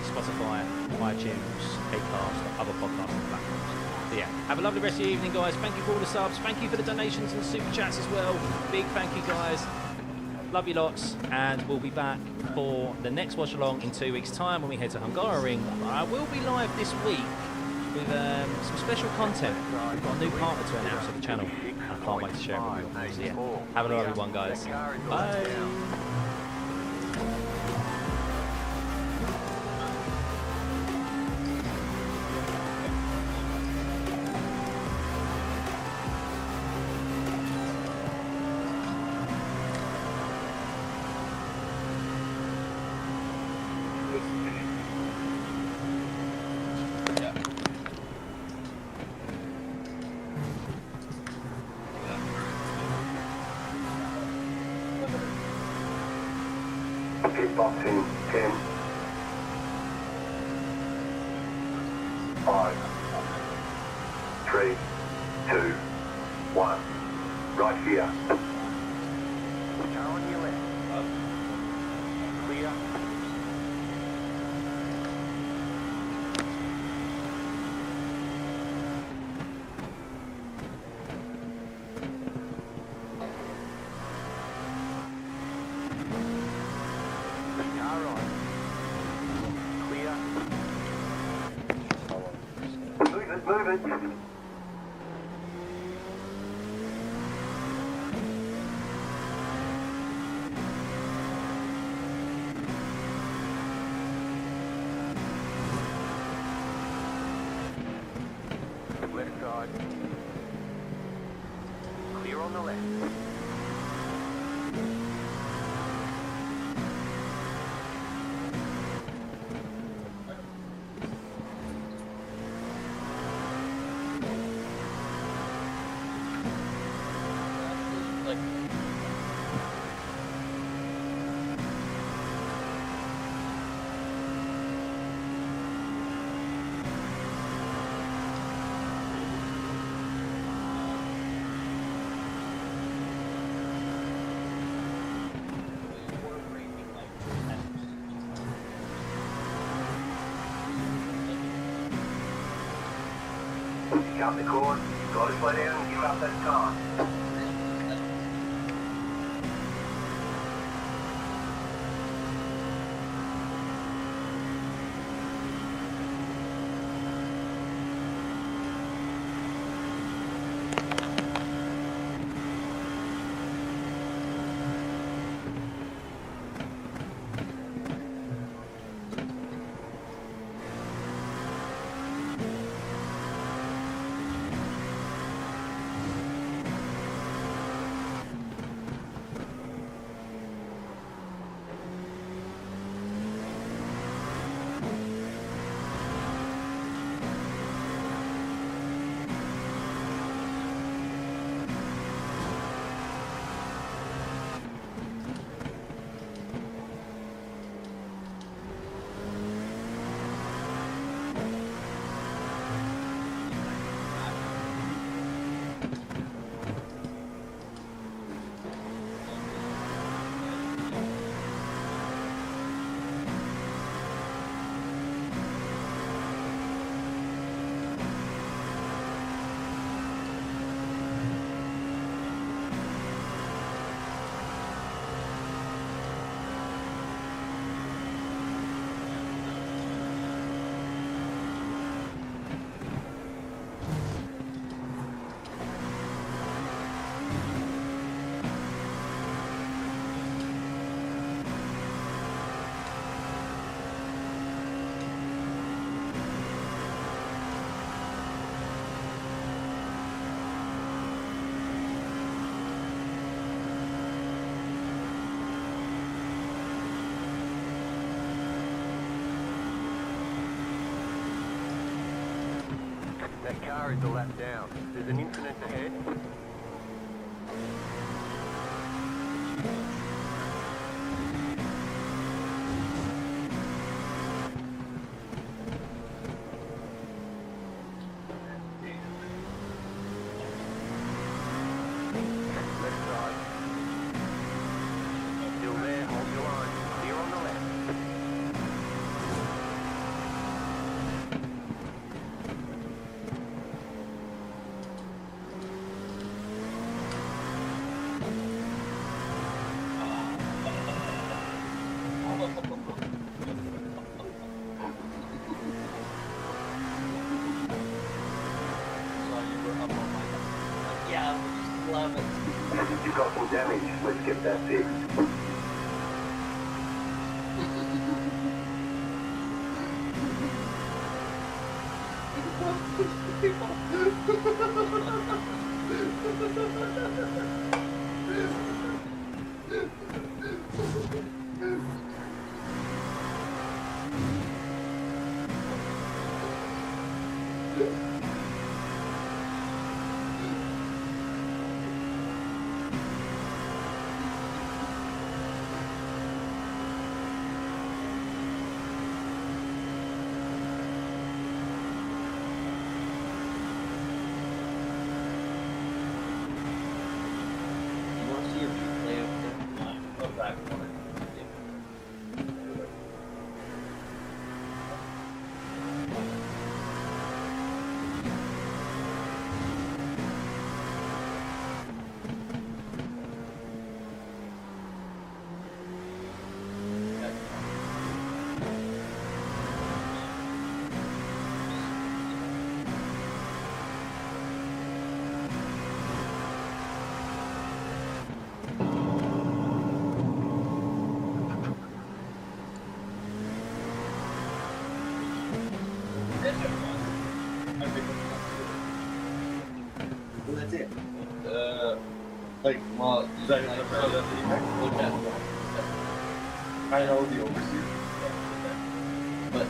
Spotify, iTunes, Acast, or other podcasting platforms. So yeah, have a lovely rest of your evening, guys. Thank you for all the subs. Thank you for the donations and super chats as well. Big thank you, guys. Love you lots, and we'll be back for the next watch along in 2 weeks' time when we head to Hungaroring. I will be live this week with some special content. We've got a new partner to announce on the channel. I can't wait to share it with you all. So yeah, have a lovely one, guys. Bye. Boxing 10, 5, 3, 2, 1. Right here. Car on your left. Clear. Car on. Clear. Move it. Left guard. Clear on the left. like. Cut the cord. Got to slow down and give up that time. That car is a lap down. There's an incident ahead. Left side. Still there, hold your line. Clear on the left. Yeah, I love it. You've got some damage. Let's get that fixed. You want to see your replay of the back corner? That's it. Like, well, Is that the president? look at I know the overseer. but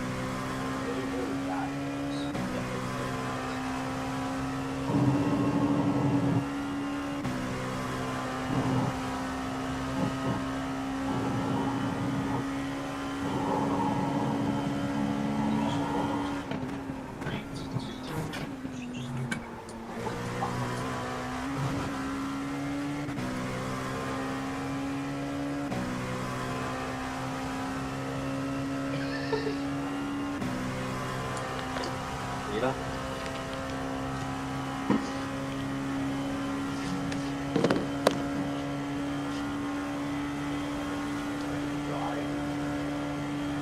leader.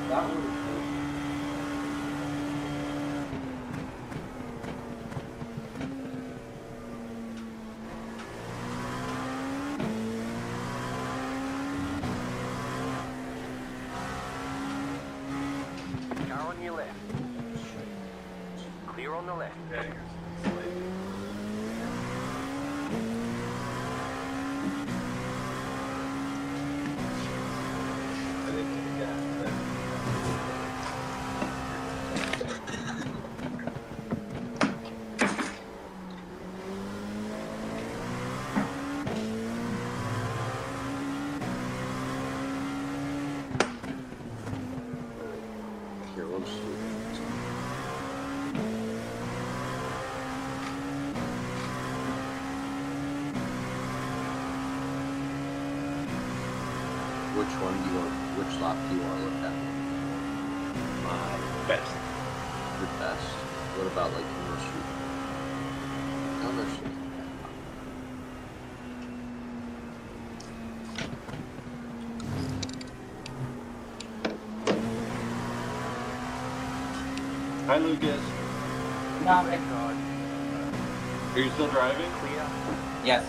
That one is Car on your left. Clear on the left. I didn't get the gas. Here, we'll just do it. Which one do you want? Which lap do you want to look at? My best. Your best. What about like Commerce Street? Commerce Street. Hi, Lucas. Not Are you still driving? Clear. Yes.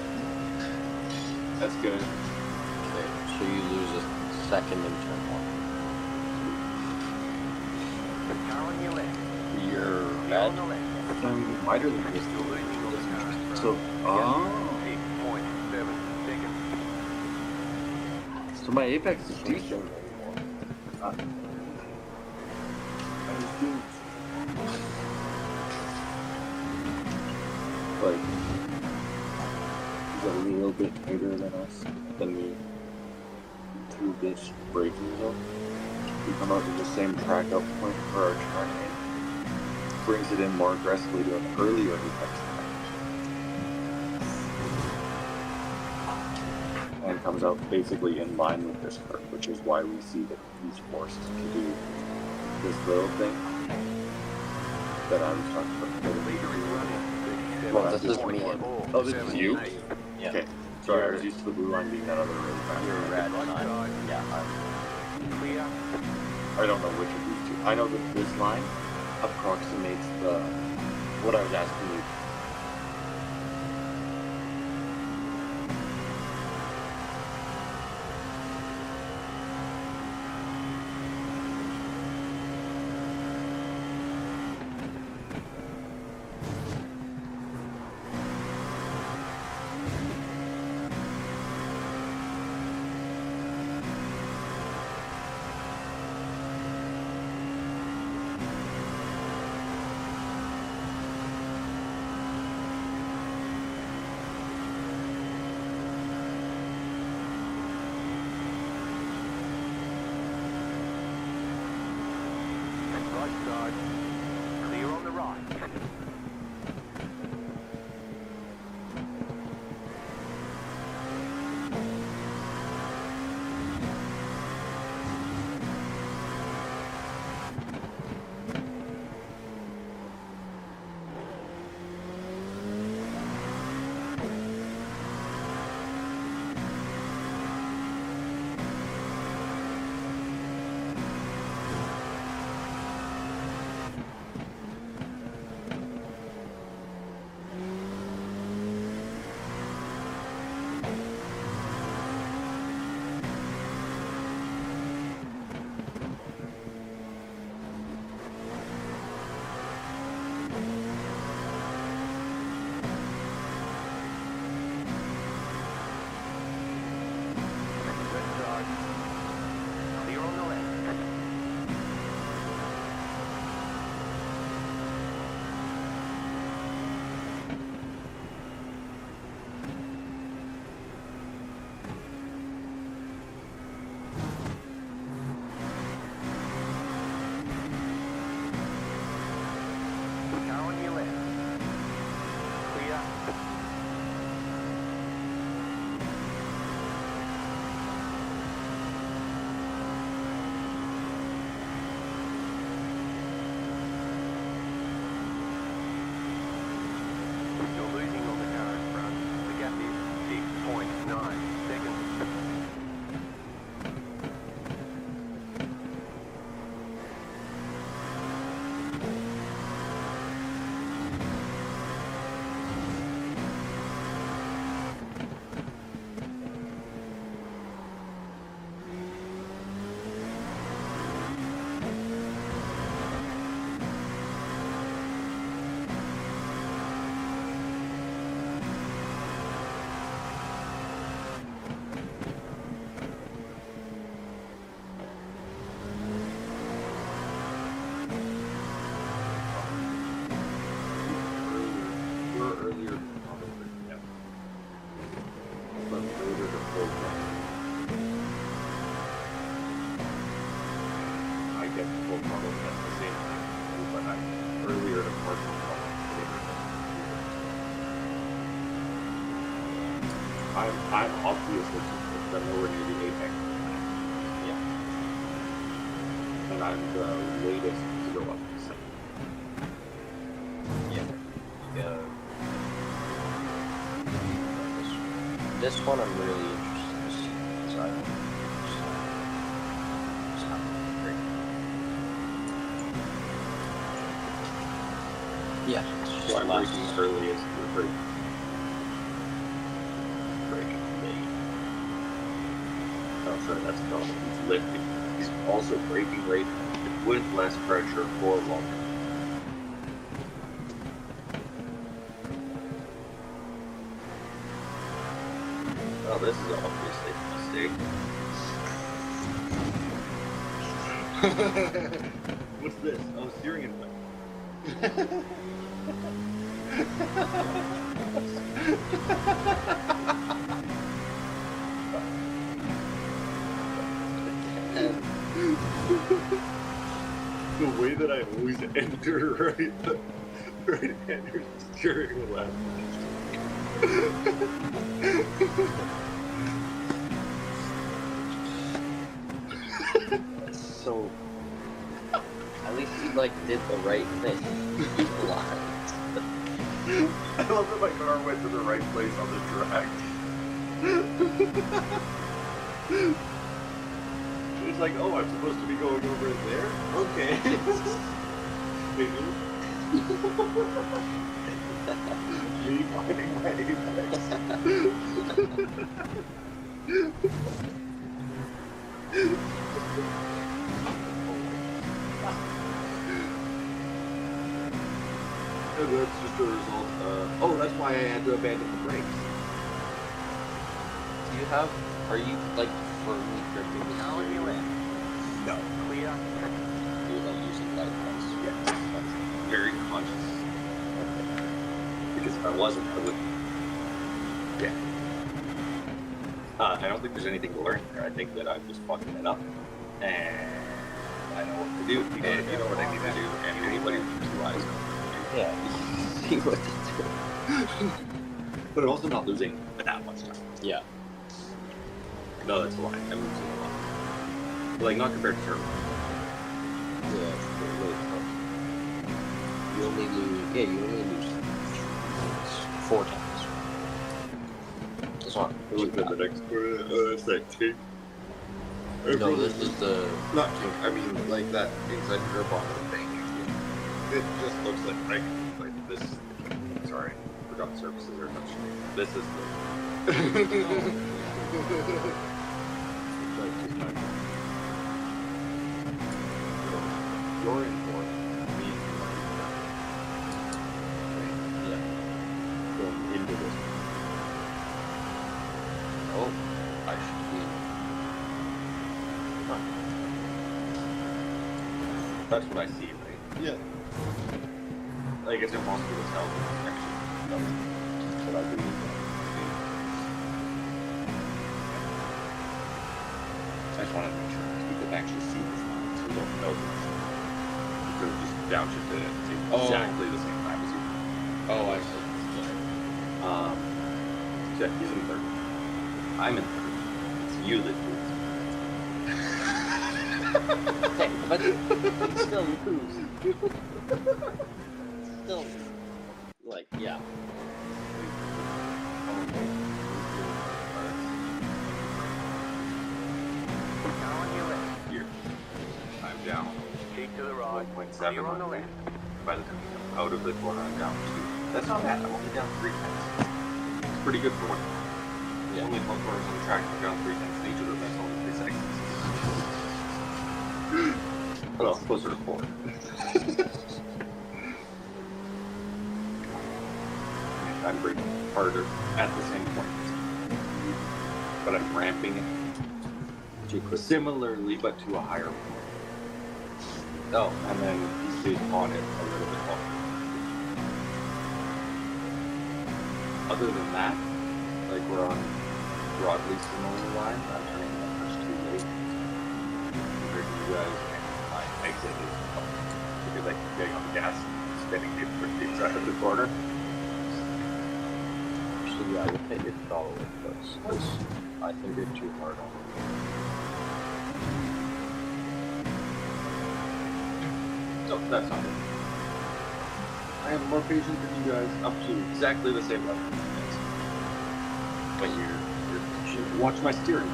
That's good. Okay, so you lose a second in turn Car on your left. 1. You're Clear on red. the left. I'm wider than this. Still losing all this car. So, oh. 8.7 seconds. So my apex is decent. I was doing like he's a little bit bigger than us, than me. Through this braking zone, we come out to the same track up point for our turn in, brings it in more aggressively to an earlier apex track, and comes out basically in line with this curve, which is why we see that he's forced to do this little thing that I was talking about. The leader is running. Well, this is me. Oh, this is you? Yeah. Okay. Sorry, I was used to the blue line being that other really fast. You're red. Right and side. Yeah. Clear. I don't know which of these two. I know that this line approximates the what I was asking you. I'm obviously too quick. I'm nowhere near the apex. Yeah. And I'm the latest to go up. So. Yeah. This one I'm really interested to see because I don't. It's not great. Yeah. It's just So I'm last breaking early as we're breaking late. Oh, sorry, that's the problem. He's lifting. He's also breaking late with less pressure for longer. Oh, this is obviously a mistake. What's this? Oh, steering input. The way that I always enter right enter steering left. So, at least he like did the right thing. A lot. I love that my car went to the right place on the track. It's like, oh, I'm supposed to be going over it there? Okay. Me finding my apex. And that's just a result of... Oh, that's why I had to abandon the brakes. Are you like firmly gripping the Now steering you wheel? in. No. Clear. You're like using light points. Yeah. Very conscious. Because if I wasn't, I wouldn't. Yeah. I don't think there's anything to learn here. I think that I'm just fucking it up. And I know what to do. And you know what I need to do. And anybody with 2 eyes knows what to do. Yeah. See what to do. But I'm also not losing that much time. Yeah. No, that's a lie. I'm losing a lot. Like, not compared to turbo. Yeah, it's really tough. You only lose 4 times. It's not too Look at the bad. next section. No, this is the... Not king. I mean, like that inside grip on the thing. It just looks like this. Sorry, forgot surfaces are touched. This is the. You're in for it. Me and you are in for it. Yeah. Going into this. Oh, I should be... That's what I see, right? Yeah. Like, it's impossible to tell the connection. But I believe that. I just wanted to make sure we could actually see this line, so we don't know this. We could have just downshifted it to exactly the same time as you. Oh, I see. Yeah, he's in third. I'm in third. It's you that Okay, but you still lose. Still, like, yeah. Now you in. Here. I'm down Keep to the right. 1.7. Clear on the left. By the time you come out of the corner, I'm down 2. That's not bad. I'm only down 3 tenths. It's pretty good for one. Yeah. Only 1 corners on the track. I'm down 3 tenths in each of them. That's only 3 seconds. Well, closer to 4. I'm braking harder at the same point. But I'm ramping it Too quick. similarly, but to a higher point. Oh, And then he stayed on it a little bit longer. Other than that, like we're on broadly similar lines. I'm turning that much too late compared to you guys, and my exit is because I keep getting on the gas and spinning it for the inside of the corner. so Yeah, we'll hit your throttle inputs, because I think you're too hard on it. No, that's not it. I have more patience than you guys, up to exactly the same level as you guys. But you should watch my steering.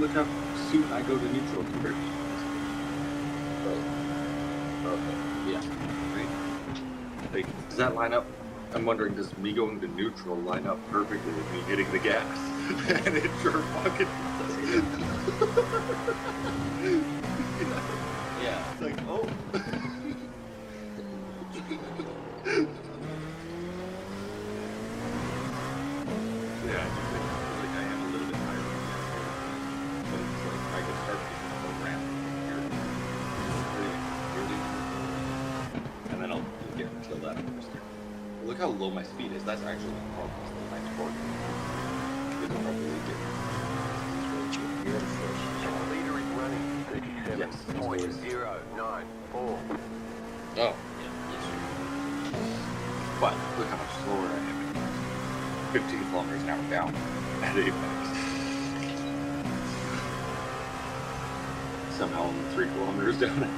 Look how soon I go to neutral compared to you guys. Right. Okay. Yeah. Right? Like, does that line up? I'm wondering, does me going to neutral line up perfectly with me hitting the gas? And it sure fucking does. Yeah. It's like, oh. Yeah, I do think like I am a little bit higher on the gas here. But it's like I could start getting a little ramp here. Really. And then I'll get until that first here. Look how low my speed is. That's actually almost my torque. It'll probably get You're in first. Leader is running Yes. 37.094. Oh. Yeah. Yes. But look how much slower I am. 15 kilometers an hour down at Apex. Somehow I'm 3 kilometers down.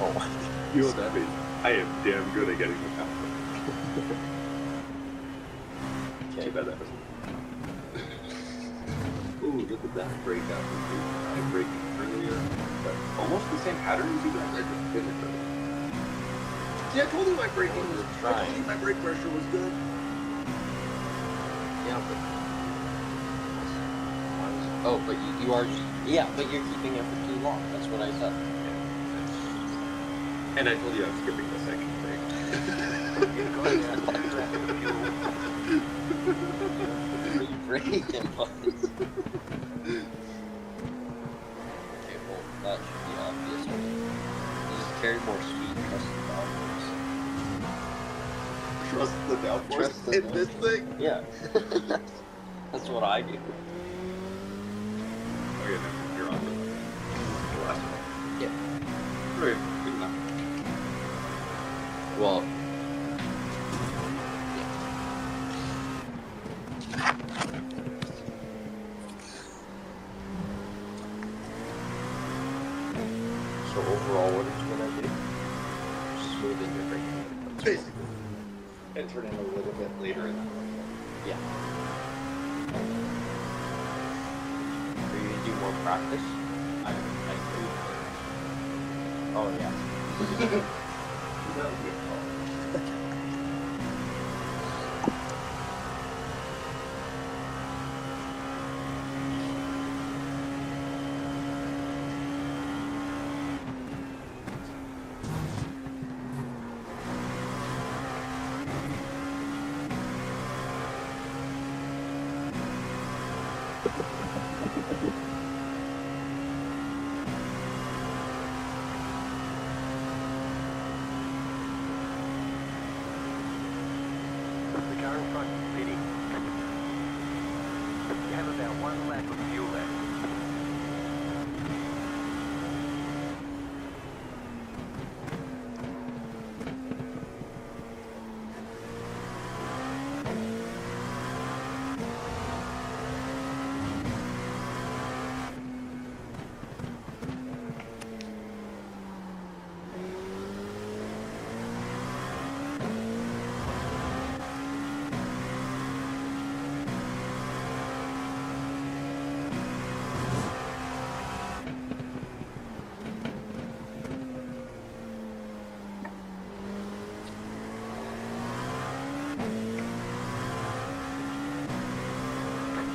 Oh. You know what that means? I am damn good at getting the power. Okay. Too bad that was. Ooh, look at that breakout. I braking earlier, but almost the same pattern as you guys. I just did it earlier. See, I told you my braking was trying. I told you my brake pressure was good. Yeah, but... Oh, but you are just... Yeah, but you're keeping it for too long. That's what I said. And I told you I'm skipping the second brake. You've got to have fuel. Are you braking, boys? Okay, well, that should be obvious. You just carry more speed, trust the downforce. Trust the downforce Trust the in this thing? Yeah. That's what I do. Oh yeah, no, you're on the last one. Yeah. Right, good enough. Well... So overall, what are you gonna do? Smooth in your braking. Basically. And turn in a little bit later in that one. Yeah. Are you gonna do more practice? I agree. Oh yeah. That would be a problem. The car in front is pitting. You have about 1 lap of fuel left.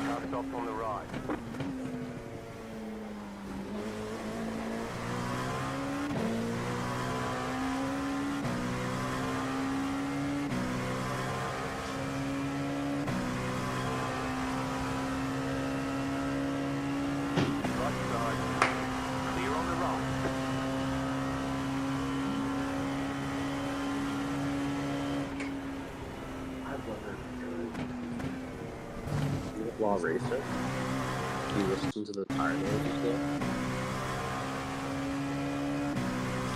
Car stopped on the right. Right side. Clear on the right. I wonder while racing, do you listen to the tire gauges though?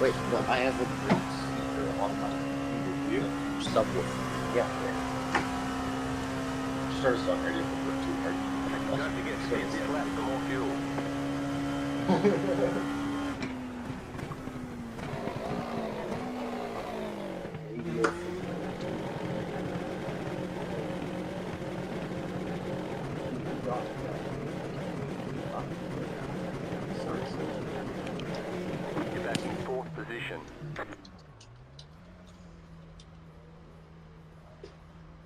Wait, no, I have a great speaker on my computer. Subwoofer. Yeah. Start a song radio for too hard. Don't forget to hit this lap for more fuel. You're back in fourth position.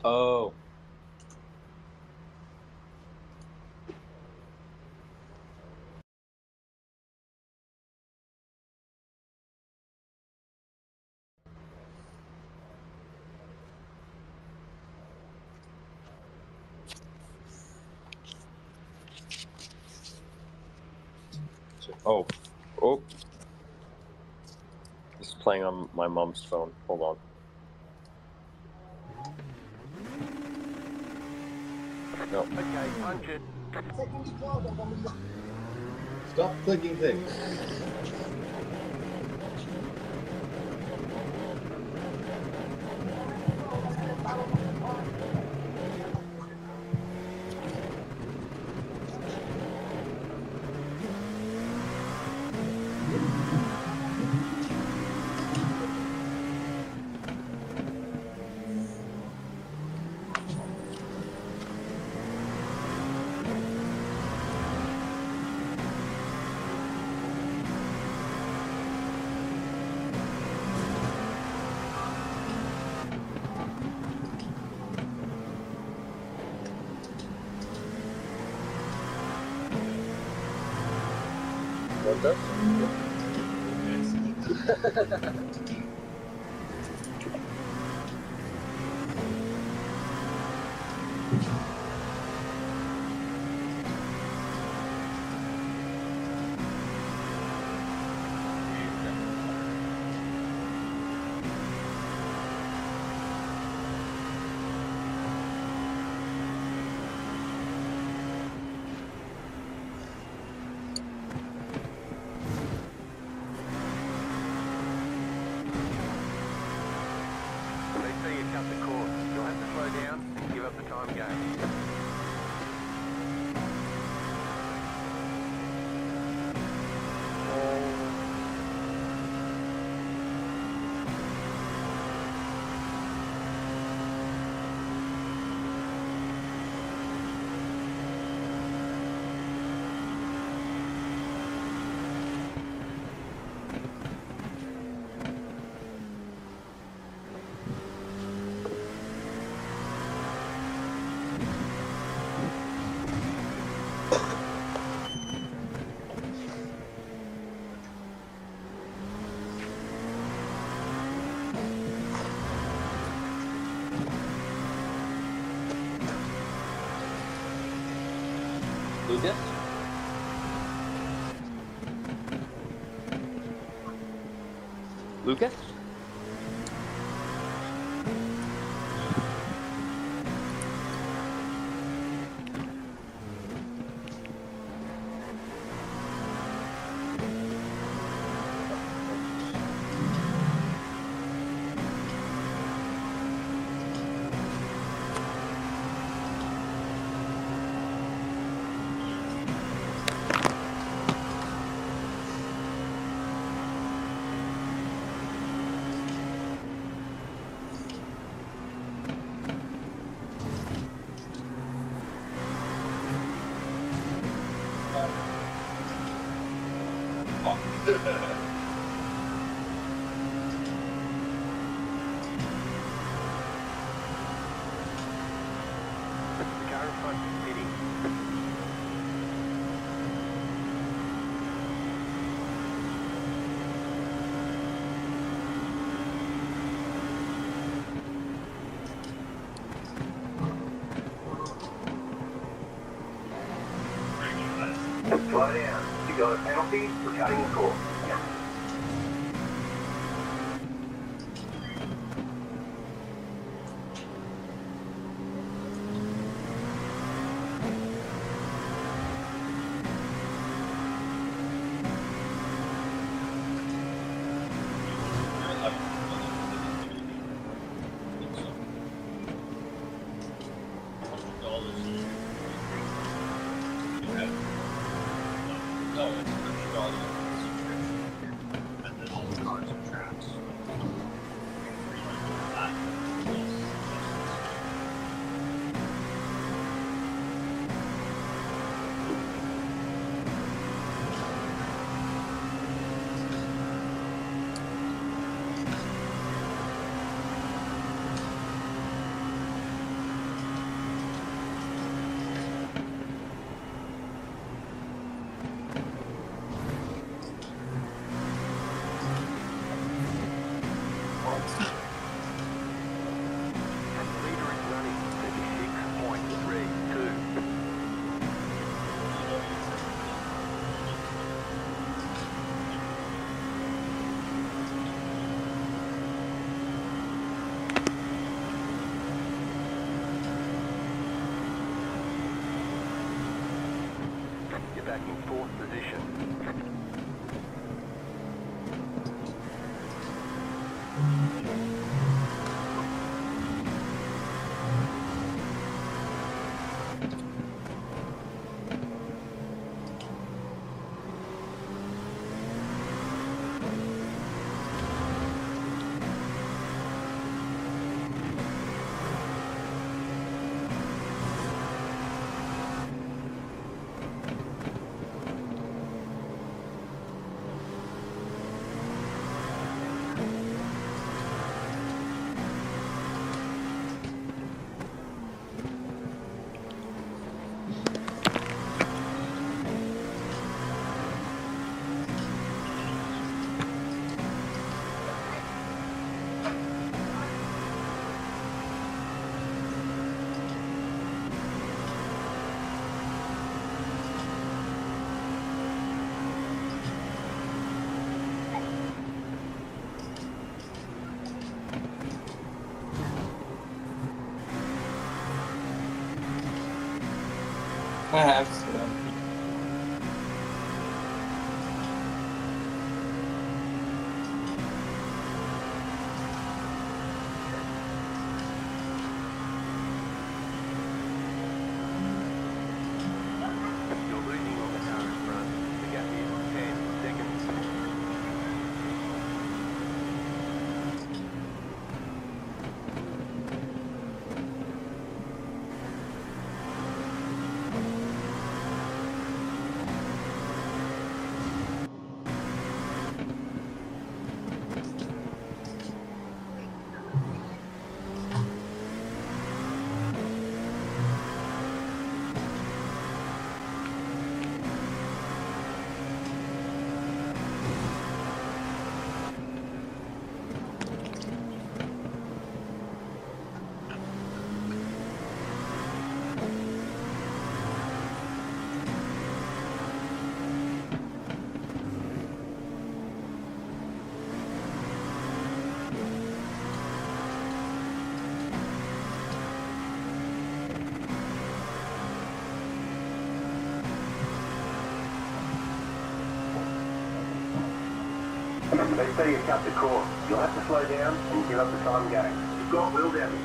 Oh. Oh. Oh. It's playing on my mom's phone. Hold on. No. Okay, punch it. Stop clicking things. What does? They say you cut the course. You'll have to slow down and give up the time game. Lucas? Lucas? The car in front is pitting. Slow down. You got a penalty for cutting the course. Leader is running 36.32. You're back in fourth position. I have to. You're losing on the car in front. The gap is 10 seconds. They say you cut the course. You'll have to slow down and give up the time game. You've got wheel damage.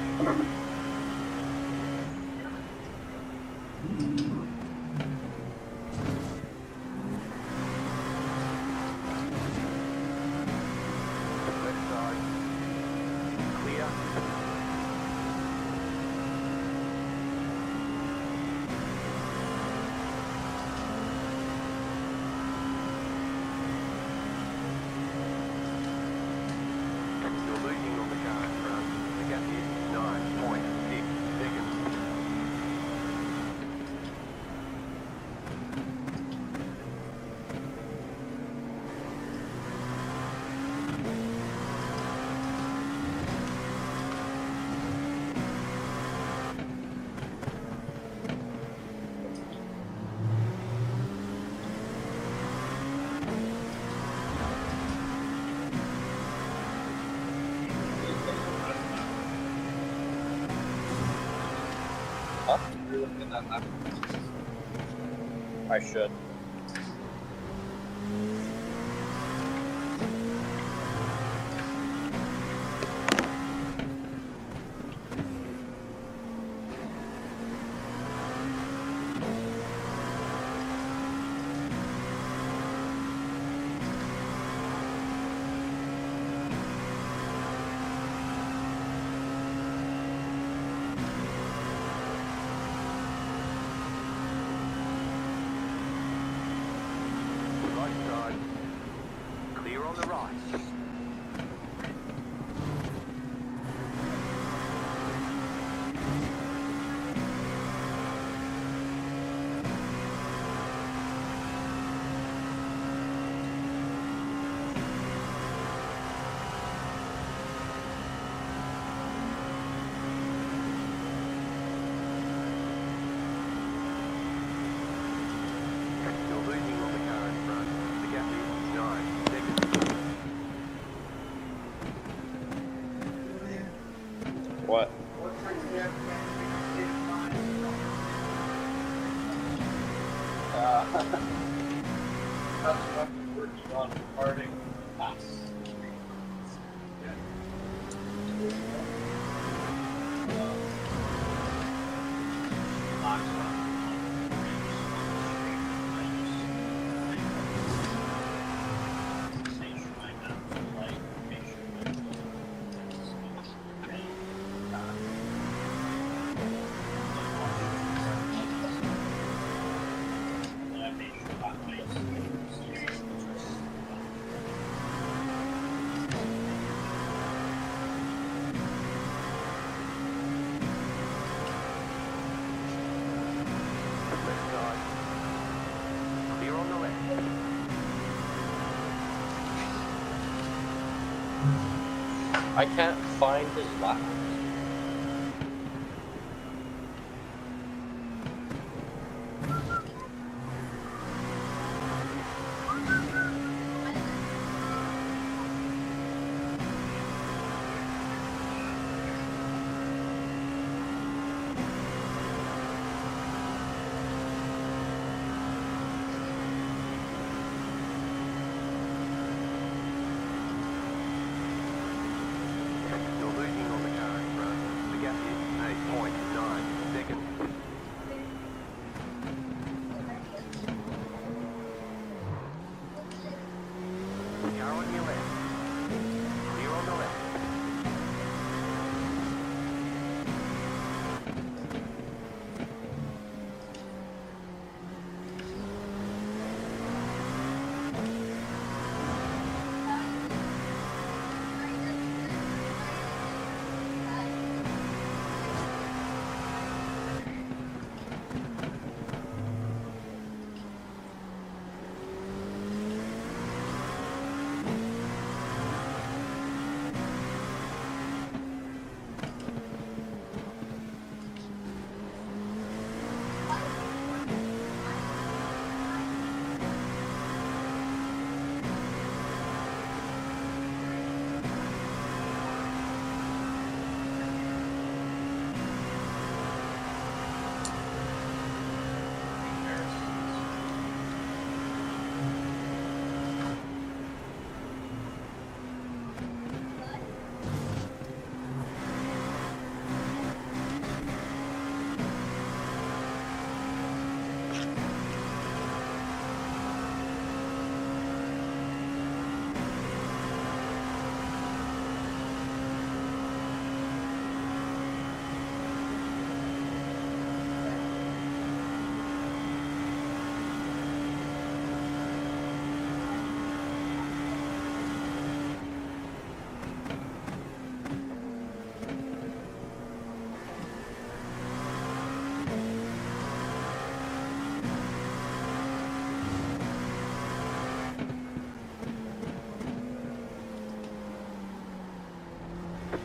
Left side. Clear. You're losing on the car in front. The gap is 9.6 seconds. I should. What? I'm working on recording pass. Left side. Clear on the left. I can't find his lap. You're losing on the car in front. The gap is 8.9 seconds. Car on your left. Clear on the left.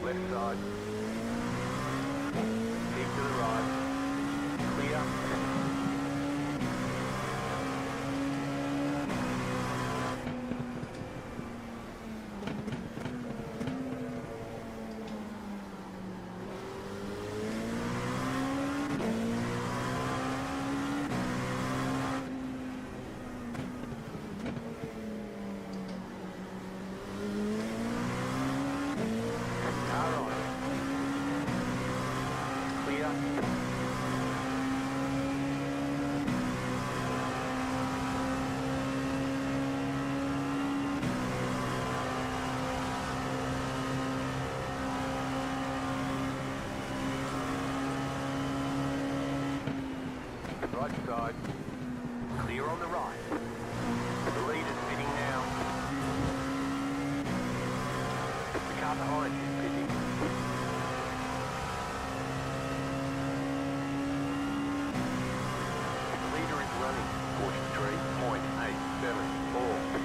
Left side. Keep to the right. Clear. Car on. Clear. Right side. Clear on the right. The lead is pitting now. The car behind is pitting. The leader is running 43.874.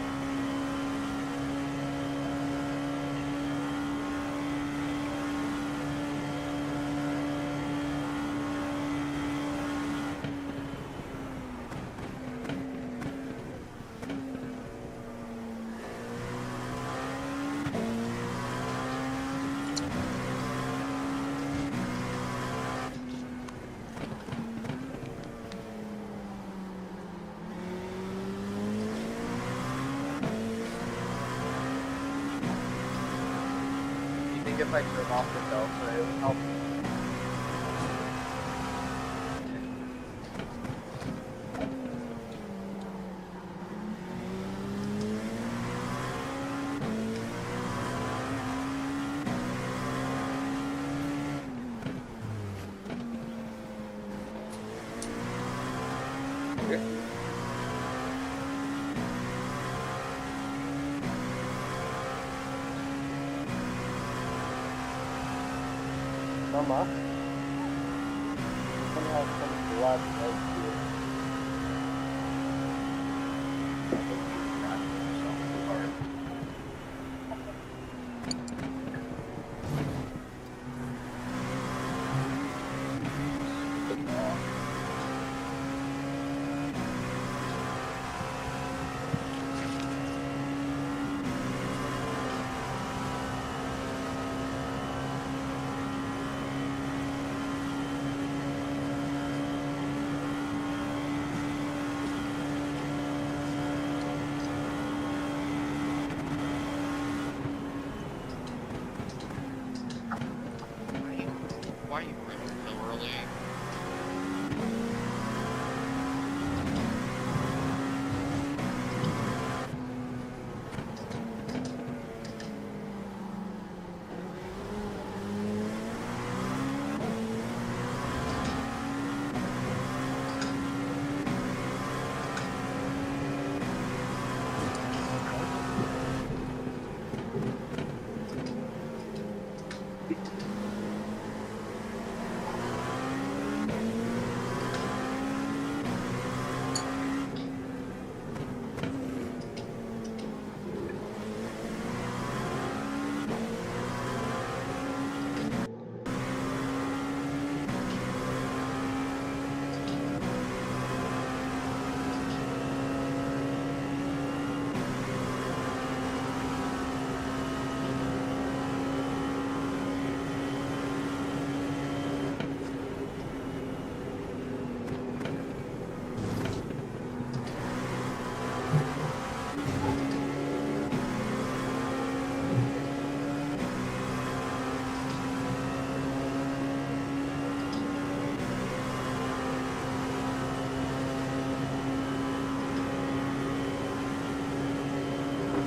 if I turn off the bell, so it would help. Come up. Come have some blood right here. I think you crashed yourself too hard. Why are you running so early?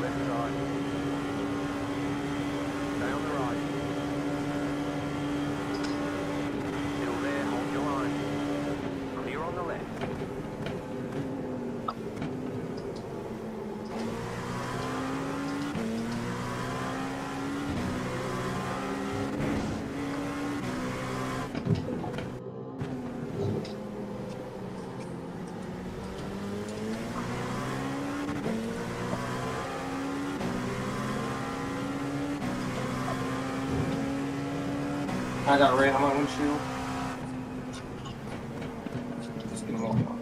Left side. Stay on the right. Still there, hold your line. Clear on the left. I got rain on my windshield. Just gonna walk on.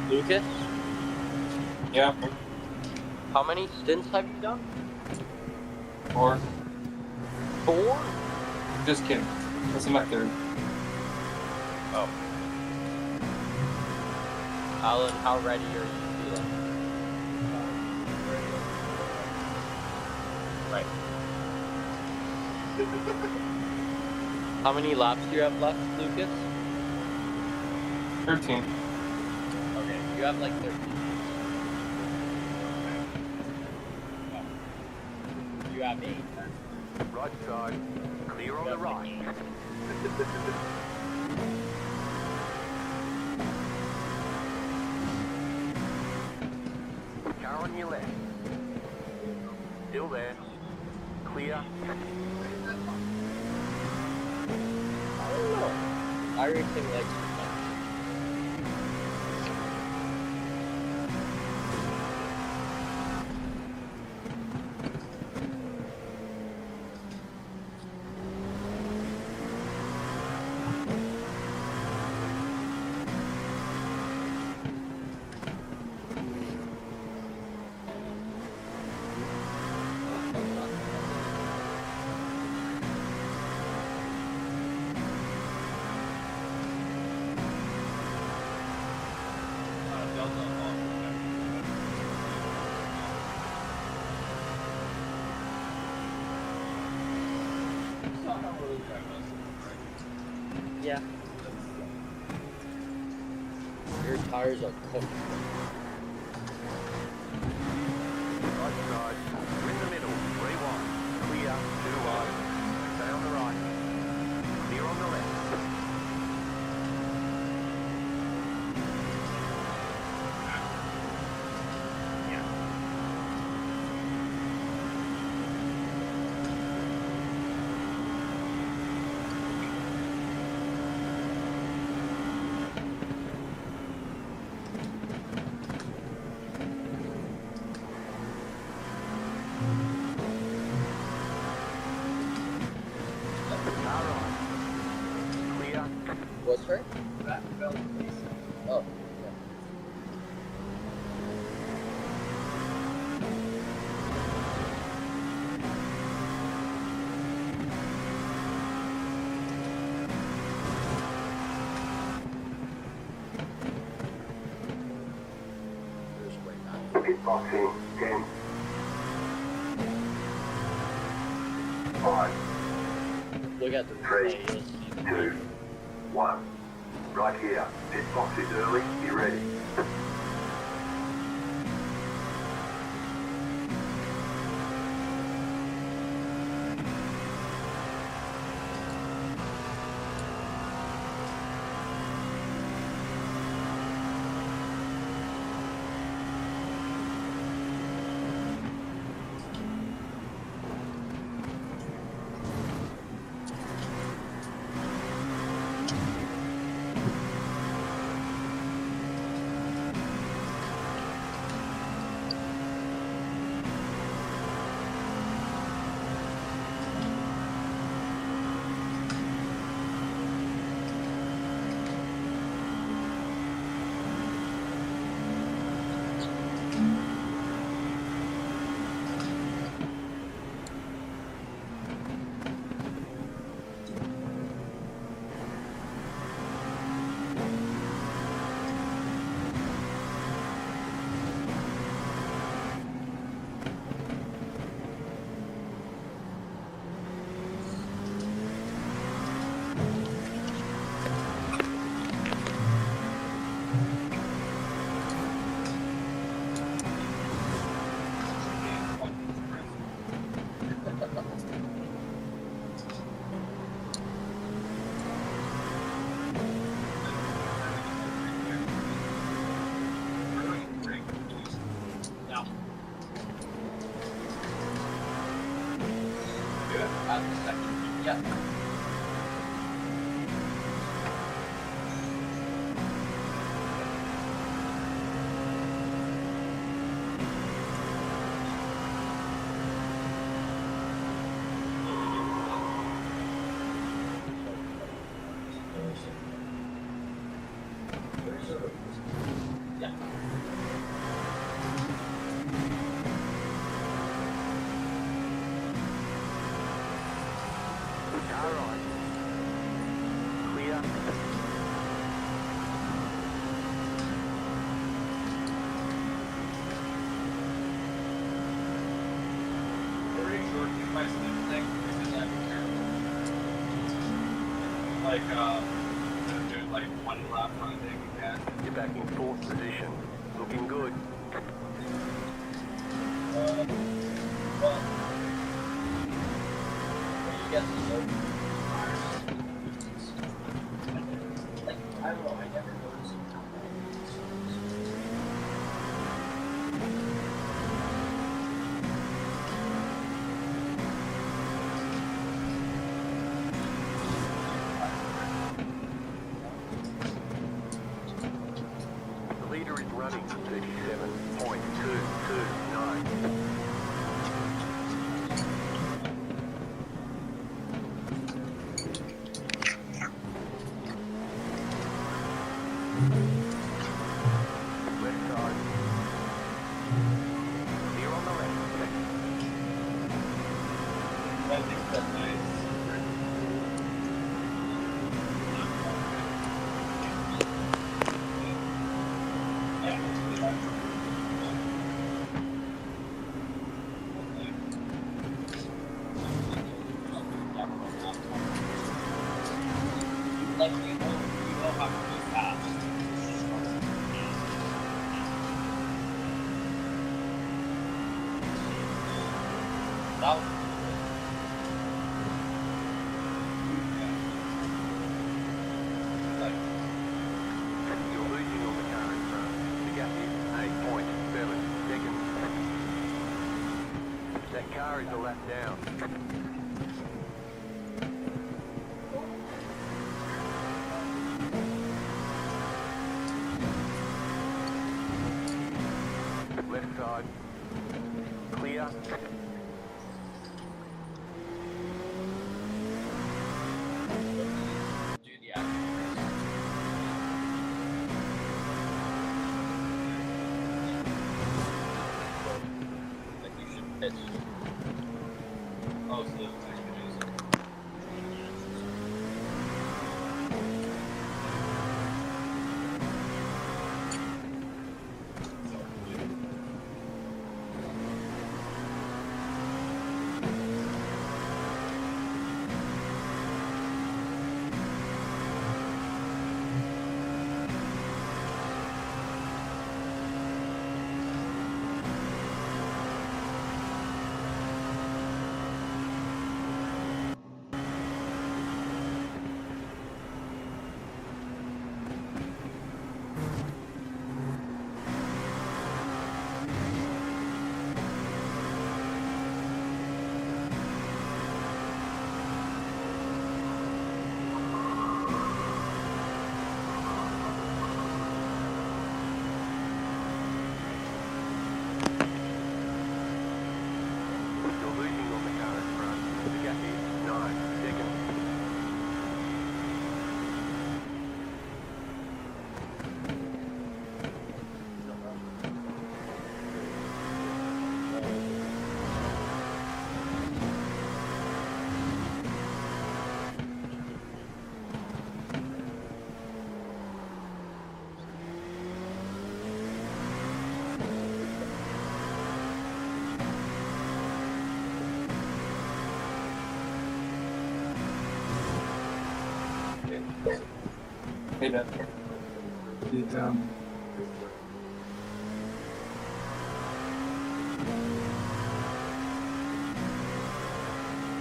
Lucas, Yeah, how many stints have you done? or 4? just kidding. This is my third. Oh. Alan, how ready are you feeling? Right. How many laps do you have left, Lucas? 13. Okay, you have like 13. You have 8. Right side. Clear on the right. Car on your left. Still there. Clear. I don't know. iRacing likes to Yeah. Your tires are cooked. Right side, in the middle, 3-1, clear, 2 wide, stay on the right, clear on the left. What's her? Oh. Pitboxing, 10. 5, Look at the 3, replay. You'll see 2, 1. Right here. Pitbox is early. Be ready. You're back in fourth position. Looking good. The leader is running 37.229. Left side. Clear on the left. like we know how to be fast. It's just hard. That was You're losing on the car in front. The gap is 8.7 seconds. That car is a lap down. Left side. Clear. do the actual like you should pitch. Oh, so there's You're losing on the car in front. The gap is 9 seconds. Hey, Dad.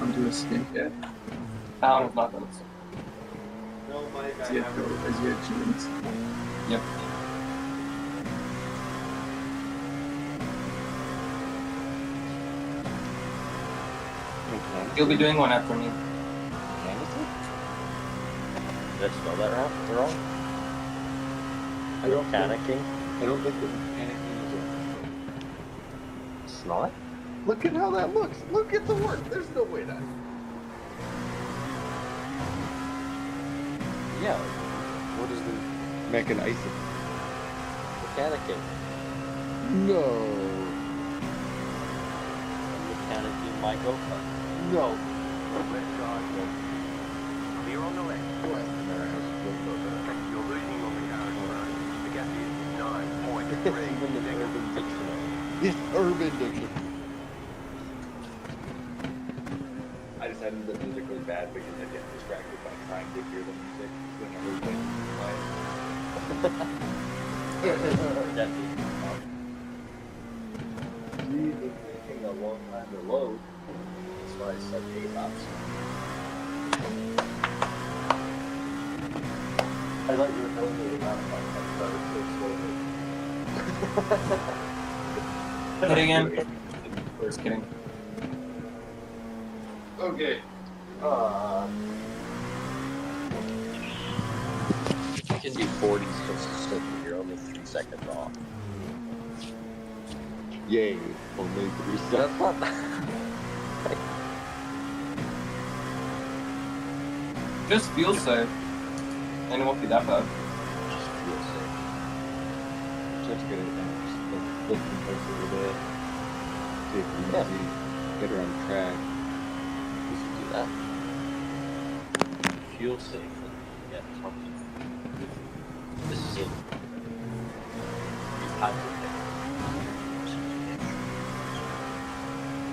I'm doing a stink yet. Alan's not done. No, Mike, Is he at 2 minutes? Yep. He'll be doing one after me. Did I spell that wrong? I don't think, Panicking? I don't think the panicking is It's not? Look at how that looks. Look at the work. There's no way that. Yeah, What is the mechanizing? mechanicking. No. Mechanicking my go-kart. No. Left side. Clear on the left. You're losing on the car in front. The gap is 9.3 Even the seconds. Urban Dictionary. It's Urban Dictionary. I decided that music was bad because I get distracted by trying to hear the music whenever we play. That's it. Really taking a long time to load. That's why I said 8 laps. I thought you were telling me 8 laps. I started so slowly. Hit again. Just kidding. Okay. You can do 40 so you're only 3 seconds off. Yay. Only 3 That's seconds. not bad. Just feel safe. And it won't be that bad. Just feel safe. Just get it down. Just looking close a little bit. Take it easy. Get her on track. We should do that. Feel safe. Yeah, something. This is it. You've had to pick.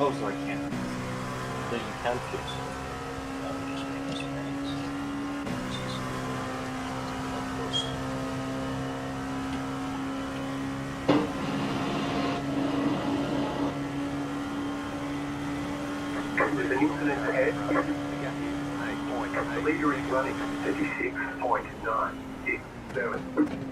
Oh, so I can't. No, you can feel safe. Just make us friends. The leader is running 36.967.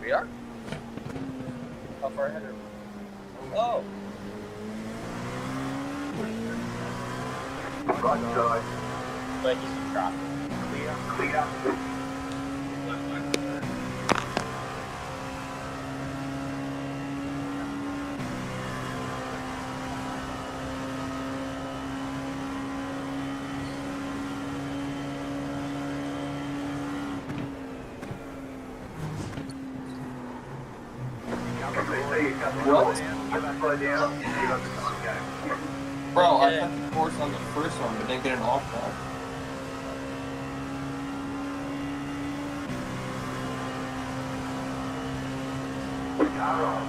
We are? How far ahead are we? Oh! Right side, But he's in traffic. clear, clear. What? Slow down, give up the time game. Bro, I cut the course on the first one, but didn't get an off track. Car on.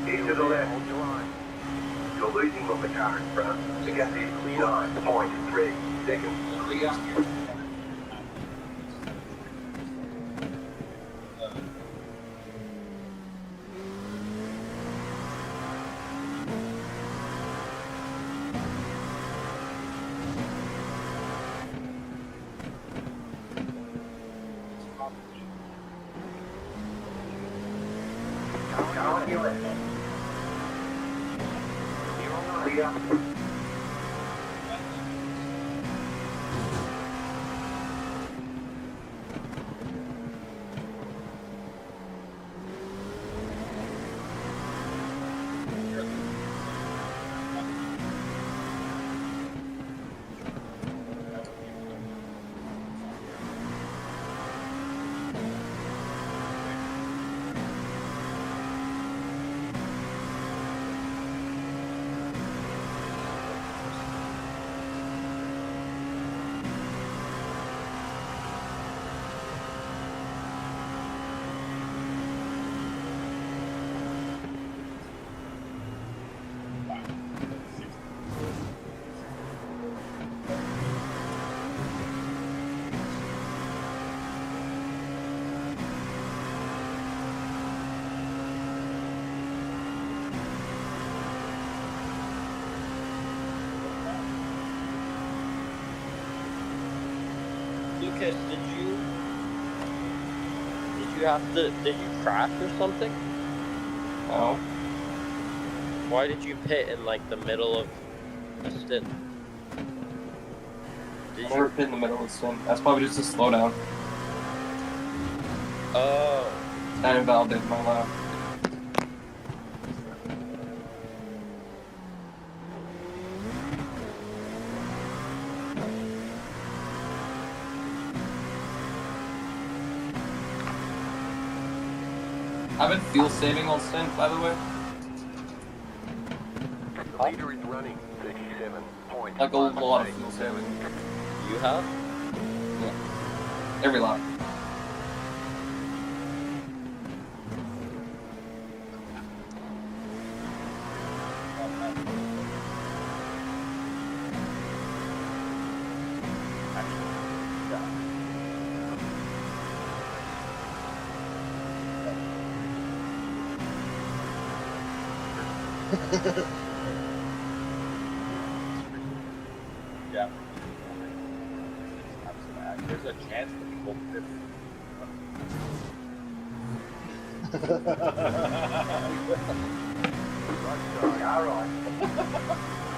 Into the left. Hold your line. You're losing on the car in front. The gap is 9.3 seconds. Car on your left. Clear. Lucas, did you crash or something? No. Why did you pit in like the middle of a stint? I never pit in the middle of the stint. That's probably just a slowdown. Oh. That invalidated my lap. I've been fuel saving all stint, by the way. The leader is running 37.9. Like a lot of fuel saving. You have? Yeah. Every lap. Yeah. There's a chance that people could. Car on.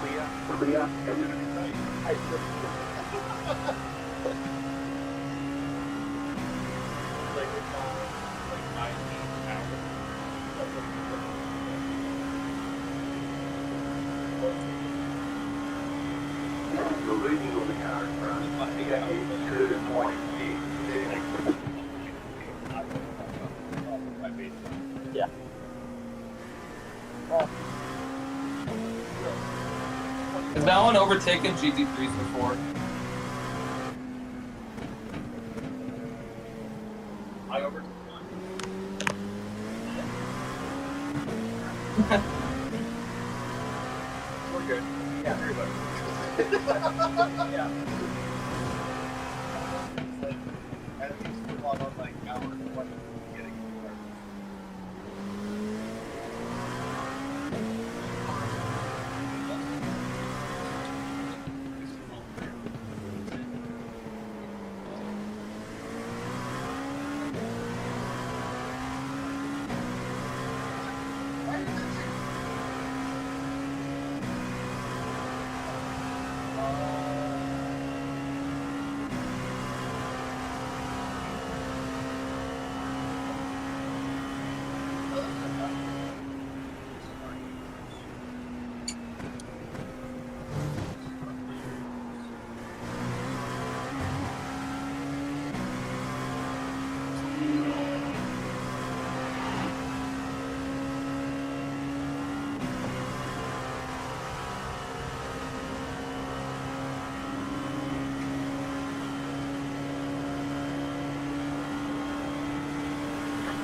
Clear, clear. Like it's on like 19 hours. You're losing on the car in front. The gap is 2.6 seconds. Yeah. that one overtaken GT3s before? I overtook one. We're good. Yeah, everybody. Yeah. Like, at least we're on like hour and what getting started.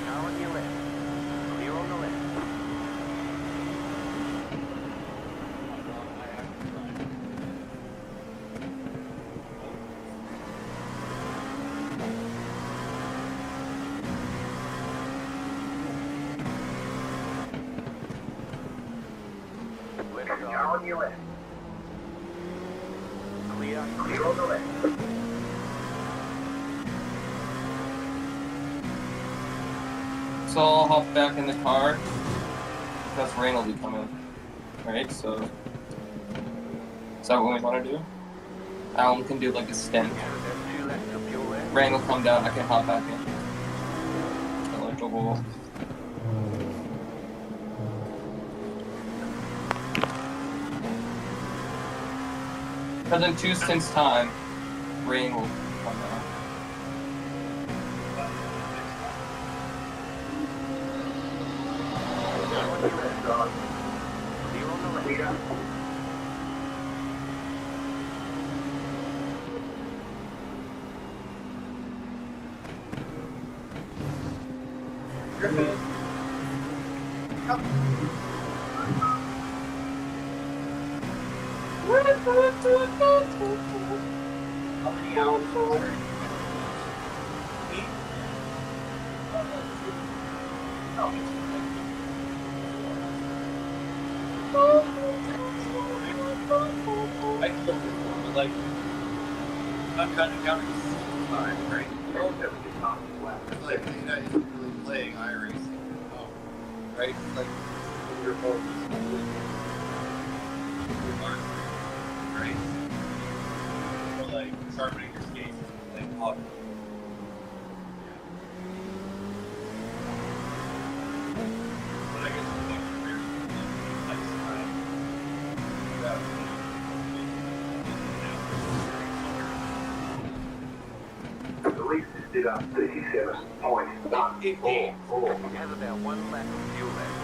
Now on your left. Clear on the left. Now on your left. Clear on the left. So I'll hop back in the car because rain will be coming. Right, so is that what we want to do? Alan can do like a stint. Two left up your left. Rain will come down, I can hop back in. So like a whole. Because in 2 stints time, rain will come down. Clear on the left. Griffin. Come. How many hours? 8? I can look but like, I'm kind of counting time, right? It's like, you know, isn't really playing iRacing, right? It's like, your phone right? Or like, sharpening your skates, like, off. But I guess it's like, The least is did up 37.14. You have about one lap of fuel left.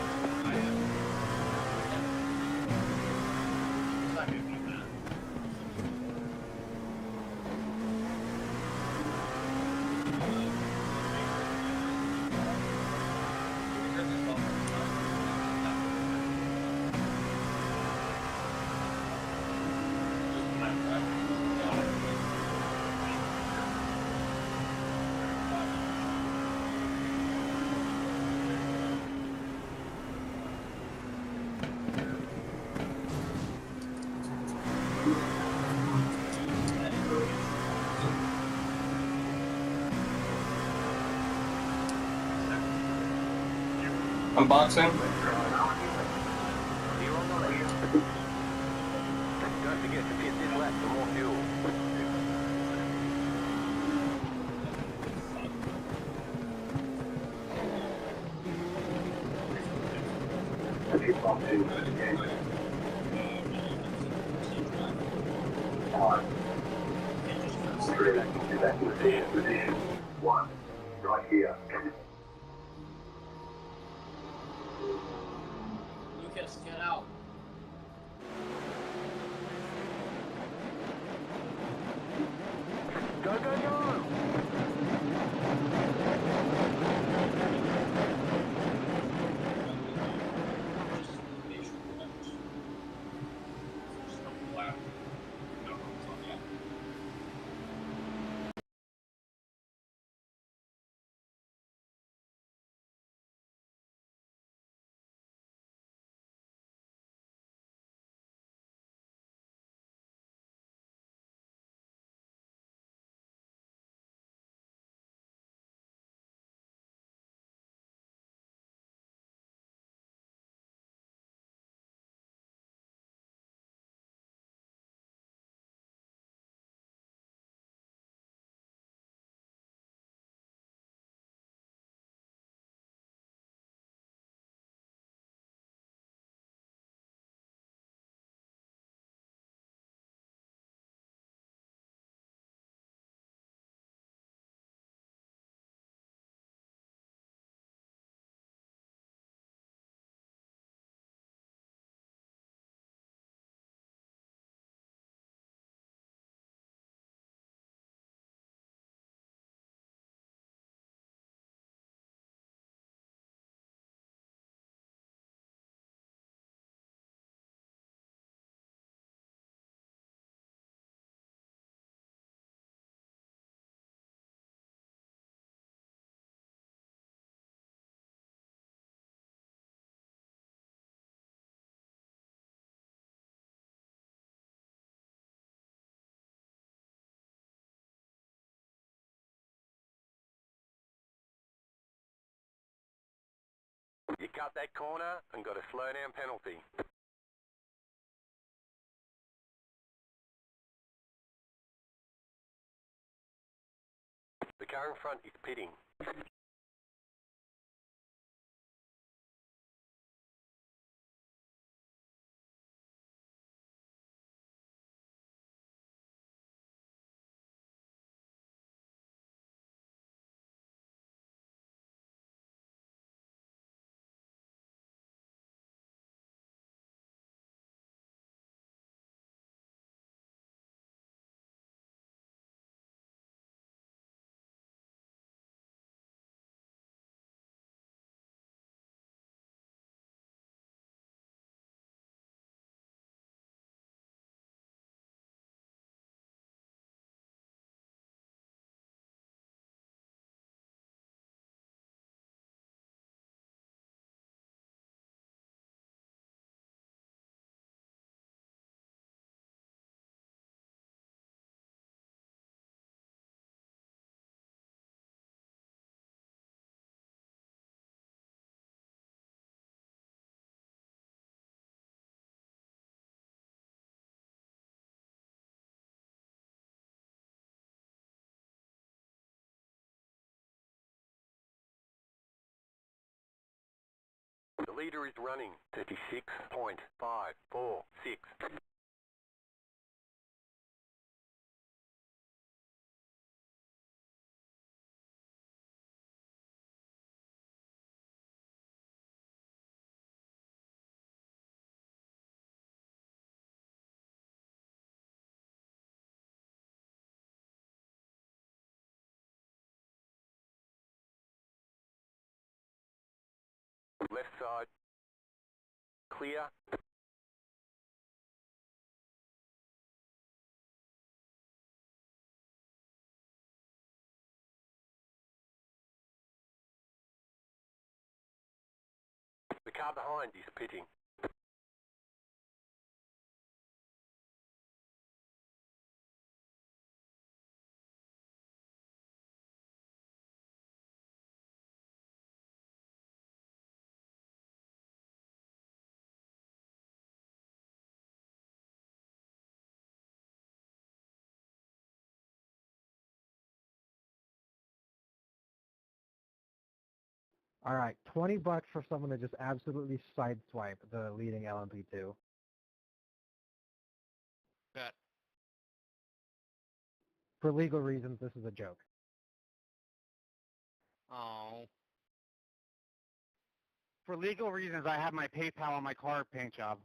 Unboxing. Clear on the left. Don't forget to pit this lap for more fuel. Position 1, right here. Lucas, get out. cut that corner and got a slow down penalty. The car in front is pitting. The leader is running 36.546. Left side, clear. The car behind is pitting. All right, $20 for someone to just absolutely sideswipe the leading LMP2. Bet. For legal reasons, this is a joke. Oh. For legal reasons, I have my PayPal on my car paint job.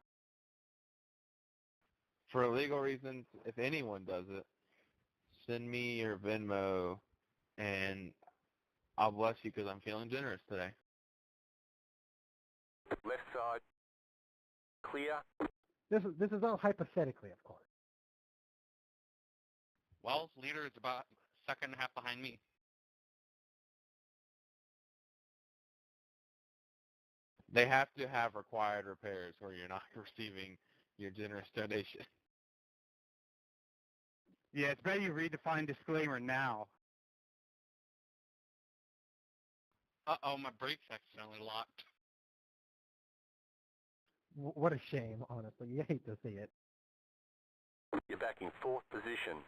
For legal reasons, if anyone does it, send me your Venmo, and I'll bless you because I'm feeling generous today. Left side, clear. This is all hypothetically, of course. Well, leader is about a second and a half behind me. They have to have required repairs or you're not receiving your generous donation. Yeah, it's better you read the fine disclaimer now. Uh-oh, my brakes accidentally locked. What a shame, honestly. You hate to see it. You're back in fourth position.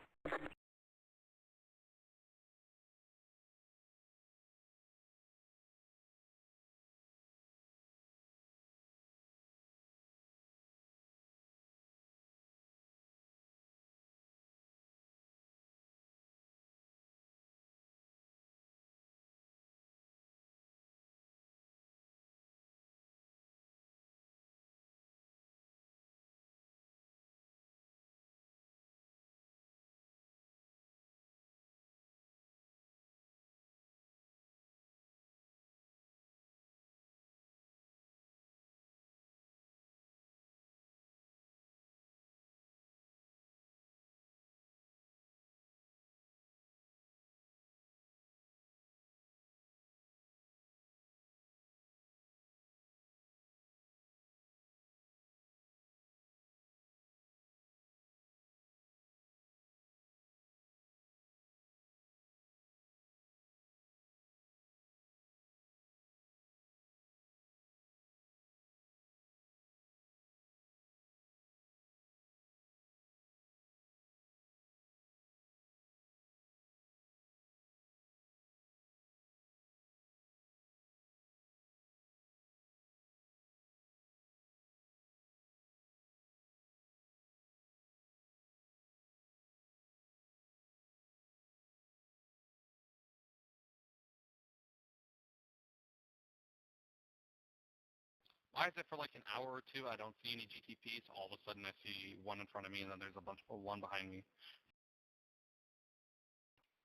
Why is it for like an hour or two I don't see any GTPs? All of a sudden I see one in front of me and then there's a bunch of one behind me.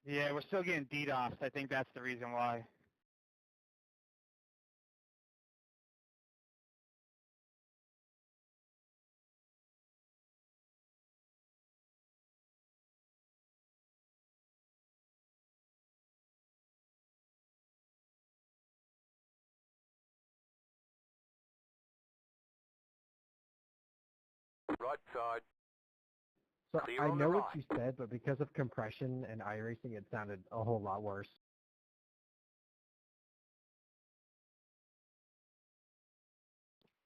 Yeah, we're still getting DDoS. I think that's the reason why. Right side. So Clear I on the know what right. you said, but because of compression and iRacing, it sounded a whole lot worse.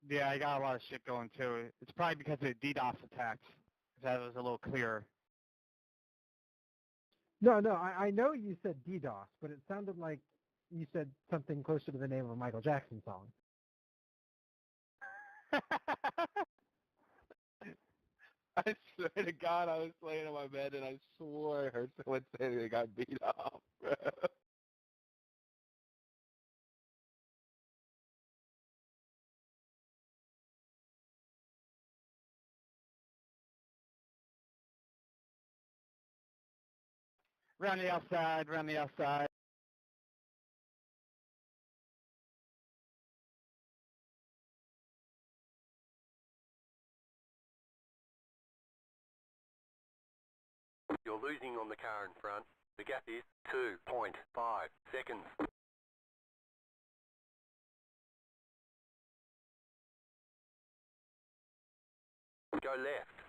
Yeah, I got a lot of shit going too. It's probably because of the DDoS attacks. That was a little clearer. No, I know you said DDoS, but it sounded like you said something closer to the name of a Michael Jackson song. I swear to God, I was laying on my bed and I swore I heard someone say they got beat up. Round the outside, round the outside. You're losing on the car in front. The gap is 2.5 seconds. Go left.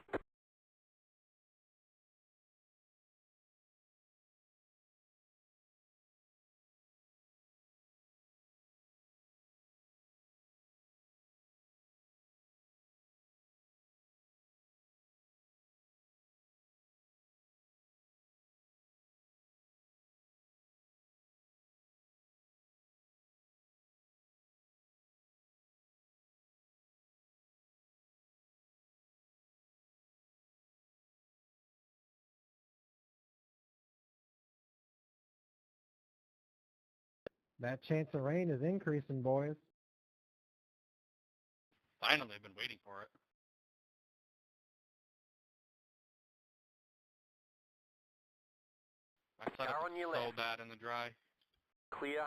That chance of rain is increasing, boys. Finally, I've been waiting for it. My setup Car on is your so left. bad in the dry. Clear.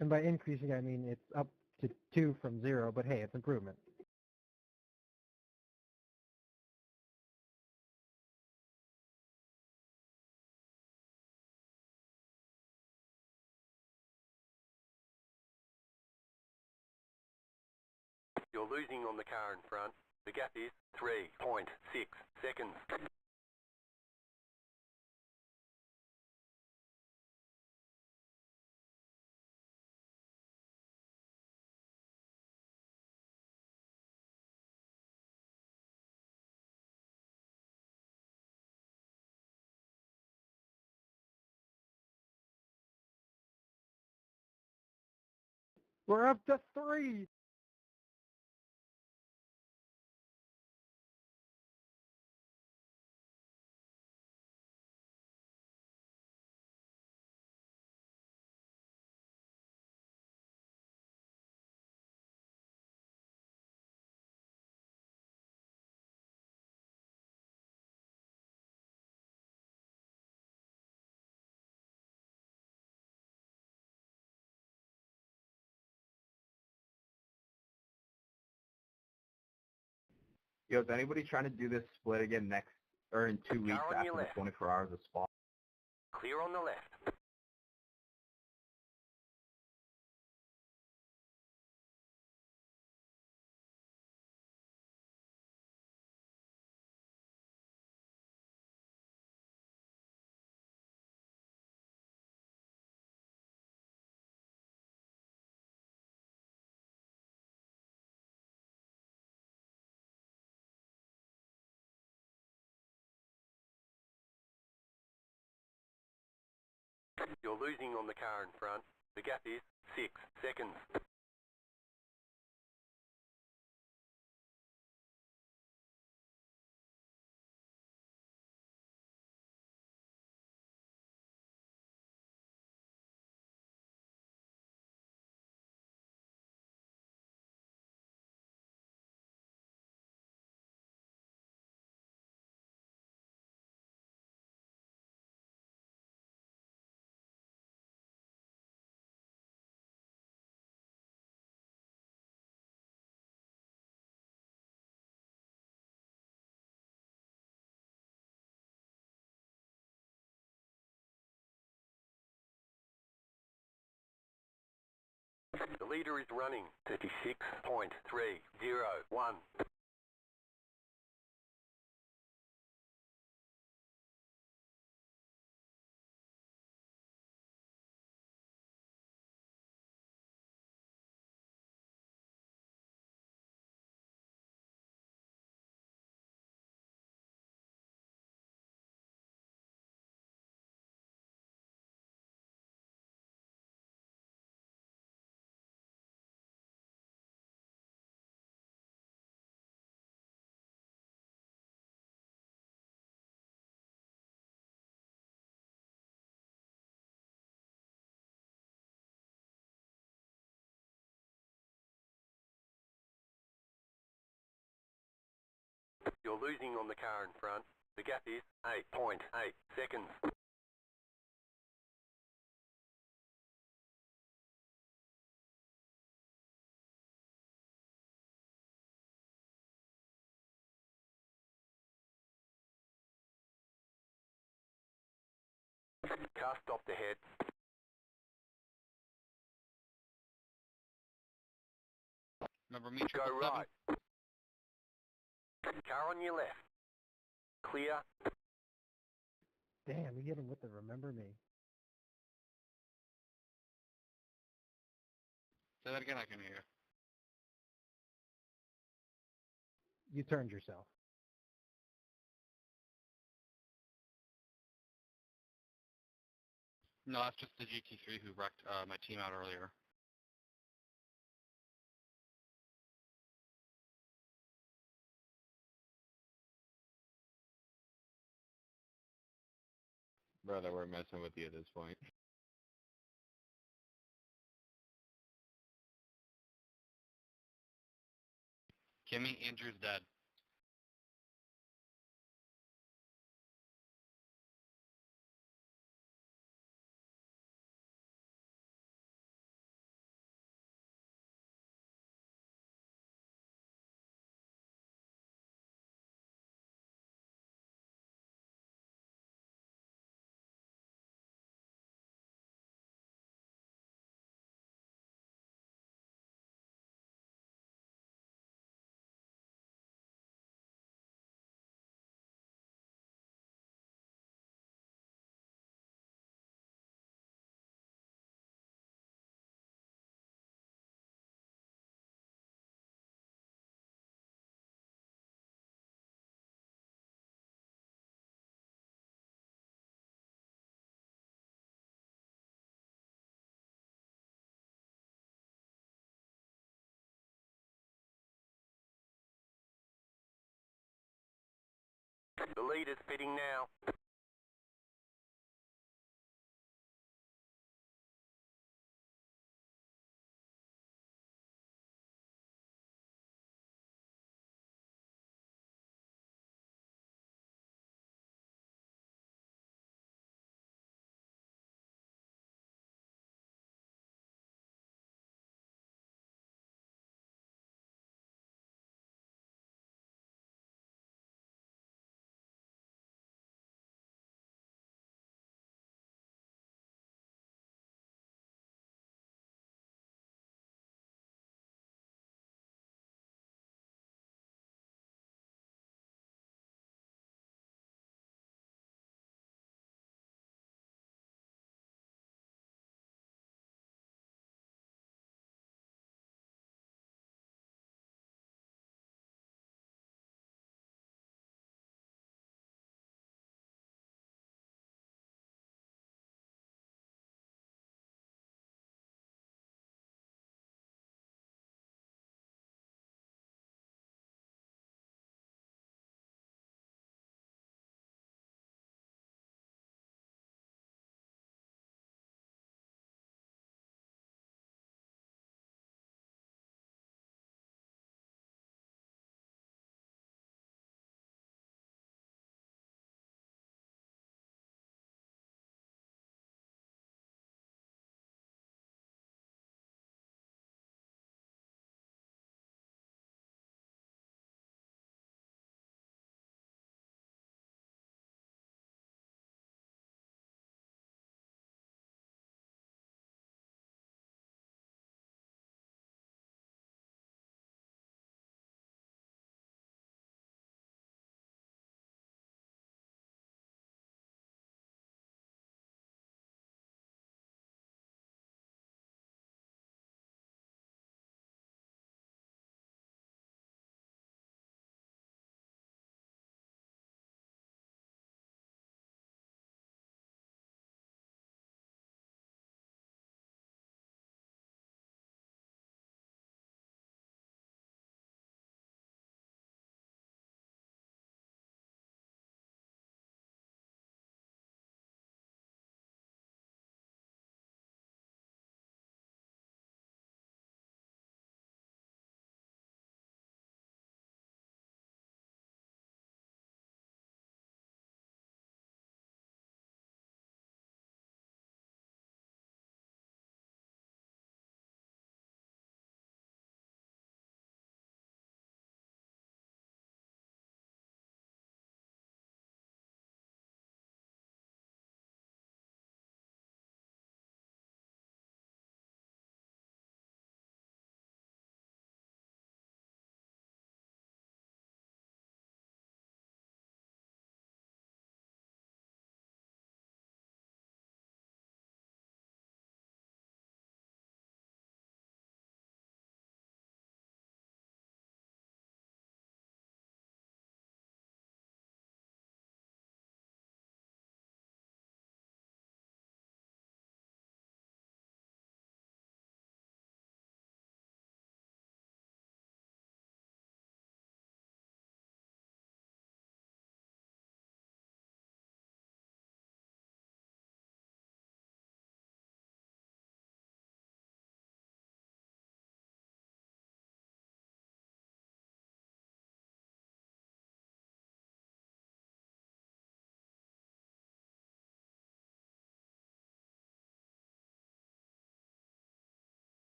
And by increasing, I mean it's up to 2 from 0, but hey, it's improvement. You're losing on the car in front. The gap is 3.6 seconds. We're up to 3! Yo, is anybody trying to do this split again next or in 2 weeks Car on your after the left. 24 hours of Spa? Clear on the left. You're losing on the car in front. The gap is 6 seconds. The leader is running 36.301. You're losing on the car in front. The gap is 8.8 seconds. Car stopped ahead. Remember me, Go right. Car on your left. Clear. Damn, you hit him with the remember me. Say that again, I can hear. You turned yourself. No, that's just the GT3 who wrecked my team out earlier. Brother, we're messing with you at this point. Kimmy, Andrew's dead. The leader's pitting now.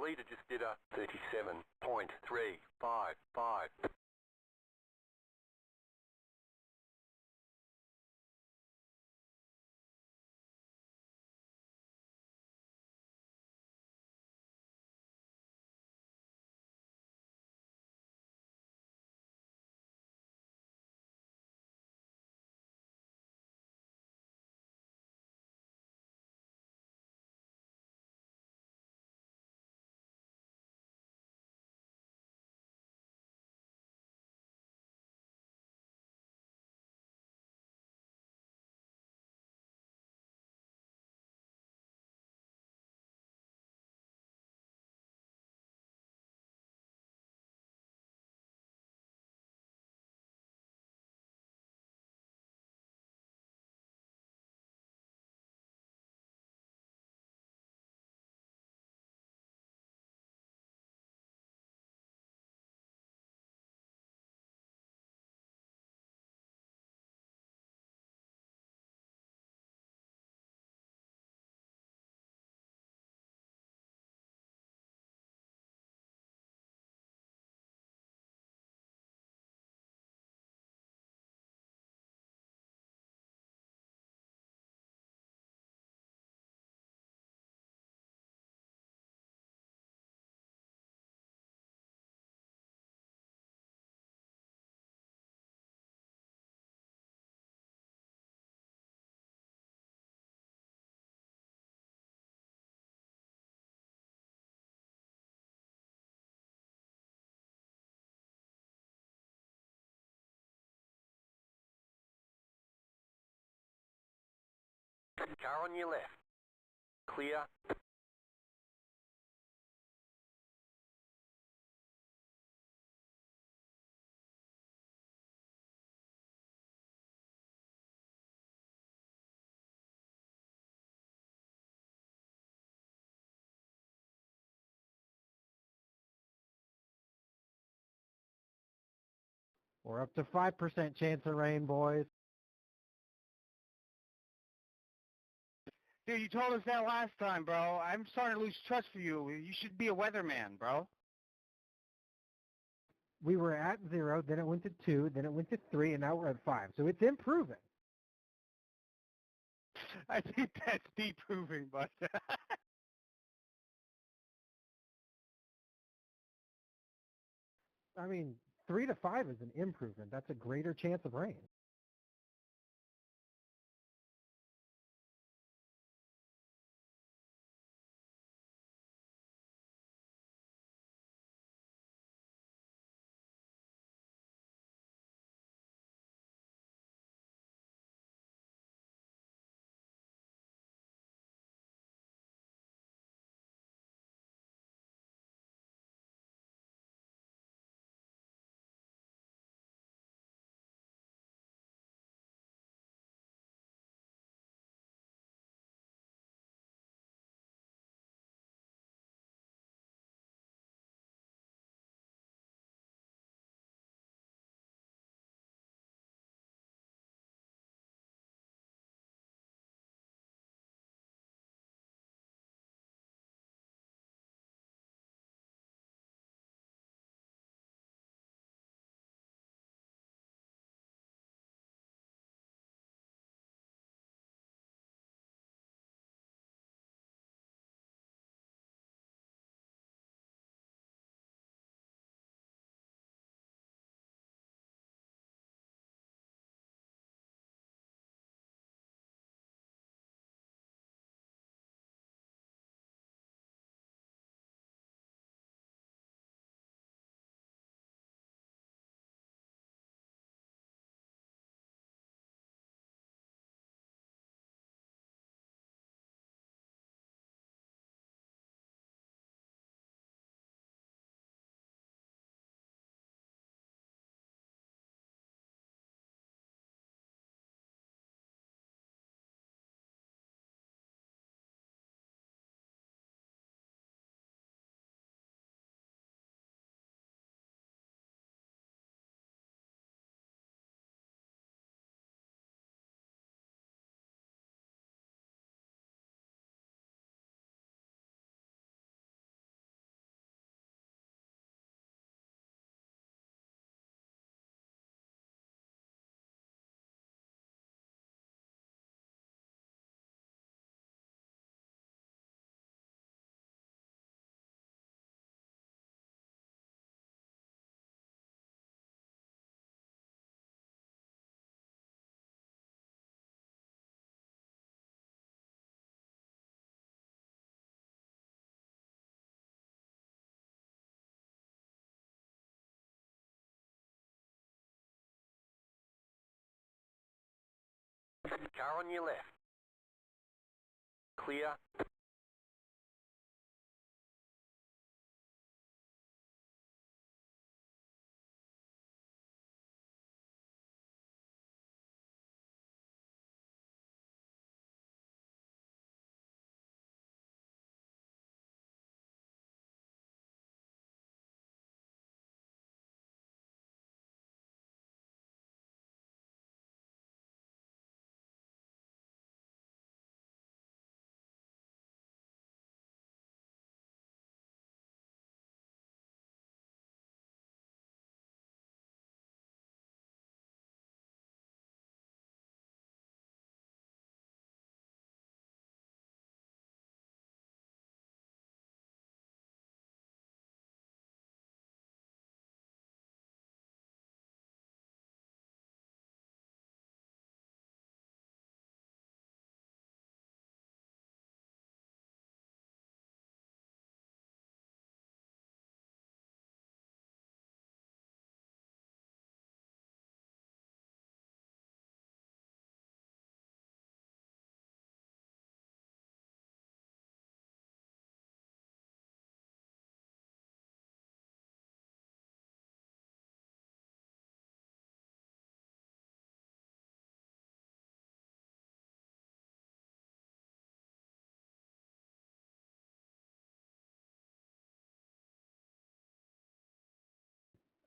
leader just did a 37.355. Car on your left. Clear. We're up to 5% chance of rain, boys. Dude, you told us that last time, bro. I'm starting to lose trust for you. You should be a weatherman, bro. We were at 0, then it went to 2, then it went to 3, and now we're at 5. So it's improving. I think that's deproving, but I mean, 3 to 5 is an improvement. That's a greater chance of rain. Car on your left. Clear.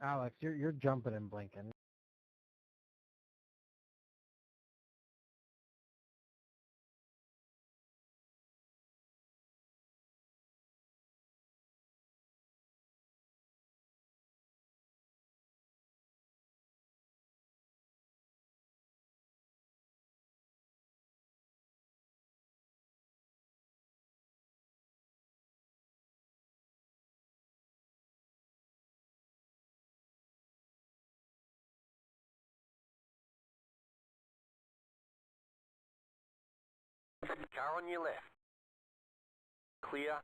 Alex, you're jumping and blinking. Car on your left. Clear.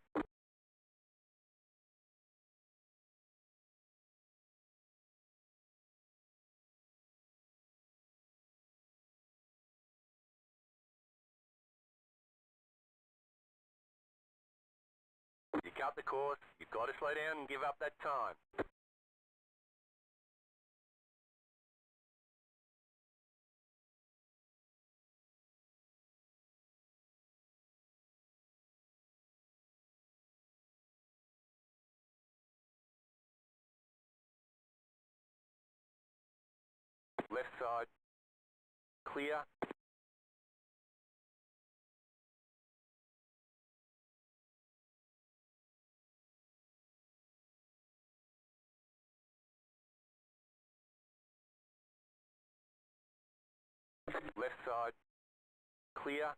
You cut the course, you've got to slow down and give up that time. Left side. Clear. Left side. Clear.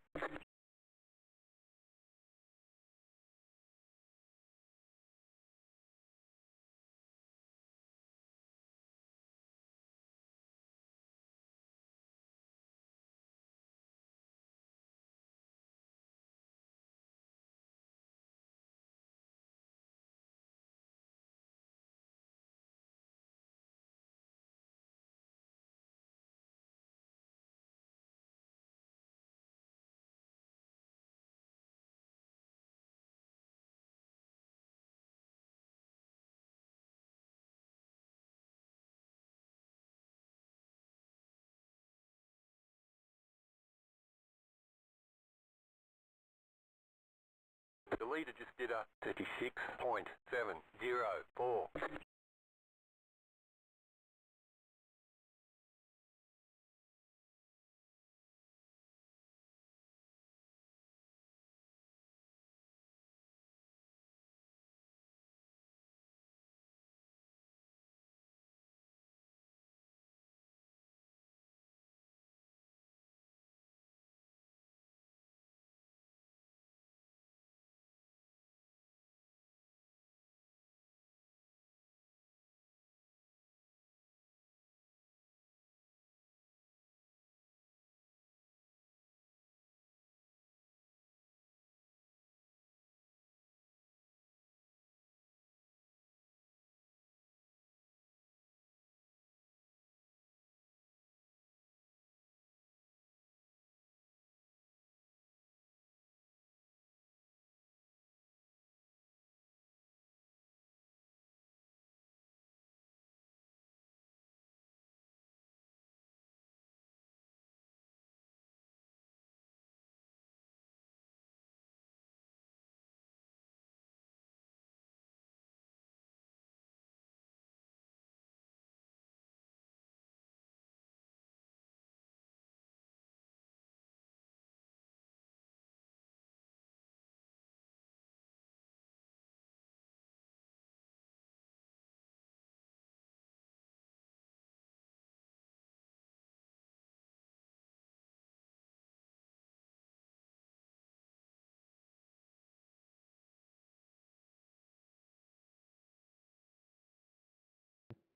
The leader just did a 36.704.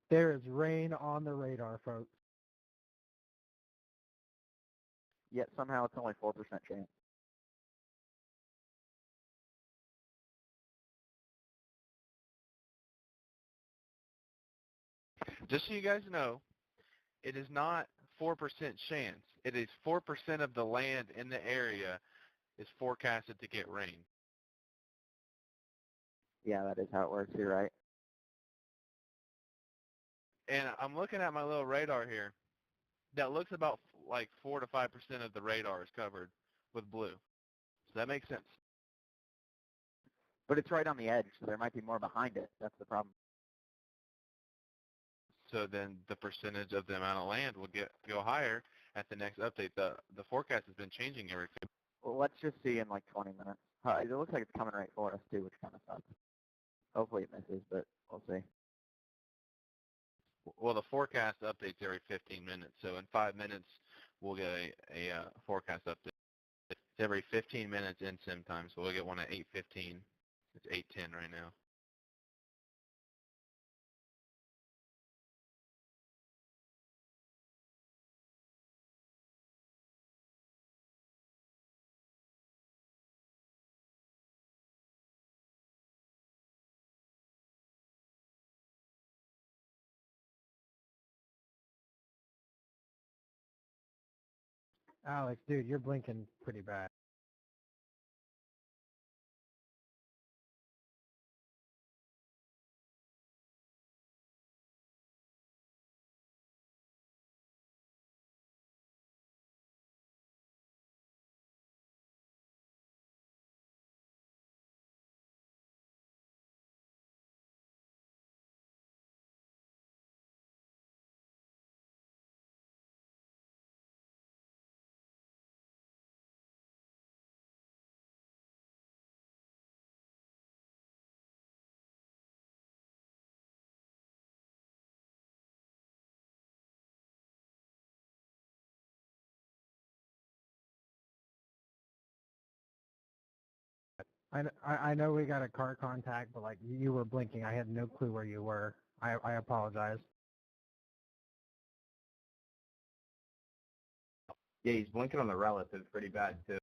There is rain on the radar, folks. Yet somehow it's only 4% chance. Just so you guys know, it is not 4% chance. It is 4% of the land in the area is forecasted to get rain. Yeah, that is how it works. You're right. And I'm looking at my little radar here. That looks about like 4 to 5% of the radar is covered with blue. So that makes sense. But it's right on the edge, so there might be more behind it. That's the problem. So then the percentage of the amount of land will go higher at the next update. The forecast has been changing every. Well, let's just see in like 20 minutes. It looks like it's coming right for us too, which kind of sucks. Hopefully it misses, but we'll see. Well, the forecast updates every 15 minutes. So in 5 minutes, we'll get a forecast update. It's every 15 minutes in sim time, so we'll get one at 8:15. It's 8:10 right now. Alex, dude, you're blinking pretty bad. I know we got a car contact, but like you were blinking. I had no clue where you were. I apologize. Yeah, he's blinking on the relative pretty bad too.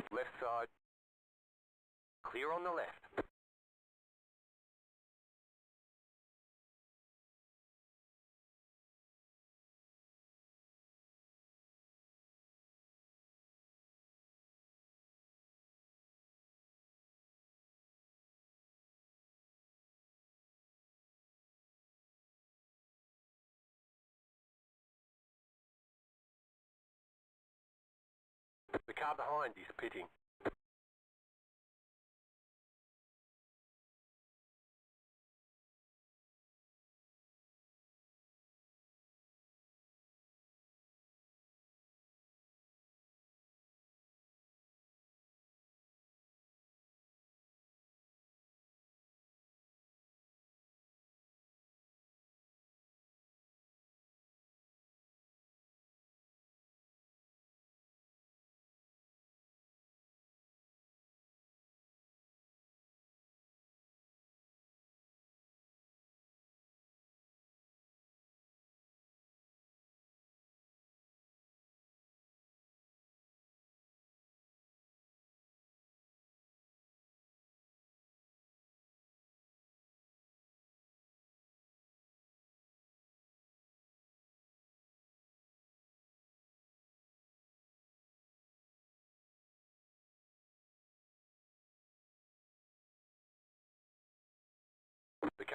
Left side. Clear on the left. The car behind is pitting.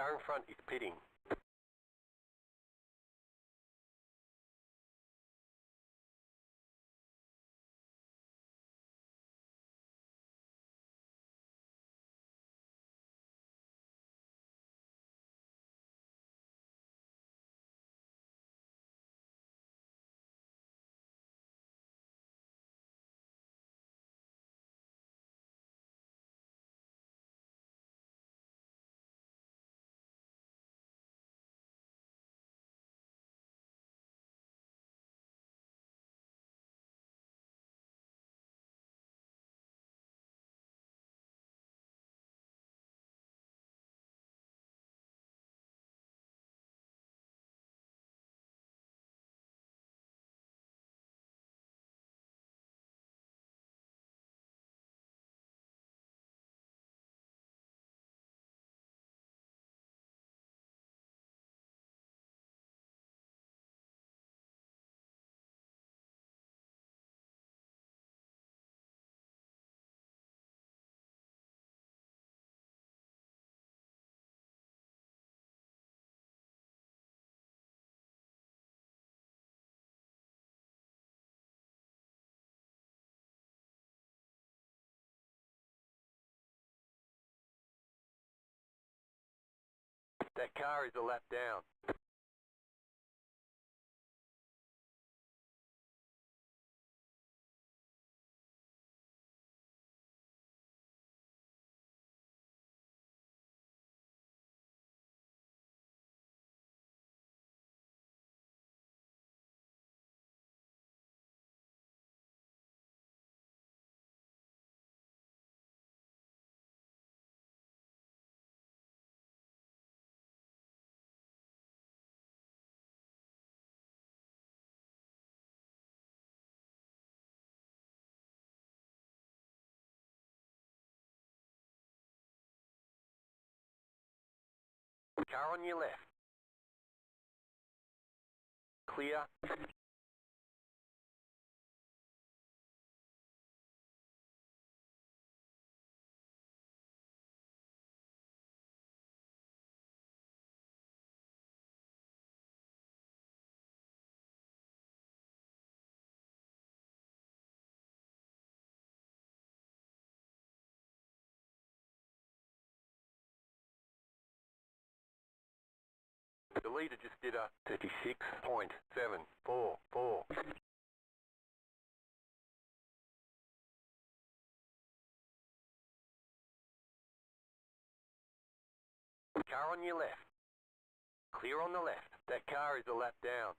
car in front is pitting. That car is a lap down. Car on your left. Clear. The leader just did a 36.744. Car on your left. Clear on the left. That car is a lap down.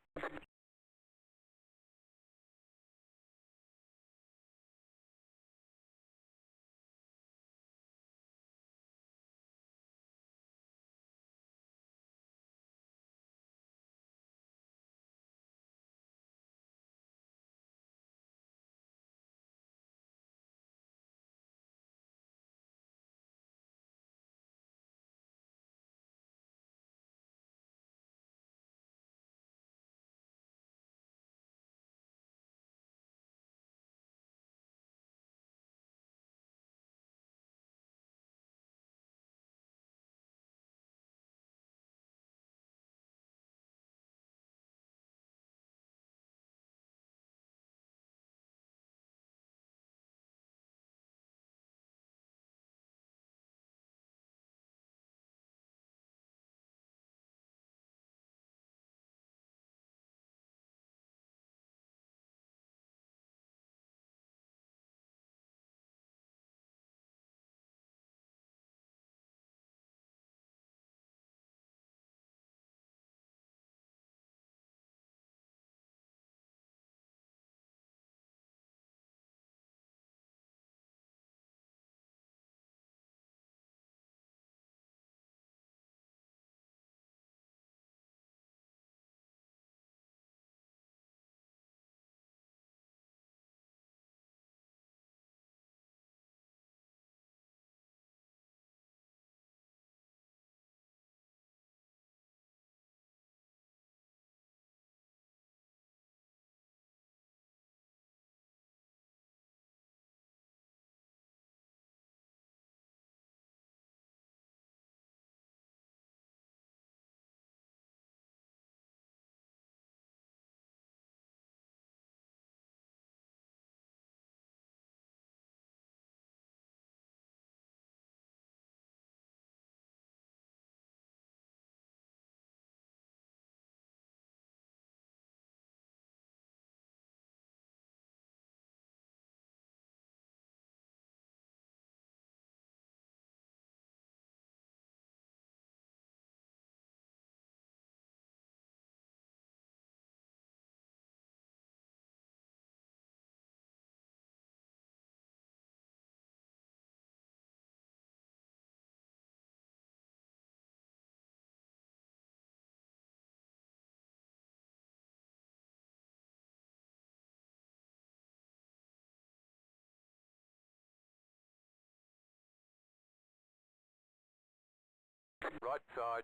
Right side.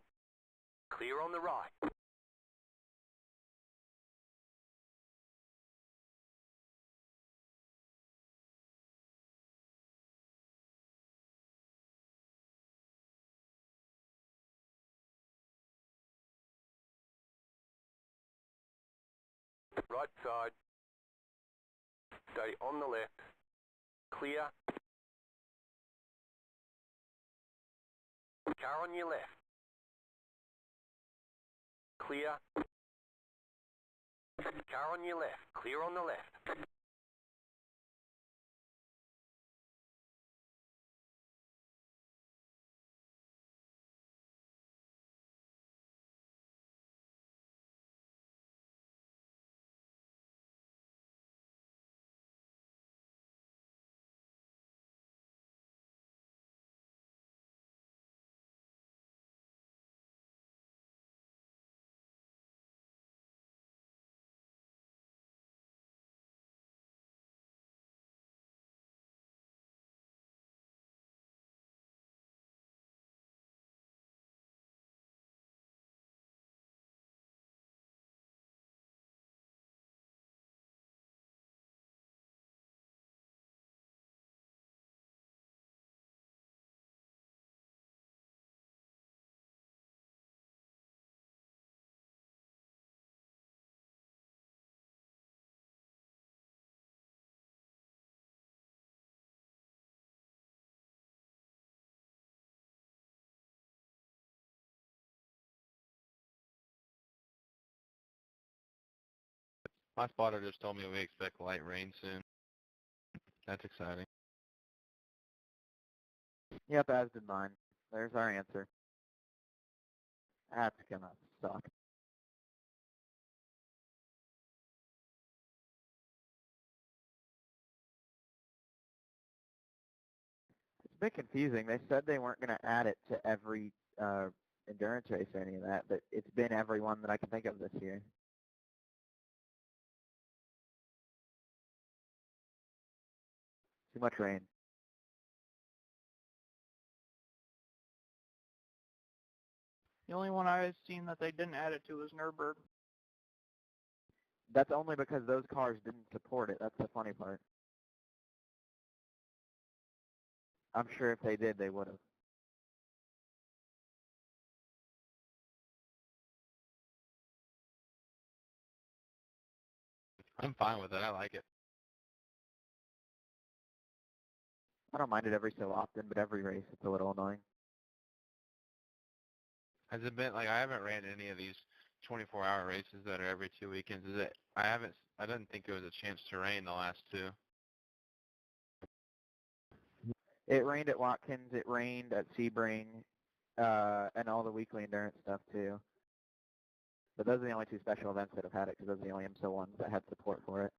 Clear on the right. Right side. Stay on the left. Clear. Car on your left. Clear. Car on your left. Clear on the left. My spotter just told me we expect light rain soon. That's exciting. Yep, as did mine. There's our answer. That's gonna suck. It's a bit confusing. They said they weren't going to add it to every endurance race or any of that, but it's been every one that I can think of this year. Too much rain. The only one I've seen that they didn't add it to was Nürburgring. That's only because those cars didn't support it. That's the funny part. I'm sure if they did, they would have. I'm fine with it. I like it. I don't mind it every so often, but every race it's a little annoying. Has it been like I haven't ran any of these 24-hour races that are every 2 weekends? Is it? I didn't think there was a chance to rain the last two. It rained at Watkins, it rained at Sebring, and all the weekly endurance stuff too. But those are the only two special events that have had it, because those are the only IMSA ones that had support for it.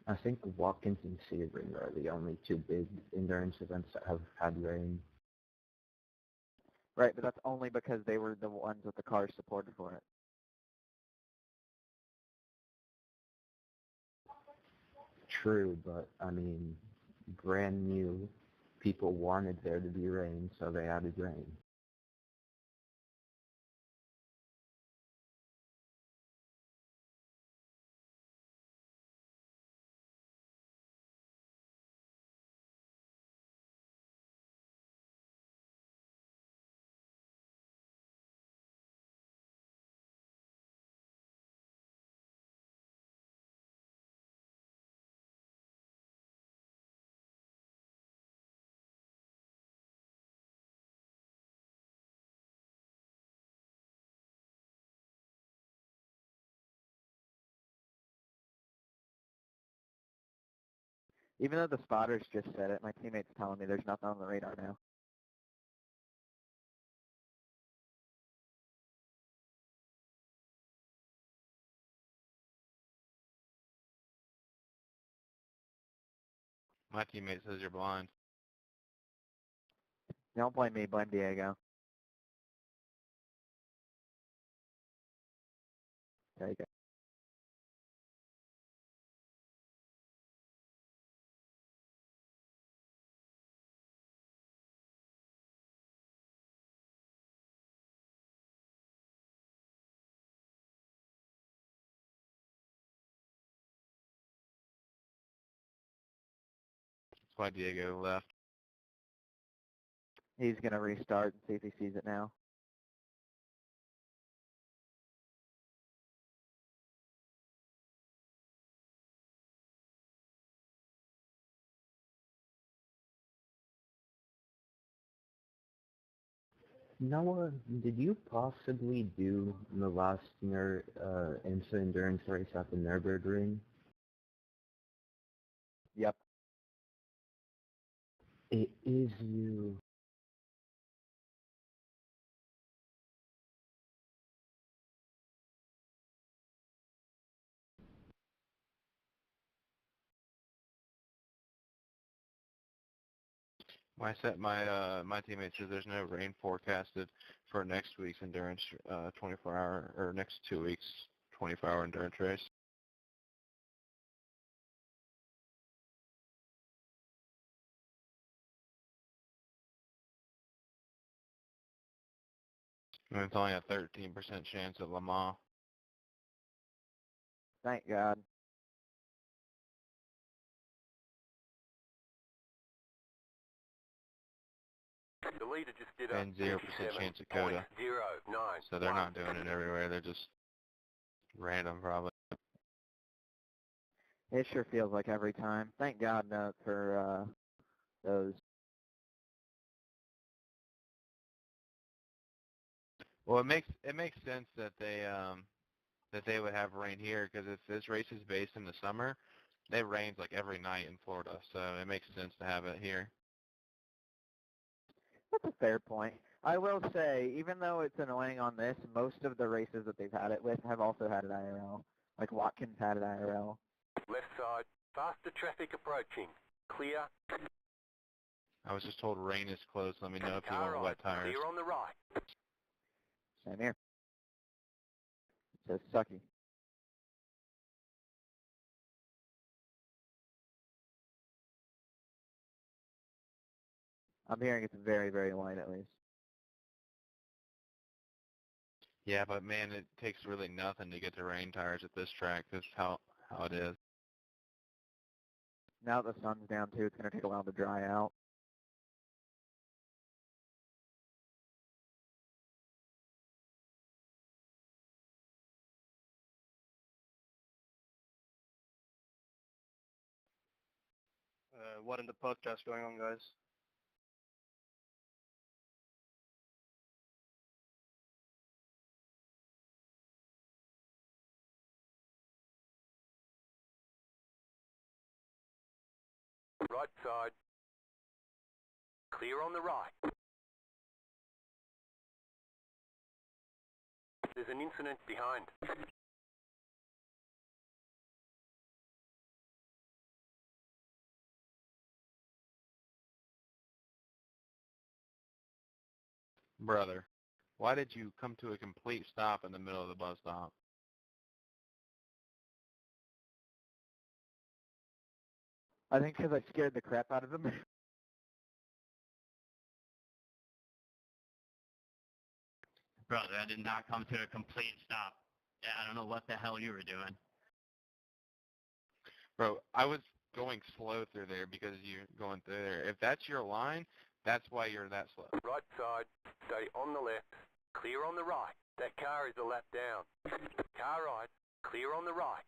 I think Watkins and Sebring are the only two big endurance events that have had rain. Right, but that's only because they were the ones with the cars supported for it. True, but I mean, brand new people wanted there to be rain, so they added rain. Even though the spotters just said it, my teammate's telling me there's nothing on the radar now. My teammate says you're blind. Don't blame me, blame Diego. There you go. That's why Diego left. He's gonna restart and see if he sees it now. Noah, did you possibly do the last IMSA endurance race at the Nürburgring? Yep. It is you. My teammate says there's no rain forecasted for next week's endurance 24-hour or next 2 weeks 24-hour endurance race. And it's only a 13% chance at Le Mans. Thank God. The leader just did a And 0% chance at Coda. 57.09. So they're not doing it everywhere. They're just random, probably. It sure feels like every time. Thank God for those. Well, it makes sense that they would have rain here, because if this race is based in the summer, it rains like every night in Florida, so it makes sense to have it here. That's a fair point. I will say, even though it's annoying on this, most of the races that they've had it with have also had it IRL. Like Watkins had it IRL. Left side, faster traffic approaching. Clear. I was just told rain is close. Let me know if you Car want right, wet tires. clear on the right. Same here. It says sucky. I'm hearing it's very, very light at least. Yeah, but man, it takes really nothing to get to rain tires at this track. That's how it is. Now that the sun's down too, it's going to take a while to dry out. What in the podcast going on, guys? Right side. Clear on the right. There's an incident behind. Brother, why did you come to a complete stop in the middle of the bus stop? I think because I scared the crap out of them. Brother, I did not come to a complete stop. Yeah, I don't know what the hell you were doing. Bro, I was going slow through there because you're going through there. If that's your line, that's why you're that slow. Right side. Stay on the left. Clear on the right. That car is a lap down. Car right. Clear on the right.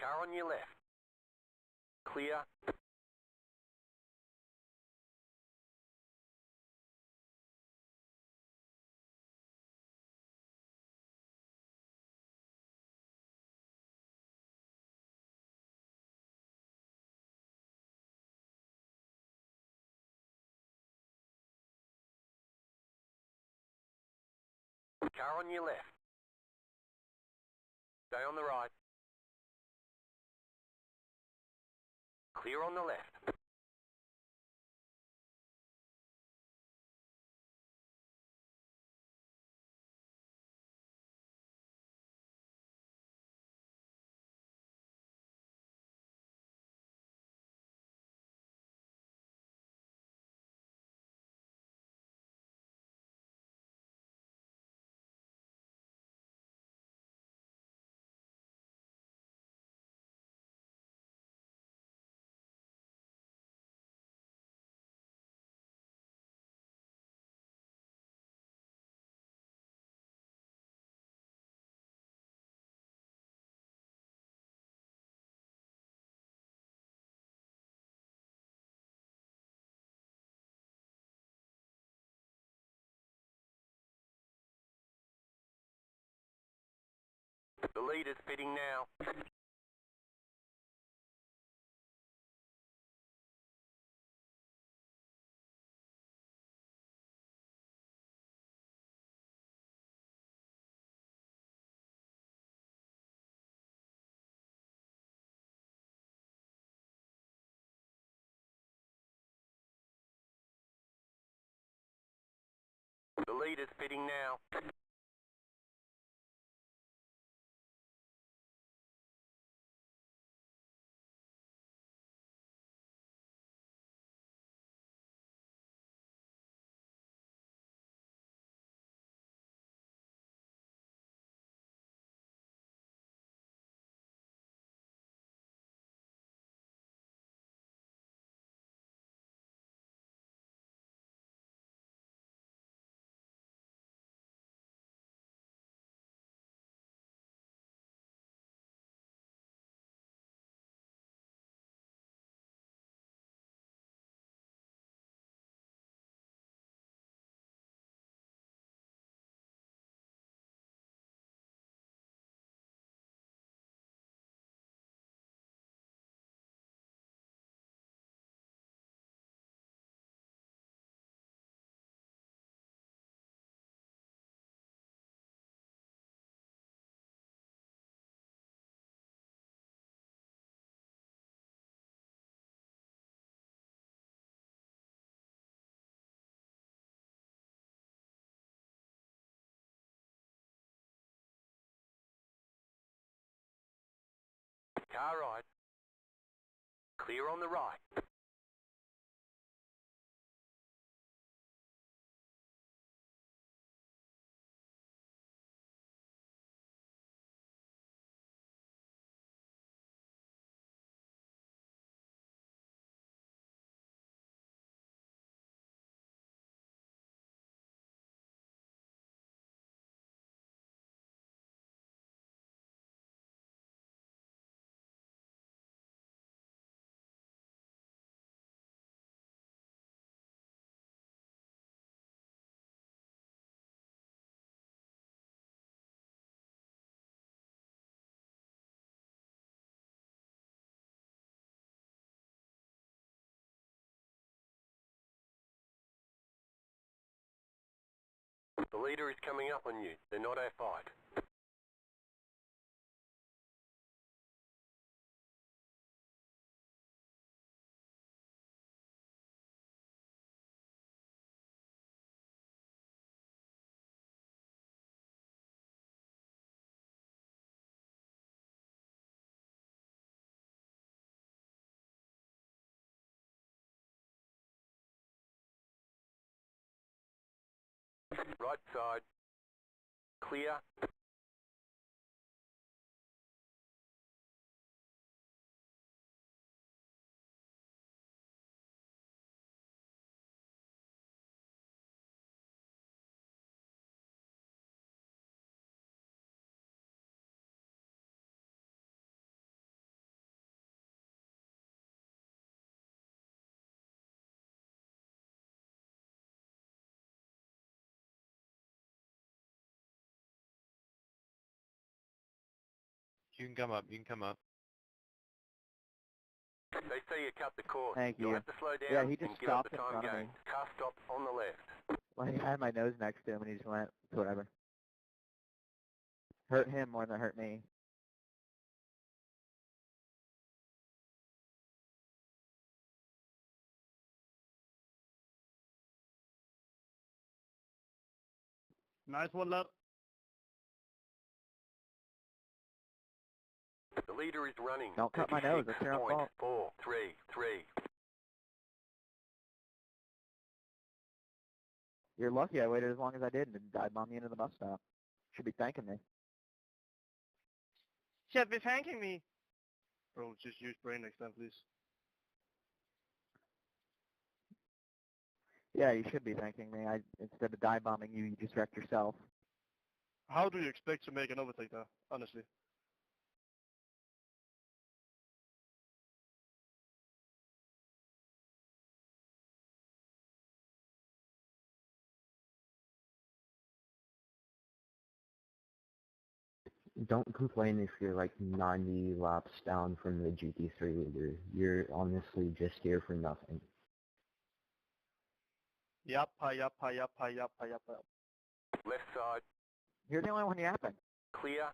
Car on your left. Clear. Car on your left. Stay on the right. Clear on the left. The leader's pitting now. The leader's pitting now. Car right. Clear on the right. The leader is coming up on you. They're not our fight. Right side. Clear. You can come up. You can come up. They say you cut the course. Thank You'll you. have to slow down Yeah, he just and give up stopped the in time front of me. gained. Car stop on the left. Like, I had my nose next to him, and he just went, whatever. Hurt him more than it hurt me. Nice one, lad. The leader is running. Don't cut my nose. That's your own fault. 36.433. You're lucky I waited as long as I did and didn't dive bomb you into the bus stop. Should be thanking me. Should be thanking me. Bro, just use brain next time, please. Yeah, you should be thanking me. Instead of dive bombing you, you just wrecked yourself. How do you expect to make an overtake there, honestly? Don't complain if you're like 90 laps down from the GT3 leader. You're honestly just here for nothing. Yup, yup, yup, yup, yup, yup. Left side. You're the only one yapping. Clear.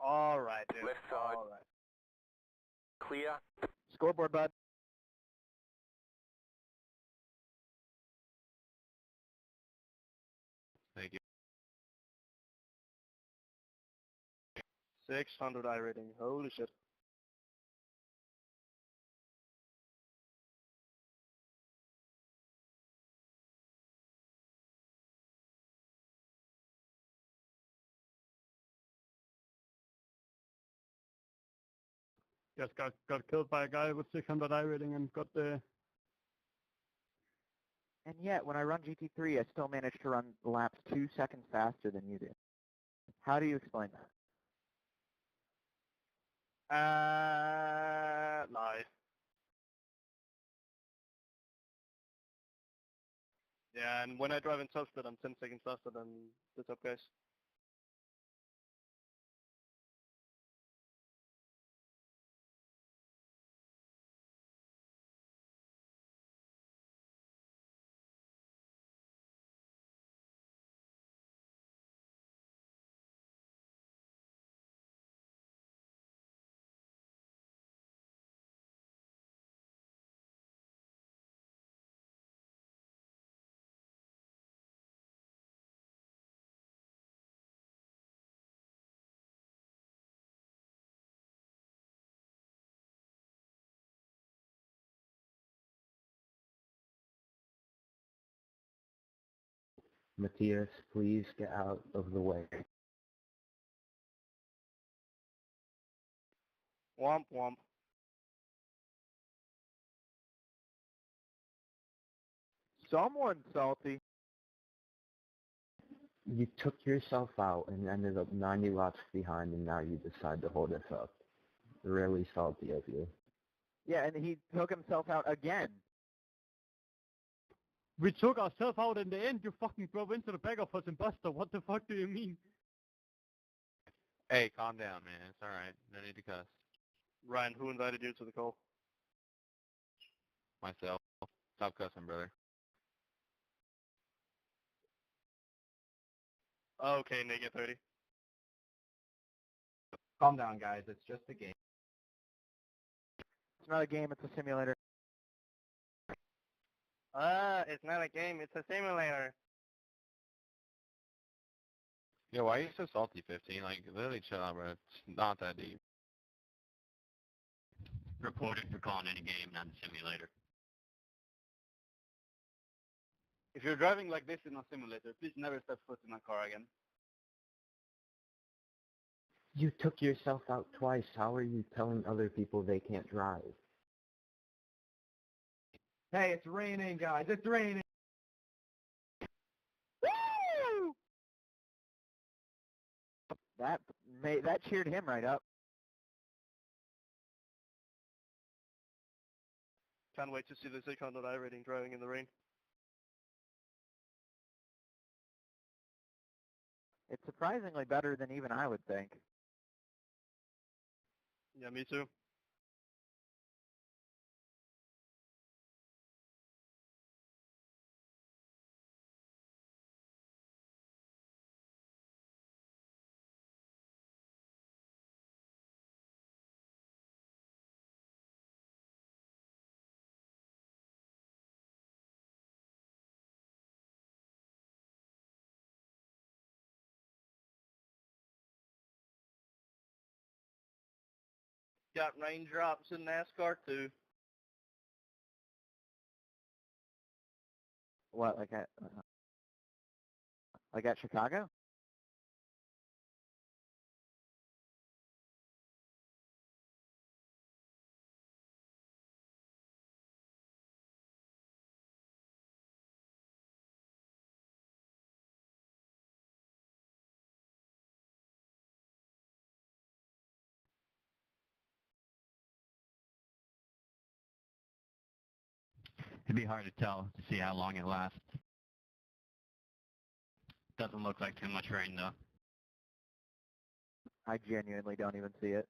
Alright, dude. Left side. Alright. Clear. Scoreboard, bud. Thank you. 600 iRating. Holy shit. Just got killed by a guy with 600 iRating and got the... And yet, when I run GT3, I still manage to run laps 2 seconds faster than you do. How do you explain that? Lie. Yeah, and when I drive in top speed, I'm 10 seconds faster than the top guys. Matthias, please get out of the way. Womp womp. Someone's salty. You took yourself out and ended up 90 laps behind, and now you decide to hold us up. Really salty of you. Yeah, and he took himself out again. We took ourselves out in the end. You fucking drove into the back of us and Buster. What the fuck do you mean? Hey, calm down, man. It's alright. No need to cuss. Ryan, who invited you to the call? Myself. Stop cussing, brother. Okay, negative 30. Calm down, guys. It's just a game. It's not a game, it's a simulator. It's not a game, it's a simulator. Yo, why are you so salty, 15? Like, literally chill out, bro. It's not that deep. Reported for calling it a game, not a simulator. If you're driving like this in a simulator, please never step foot in a car again. You took yourself out twice. How are you telling other people they can't drive? Hey, it's raining, guys. It's raining. Woo! That cheered him right up. Can't wait to see the 600 iRating driving in the rain. It's surprisingly better than even I would think. Yeah, me too. Got raindrops in NASCAR too. What, like at Chicago? It'd be hard to tell to see how long it lasts. Doesn't look like too much rain though. I genuinely don't even see it.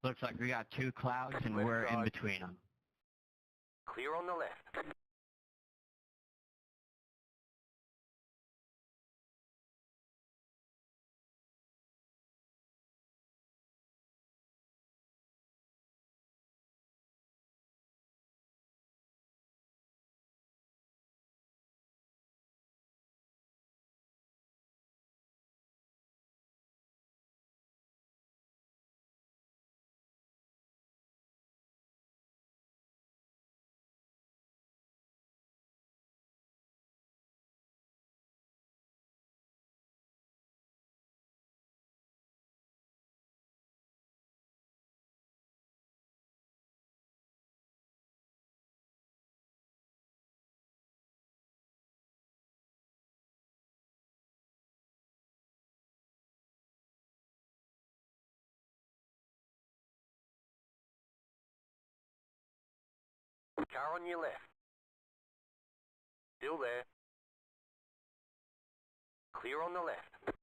Looks like we got two clouds and we're in between them. Clear on the left. Car on your left. Still there. Clear on the left.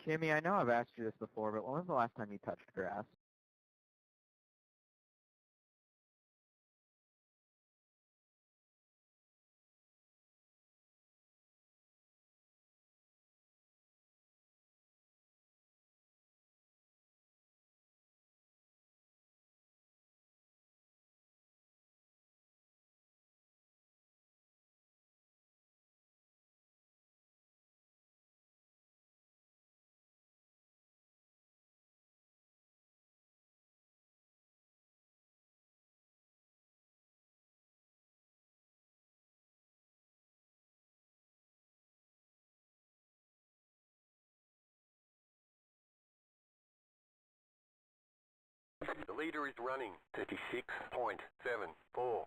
Kimmy, I know I've asked you this before, but when was the last time you touched grass? The leader is running 36.74.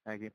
Thank you.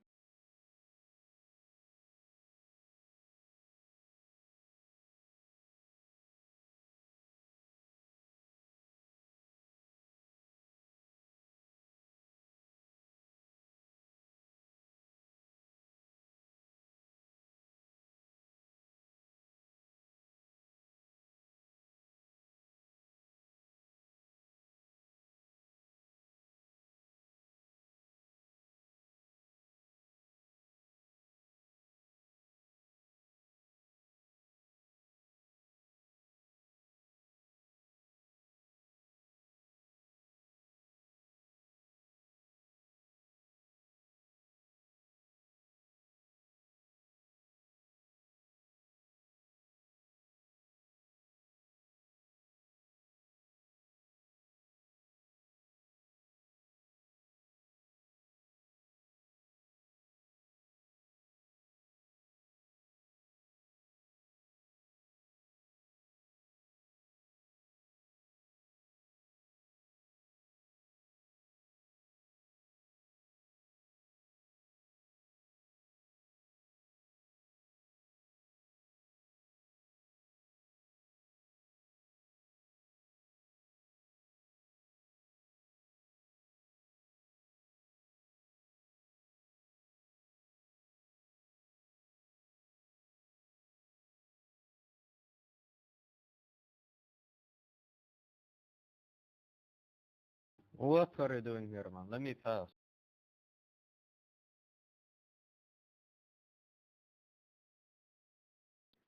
What are you doing here, man? Let me pass.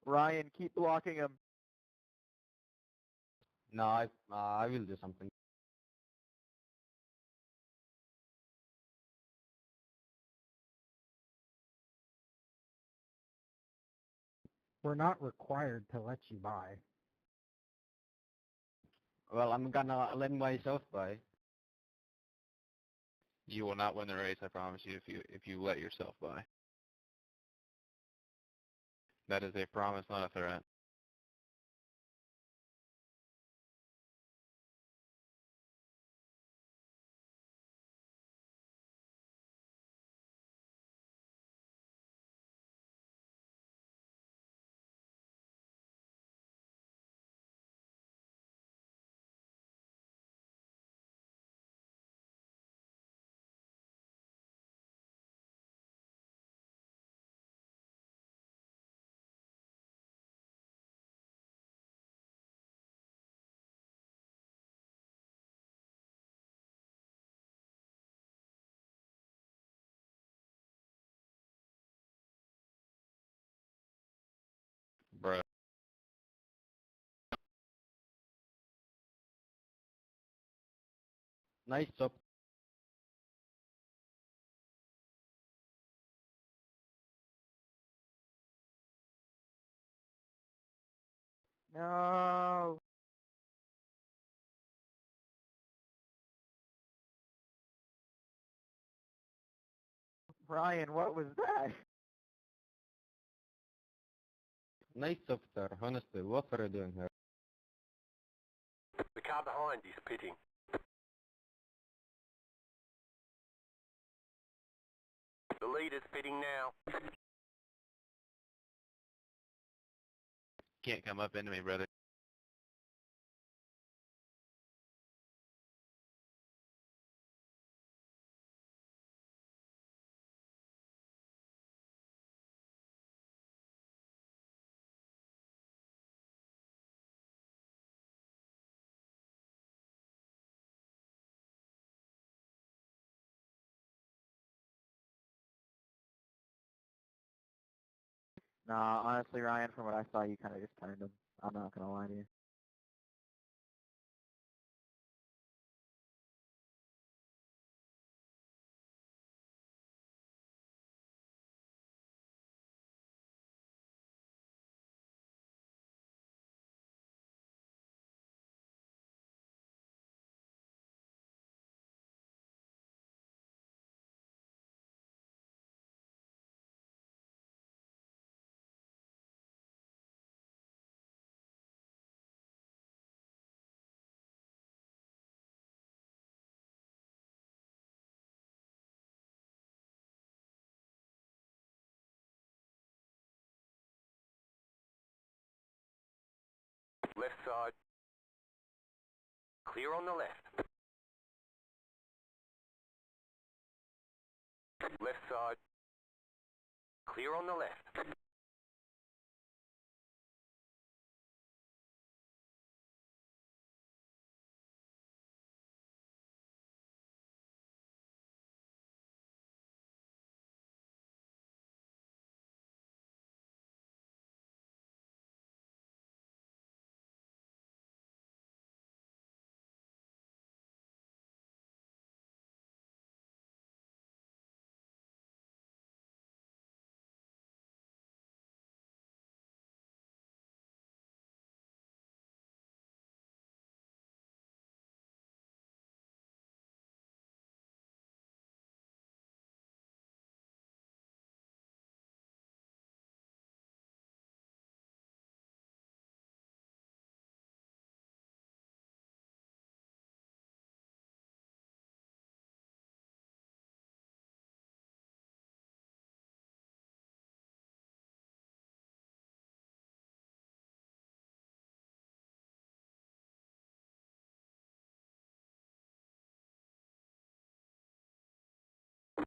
Ryan, keep blocking him. No, I will do something. We're not required to let you by. Well, I'm gonna let myself by. You will not win the race, I promise you, if you let yourself by. That is a promise, not a threat. Bruh. Nice job. No. Ryan, what was that? Nice job, sir. Honestly, what are you doing here? The car behind is pitting. The leader's pitting now. Can't come up into me, brother. Nah, honestly, Ryan, from what I saw, you kind of just turned him. I'm not gonna lie to you. Left side. Clear on the left. Left side. Clear on the left.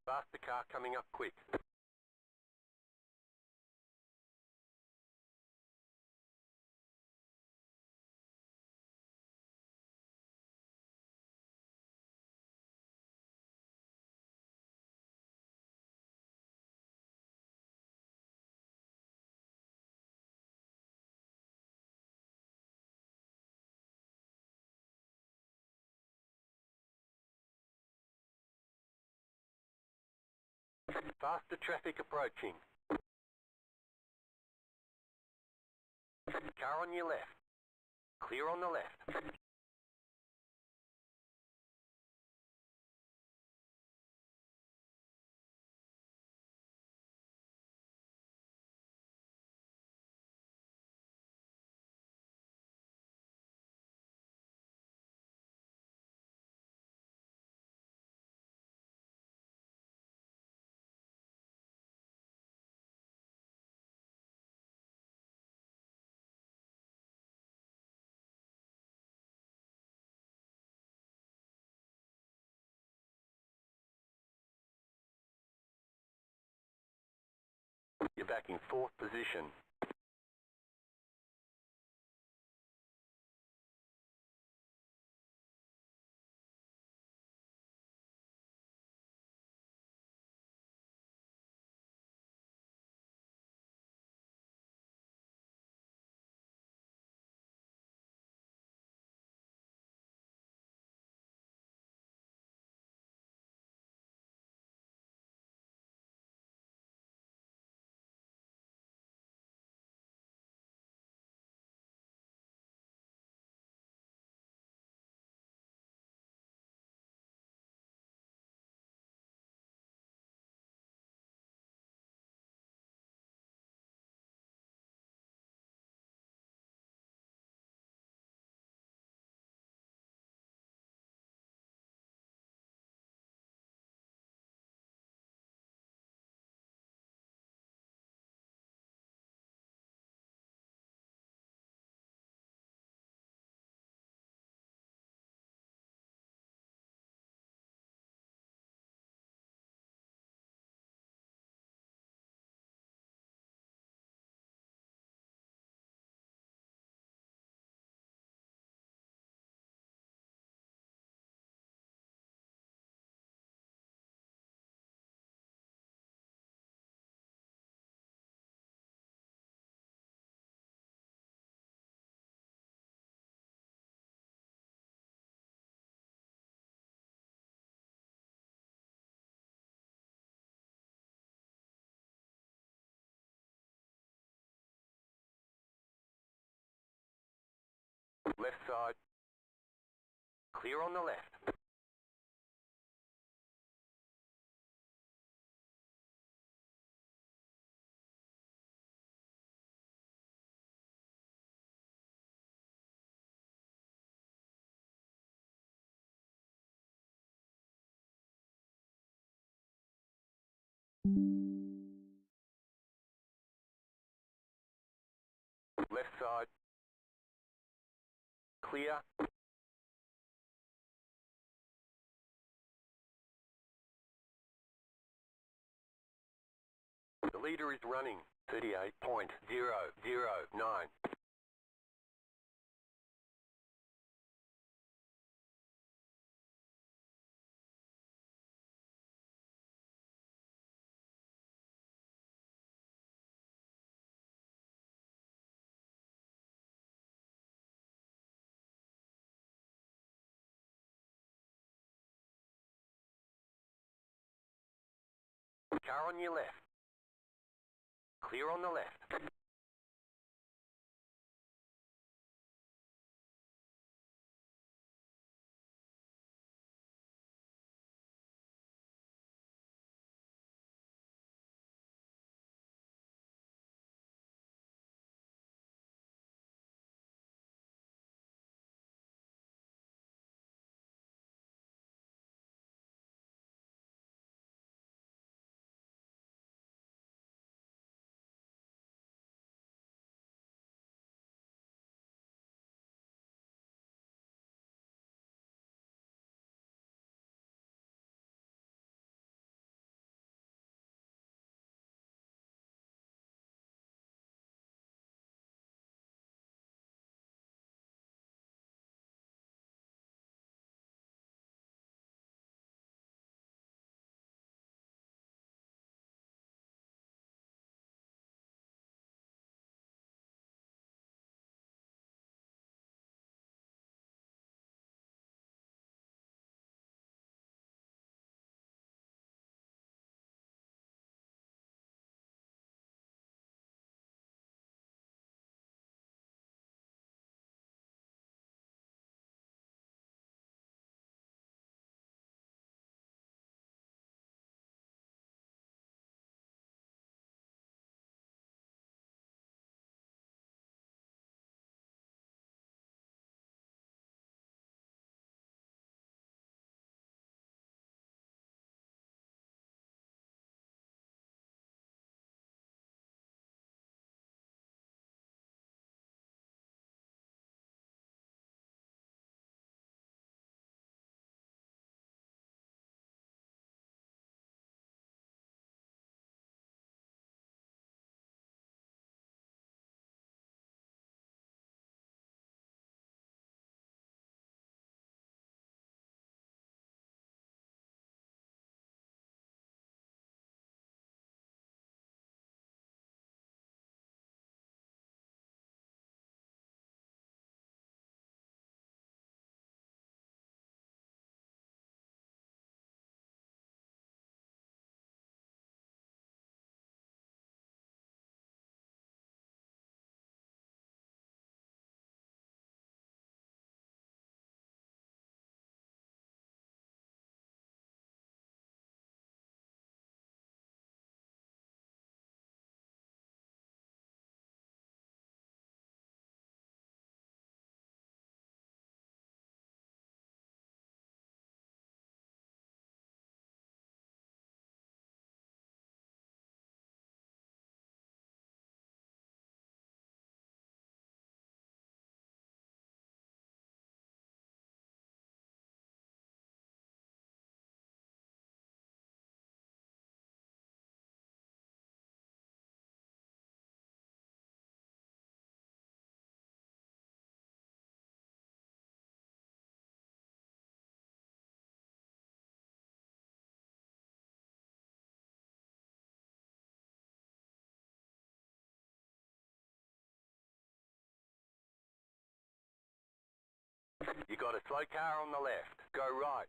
Faster car coming up quick. Faster traffic approaching. Car on your left. Clear on the left. You're back in fourth position. side. Clear on the left. Left side. Clear. The leader is running 38.009. Car on your left. Clear on the left. You got a slow car on the left. Go right.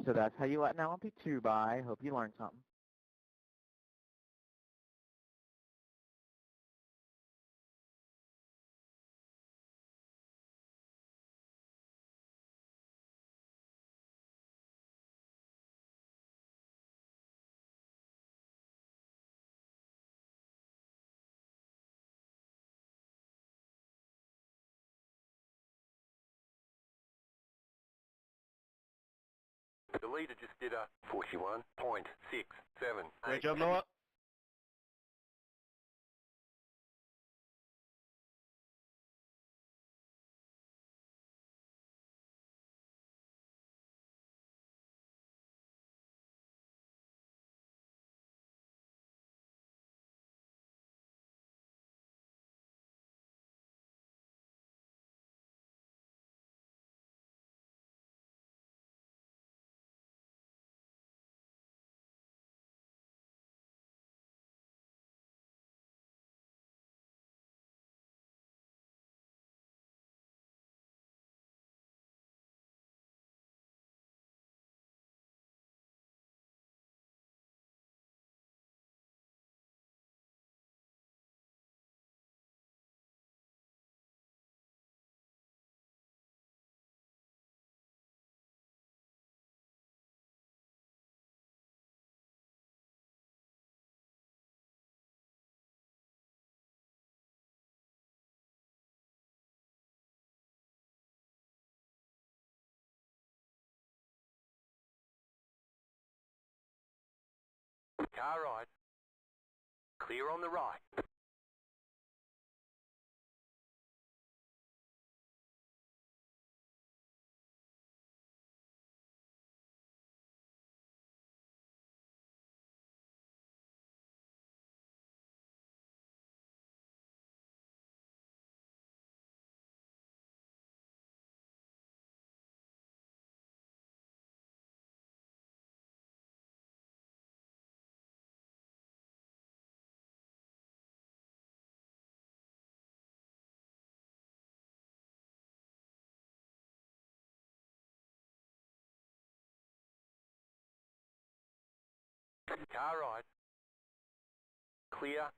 So that's how you let an LMP2 by. Hope you learned something. The leader just did a 41.67. Great job, Noah. Car right. Clear on the right. Car right. Clear.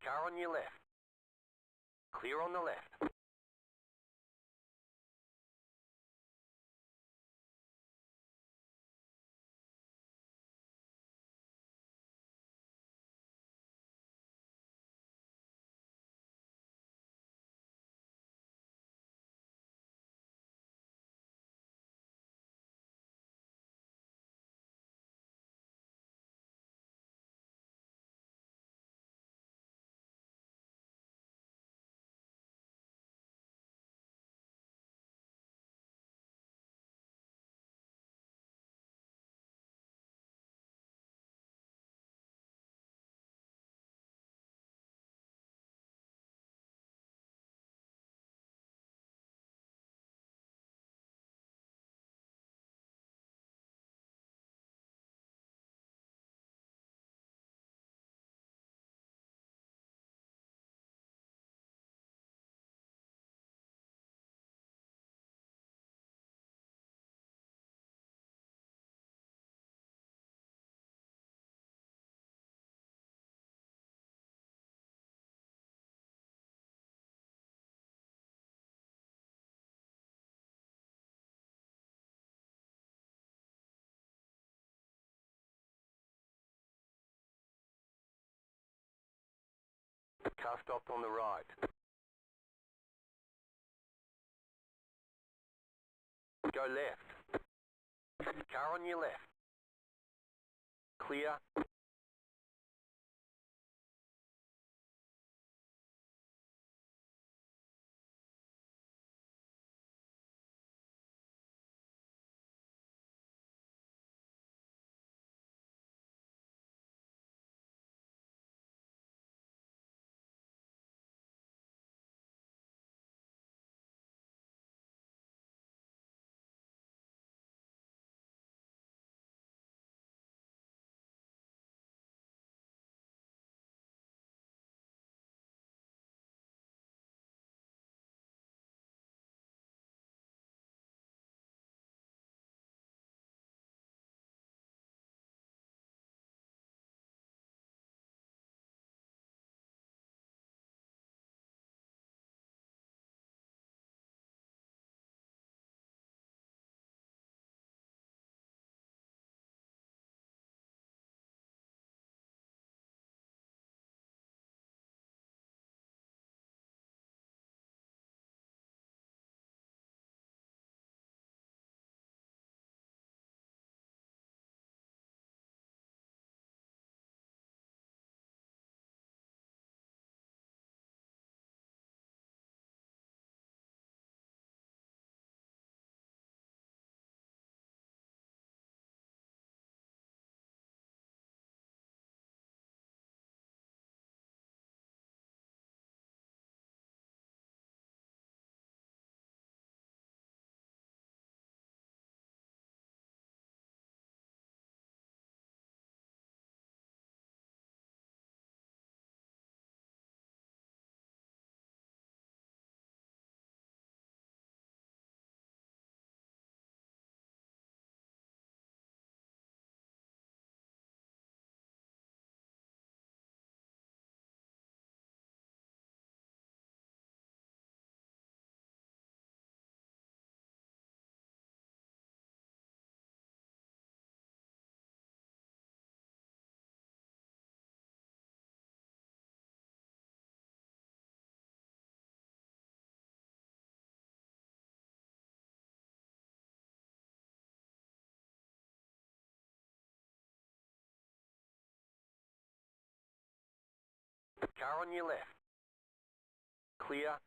Car on your left. Clear on the left. Car stopped on the right. Go left. Car on your left. Clear. Car on your left. Clear.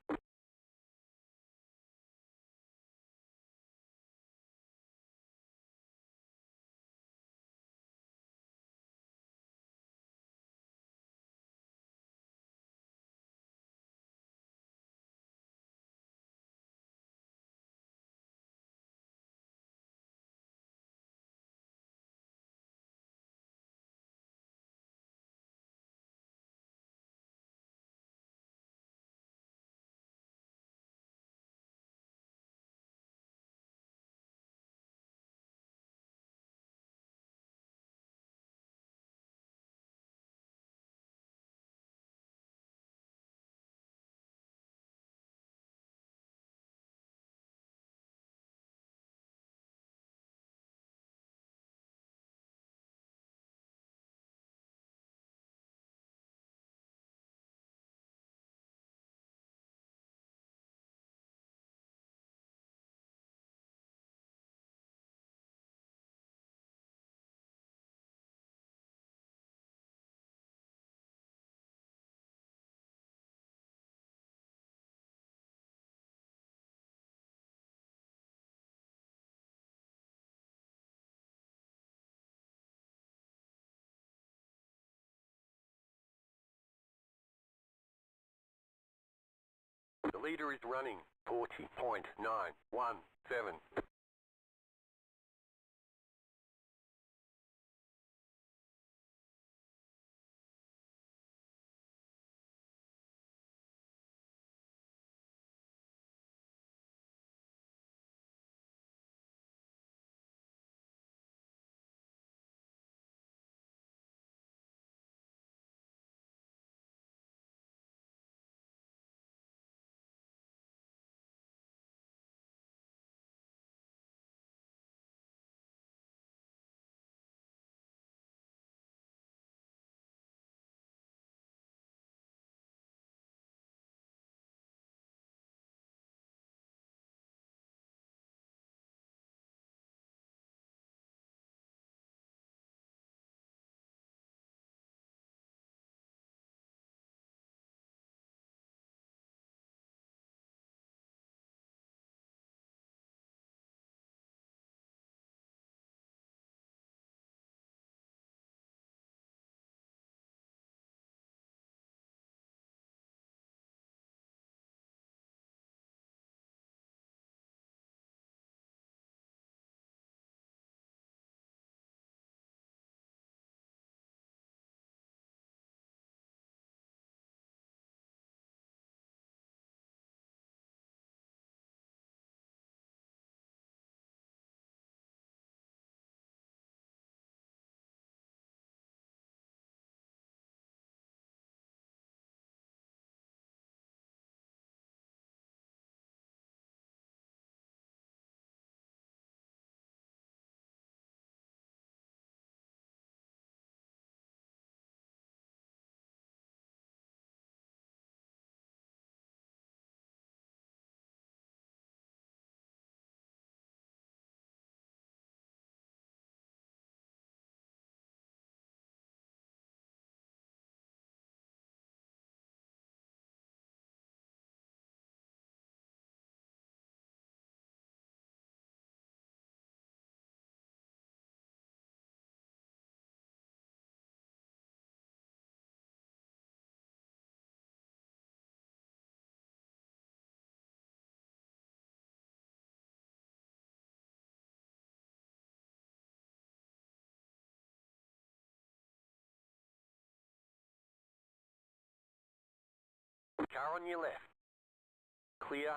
The leader is running 40.917. Car on your left. Clear.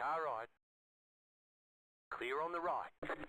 Car right. Clear on the right.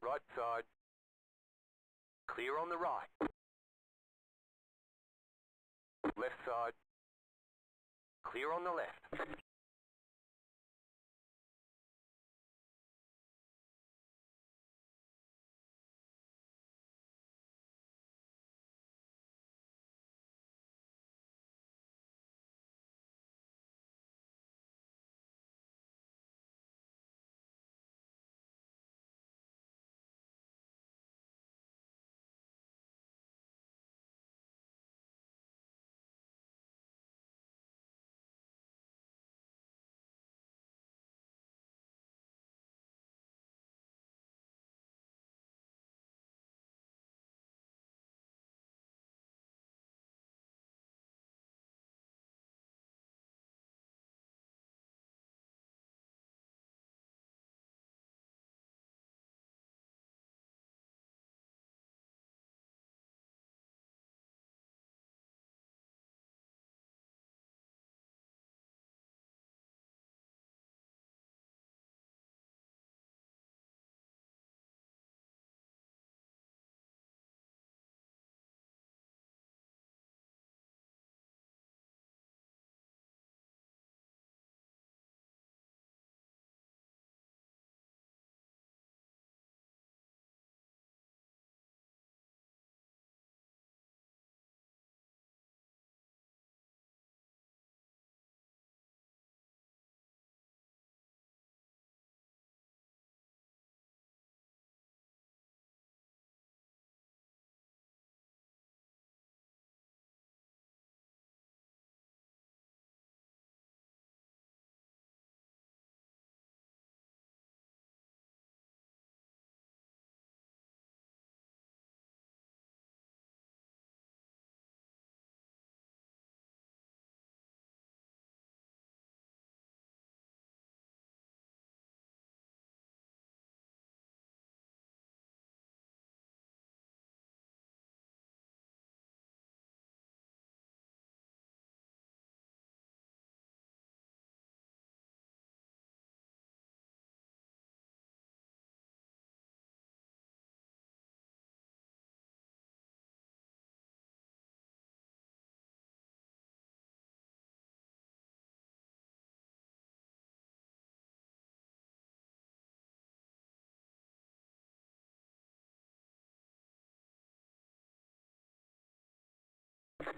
Right side. Clear on the right. Left side. Clear on the left.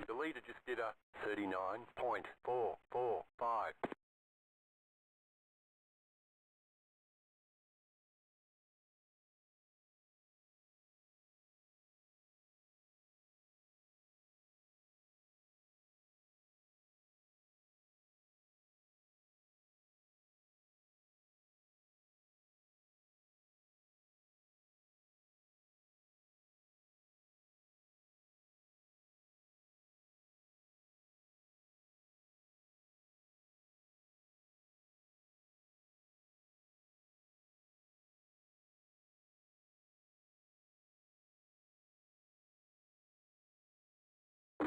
The leader just did a 39.445.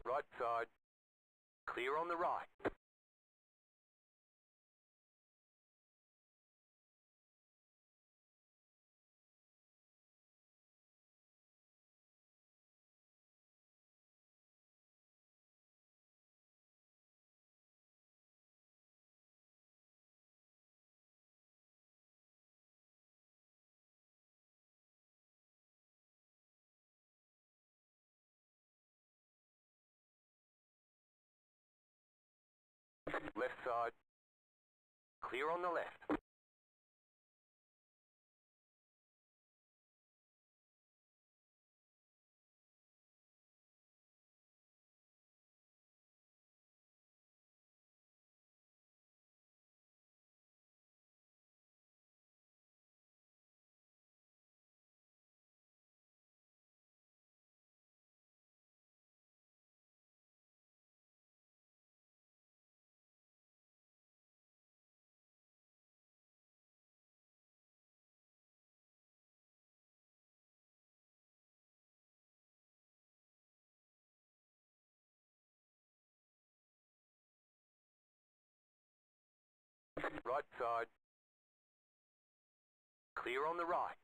Right side. Clear on the right. Left side. Clear on the left. Right side. Clear on the right.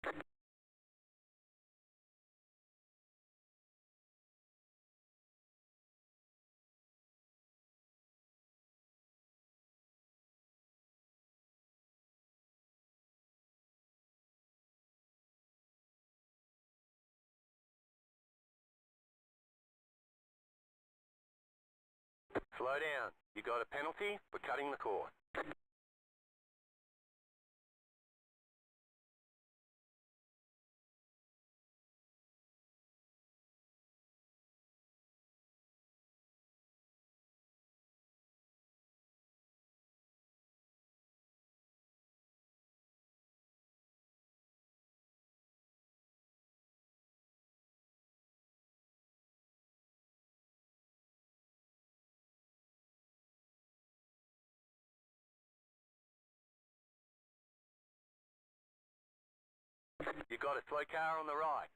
Slow down. You got a penalty for cutting the course. You got a slow car on the right.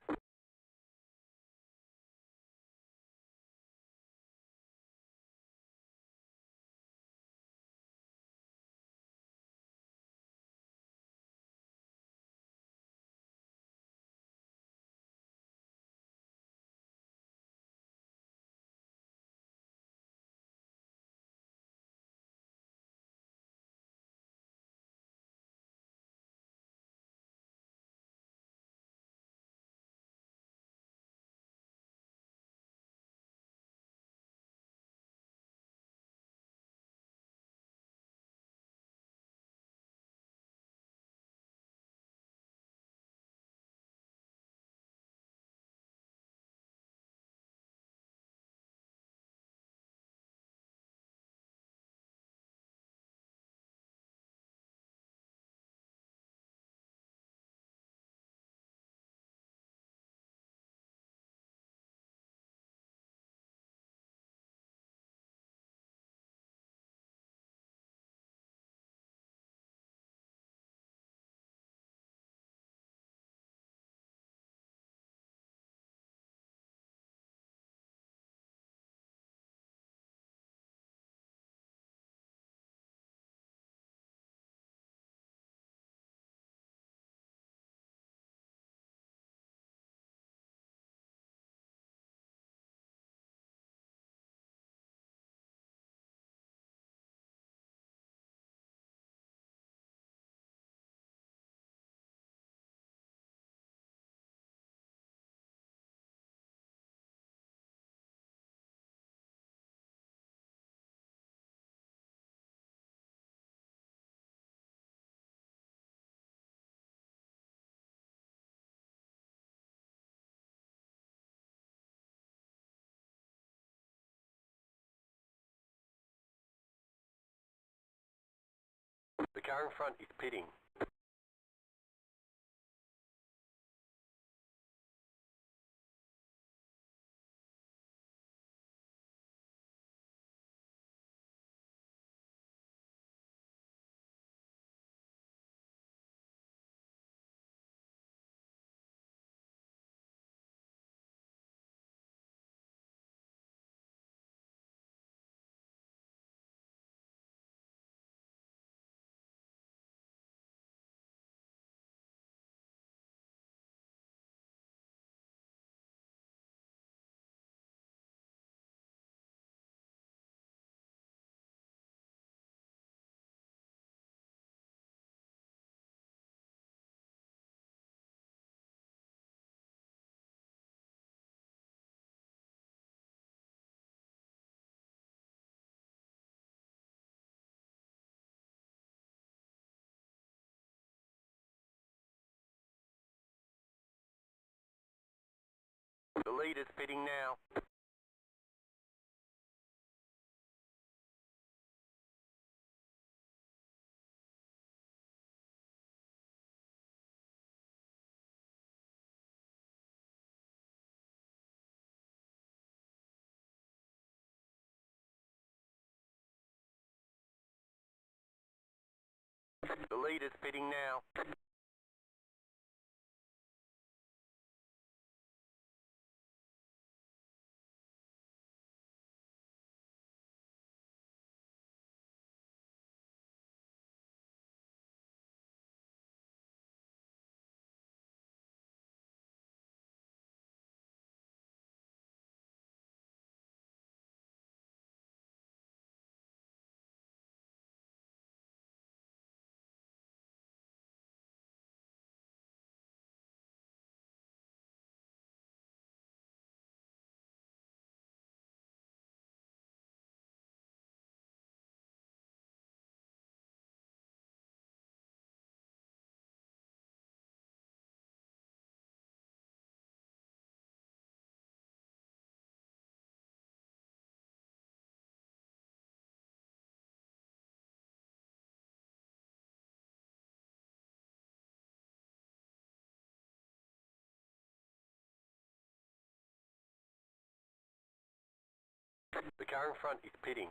car in front is pitting. The leader's pitting now. The leader's pitting now. The car in front is pitting.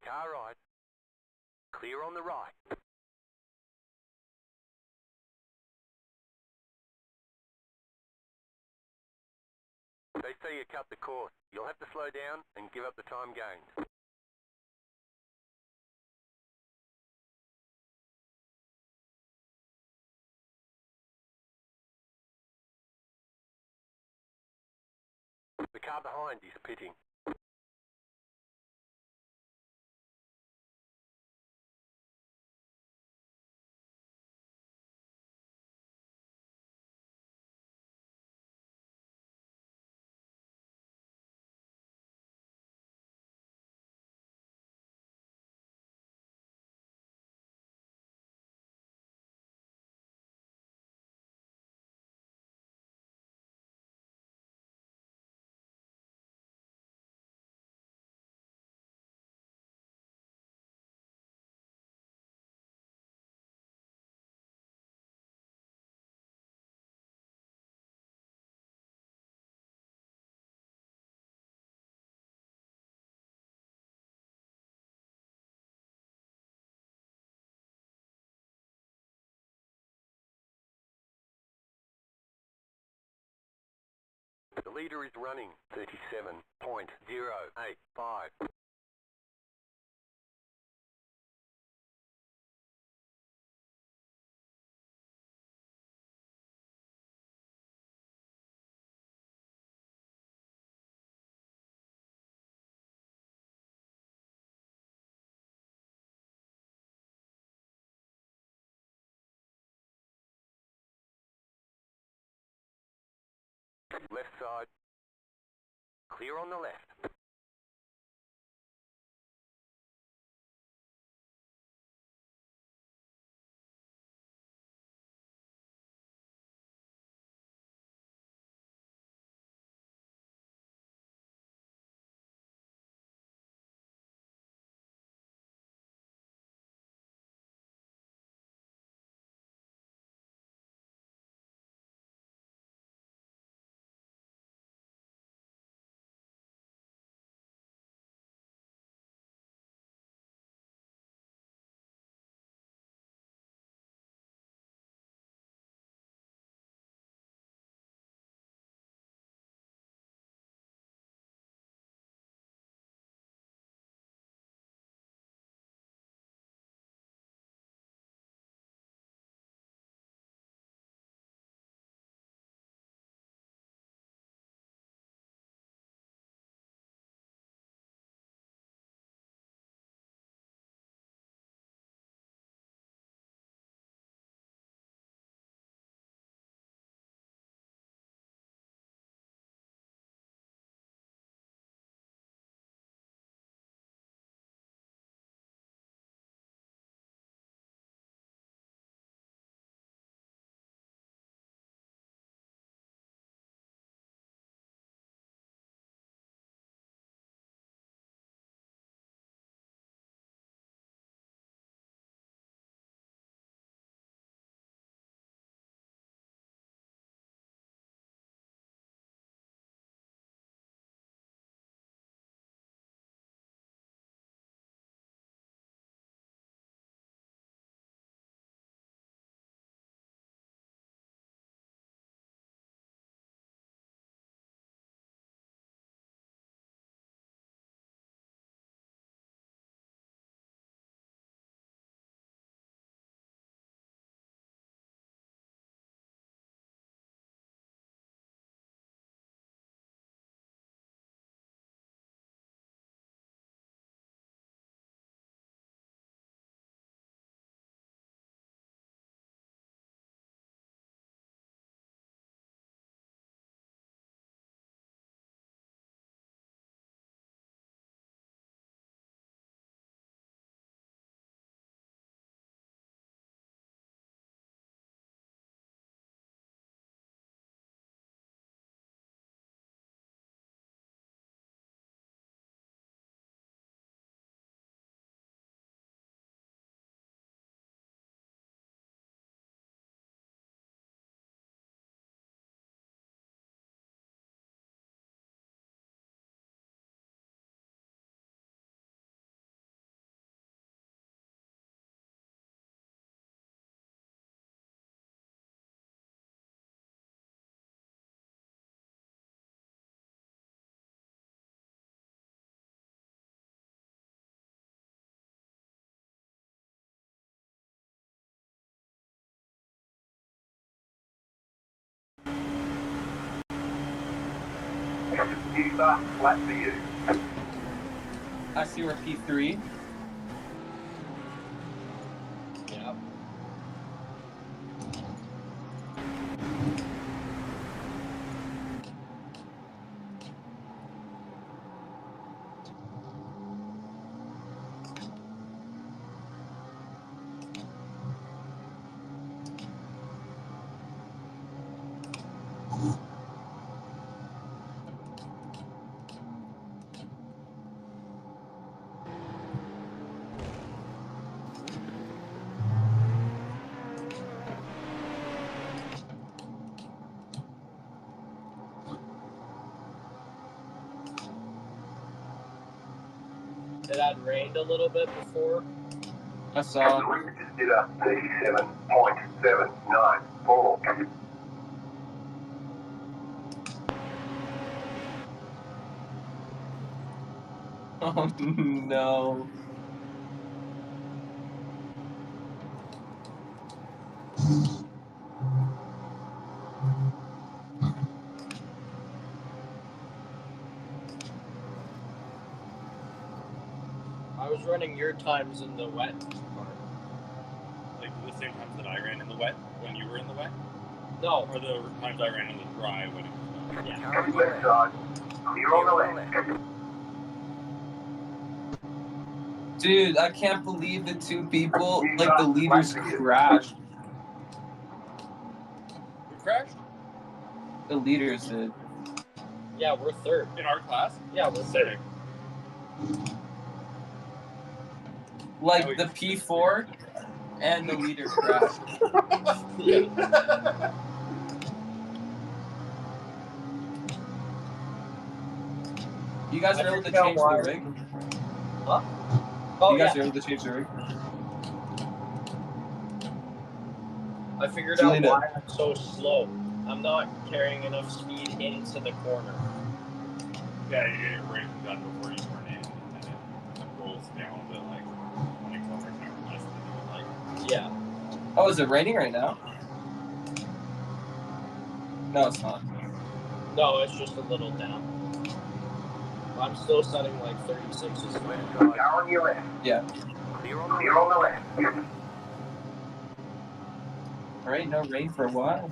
Car right. Clear on the right. They see you cut the course. You'll have to slow down and give up the time gained. The car behind is pitting. The leader is running 37.085. Left side. Clear on the left. New start, flat for you. I see we're P3. Yeah. It had rained a little bit before. I saw. Just did a 37.794. Oh no. I was running your times in the wet part. Like the same times that I ran in the wet when you were in the wet? No. Or the times I ran in the dry when it was wet? Yeah. Left side, clear on the left. Dude, I can't believe the two people, like the leaders crashed. Who crashed? The leaders did. Yeah, we're third. In our class? Yeah, we're third. Like the P4 and the leader crashed. Yeah. You guys are able to change the rig? Huh? Oh, you guys yeah. are able to change the rig? I figured Julian, out why I'm so slow. I'm not carrying enough speed into the corner. Yeah, you get your braking done before you turn in, and then it rolls down to like 20 kilometers an hour less than you would like. Yeah. Oh, is it raining right now? No, it's not. No, it's just a little down. I'm still setting like 36s. Down on your left. Yeah. Clear on the left. Alright, no rain for a while.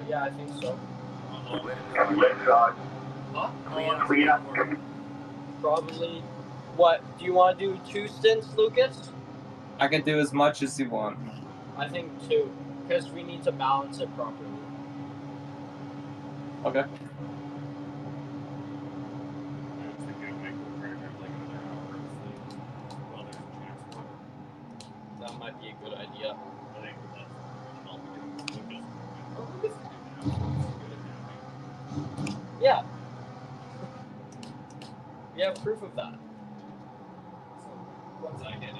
Yeah, I think so. Left side. Huh? Clear. Probably. What? Do you want to do 2 stints, Lucas? I can do as much as you want. I think 2, because we need to balance it properly. Okay. That might be a good idea. I think that's Yeah. We have proof of that. once I get it,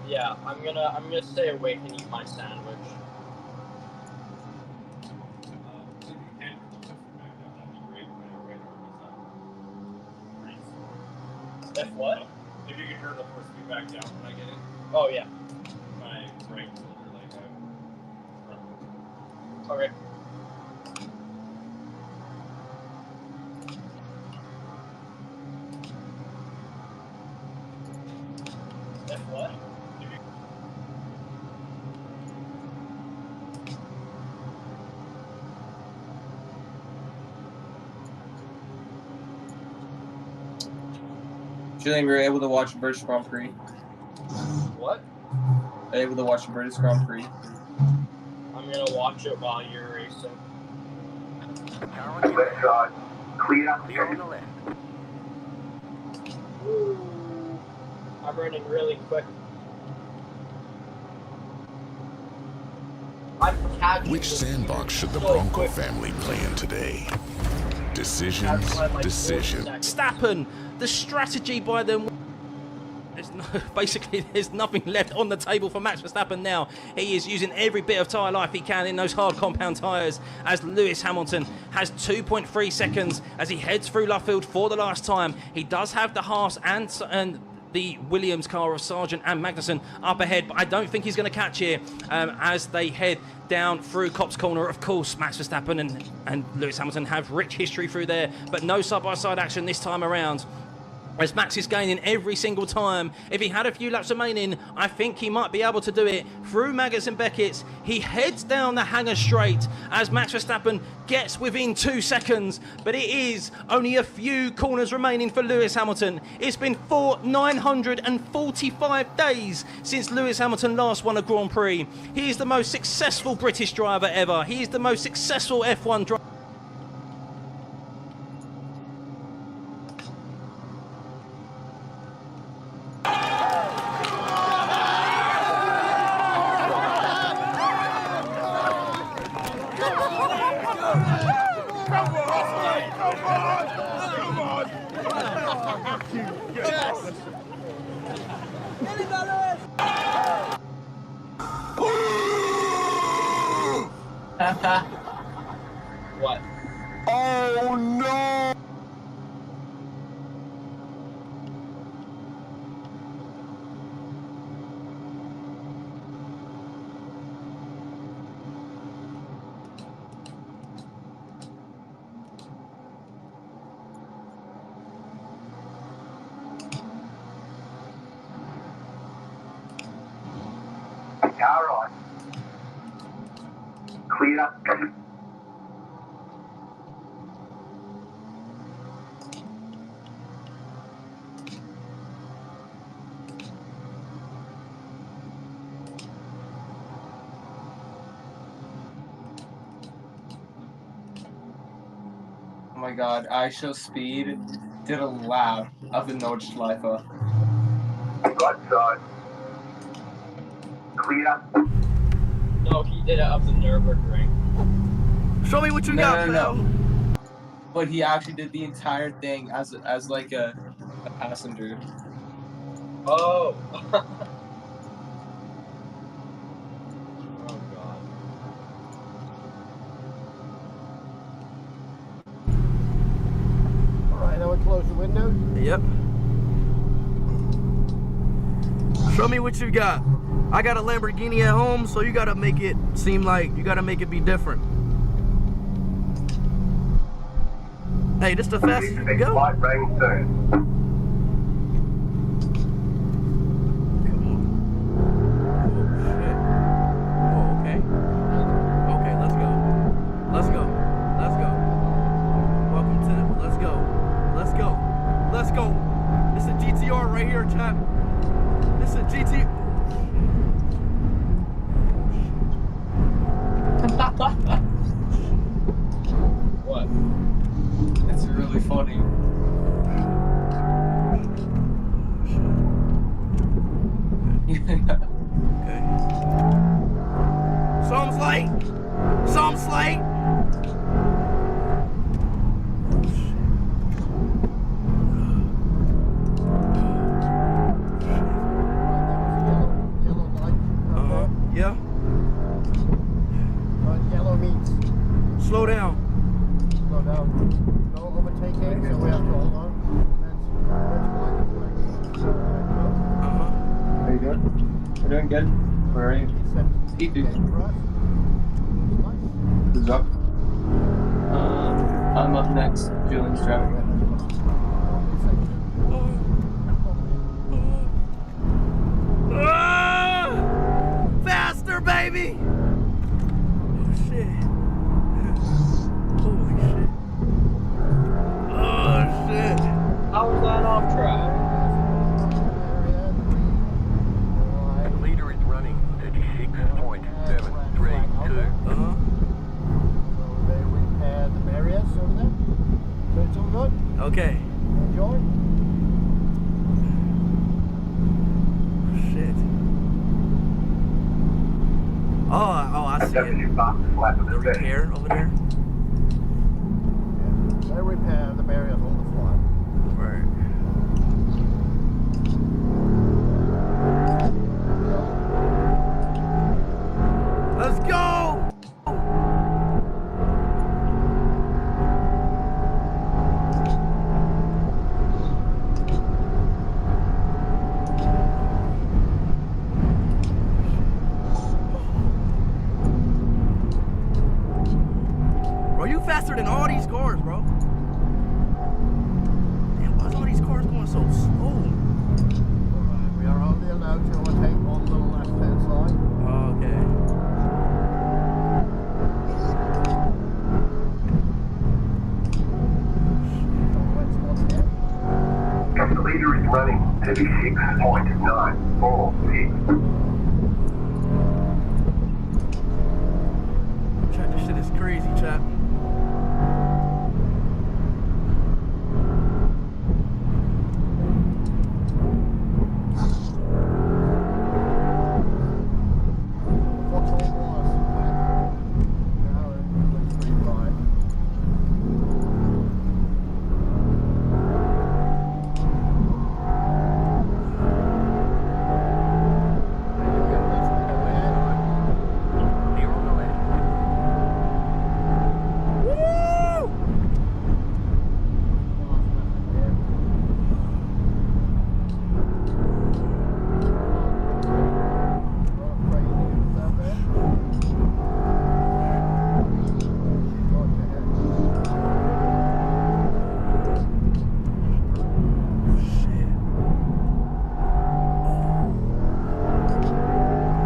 Yeah, I'm gonna stay awake and eat my sandwich. If what? If you can turn the horse speed back down when I get it. Oh yeah. My brakes are like Okay. If what? Julian, we were able to watch the British Grand Prix. What? Able to watch the British Grand Prix. I'm gonna watch it while you're racing. Left side. Clear. Clear on the left. Ooh. I'm running really quick. I'm catching. Which sandbox should the Bronco family play in today? Decisions, decisions. Stappen, the strategy by them. It's basically there's nothing left on the table for Max Verstappen now. He is using every bit of tyre life he can in those hard compound tyres, as Lewis Hamilton has 2.3 seconds as he heads through Luffield for the last time. He does have the Haas and the Williams car of Sargent and Magnussen up ahead, but I don't think he's going to catch here as they head down through Copse Corner. Of course, Max Verstappen and Lewis Hamilton have rich history through there, but no side-by-side action this time around, as Max is gaining every single time. If he had a few laps remaining, I think he might be able to do it. Through Maggotts and Beckett's, he heads down the Hangar Straight as Max Verstappen gets within 2 seconds, but it is only a few corners remaining for Lewis Hamilton. It's been 945 days since Lewis Hamilton last won a Grand Prix. He is the most successful British driver ever. He is the most successful F1 driver. What? Oh no! All right. Clear. Oh my god, ISO Speed did a lap of the Nordschleife. Right side. Clear. No, he did it up the Nürburgring. Show me what you got, no. But he actually did the entire thing as like a passenger. Oh. Alright, now we close the window? Yep. Show me what you got. I got a Lamborghini at home, so you gotta make it seem like, you gotta make it be different. Hey, this the fastest you can go? Light rain soon. Let's go. This is a GTR right here, chat. This is a GT. What? It's really funny. Okay. Something's late. Something's late. Yeah. Yellow means slow down. Slow down. No overtaking, so we have to hold on. Are you good? We're doing good. Where are you? Who's up? I'm up next. Julian's driving right now. Faster, baby! Oh shit. Holy shit. Oh shit. How was that off track? The leader is running 36.732. So they repaired the barriers over there. So it's all good? Okay. Enjoy. Shit. Oh, I see it. The repair over there. Yeah, they repair the barriers on the fly. Right. leader is running 36.946. Chat, this shit is crazy, chat.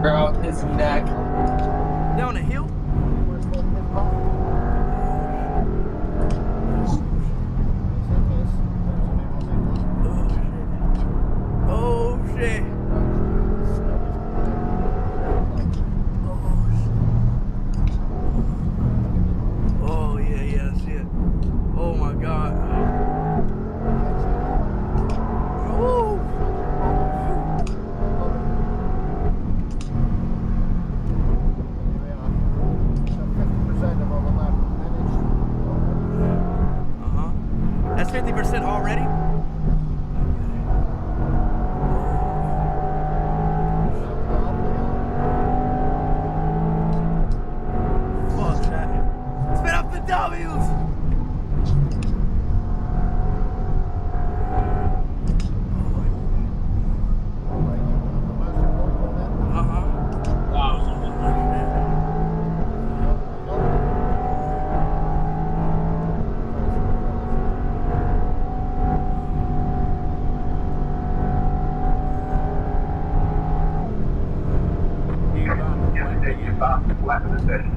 Bro, his neck. Down the hill? Oh shit. Oh yeah, yeah, that's it. Oh my god. Oh. That's 50% already? Fuck that. Spit up the W's! Yesterday, your fastest lap of the session.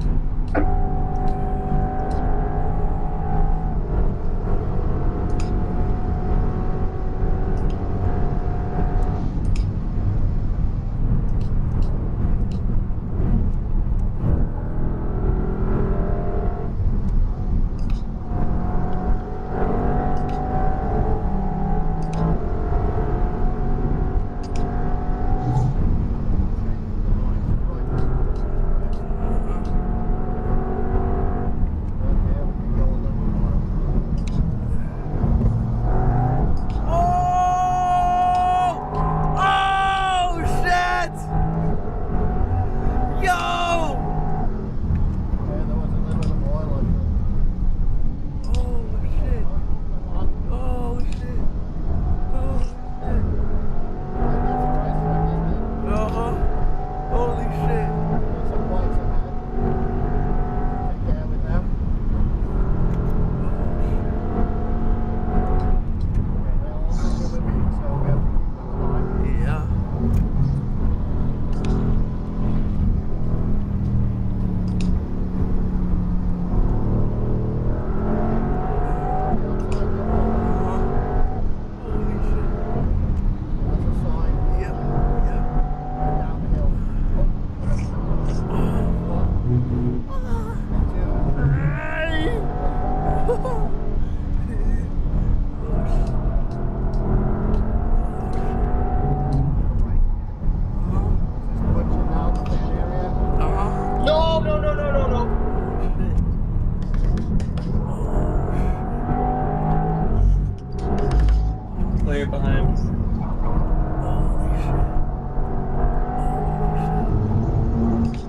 Clear behind.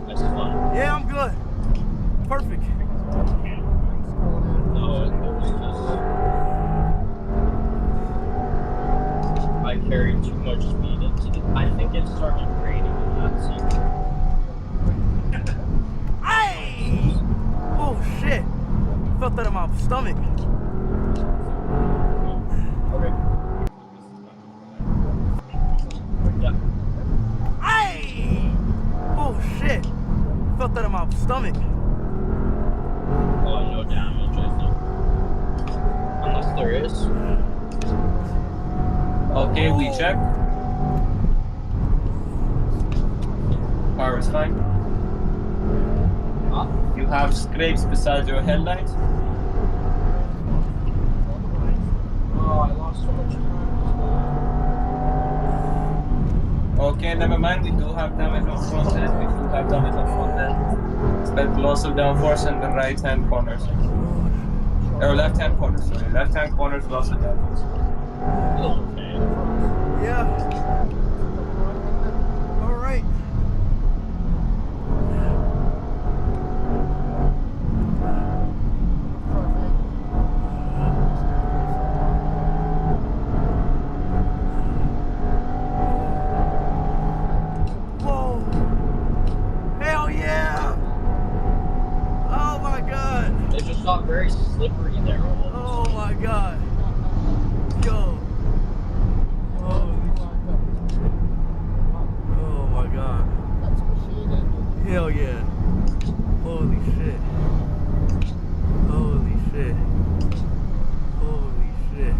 That's fun. Yeah, I'm good. Perfect. No, it was just I carried too much speed into the. I think it started raining in that scene. Hey! Oh shit! Felt that in my stomach. Okay. Yeah. Hey! Oh shit! Felt that in my stomach. Oh, no damage, I think. Unless there is. Okay, we check. Power is fine. You have scrapes beside your headlight. Oh, I lost so much time. Okay, never mind. We do have damage on front end. Expect loss of downforce in the right-hand corners. Or left-hand corners, sorry. Left-hand corners, loss of downforce. Yeah. All right. Whoa. Hell yeah. Oh my god. It just got very slippery there. Oh my god. Yo. Oh my god. Hell yeah. Holy shit. Holy shit. Holy shit.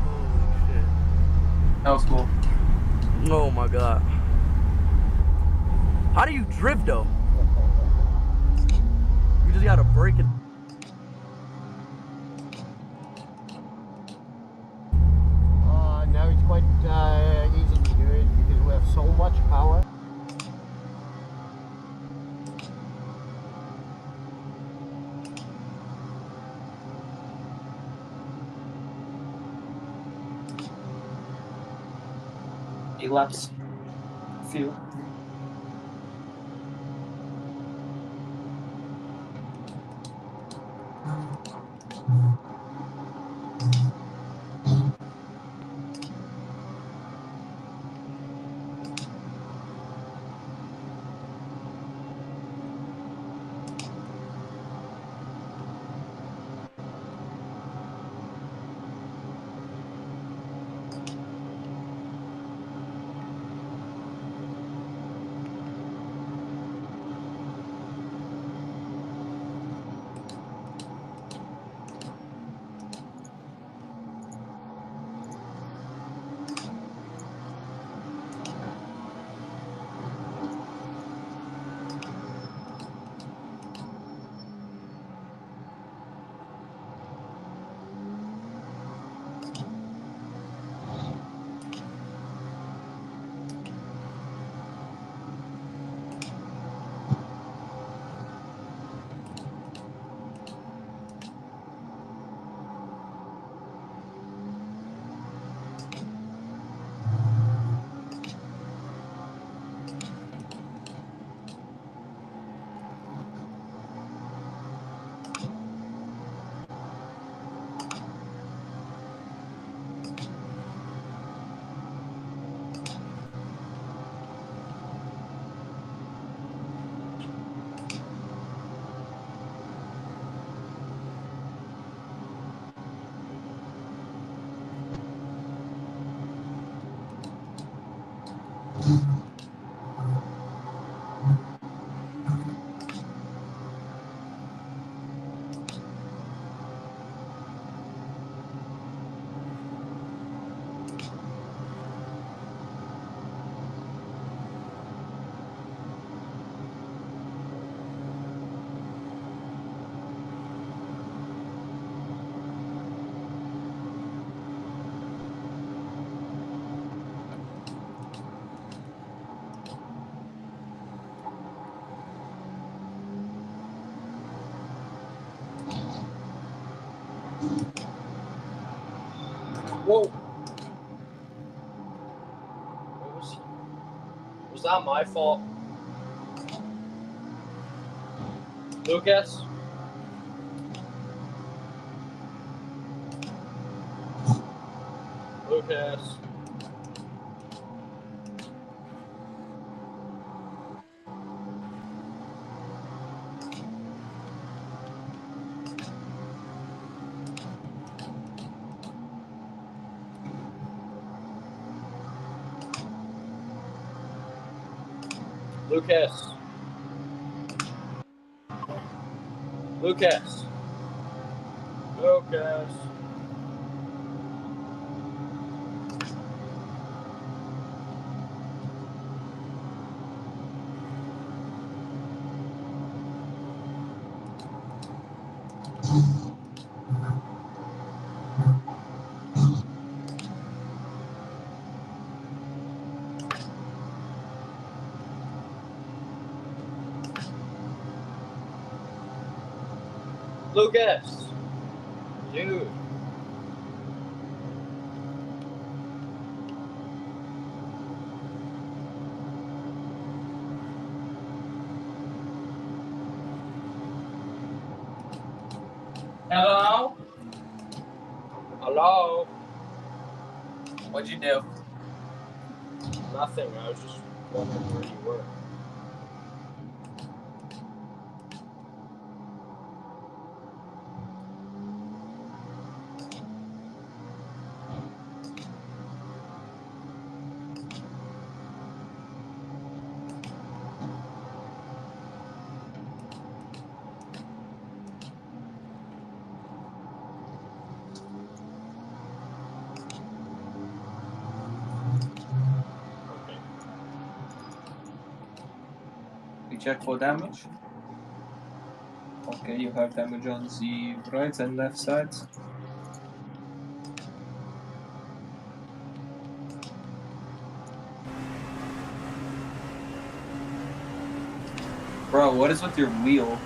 Holy shit. That was cool. Oh my god. How do you drift though? You just gotta break it. Now it's quite easy to do it because we have so much power. Elapse. Few. Whoa. Was that my fault? Lucas? Lucas? Lucas? Lucas? Lucas? Lucas! Dude. Hello? Hello? What'd you do? Nothing. I was just wondering where you were. We check for damage. Okay, you have damage on the right and left sides. Bro, what is with your wheel?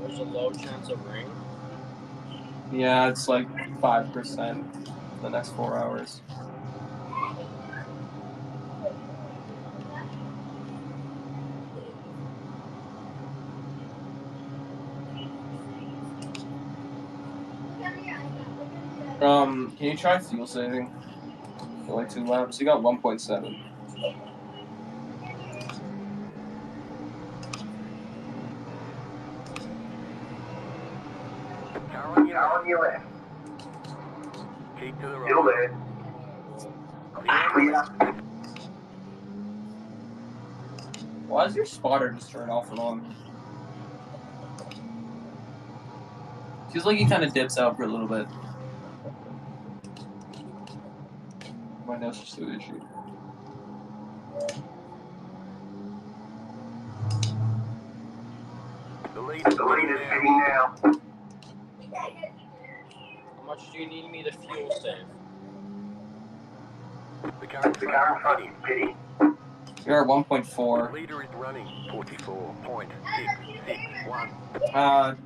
There's a low chance of rain. Yeah, it's like 5% the next 4 hours. Can you try fuel saving for like 2 laps? You got 1.7. Car on your left. Keep to the Still right. there. Clear. Why does your spotter just turn off and on? Feels like he kind of dips out for a little bit. My nose just the issue. The lead The lead is pitting now. How much do you need me to fuel save? The car in front is pitting. You're at The 1.4. leader is running 44.661.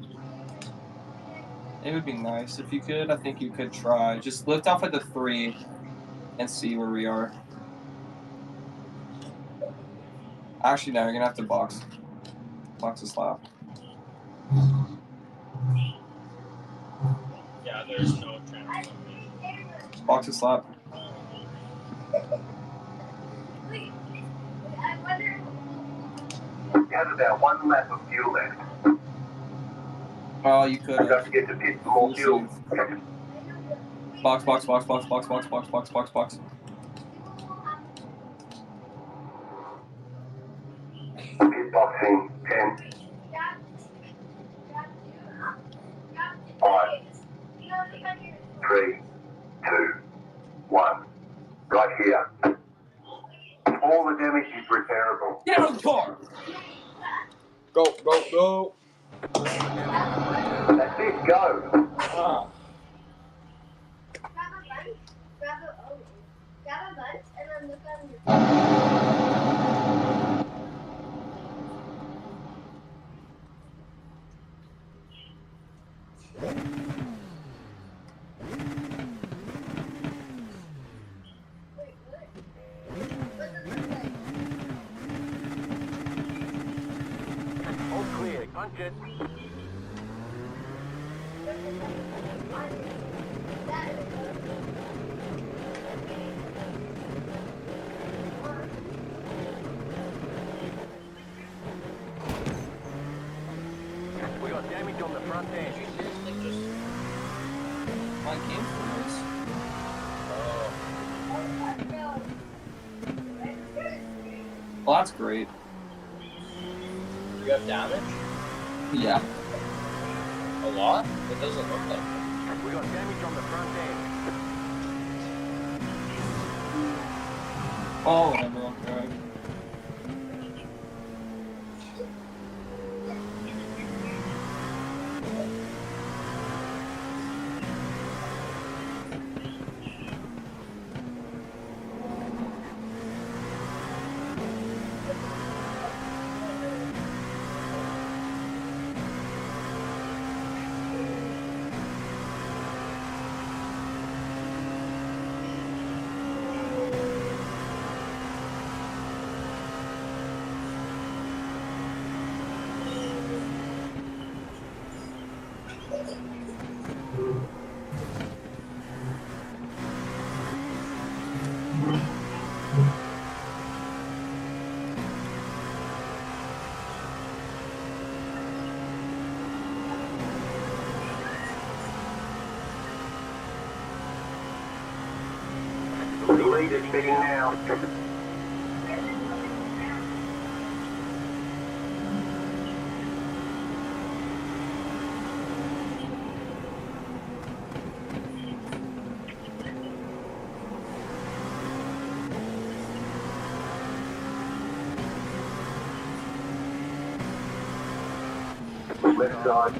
It would be nice if you could. I think you could try. Just lift off at the 3 and see where we are. Actually, no, you're gonna have to box a slap. Yeah, there's no chance. Box a slap. You have about 1 lap of fuel left. Oh, you could. I've got to get to pit for more fuel. Box. Pit boxing 10. 5, 3, 2, 1. Right here. All the damage is repairable. Get out of the car! Go. That's it, go. Ah. Grab a bunch and then look on your All clear. Punch it. We got damage on the front end. My game froze. Well, that's great. Do you have damage? Yeah. A lot? It doesn't look like it. We got damage on the front end. Oh, whatever. Okay. need to speed now. Left side.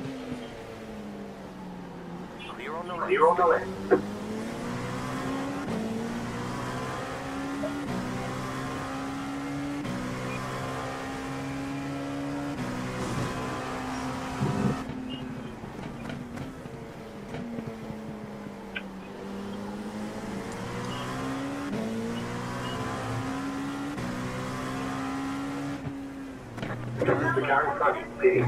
Clear on the left. Clear on the left. The car in front is pitting.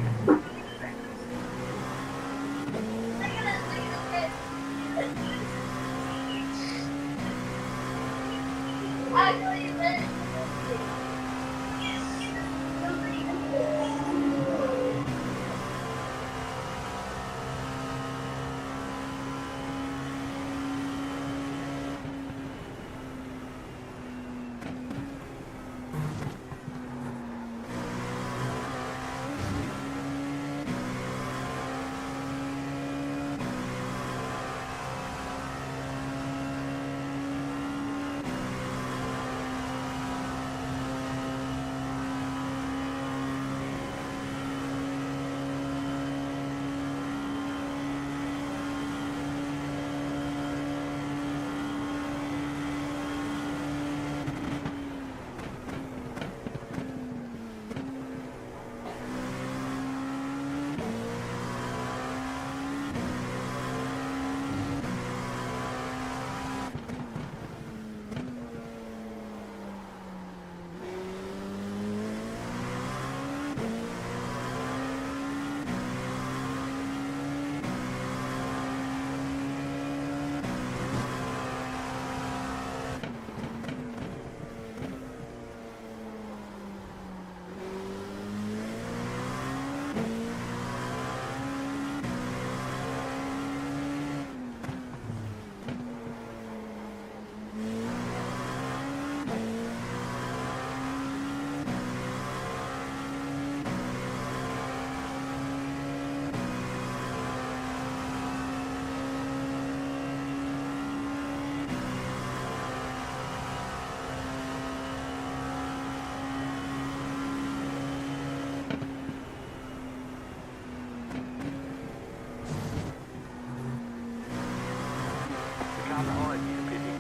Car behind you, pitting.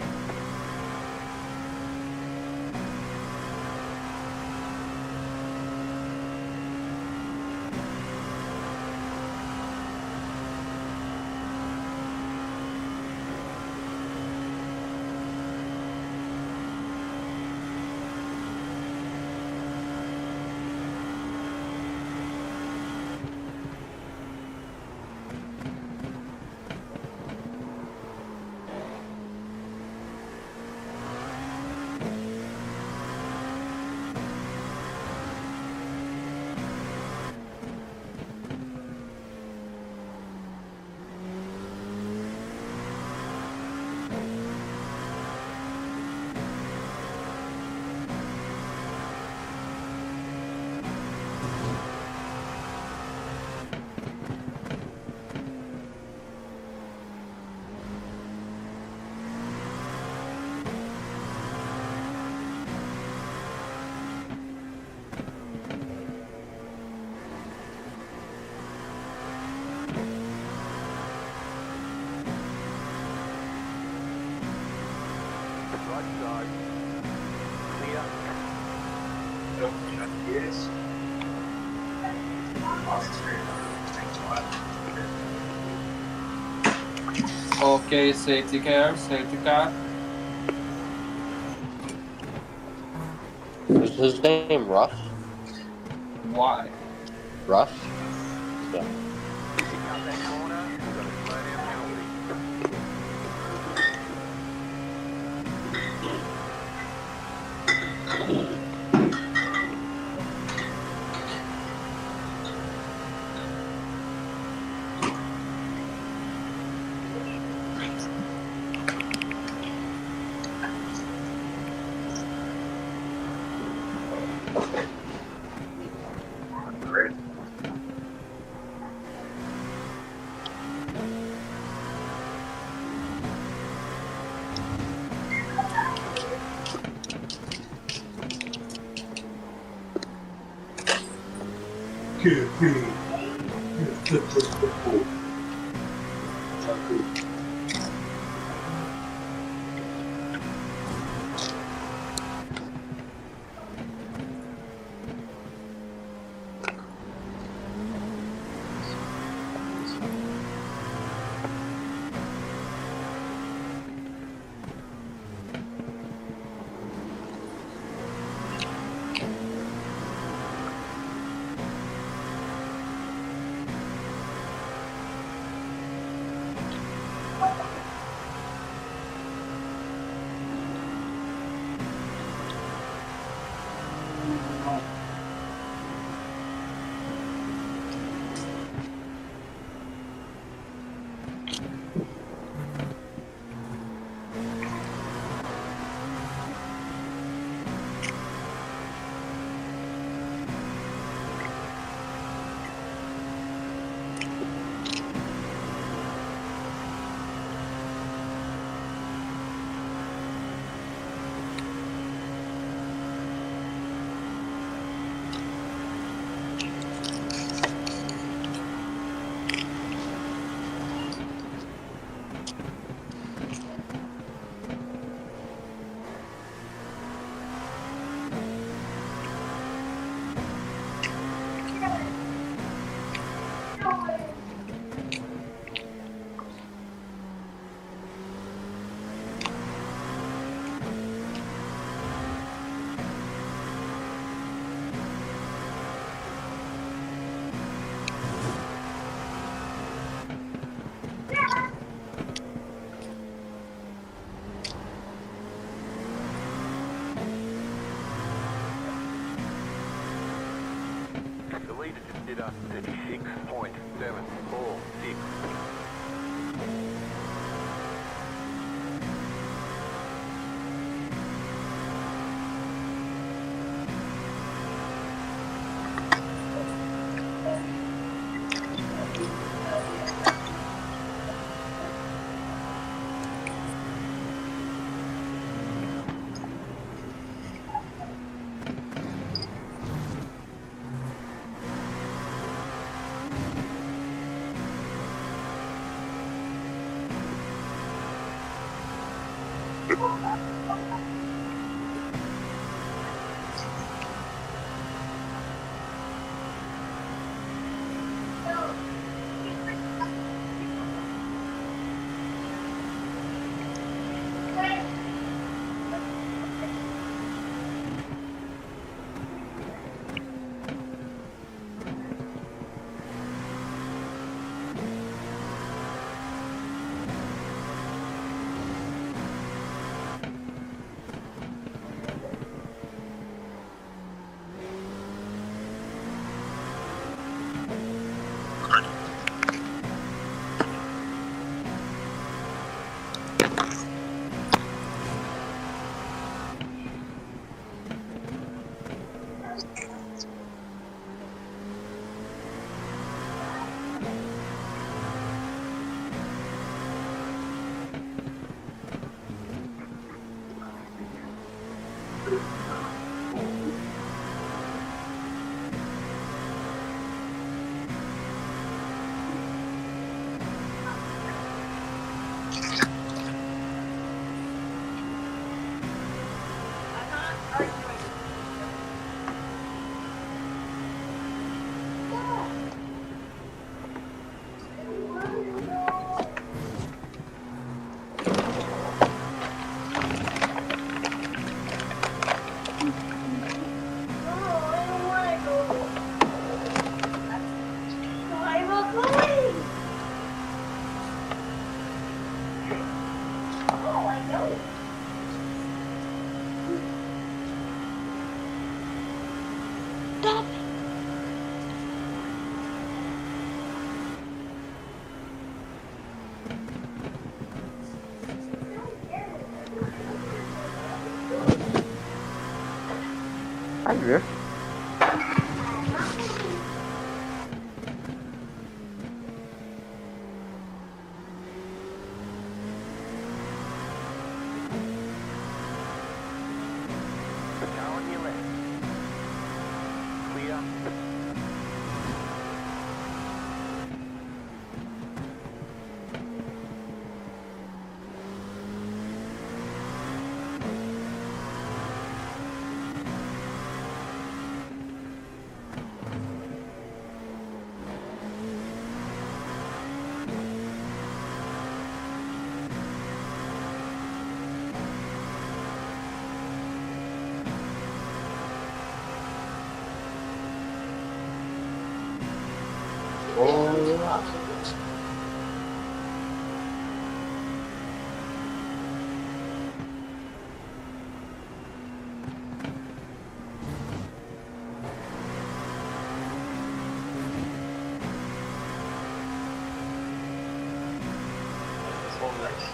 Right side. Clear. Yes. Okay, safety car, safety car. Is his name Rush? Why? Rush? Yeah. Picking up that corner, we've got a slow down penalty. The leader just did a 36.746. Hi, Griff. Car on your left. Clear.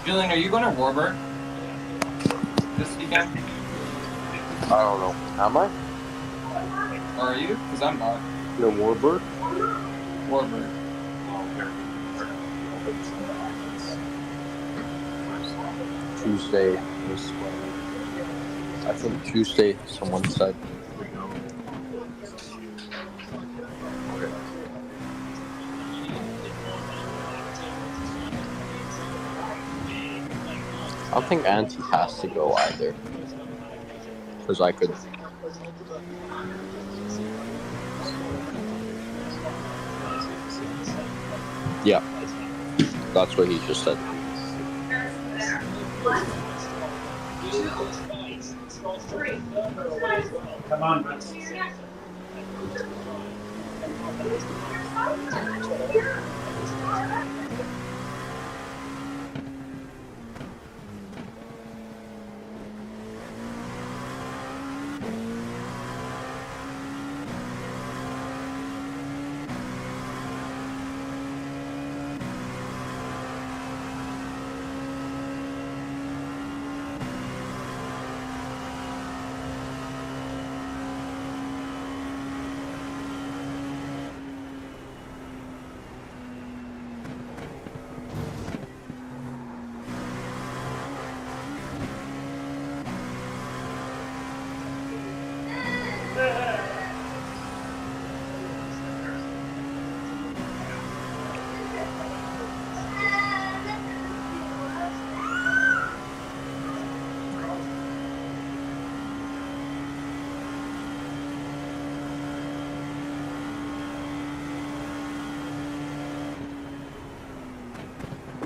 Julian, are you going to Warburg this weekend? I don't know. Am I? Or are you? Because I'm not. You're Warburg? Warburg. Tuesday was I think Tuesday someone said. I don't think Auntie has to go either. Because I could. Yeah. That's what he just said. Come on, man.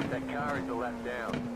That car is the left down.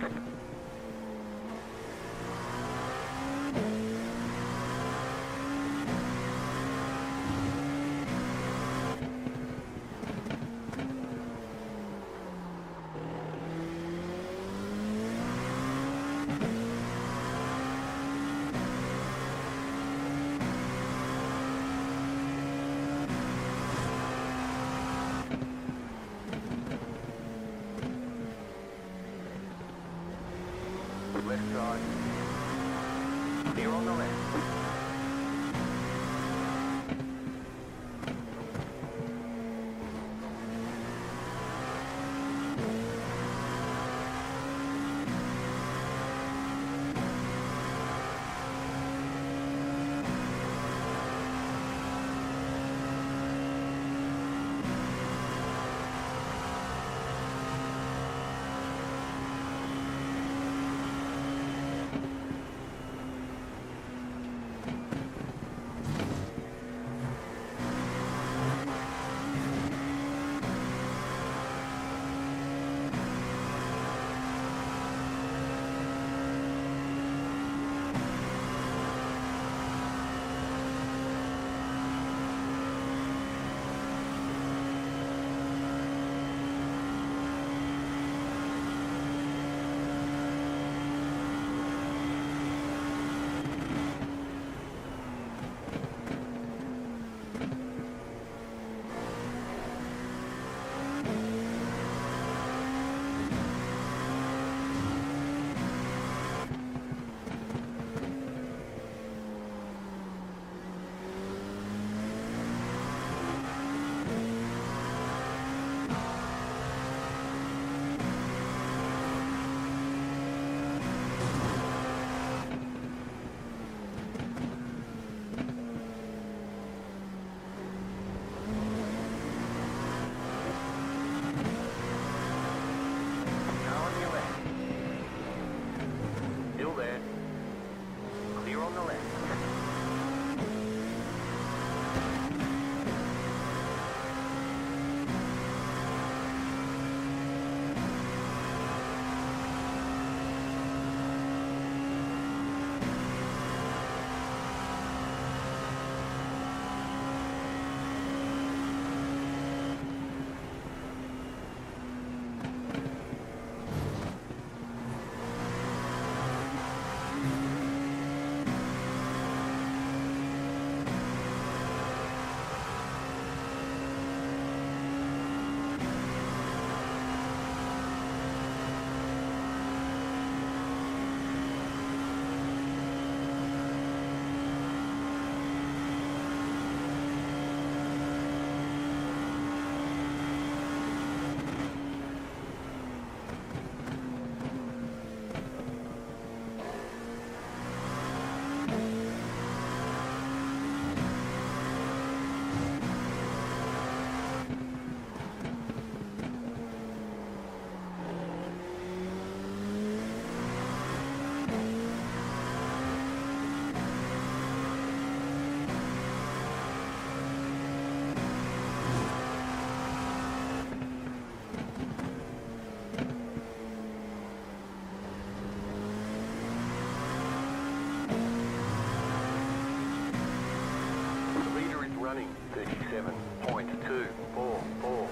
27.244.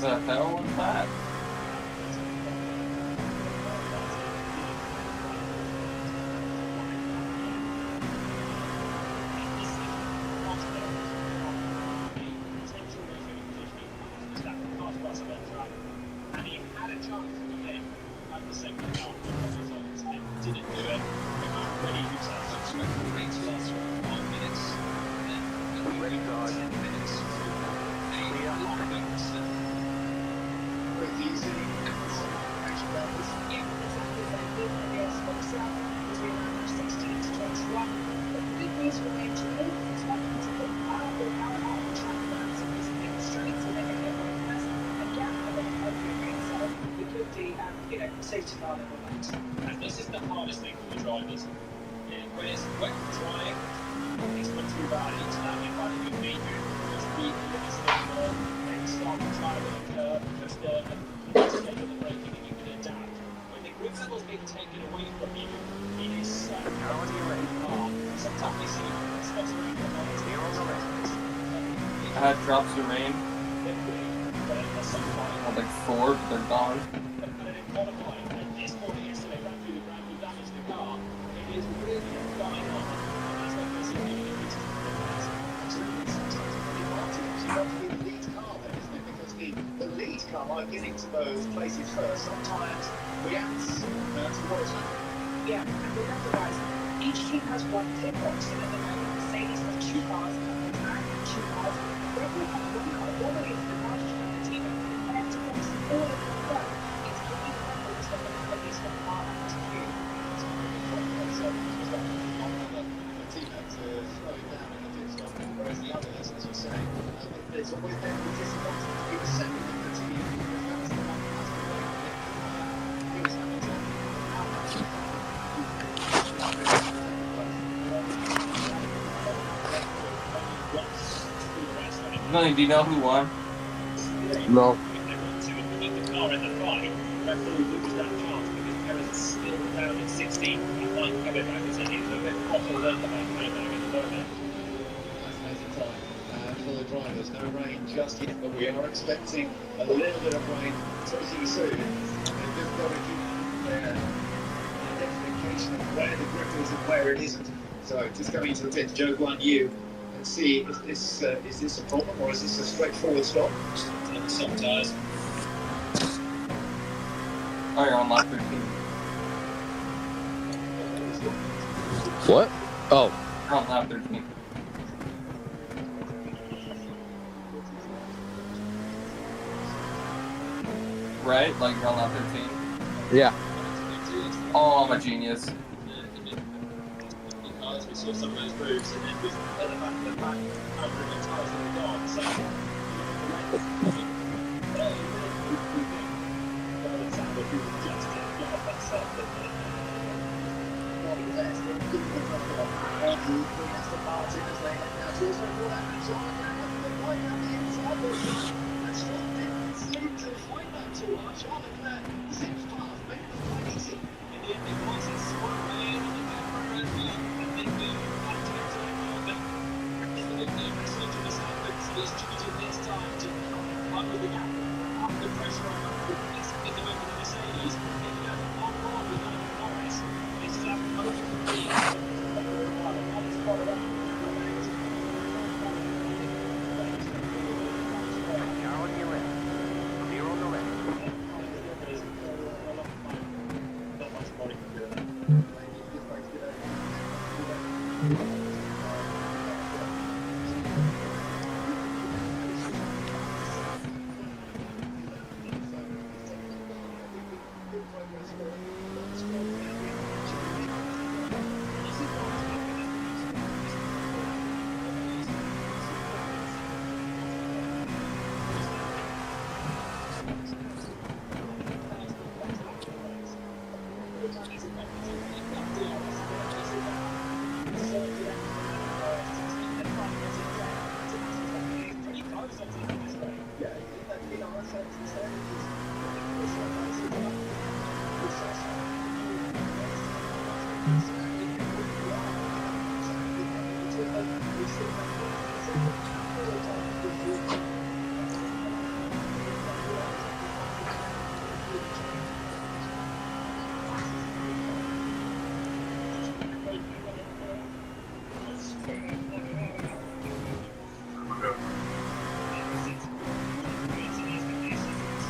The hell was that? And he had a chance to win at the second half, but didn't do it. Ready himself to race last 5 minutes, and then ready 10 minutes. Pretty easy. Action levels. Yeah, exactly. So we had a spot slot between 16 to 21. But the good news for them to me is that it's a bit powerful power out the track runs and these big straights, so they're going to get one first. A gap and then a big so it could be, safety car level light. And this is the hardest thing for the drivers. When it's wet and dry, it's not too bad. It's not in front of your feet. Just breathe a little bit more. Then start to try with a curve, just stay with the braking and you can adapt. When the grip level's being taken away from you, it is so hard. Sometimes you see spots around the lights. I had drops of rain. I had like 4, but they're gone. The lead car might getting to those places first. Sometimes reacts to what is happening. Yeah, and remember guys, each team has one pit box, so at the moment Mercedes has 2 cars, McLaren has 2 cars, Red Bull has 1 car, all the way to the largest of the team, and then to fix all of the work, it's only the Red Bulls that can have at least 1 car and 2. The teammates are slowing down in the pit stop, whereas the others, as you say, there's always been the disadvantage to be the second in the team, because that's the one that has to wait. Lewis Hamilton, Melanie, do you know who won? No. The car in the fight, Red Bull lose that chance because Perez is still down at 16. He might come it back as it is a bit proper learn about coming back at the moment. fascinating time for the drivers. No rain just yet, but we are expecting a little bit of rain pretty soon. They've just got to keep their identification of where the grip is and where it isn't. So just going into the pit, Joe Guan Yu, and see if this is this a problem or is this a straightforward stop? Soft tyres. Oh, you're on lap 13. What? Oh. You're on lap 13. Right? Like you're on lap 13? Yeah. Oh, I'm a genius. As we saw some of those moves, and then with the back, how the tyres in the yard. So Car on your left. Clear on the left.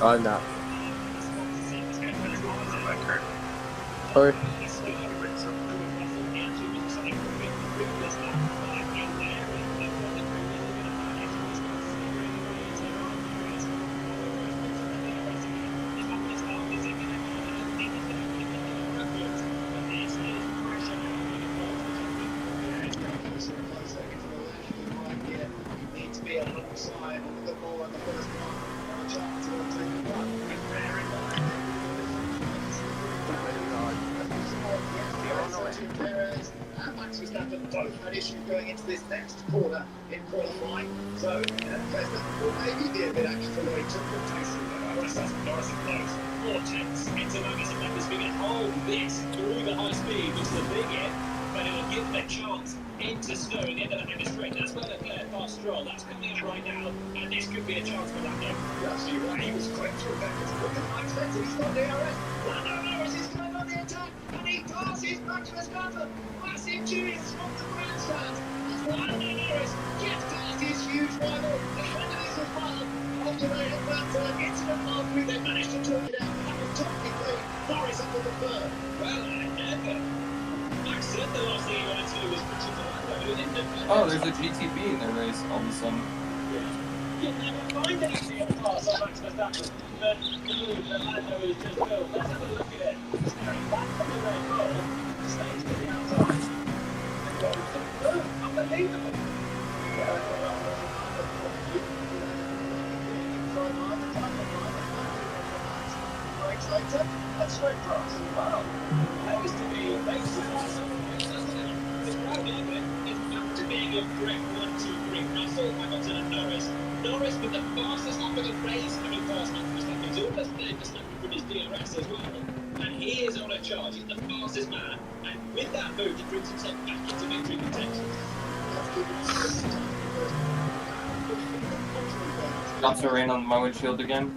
Oh, no. Sorry. Both had issues going into this next corner in qualifying, so Verstappen will maybe be a bit extra late to the pace. Norris is close. 4 tenths into Magnussen. Magnussen going to hold this through the high speed, which is a big hit, but it will give them a chance into Snow at the end of the Hanger straight. That's where Leclerc past Stroll. That's coming up right now, and this could be a chance for Lando. Yes, you're right. He was quick to Rebecca to look at Mike Spencer. He's got DRS. Lando Norris is going on the attack, and he passes Max Verstappen. Massive cheers from the grandstand as Lando Norris gets past his huge rival. The Kennedys as well. After they had that incident last week, they managed to talk it out. That was technically Norris up on the third. Well, never. Max said the last thing he wanted to do was push it to Lando, but he didn't. Oh, there's a GTB in the race all of a sudden. You never find anything on pass on Max Verstappen, but the move that Lando has just built. Let's have a look at it. Staring back from the Red Bull, stays to the outside. Unbelievable. Later, and straight cross. Wow. That was to be basically doesn't it? The crowd love it. It's back to being a correct 1-2-3. Russell, Hamilton, and Norris. Norris with the fastest lap of the race, coming past Max Verstappen. He's almost there, Verstappen from his DRS as well. And he is on a charge. He's the fastest man. And with that move, he brings himself back into victory contention. Drops of rain on my windshield again.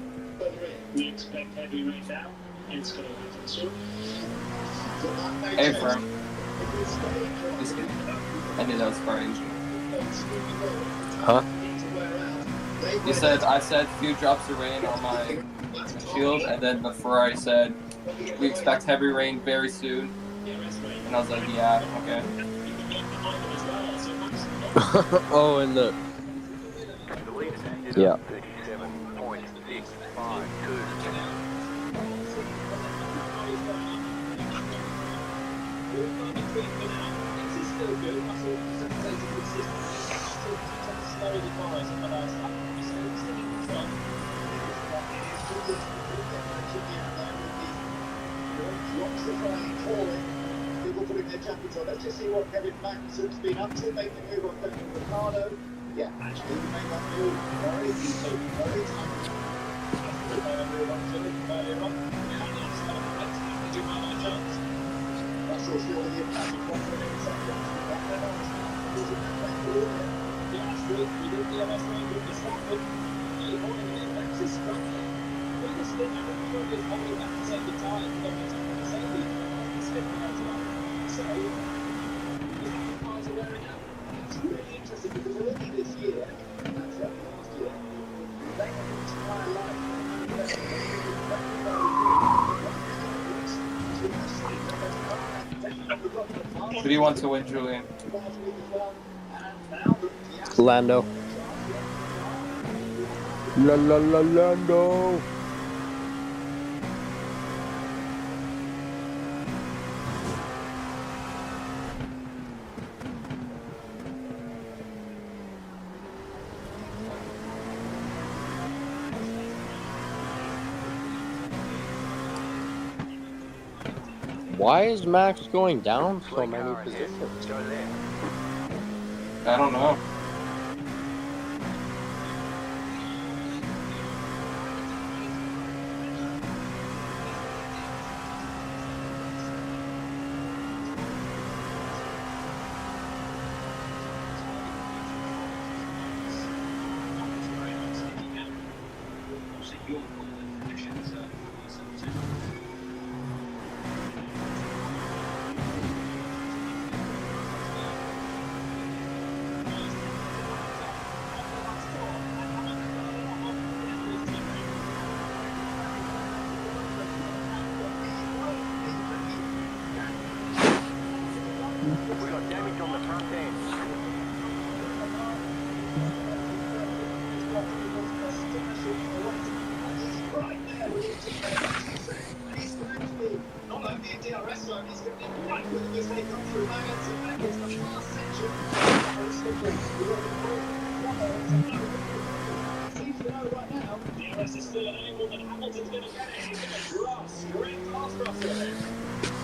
We expect heavy rain now. It's going to happen soon. Hey, firm. Just kidding. I knew that was for Asian. Huh? You said, I said few drops of rain on my windshield, and then the Ferrari said, we expect heavy rain very soon. And I was like, yeah, okay. Oh, and look. Yeah. Rocks the flying, falling. People putting their jackets on. Let's just see what Kevin Magnussen's been up to, making a move on Daniel Ricciardo. Yeah, actually, he made that move very easy, very tiny. Russell still with the impact of confidence. Last week, we did the MS range with Verstappen. Early morning, and Max is struggling. Biggest thing I think is holding back to take the time to go into Mercedes. It's slipping out of that. So, the back cars are wearing out. It's really interesting because early this year, and certainly last year, they had an entire life. Who do you want to win, Julian? Lando. Lando. Why is Max going down so many positions? I don't know. We got damage on the front end. Right there with his teammate, and he's going to be not only in DRS zone, he's going to be right with him as they come through Maggotts and Maggotts, the last section. Very slippery. Seems to know right now. DRS is still unable, and Hamilton's going to get it. He's going to cross, straight past Russell.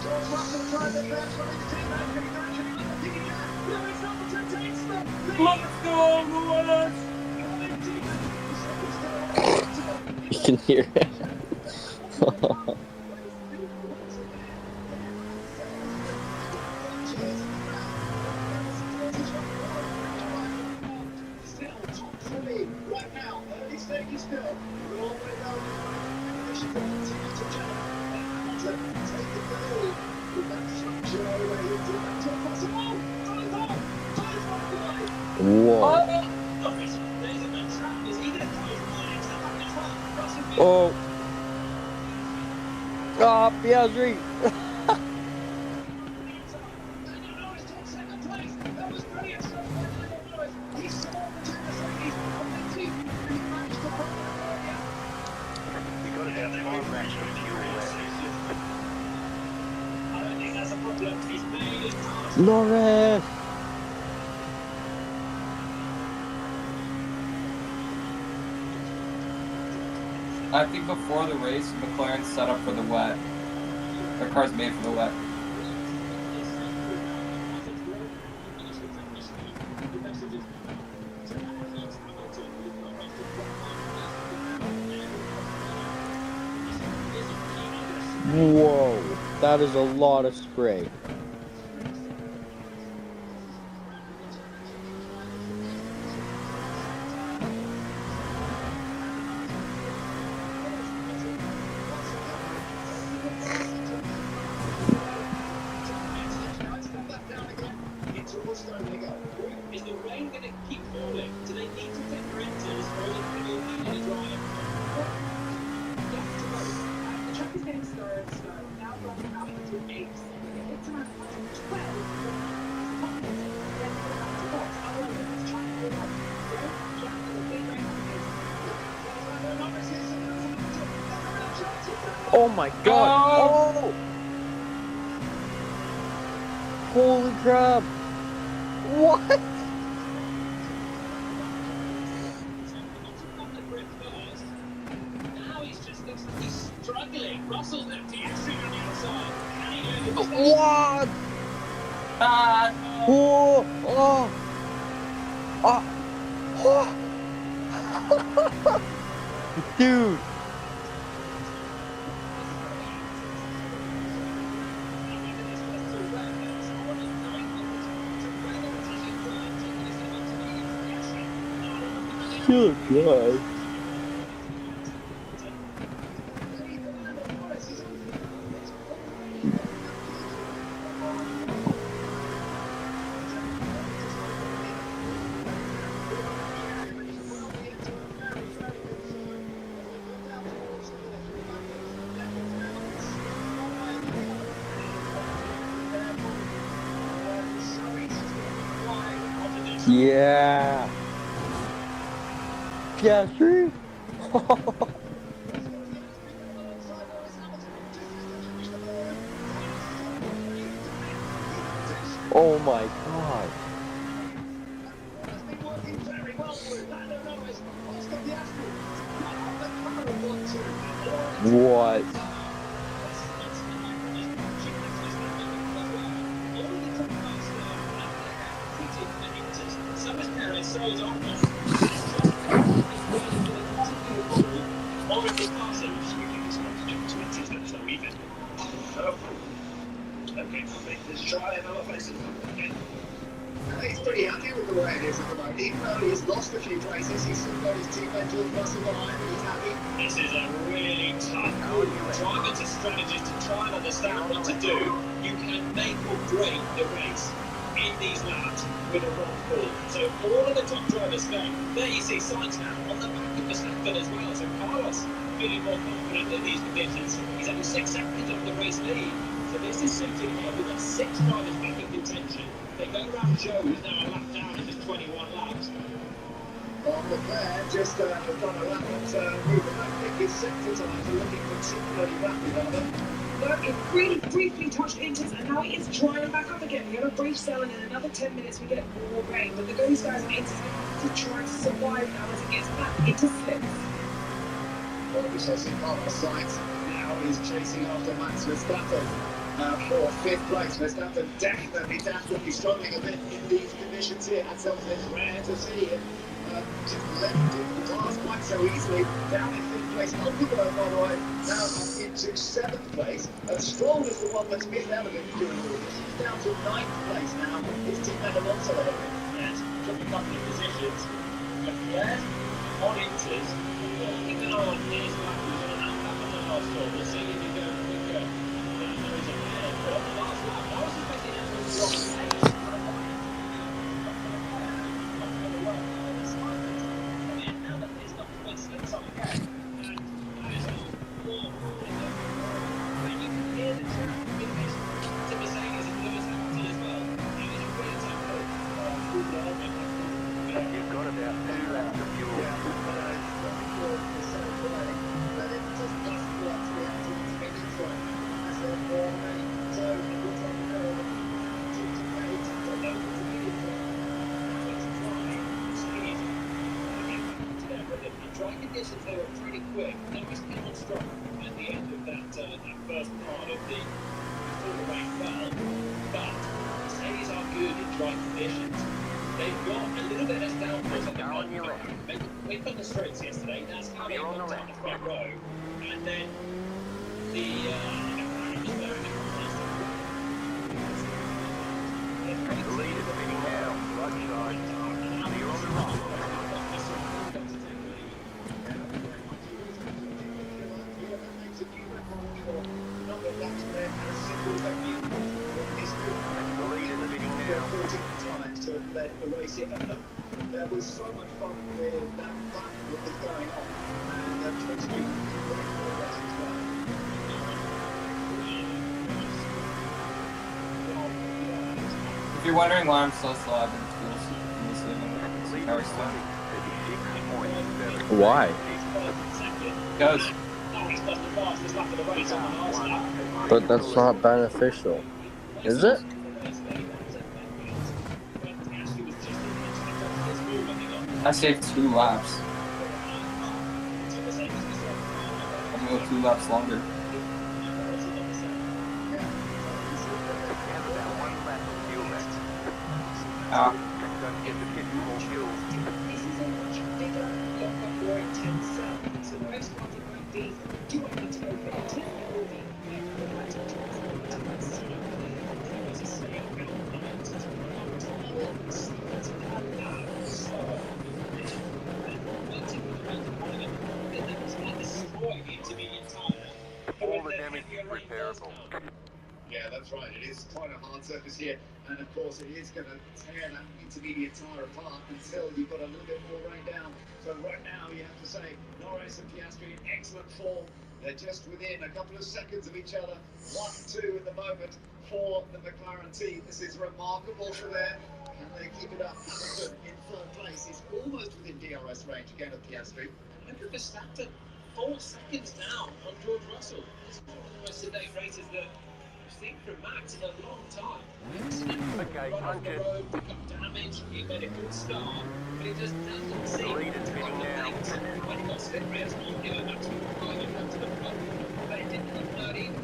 George Russell trying to transfer his teammate. Can he do it? Can he let the piggy down? Lewis Hamilton takes the lead. Let's go, Lewis! You can hear it. Still top three right now. Early stages still. We're all the way down the conditions that continue to change. Hamilton taking the lead with that structure away into that top possible. Time's on! Time's on play! Whoa. Oh. Ah, Piazzi. We got about 5 laps of fuel left. I don't think that's a problem. He's made it past. Norris. I think before the race, McLaren set up for the wet. Their car's made for the wet. Whoa. That is a lot of spray. Is the rain going to keep falling? Do they need to take renters, or is it going to be any drive? Yes to both. The track is getting slower and slower. Now running out into 8. It's around 12. Then we're back to box. Otherwise, it's trying to hold up. Jack is a big rain. Oh my god. Oh. Holy crap. What? Now he's just struggling. Russell's left here, shooting on the outside. Can he do this? What? Ah, Oh! Oh! Oh! Oh! Dude! Still good. Yeah. Piastri. Oh my god. What? So is Perez, so is Ocon. Or if it's passing, it's not to that's not even. Okay, let's try another offensive. Okay. He's pretty happy with the way it is at the moment. Even though he's lost a few places, he's still got his teammate George Russell behind him. He's happy. This is a really tough call. Drivers are strategists to try and understand what to do. You can make or break the race in these laps with a wrong call. So all of the top drivers go. There you see Sainz now on the back of Verstappen as well. So Carlos feeling more confident in these conditions. He's only 6 seconds off the race lead. So this is suiting him. We've got 6 drivers back in contention. They go around Joe, who's now a lap down in just 21 laps. On the flare, just done a lap at moving. I think his sector times are looking particularly rapid, are they? No, it really briefly touched Inters, and now it is drying back up again. We have a brief spell, and in another 10 minutes we get more rain. But those guys on Inters have to try to survive now as it gets back into slips. Well, we shall see Carlos Sainz now is chasing after Max Verstappen for 5th place. Verstappen definitely struggling a bit in these conditions here. That's something rare to see him. Just letting the cars quite so easily. Down in 5th place, Hulkenberg, by the way, now up into 7th place. Stroll is the one that's missed out of it during all this. He's down to 9th place now. His teammate Alonso ahead of him. Yes, took a couple of positions. Leclerc on Inters, keep an eye on his lap. He's going to hand back on the last stall. We'll see if he goes quicker. There is a man, but on the last lap, I was expecting him to drop the pace. Now that he's got the best slips on again, and that is all and you can hear the track communication to Mercedes and Lewis Hamilton as well. It was a really tough call. You've got about 2 laps of fuel. Dry conditions, they were pretty quick. Nice pit stop at the end of that first part of the before the rain fell. But Mercedes are good in dry conditions. They've got a little bit less downforce at the moment. They put the straights yesterday. That's how they got down the front row. And then the The lead is spinning now. Right side. Clear on the right. To let the race in. There was so much fun with that fun that was going on, and that was really as well. If you're wondering why I'm so slow, I've been in tools. Why? Goes. But that's not beneficial. Is it? I saved 2 laps. I'm go 2 laps longer. And about 1 lap of fuel left. Ah. Don't forget to pit for more fuel. This is a much bigger, longer, more intense cell. So the race started like diesel. Do I need to go for the tip or the automatic transfer? There was a snake outlined to All the damage is repairable. Yeah, that's right. It is quite a hard surface here, and of course it is going to tear that intermediate tyre apart until you've got a little bit more rain down. So right now you have to say Norris and Piastri in excellent form. They're just within a couple of seconds of each other. 1-2 at the moment for the McLaren team. This is remarkable for them. Can they keep it up? Hamilton in third place. He's almost within DRS range again of Piastri. Look at Verstappen, 4 seconds down on George Russell. This is one of the most sedate races that we've seen from Max in a long time. Okay, Run off punch the it. road, pick up damage, he made a good start, but it just doesn't seem Lead is spinning now. when he got slippery as well, he went back to the front and up to the front, but it didn't look bad either.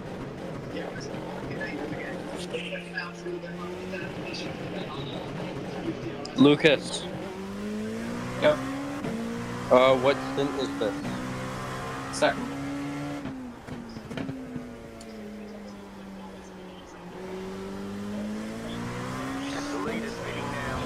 Yeah, it's not enabled again. Looking out through the down issue. Lucas. Yep. What stint is this? Second. The lead is spinning now.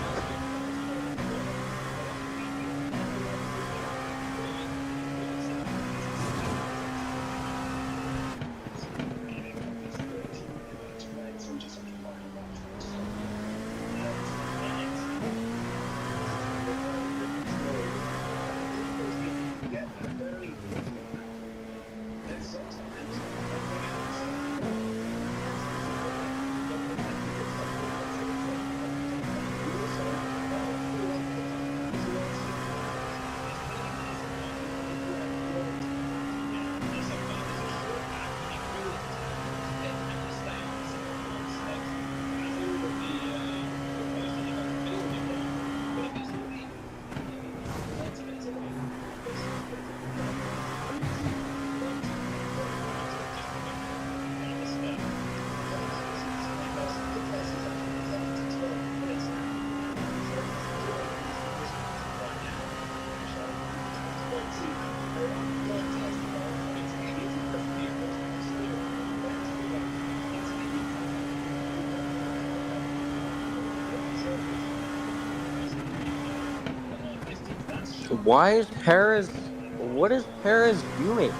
Why is Perez? What is Perez doing?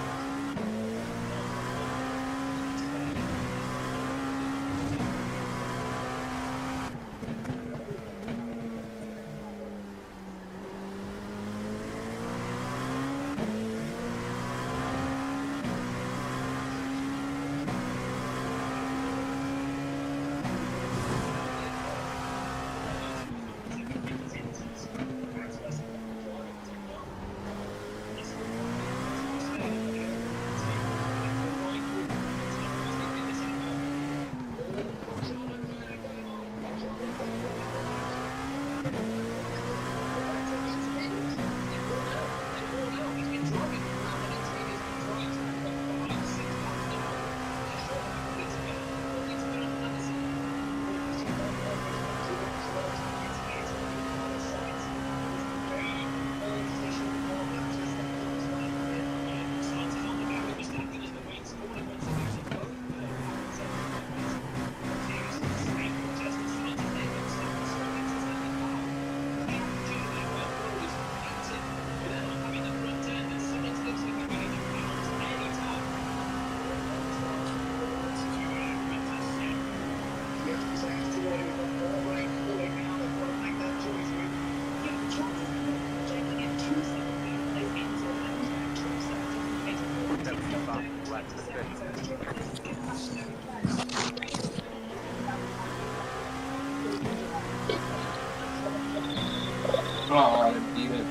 Oh, I beat it.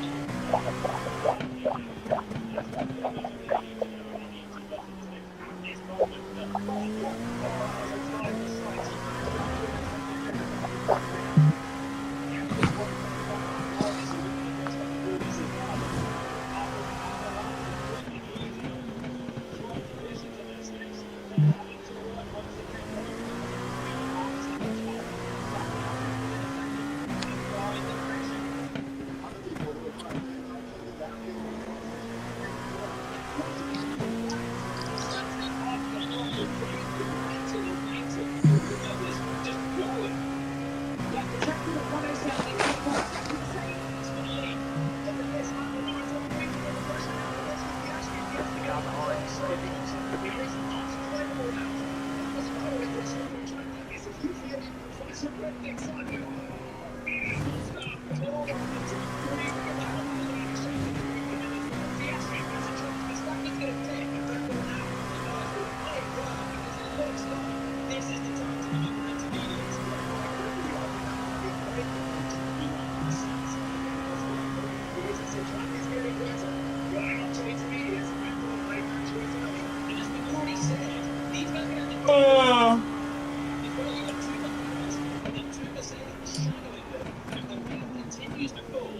Continues to fall,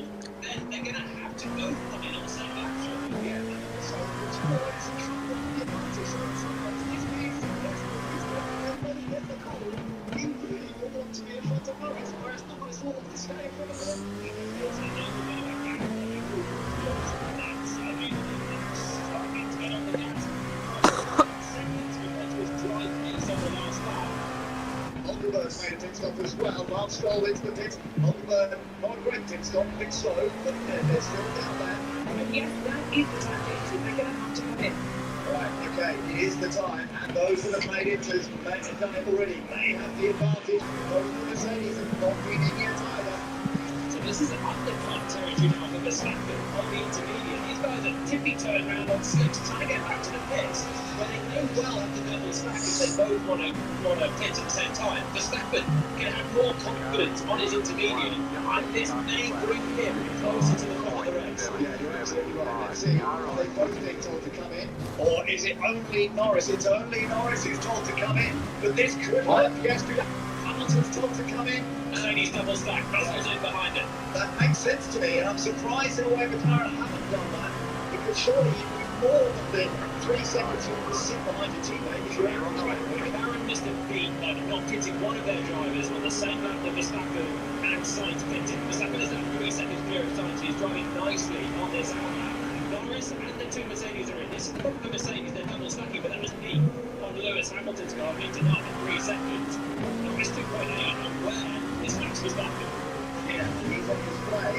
then they're going to have to both come in on the same lap, surely. Yeah, so which boys come with the advantage. So sometimes this is successful. He's going to get ready to get the call. He really will want to be in front of Norris, whereas Norris wants to stay in front of him. He feels a little bit of a gap. That's, I mean, starting to get on the gas. Seconds compared to his drive pace on the last lap. Oldenburg made a pit stop as well. Lance Stroll into the pit. Oldenburg, not a great pit stop, a bit slow, but they're still down there. And yes, that is the time, James. They're going to have to come in. Right, okay, it is the time, and those that have made it may have done it already. They have the advantage. Those of the Mercedes have not been in yet either. So this is an undercut territory now for Verstappen on the intermediate. These guys are tippy-toeing around on slicks, trying to get back to the pits, where they know well have the double stack if they both want to pit at the same time. Verstappen can have more confidence on his intermediate, and this may bring him closer to the front of the race. Yeah, you're absolutely right. Let's see. Are they both being told to come in? Or is it only Norris? It's only Norris who's told to come in. But this could hurt yesterday. Hamilton's told to come in. And he's double stacked. Russell's in behind it. That makes sense to me, and I'm surprised in a way McLaren haven't done that. Because surely you would more than 3 seconds you would sit behind your teammate if you're out on track. McLaren missed a beat by not pitting one of their drivers on the same lap that Verstappen and Sainz pitted. Verstappen is at 3 seconds clear of Sainz. He's driving nicely on this outlap. Norris and the 2 Mercedes are in. This is the Mercedes, they're double stacking, but that was neat on Lewis Hamilton's car, beaten up in 3 seconds. Norris 2.8, and where is Max Verstappen? Yeah, he's on his way.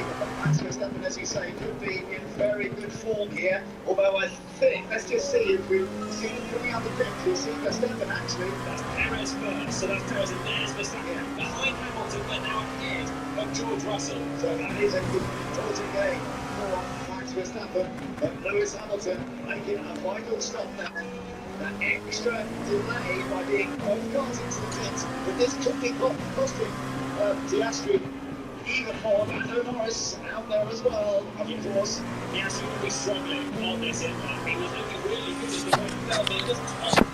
Max Verstappen, as you say, could be in very good form here. Although I think, let's just see if we see him coming out the pit. You see Verstappen actually. That's Perez first, so that's Perez, and there's Verstappen behind Hamilton, but now ahead of George Russell. So that is a good important game for Max Verstappen, but Lewis Hamilton making a vital stop now. That extra delay by being both cars into the pit, but this could be costing Piastri even more. Lando Norris out there as well, of course. Piastri will be struggling on this end lap. He was looking really good as the way he fell, but he doesn't.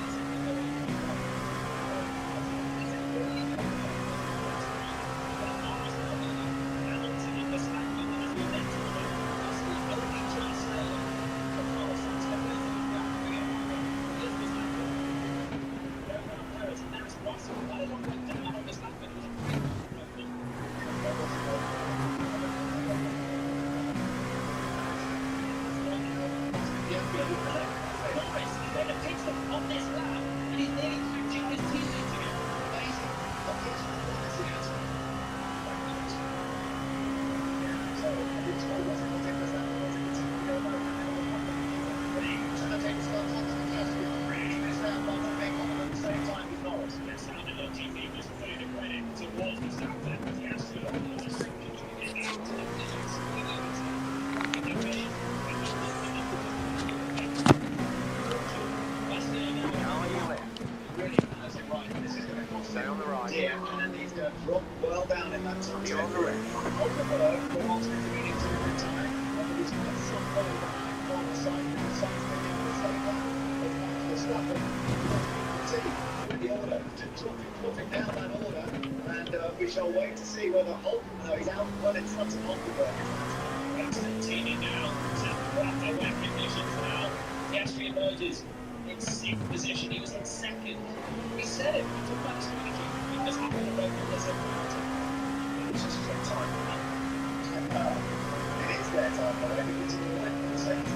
Well down in that time. You're on the red. Oldenburg will want to intermediate to the time. He's got some way behind on the side. The side's making the same lap. Verstappen. See the order. Putting down that order. And we shall wait to see whether Oldenburg is out well in front of Oldenburg. Constantini now. After wet conditions now. Piastri emerges in 6th position. He was in 2nd. We said it. We talked about this communication. It's not going to break this every it's just their time. It is their time, but everything's in the way. The same thing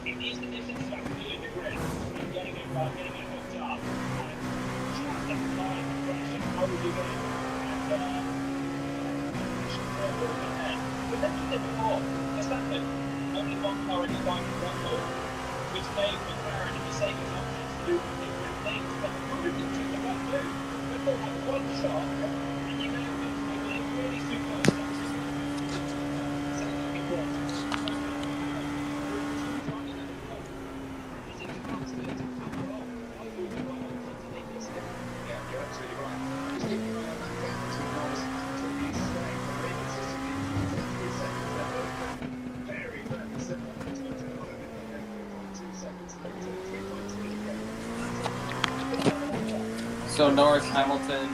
in these conditions, you have to be in the grid. Getting it hooked up. qualifying for Red Bull, which gave McLaren and Mercedes options to do different things. But the crew didn't choose the right move. Red Bull had one shot, and you nailed it. It was really superb stuff. So it was. Yeah, you're absolutely right. Just keep your eye on that gap between Norris and Hamilton. He's staying very consistently between 3 seconds. They're both very, very similar. In terms of not only 3.2 seconds later, 3.3 again. So Norris, Hamilton,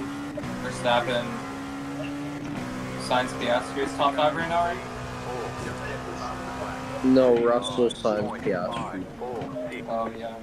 Verstappen, Sainz, Piastri is top 5 right now, right? No, Russell, Sainz, Piastri. Oh, yeah.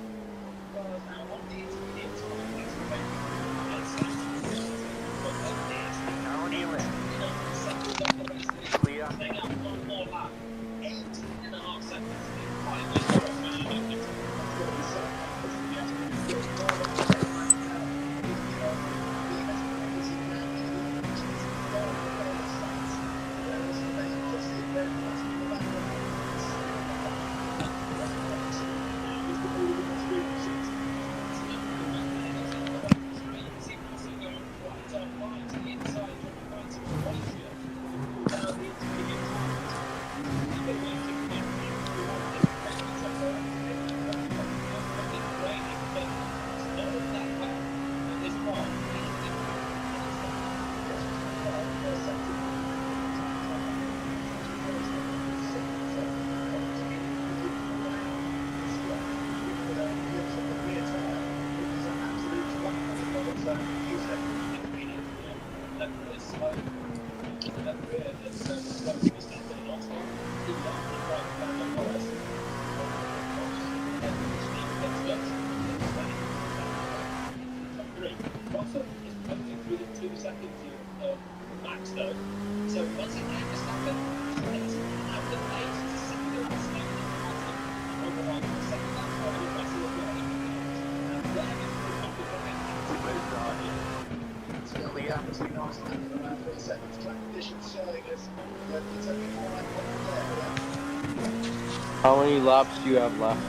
How many laps do you have left?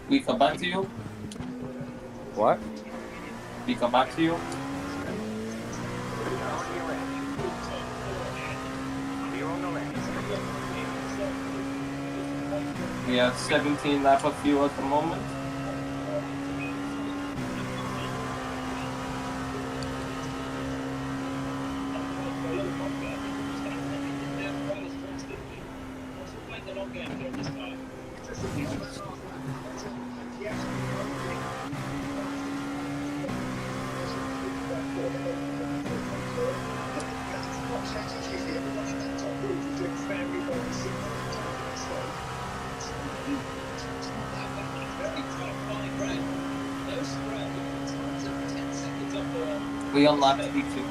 We come back to you? What? We come back to you? We have 17 lap of fuel at the moment. We on lap 82.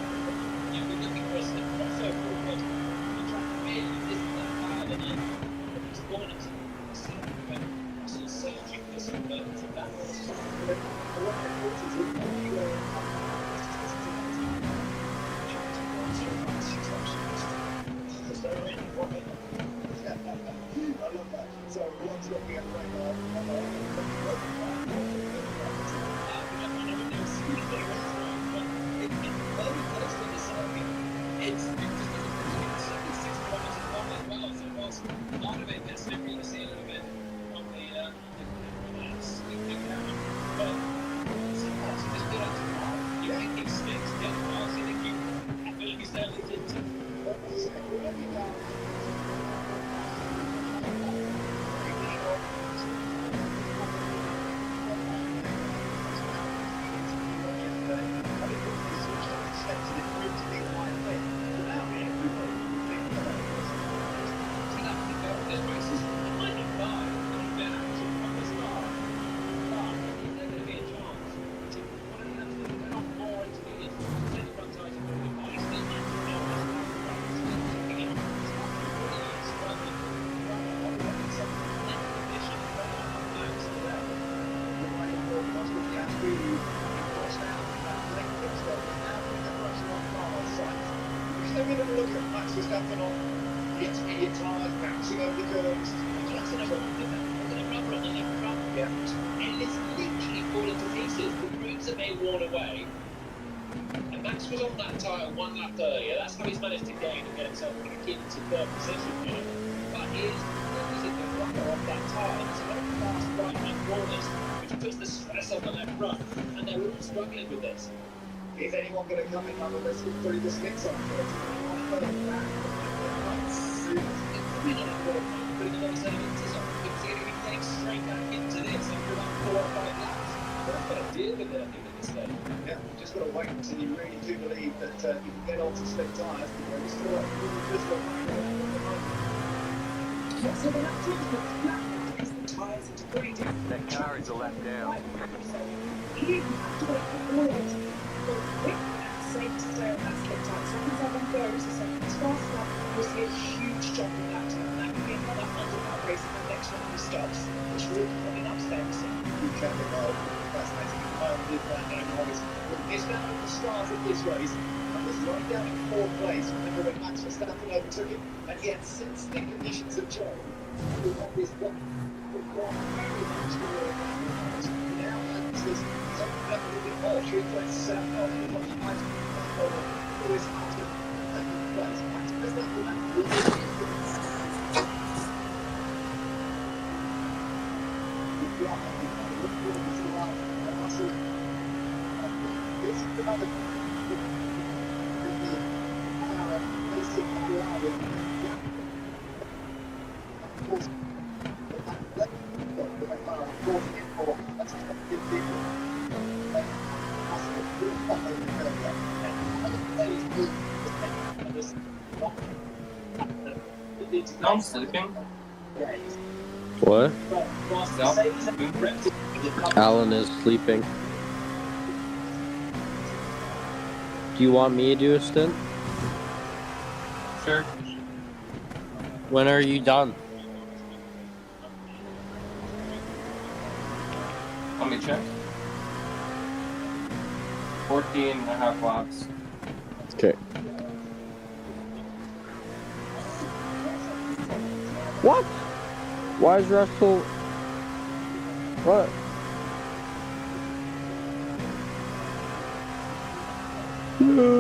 Look at Max Verstappen on the intermediate tyres, bouncing over the curves. going to run with the rubber on the left front. Yeah. And it's literally falling to pieces. The grooves are being worn away. And Max was on that tyre one lap earlier. That's how he's managed to gain and get himself back into third position, you know. But he is losing the rubber off that tyre. There's a lot of fast right-hand corners, which puts the stress on the left front. And they're all struggling with this. Is anyone going to come in on the list with through the sticks on first? It's probably not a good time putting another set of inters on because they're going to be getting straight back into this after about 4 or 5 laps. They're not going to deal with it, I think, at this stage. Yeah, you just got to wait until you really do believe that you can get onto slick tyres. You're still up just got So the lap times were flat because the tyres are degrading. That car is a lap down. You have to wait for all of it to go quick and safe to stay on that slip time. So when someone goes, if someone's fast enough, you'll see a huge jump in that time. And that can be another undercut race in the next one who stops, which will come in upstairs. traffic light. Fascinating. It's now at the start of this race and was right down in 4th place. Remember when Max Verstappen overtook him, and yet since the conditions have changed, we have this one very much now Max is opened up a little bit more. 3 places out of the much nicer always after 2nd place. Max Verstappen I'm sleeping. What? No. Alan is sleeping. Do you want me to do a stint? Sure. When are you done? Let me check. 14 and a half laps. Okay. What? Why is Russell... What? No!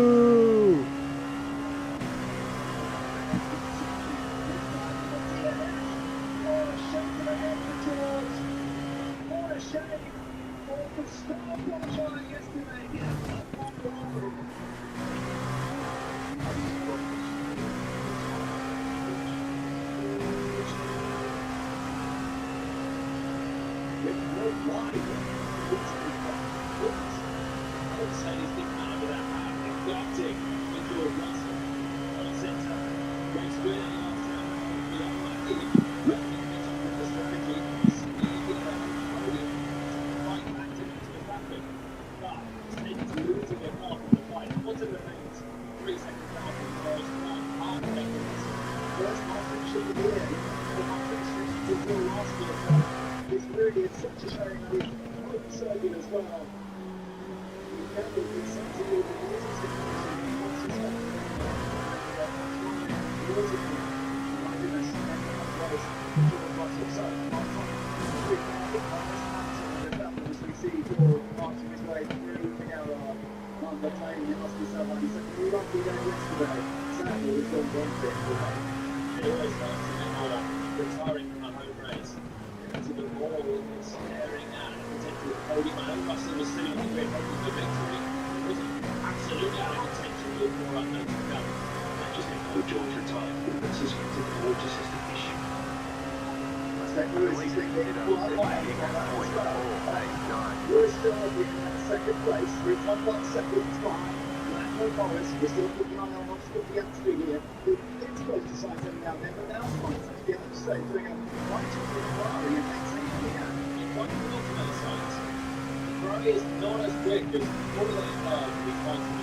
Retiring from a home race. It's even more staring at a potential podium. I know Russell was sitting on the grid hoping for victory. It wasn't absolutely out of contention with more unknown to come. That just been no George retired with a suspected water system issue. We're still in second place. We're 1 seconds behind. Morris, we're still keeping an eye on what's going to get through here. It's close to sight every now and then, but now Sainz at the end of the stage doing a right to the Ferrari and maintaining the gap. In one of the ultimate sites, Ferrari is not as quick as all of those cars we find to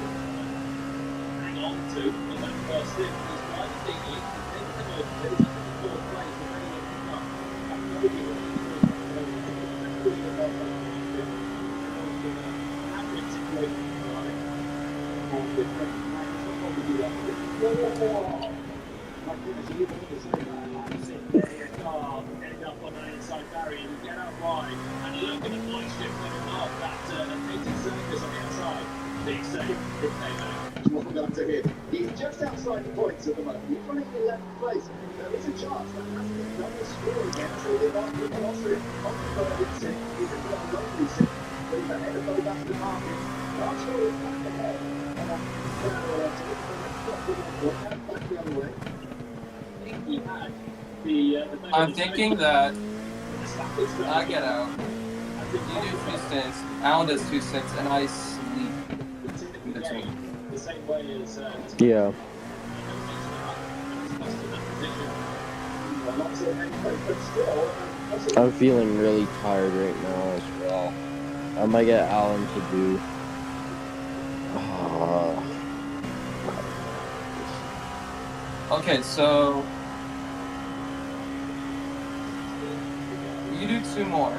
hang on to on that first stint. He's driving deeply, and then come over, there is up in the 4th place, and then he can come. That podium is average situation for Ferrari. looking at my ship coming off that painted surface on the outside. Big save from Payback. Well done to him. He's just outside the points at the moment. He's running in 11th place. There is a chance that has to double score again as they live up with Velocity on the third insect. He's a lovely six. But he's ahead of both Aston Martins. Archer is back ahead. And on parallel to it, the next stop will be back the other way. I think he had the I'm thinking that I get out. You do 2 stints, Alan does 2 stints, and I sleep in between. the same way as Yeah. I'm feeling really tired right now as well. I might get Alan to do. Okay, so you do 2 more,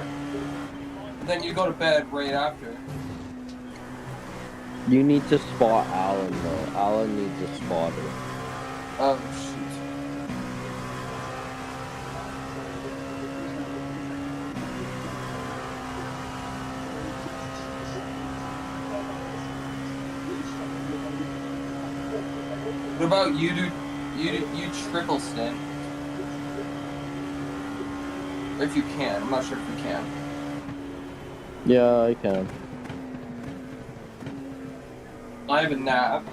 then you go to bed right after. You need to spot Alan though. Alan needs a spotter. Oh shoot. What about you triple stint? If you can, I'm not sure if you can. Yeah, I can. I have a nap.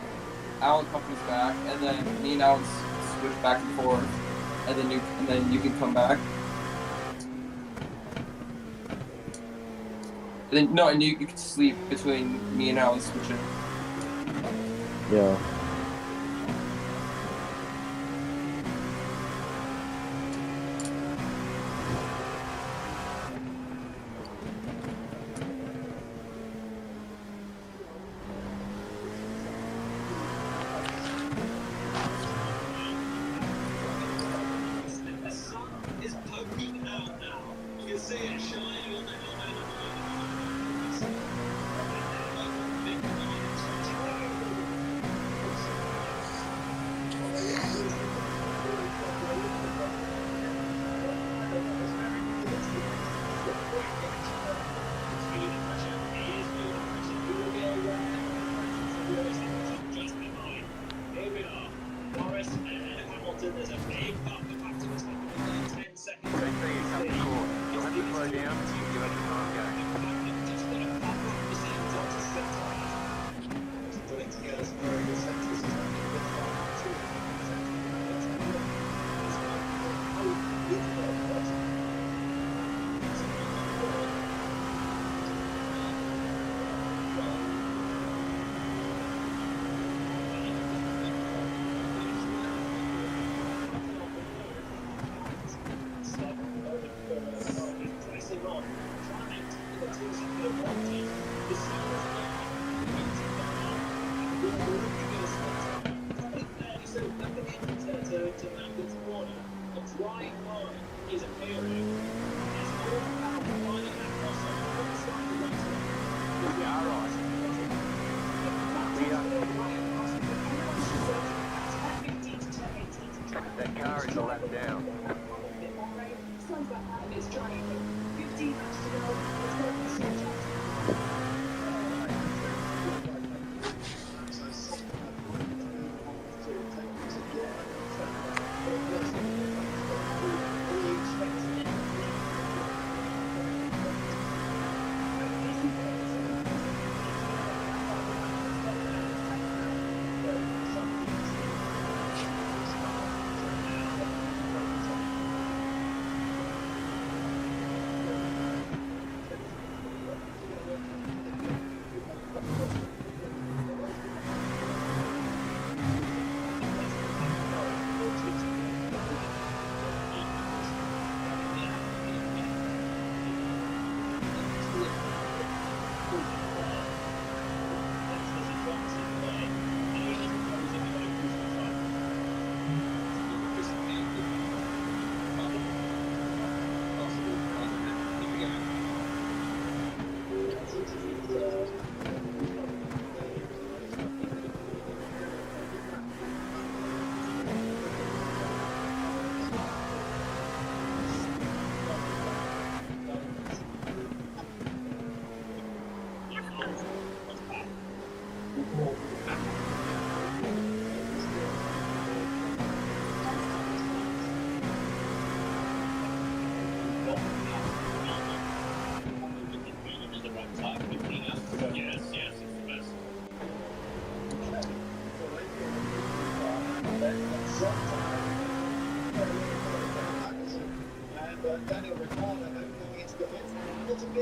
Alan comes back, and then me and Alan switch back and forth, and then you can come back. And you can sleep between me and Alan switching. Yeah. the sun is poking out now. You can see it shining on the Here we are. Norris and Hamilton. There's a big bump back to the top of the 10 seconds. Slow down. You let the time go. Just got to pop up the scenes onto set time. Putting together some very good sentences. That car is a lap down. It's trying 15 laps to go. Let's go for the switch.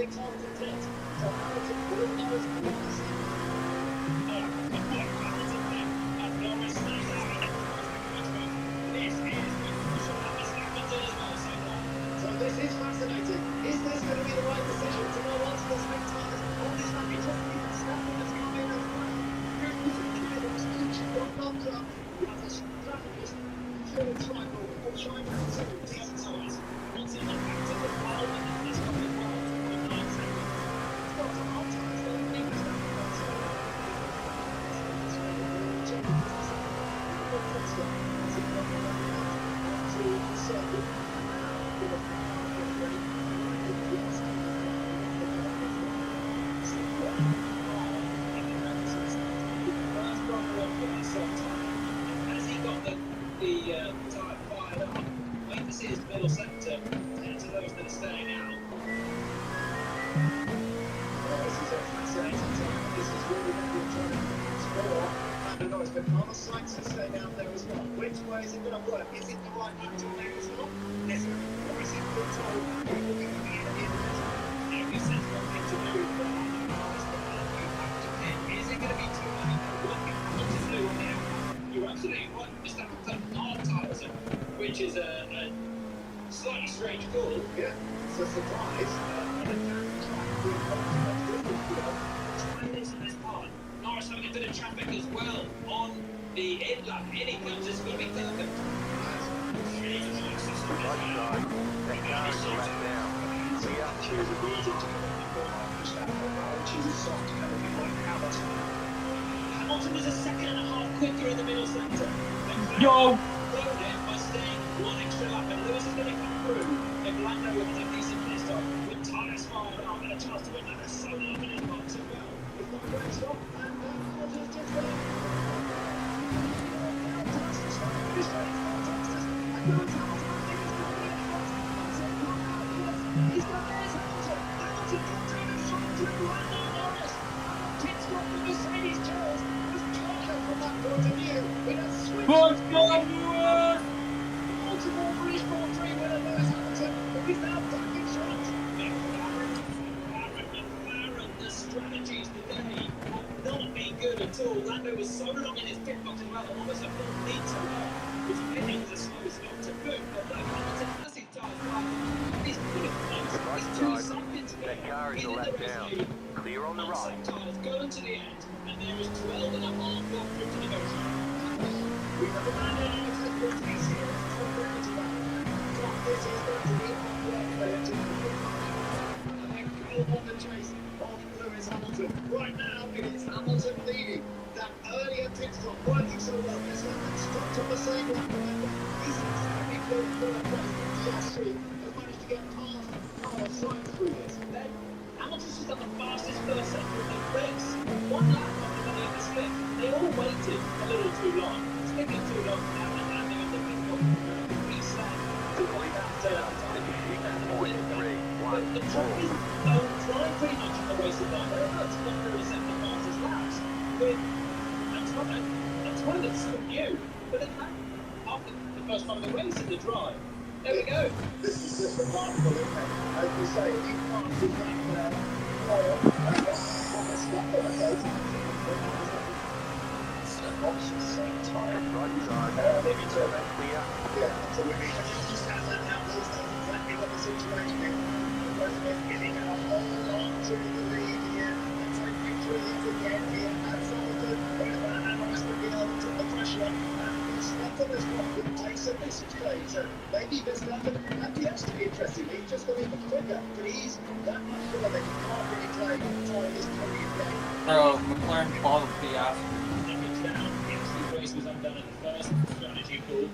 6 holes of pit. So Hamilton will Norris on the other side. Hamilton then, and Norris stays out in the this is crucial that Verstappen's in as well so far. So this is fascinating. Is this going to be the right decision to go on to the sprint tires on this lap? It doesn't even Verstappen has come in as well. Each one knocked up. As a strategist, should try or try to consider these tires. What's in the back to the pole and then there's got the 12.9 seconds. It's got some hot tires that have been Verstappen got so. As he got the tyre fired up, wait to see his middle sector head to those that are staying out. Well, this is a fascinating time. This is really going to be a time for Lando Norris, but Carlos Sainz is staying out there as well. Which way is it going to work? Is it the right back to there as well? Listen, Norris is control. He will be in the middle. Every sensible thing to do for Lando Norris, but you have to pit. Is it going to be too late? What you have to do on the outcome? You're absolutely right. Verstappen put hard tyres in, which is a slightly strange call. Yeah, it's a surprise. On a down track, we've got too much distance, you know. Try this in this part. Norris having a bit of traffic as well on the in lap. In he comes, it's going to be perfect. Hamilton is a second and a half quicker in the middle sector. Yo! By staying one extra lap, and Lewis is going to come through. If Lando has a decent pit stop, with tyres fired up and a chance to win, Lando's so up in his box as well. It's not a great stop, and Hamilton's just there. Fantastic start. This train is fantastic. And Lewis Hamilton, I think he's going to win. That's it, come out, yes. He's got there's Hamilton. Hamilton comes in and shot through Lando Norris. And the pit stop for Mercedes Charles was clear from that point of view. It has switched. Baltimore British Grand Prix winner Lewis Hamilton, who is now back in front. McLaren, the strategies today have not been good at all. Lando was so long in his pit box as well, almost a full lead to her, which pitting was a slow stop to boot. But look, Hamilton has his tyres flat. He's put it close. He's 2 seconds to go. He's in the race lead. Clear on the right. Some tyres going to the end, and there is 12 and a half lap through to negotiate. We have a man in the second place here. This is going to be hard work for him to and then go on the chase of Lewis Hamilton. Right now, it is Hamilton leading. That earlier pit stop working so well. Verstappen stopped on the same lap. He's exactly third place. Piastri has managed to get past Carlos Sainz through this. Then Hamilton's just got the fastest first sector of the race. 1 lap after running in the slip. They all waited a little too long. Sticking too long and landing on the pit stop. Reset. But the truck is flying pretty much in the race of that. They're about to come through the second fastest laps with a time that's still new, but it happened after the first part of the race in the drive. There we go. This is just remarkable, isn't it? As you say, he can't be back there. Same time. Maybe turbo. Yeah, absolutely. Just has that now knows exactly what the situation is. The president is he going to hold on to the lead here and take victory yet again here at Hamilton. Wherever Norris will be able to put the pressure on. And Verstappen has got the pace at this stage. So maybe Verstappen and Piastri, interestingly, he's just got even quicker. But he's that much quicker that he can't really play time his career game. Oh, McLaren followed Piastri. Down. The race was undone at the first strategy call.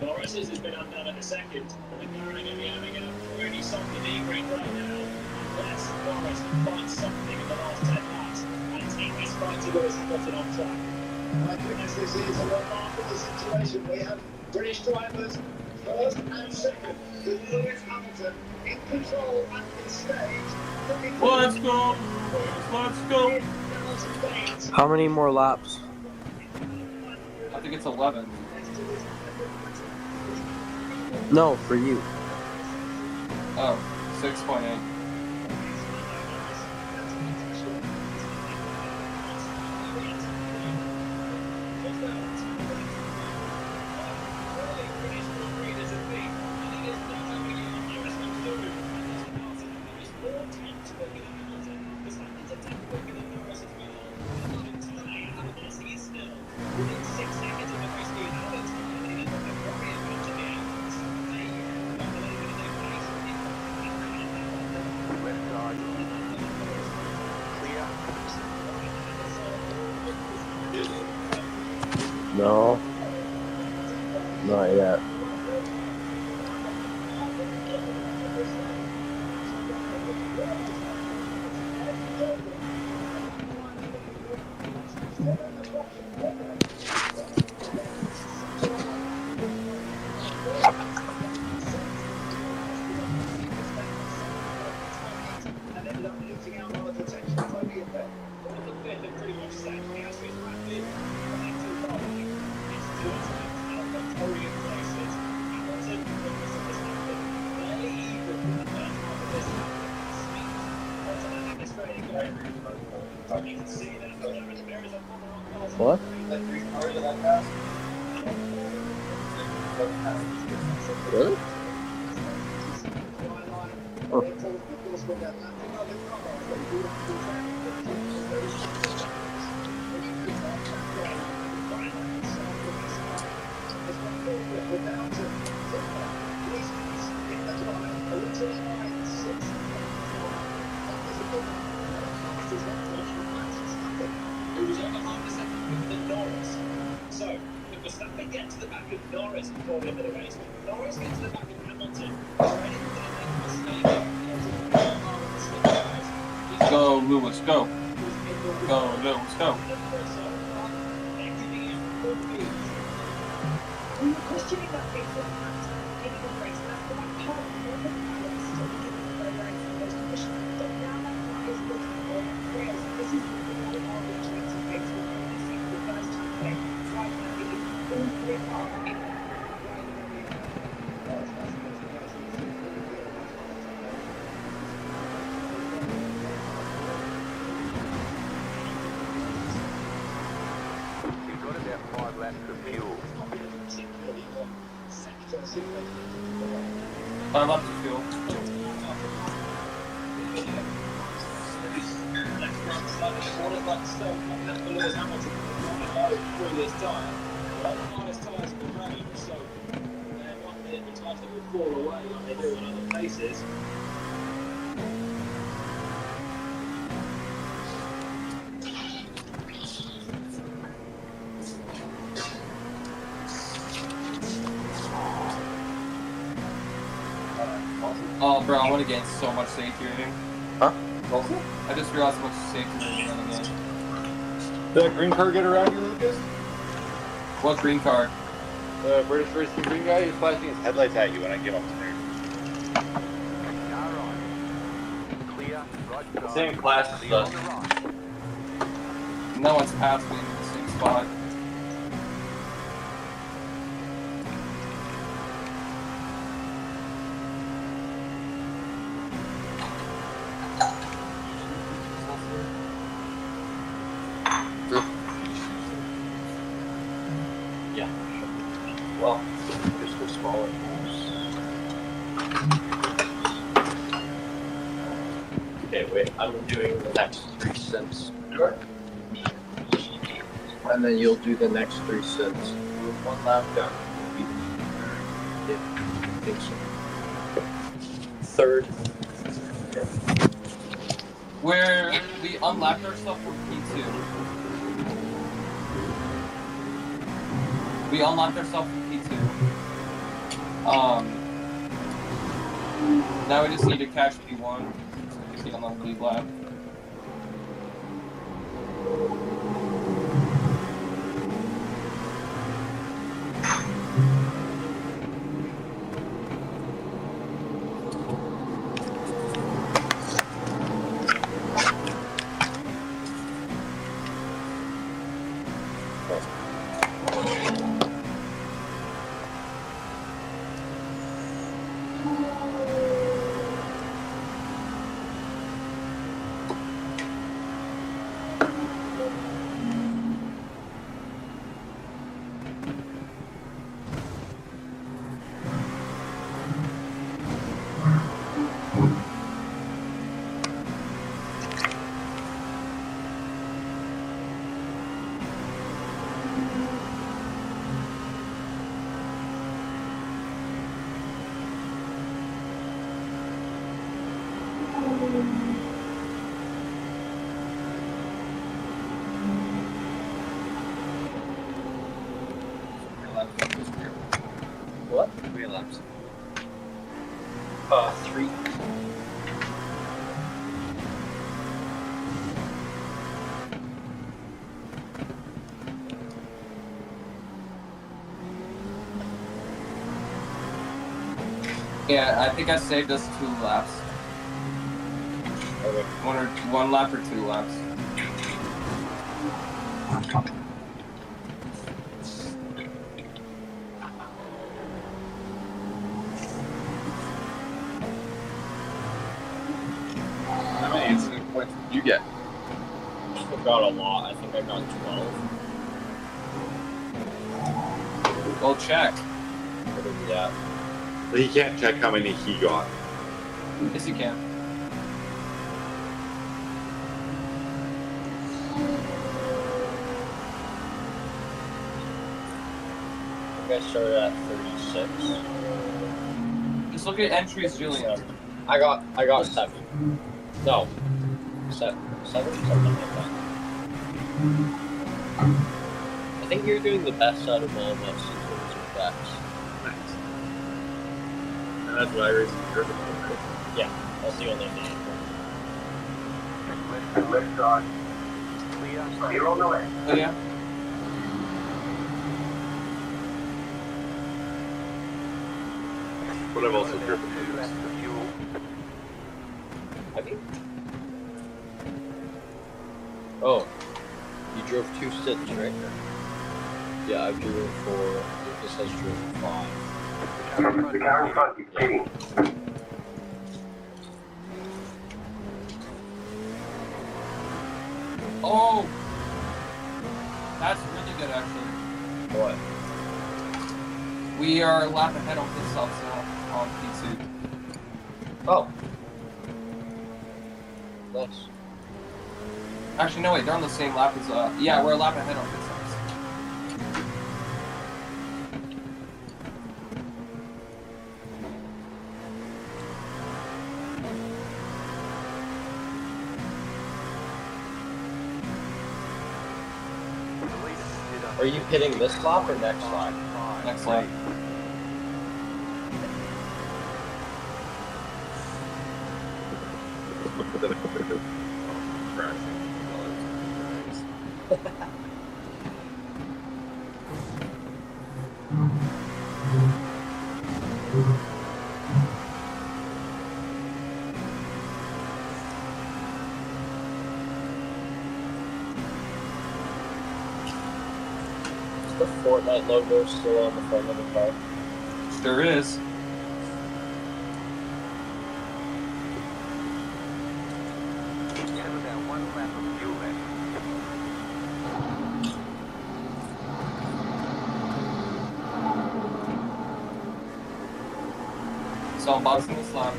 Norris's has been undone at the second. McLaren are going to be having a pretty something evening right now. Unless Norris can find something in the last 10 laps and take this fight to Lewis Hamilton on track. My goodness, this is a remarkable situation. We have British drivers first and second, with Lewis Hamilton in control at this stage. Let's go! Let's go! How many more laps? I think it's 11. No, for you. Oh, 6.8. quicker than Hamilton. Verstappen's a tenth quicker than Norris as well. But in time, as he is still within 6 seconds of the race lead, Alex Martin and the Ferrari have got to be out. They got a little bit of their pace. Left side. Clear. No. Not yet. And ended up losing out on the potential podium there. Fourth and fifth are pretty much set. Piastri's rapid, but they're too far back. It's Stewart out of the podium places. Hamilton, Norris and Verstappen, barely even with the first half of this lap. Smith onto the Haggis training ground. You can see that there is a corner on cars. What? That green car that I passed. Really? Oh. Who was over half a second quicker than Norris. So, if Verstappen gets to the back of Norris before the end of the race, Norris gets to the back of Hamilton, or anything going to make a mistake, Go, Lewis, go. Go, Lewis, go. We were questioning that before in the race. That's the one part of the balance to give the race the most efficient. But now that is looking for whereas this is the one of the choice of race we're going to see for the first time today. Right now, it is all three are in You've got about 5 laps of fuel. I love the fuel. Lewis Hamilton through this tyre. Well, the hardest tyres in the range, so they're not the tyres that will fall away like they do on other places. Oh, bro, I want to gain so much safety rating. Huh? I just realized how much safety rating I'm going to gain. Did that green car get around you, Lucas? What green car? The British racing green guy, he's flashing his headlights at you when I came up there. Clear. Right side. Same class as Clear on us. the right. No one's passed me in the same spot. Yeah. Well, just for smaller Okay, wait, I'm doing the next 3 cents. Sure. And then you'll do the next 3 cents. 1 lap down. Yeah, I think so. Third. Where we unlapped ourselves from P2. We unlocked ourselves from P2. Now we just need to catch P1 to get on the lead lap. Yeah, I think I saved us 2 laps. Okay. One lap or 2 laps. How many incident points did you get? I got a lot. I think I got 12. Well, check. What is that? He can't check how many he got. Yes, you can. I think I started at 36. Just look at entries, Julian. I got 7. No. 7, something like that. I think you're doing the best out of all of us in terms of bets. Nice. And that's what iRacing driven on, right? Yeah, that's the only thing. Left side. Clear on the left. Oh, yeah. But I've also driven. Have you? Oh, you drove 2 sits, right? Yeah, I've driven 4. Lucas has driven 5. The car in front is pitting. Oh! That's really good, actually. What? We are a lap ahead on pit stops now on P2. Oh. Nice. Actually, no, wait, they're on the same lap as, yeah, we're a lap ahead on pit stops. Are you pitting this lap or next lap? Next lap. The Fortnite logo still on the front of the car? Sure is. So I'm boxing this lap.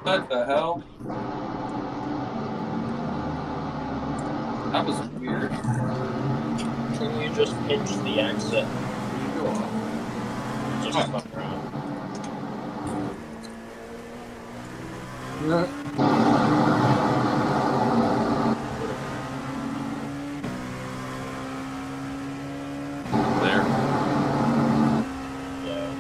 What the hell? That was weird. Can you just pinch the exit? Just fuck around. There. Yeah.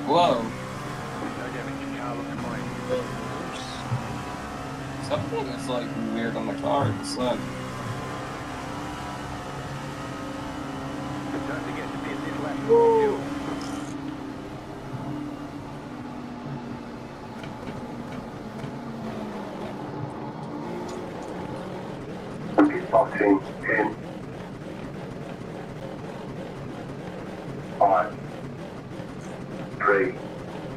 Whoa. Something is like weird on the car. It's like Boxing 10. 5. 3,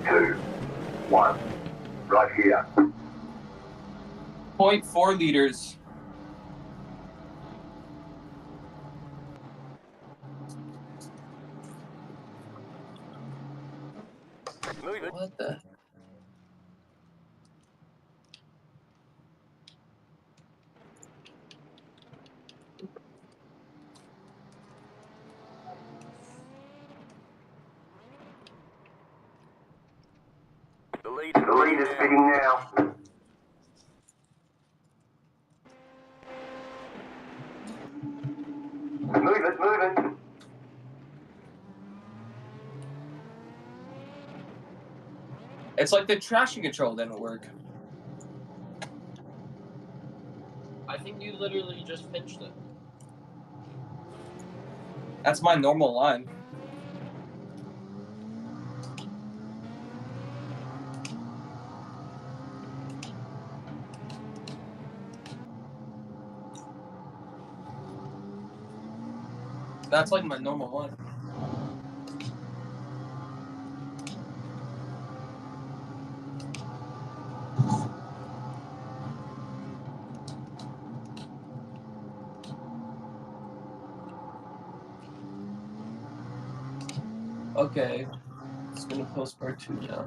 2, 1. Right here. 0.4 liters. The lead is speeding now. Move it. It's like the traction control didn't work. I think you literally just pinched it. That's my normal line. That's like my normal line. Okay, it's gonna post part 2 now.